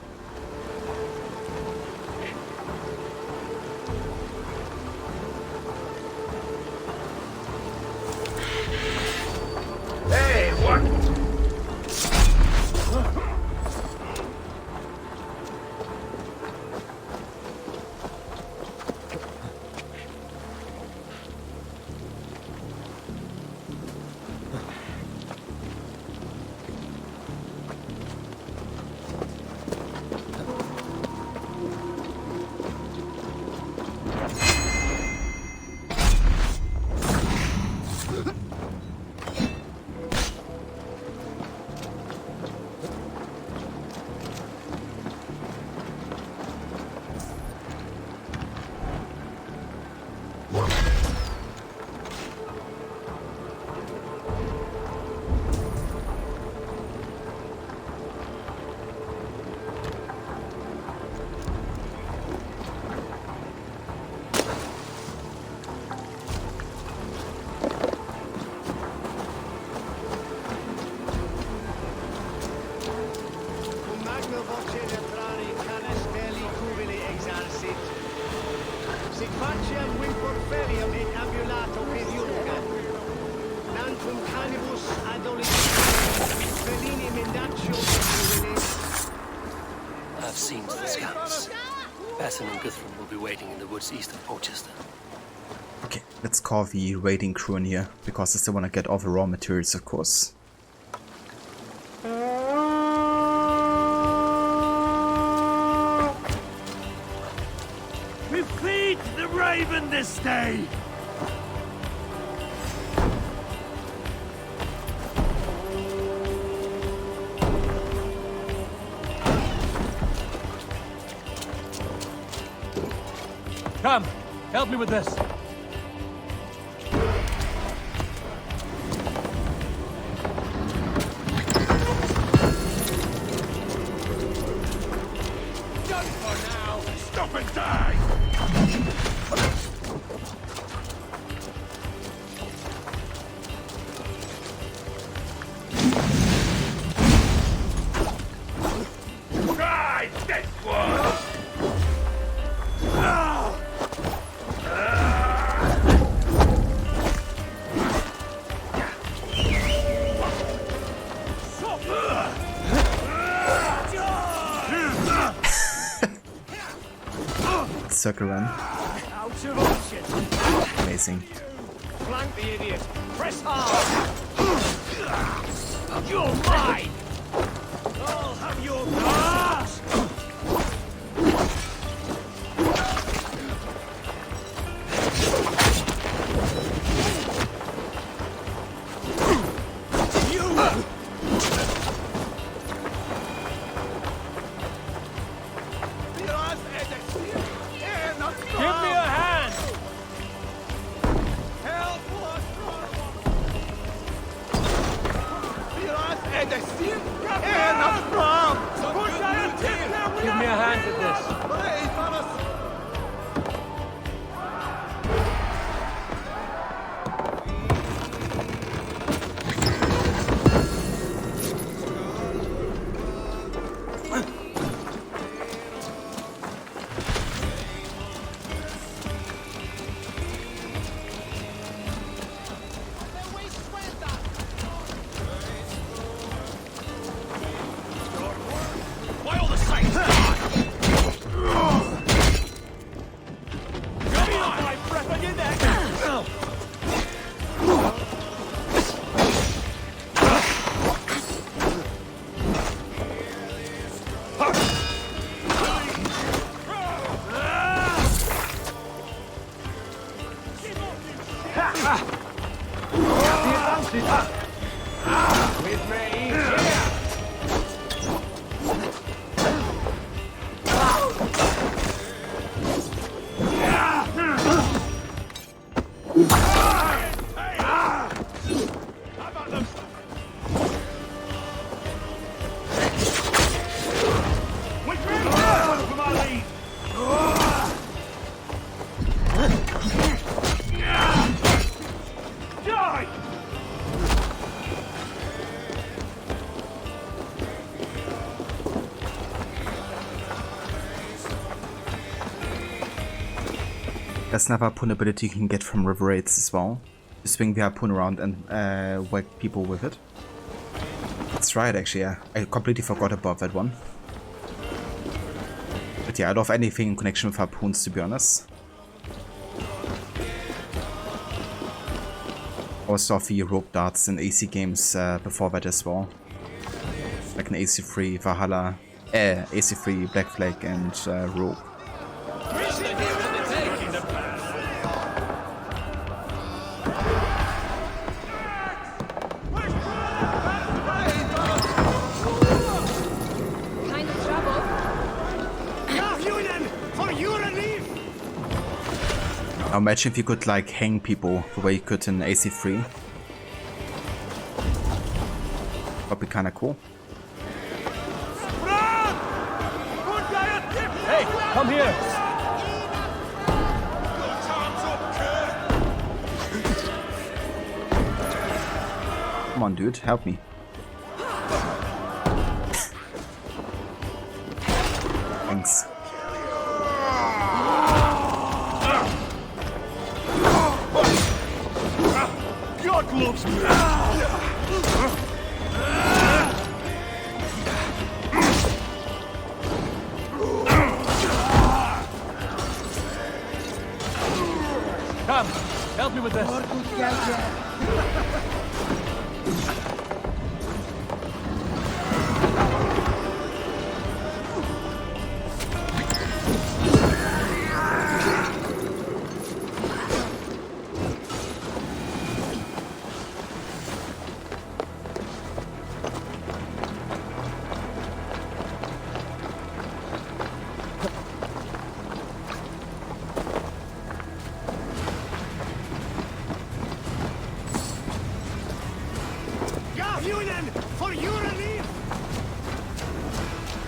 Hey, what? I've seen to the scouts. Basson and Guthrum will be waiting in the woods east of Porchester. Okay, let's call the raiding crew in here, because I still want to get all the raw materials, of course. We feed the raven this day! Come, help me with this. Done for now! Stop and die! Try this one! Circle run. Amazing. Flank the idiot. Press hard. You're mine. I'll have your grass. Give me a hand! Give me a hand with this. Why all the saints? Give me my breath again there. With me here. There's another harpoon ability you can get from river raids as well. You swing the harpoon around and whack people with it. That's right, actually, yeah. I completely forgot about that one. But yeah, I love anything in connection with harpoons, to be honest. Also the rope darts in AC games before that as well. Like an AC3 Valhalla, AC3 Black Flag and rope. Now imagine if you could like hang people the way you could in AC3. That'd be kinda cool. Hey, come here! Come on, dude, help me. Thanks. God loves me. Come, help me with this.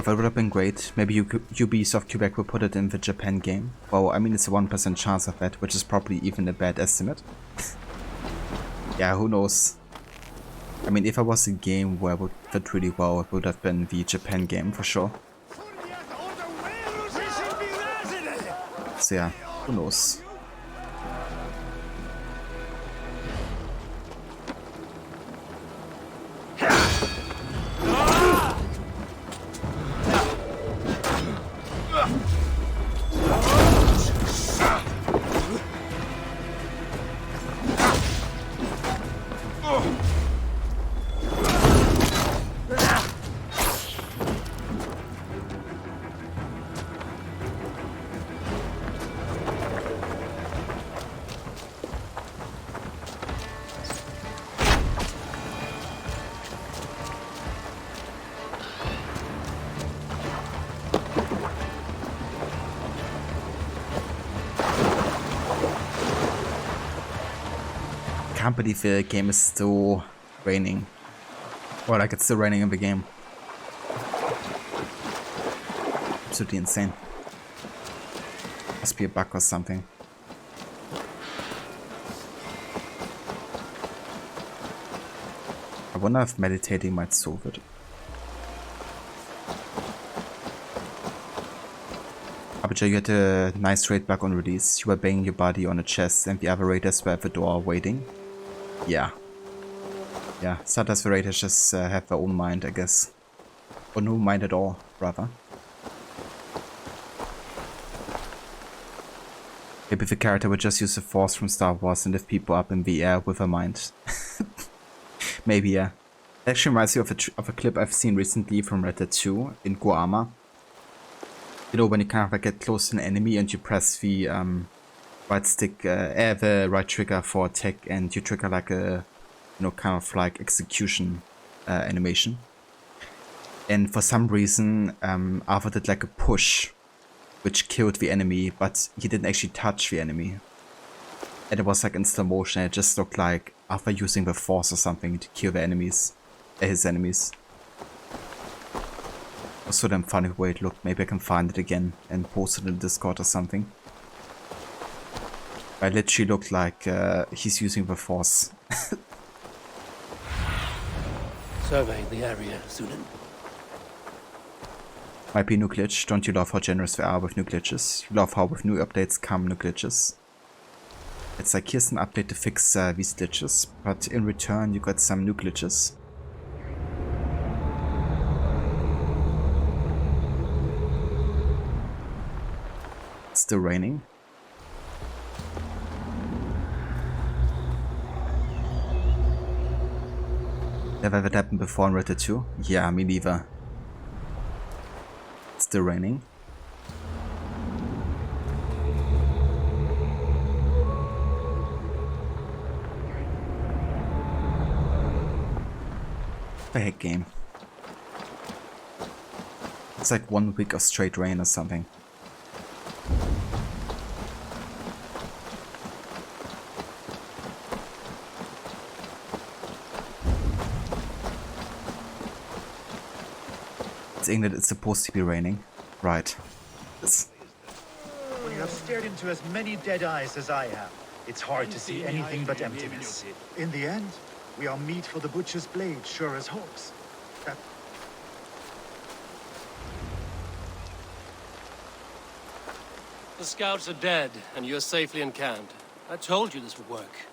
That would have been great. Maybe Ubisoft Quebec will put it in the Japan game. Well, I mean, it's a 1% chance of that, which is probably even a bad estimate. Yeah, who knows? I mean, if I was a game where it would fit really well, it would have been the Japan game for sure. So yeah, who knows? can't believe the game is still raining. Or like it's still raining in the game. Absolutely insane. Must be a bug or something. I wonder if meditating might solve it. Abigail, you had a nice raid bug on release. You were banging your body on a chest and the other raiders were at the door waiting. Yeah. Yeah, sometimes the raiders just have their own mind, I guess. Or no mind at all, rather. Maybe the character would just use the force from Star Wars and lift people up in the air with a mind. Maybe, yeah. It actually reminds me of a clip I've seen recently from Red Dead 2 in Guarma. You know, when you kind of like get close to an enemy and you press the right stick, the right trigger for attack, and you trigger like a, you know, kind of like execution animation. And for some reason, Arthur did like a push, which killed the enemy, but he didn't actually touch the enemy. And it was like in slow motion, it just looked like Arthur using the force or something to kill the enemies, his enemies. It was so damn funny the way it looked. Maybe I can find it again and post it in Discord or something. But it literally looked like he's using the force. Survey the area, Sunan. Might be new glitch. Don't you love how generous they are with new glitches? You love how with new updates come new glitches. It's like, here's an update to fix these glitches, but in return you got some new glitches. It's still raining. Never had happened before in Red Dead 2? Yeah, me neither. It's still raining. The heck game. It's like 1 week of straight rain or something. It's England, it's supposed to be raining. Right. When you have stared into as many dead eyes as I have, it's hard to see anything but emptiness. In the end, we are meat for the butcher's blade, sure as hawks. The scouts are dead, and you're safely encamped. I told you this would work.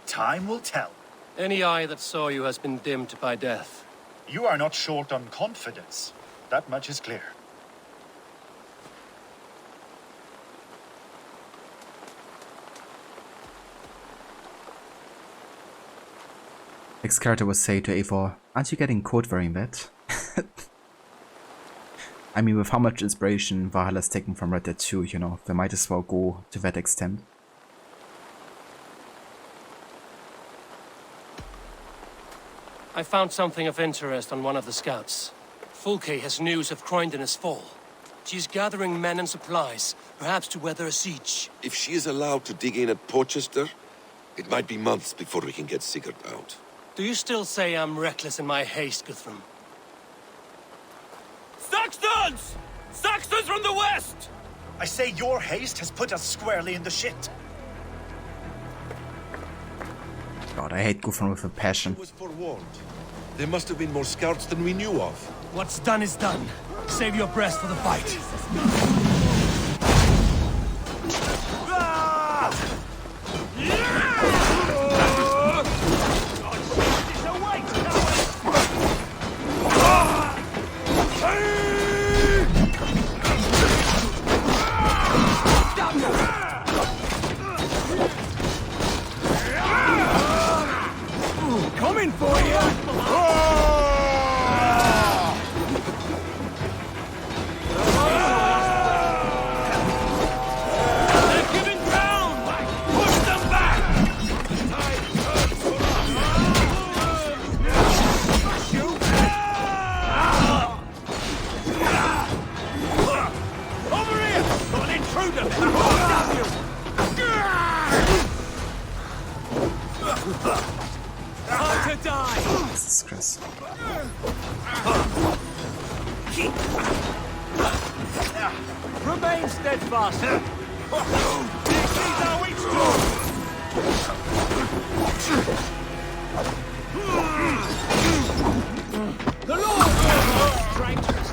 Time will tell. Any eye that saw you has been dimmed by death. You are not short on confidence. That much is clear. Next character will say to Eivor, aren't you getting cold wearing that? I mean, with how much inspiration Valhalla's taken from Red Dead 2, you know, they might as well go to that extent. I found something of interest on one of the scouts. Fulke has news of Croydon's fall. She's gathering men and supplies, perhaps to weather a siege. If she is allowed to dig in at Porchester, it might be months before we can get Sigurd out. Do you still say I'm reckless in my haste, Guthrum? Saxons! Saxons from the west! I say your haste has put us squarely in the shit. God, I hate Guthrum with a passion. Was forewarned. There must have been more scouts than we knew of. What's done is done. Save your breath for the fight. Coming for you! They're giving ground! Push them back! Over here! Got an intruder! Hard to die! Jesus Christ. Remain steadfast! This is how it's done! The Lord! Strangers!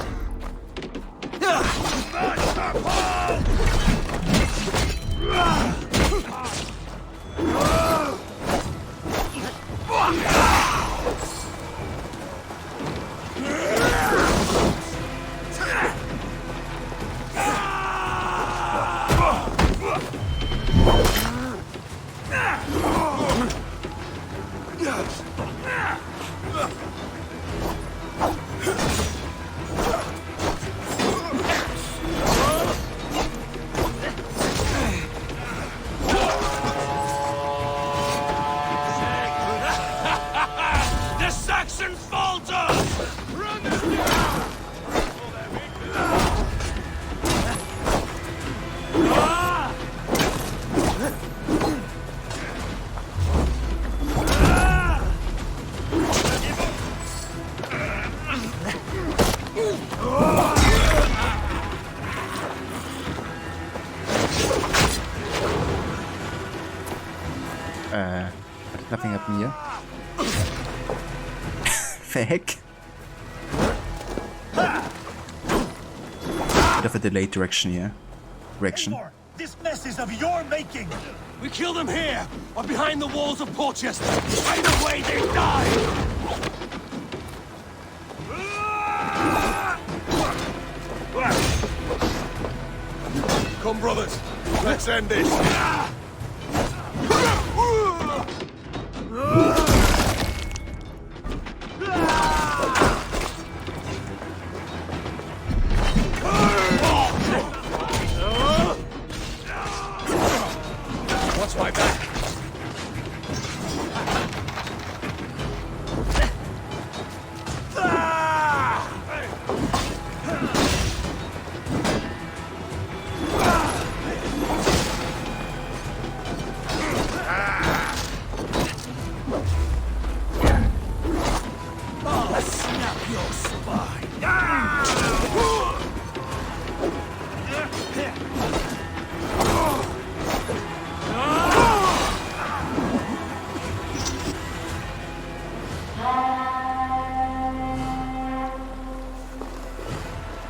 Nothing happened here. The heck? Bit of a delayed direction here. This mess is of your making! We kill them here, or behind the walls of Portchester! Either way, they die! Come, brothers. Let's end this. Watch my back.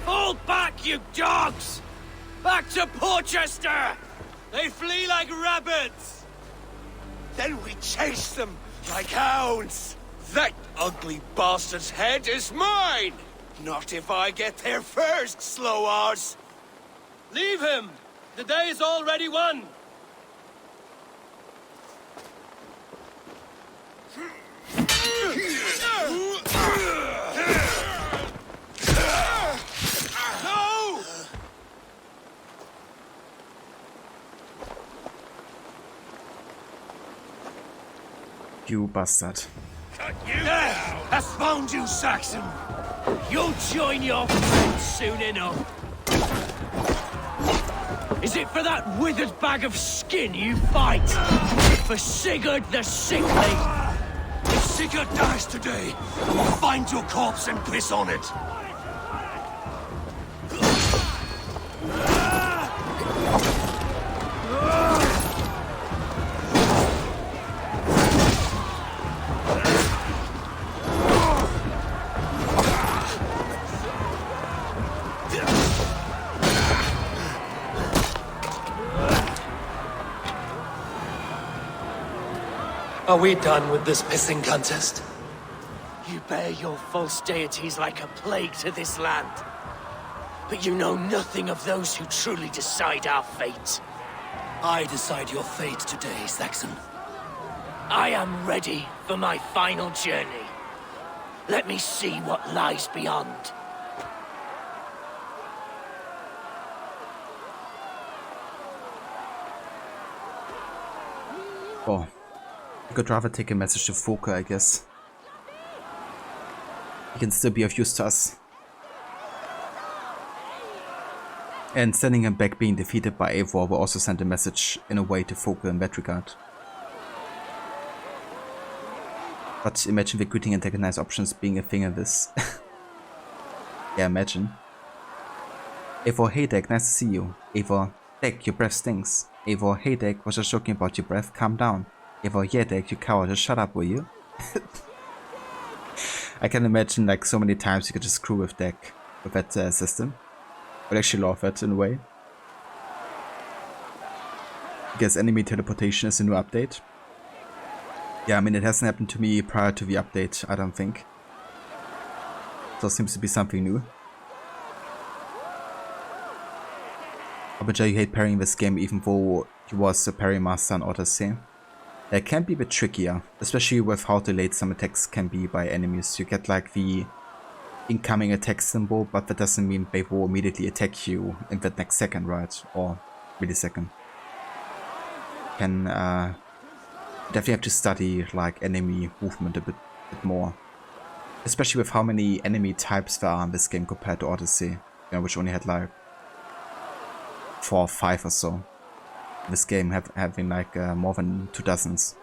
Fall back, you dogs! Back to Portchester! They flee like rabbits! Then we chase them like hounds. That ugly bastard's head is mine! Not if I get there first, slowars! Leave him! The day is already won! No! You bastard. Death has found you, Saxon! You'll join your friends soon enough! Is it for that withered bag of skin you fight? For Sigurd the Sickly? If Sigurd dies today, I'll find your corpse and piss on it! Are we done with this pissing contest? You bear your false deities like a plague to this land. But you know nothing of those who truly decide our fate. I decide your fate today, Saxon. I am ready for my final journey. Let me see what lies beyond. Oh. I could rather take a message to Foka, I guess. He can still be of use to us. And sending him back being defeated by Eivor will also send a message in a way to Foka in that regard. But imagine recruiting antagonized options being a thing in this. Yeah, imagine. Eivor, hey Deck, nice to see you. Eivor, Deck, your breath stinks. Eivor, hey Deck, was just joking about your breath, calm down. Eivor, yeah Deck, you coward, just shut up, will you? I can imagine like so many times you could just screw with Deck with that system. I would actually love it in a way. I guess enemy teleportation is a new update. Yeah, I mean it hasn't happened to me prior to the update, I don't think. So it seems to be something new. Obijah, you hate parrying this game even though he was a parry master in Odyssey. It can be a bit trickier, especially with how delayed some attacks can be by enemies. You get like the incoming attack symbol, but that doesn't mean they will immediately attack you in the next second, right? Or millisecond. Can definitely have to study like enemy movement a bit more. Especially with how many enemy types there are in this game compared to Odyssey, you know, which only had like 4 or 5 or so. This game having like more than 2 dozens.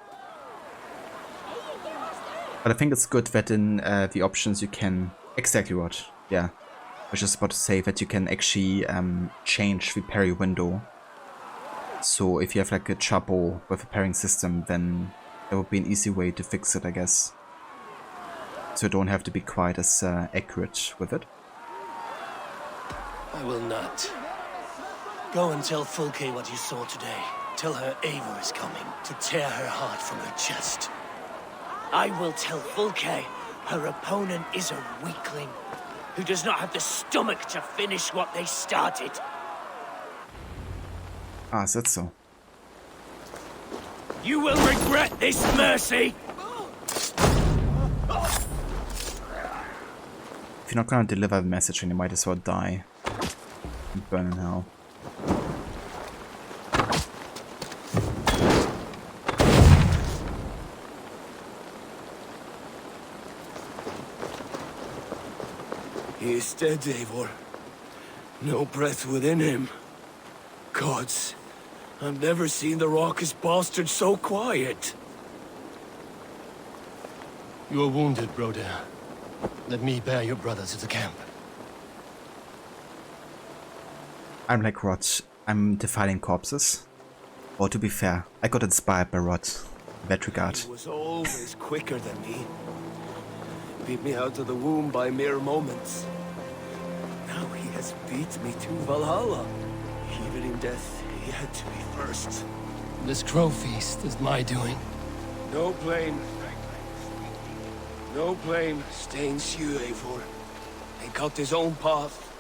But I think it's good that in the options you can exactly what, yeah. I was just about to say that you can actually change the parry window. So if you have like a trouble with a parrying system, then there would be an easy way to fix it, I guess. So you don't have to be quite as accurate with it. I will not. Go and tell Fulke what you saw today. Tell her Eivor is coming to tear her heart from her chest. I will tell Fulke her opponent is a weakling who does not have the stomach to finish what they started. Ah, is that so? You will regret this, Mercy! If you're not gonna deliver the message, then you might as well die and burn in hell. He is dead, Eivor. No breath within him. Gods, I've never seen the raucous bastard so quiet. You are wounded, Broder. Let me bear your brother to the camp. I'm like Rod. I'm defiling corpses. Or to be fair, I got inspired by Rod in that regard. He was always quicker than me. Beat me out of the womb by mere moments. Now he has beat me to Valhalla. Even in death, he had to be first. This crow feast is my doing. No blame. No blame stains you, Eivor. He cut his own path.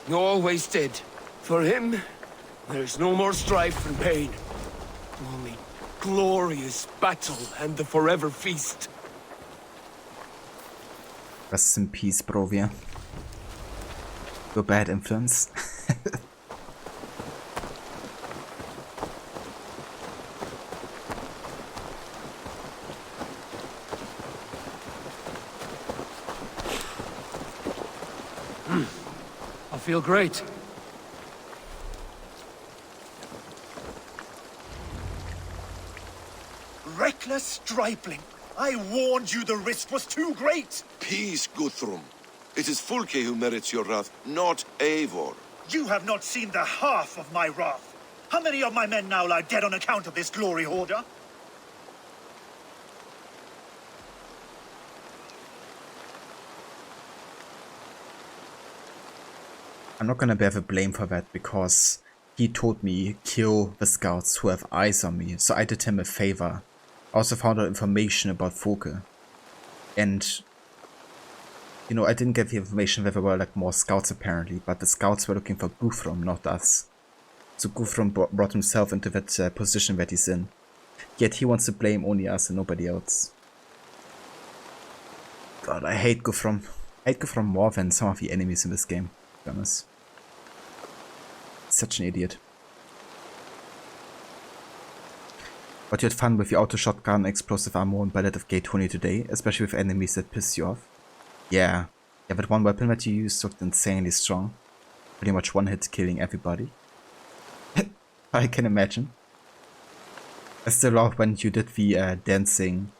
He always did. For him, there's no more strife and pain. Only glorious battle and the forever feast. Rest in peace, Brovia. Your bad influence. I feel great. Reckless stripling! I warned you the risk was too great! Peace, Guthrum. It is Fulke who merits your wrath, not Eivor. You have not seen the half of my wrath. How many of my men now lie dead on account of this glory hoarder? I'm not gonna bear the blame for that because he told me kill the scouts who have eyes on me, so I did him a favor. I also found out information about Fulke. And, you know, I didn't get the information that there were like more scouts apparently, but the scouts were looking for Guthrum, not us. So Guthrum brought himself into that position that he's in. Yet he wants to blame only us and nobody else. God, I hate Guthrum. I hate Guthrum more than some of the enemies in this game, to be honest. Such an idiot. But you had fun with the auto shotgun, explosive ammo and Ballad of Gate 20 today, especially with enemies that piss you off. Yeah, that one weapon that you used looked insanely strong. Pretty much one hit killing everybody. I can imagine. I still love when you did the dancing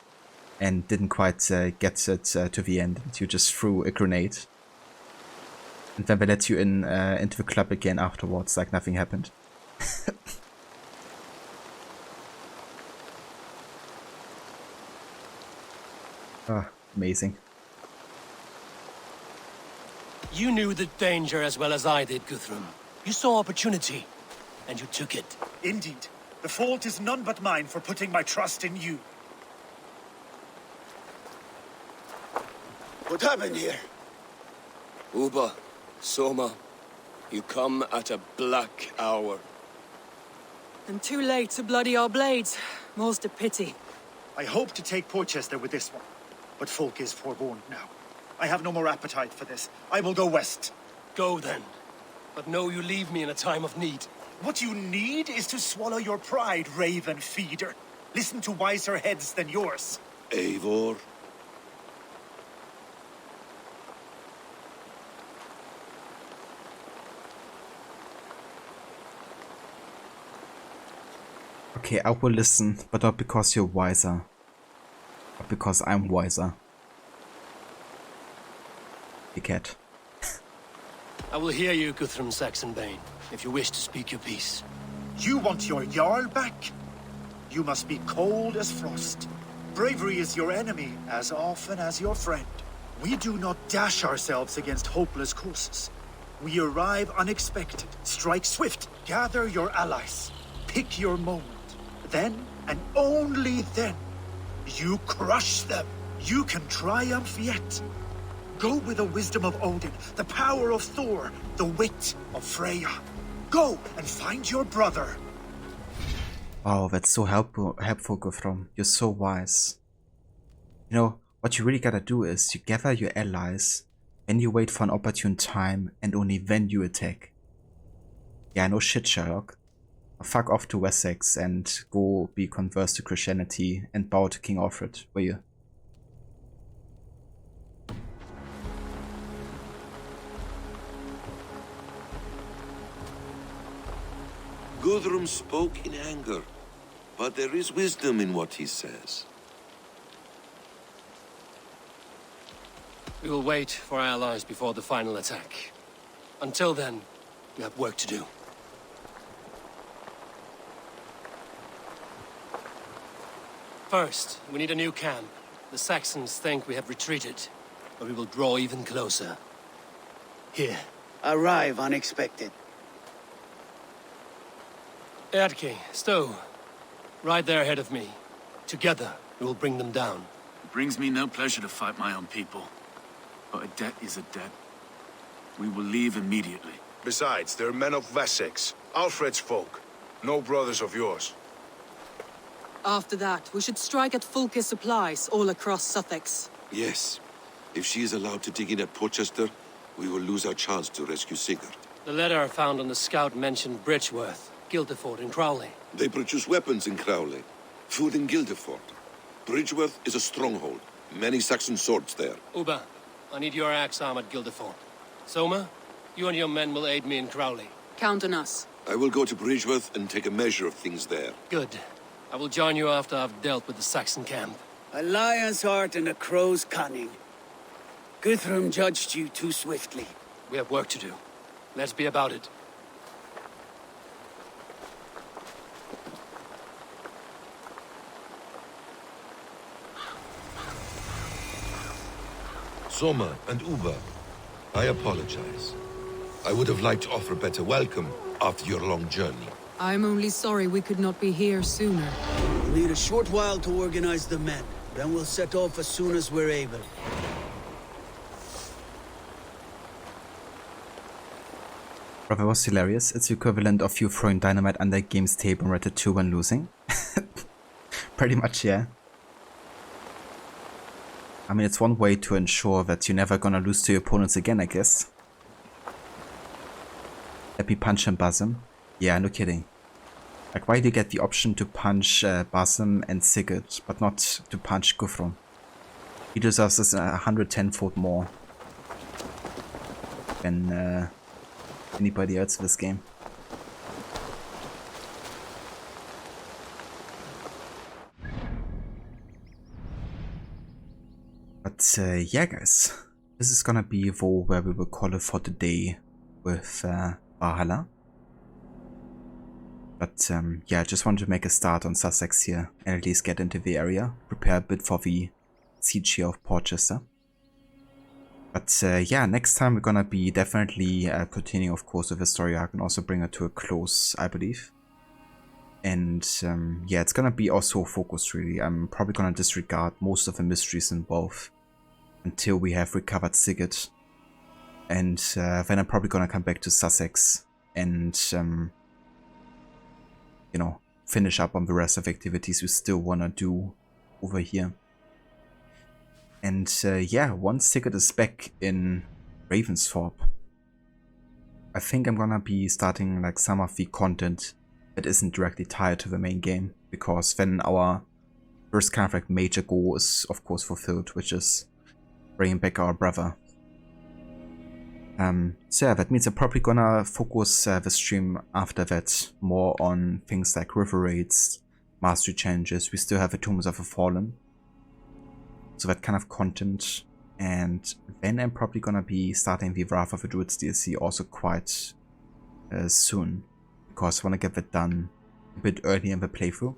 and didn't quite get it to the end. You just threw a grenade. And then they let you in into the club again afterwards, like nothing happened. Ah, amazing. You knew the danger as well as I did, Guthrum. You saw opportunity, and you took it. Indeed. The fault is none but mine for putting my trust in you. What happened here? Uba, Soma, you come at a black hour. And too late to bloody our blades. Most a pity. I hope to take Porchester with this one, but folk is forewarned now. I have no more appetite for this. I will go west. Go then. But know you leave me in a time of need. What you need is to swallow your pride, raven feeder. Listen to wiser heads than yours. Eivor. Okay, I will listen, but not because you're wiser. But because I'm wiser. You cat. I will hear you, Guthrum Saxonbane, if you wish to speak your piece. You want your Jarl back? You must be cold as frost. Bravery is your enemy as often as your friend. We do not dash ourselves against hopeless courses. We arrive unexpected, strike swift, gather your allies, pick your moment. Then, and only then, you crush them. You can triumph yet. Go with the wisdom of Odin, the power of Thor, the wit of Freya. Go and find your brother. Oh, that's so helpful, Guthrum. You're so wise. You know, what you really gotta do is you gather your allies, then you wait for an opportune time, and only then you attack. Yeah, no shit, Sherlock. Fuck off to Wessex and go be converted to Christianity and bow to King Alfred, will you? Guthrum spoke in anger, but there is wisdom in what he says. We will wait for our allies before the final attack. Until then, we have work to do. First, we need a new camp. The Saxons think we have retreated, but we will draw even closer. Here. Arrive unexpected. Eadke, Stowe, right there ahead of me. Together, we will bring them down. It brings me no pleasure to fight my own people. But a debt is a debt. We will leave immediately. Besides, they're men of Wessex, Alfred's folk. No brothers of yours. After that, we should strike at Fulke's supplies all across Sussex. Yes. If she is allowed to dig in at Porchester, we will lose our chance to rescue Sigurd. The letter found on the scout mentioned Bridgeworth, Guildeford, and Crowley. They produce weapons in Crowley, food in Guildeford. Bridgeworth is a stronghold. Many Saxon swords there. Uba, I need your axe arm at Guildeford. Soma, you and your men will aid me in Crowley. Count on us. I will go to Bridgeworth and take a measure of things there. Good. I will join you after I've dealt with the Saxon camp. A lion's heart and a crow's cunning. Guthrum judged you too swiftly. We have work to do. Let's be about it. Soma and Uba, I apologize. I would have liked to offer a better welcome after your long journey. I'm only sorry we could not be here sooner. We'll need a short while to organize the men. Then we'll set off as soon as we're able. Bro, that was hilarious. It's the equivalent of you throwing dynamite under a game's table and Red 2 when losing. Pretty much, yeah. I mean, it's one way to ensure that you're never gonna lose to your opponents again, I guess. Let me punch and Basim. Yeah, no kidding. Like, why do you get the option to punch Basim and Sigurd, but not to punch Guthrum? He deserves this 110-fold more than anybody else in this game. But yeah, guys, this is gonna be where we will call it for today with Valhalla. But yeah, I just wanted to make a start on Sussex here and at least get into the area, prepare a bit for the siege here of Portchester. But yeah, next time we're gonna be definitely continuing, of course, with the story arc and also bring it to a close, I believe. And yeah, it's gonna be also focused really. I'm probably gonna disregard most of the mysteries involved until we have recovered Sigurd. And then I'm probably gonna come back to Sussex and you know, finish up on the rest of the activities we still wanna do over here. And yeah, once Sigurd is back in Ravensthorpe, I think I'm gonna be starting like some of the content that isn't directly tied to the main game, because then our first kind of like major goal is of course fulfilled, which is bringing back our brother. So yeah, that means I'm probably gonna focus the stream after that more on things like river raids, mastery challenges. We still have the Tombs of the Fallen, so that kind of content. And then I'm probably gonna be starting the Wrath of the Druids DLC also quite soon, because I want to get that done a bit early in the playthrough.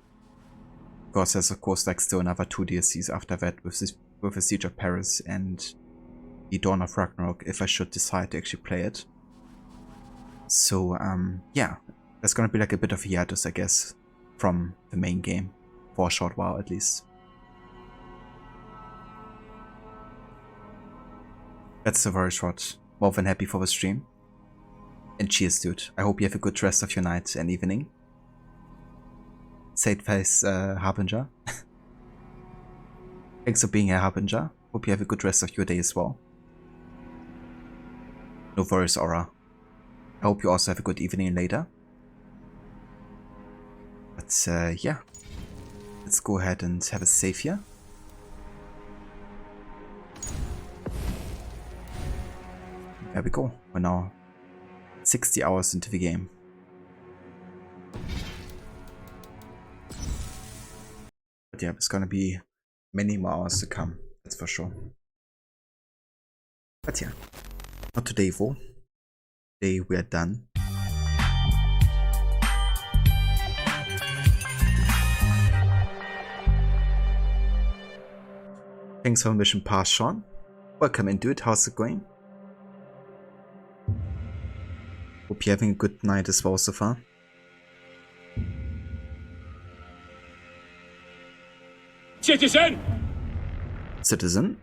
Because there's of course like still another 2 DLCs after that with the Siege of Paris and the Dawn of Ragnarok, if I should decide to actually play it. So yeah, there's gonna be like a bit of a hiatus, I guess, from the main game for a short while at least. That's a very short. More than happy for the stream. And cheers, dude. I hope you have a good rest of your night and evening. Said face Harbinger. Thanks for being here, Harbinger. Hope you have a good rest of your day as well. No worries, Aura. I hope you also have a good evening later. But yeah, let's go ahead and have a save here. There we go. We're now 60 hours into the game. But yeah, there's gonna be many more hours to come, that's for sure. But yeah, not today though. Today we are done. Thanks for mission pass, Sean. Welcome into it. How's it going? Hope you're having a good night as well so far. Citizen! Citizen?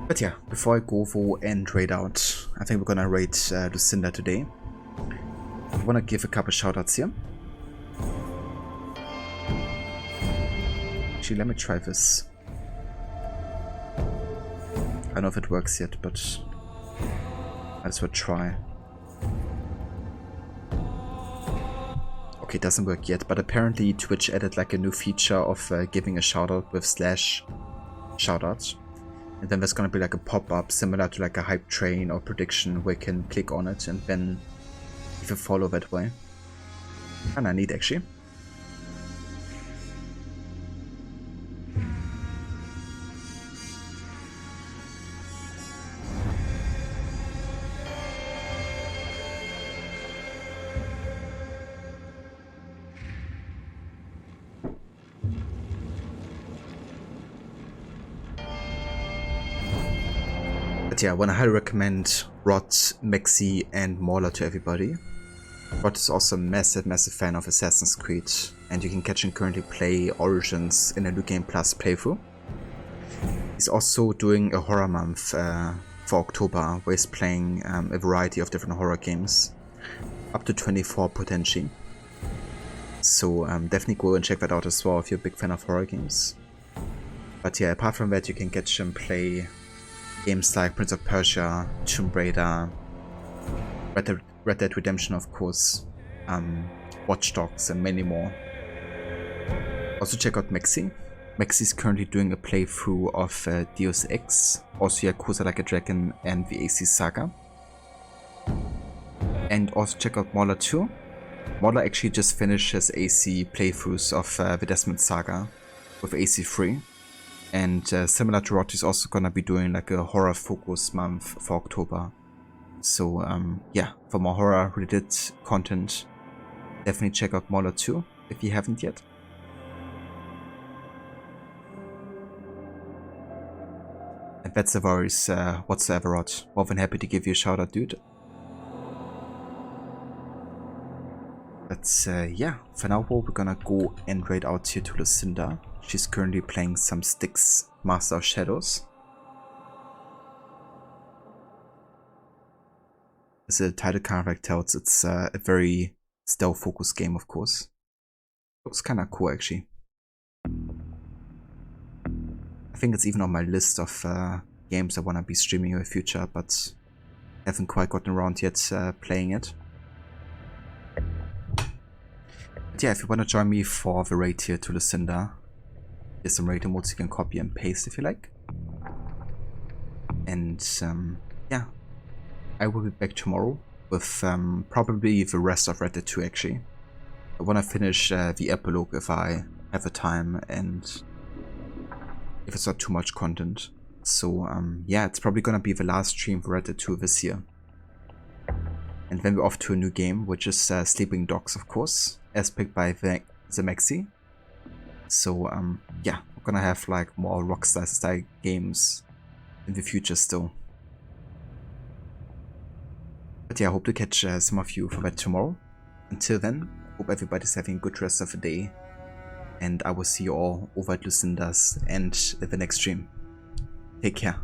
But yeah, before I go for and raid out, I think we're gonna raid Lucinda today. I wanna give a couple shoutouts here. Actually, let me try this. I don't know if it works yet, but might as well try. Okay, it doesn't work yet, but apparently Twitch added like a new feature of giving a shoutout with slash shoutouts. And then there's gonna be like a pop-up similar to like a hype train or prediction where you can click on it and then if you follow that way. Kinda neat actually. But yeah, I want to highly recommend Rod, Mexi and Mauler to everybody. Rod is also a massive fan of Assassin's Creed, and you can catch him currently play Origins in a New Game Plus playthrough. He's also doing a horror month for October, where he's playing a variety of different horror games, up to 24 potentially. So definitely go and check that out as well if you're a big fan of horror games. But yeah, apart from that, you can catch him play games like Prince of Persia, Tomb Raider, Red Dead Redemption of course, Watch Dogs and many more. Also check out Mexi. Mexi is currently doing a playthrough of Deus Ex, also Yakuza Like a Dragon and the AC Saga. And also check out Mauler 2. Mauler actually just finished his AC playthroughs of the Desmond Saga with AC3. And similar to Rot, he's also gonna be doing like a horror focus month for October. So yeah, for more horror related content, definitely check out Mauler 2 if you haven't yet. And that's the worries whatsoever, Rod. More than happy to give you a shout out, dude. But yeah, for now we're gonna go and raid out here to Lucinda. She's currently playing some Styx Master of Shadows. As the title character tells, it's a very stealth focused game, of course. Looks kinda cool actually. I think it's even on my list of games I wanna be streaming in the future, but haven't quite gotten around yet playing it. But yeah, if you wanna join me for the raid here to Lucinda, here's some raid emotes you can copy and paste if you like. And yeah, I will be back tomorrow with probably the rest of Red Dead 2 actually. I want to finish the epilogue if I have the time and if it's not too much content. So yeah, it's probably gonna be the last stream for Red Dead 2 this year. And then we're off to a new game, which is Sleeping Dogs, of course, as picked by the Maxi. So yeah, we're gonna have like more Rockstar style games in the future still. But yeah, I hope to catch some of you for that tomorrow. Until then, hope everybody's having a good rest of the day. And I will see you all over at Lucinda's and the next stream. Take care.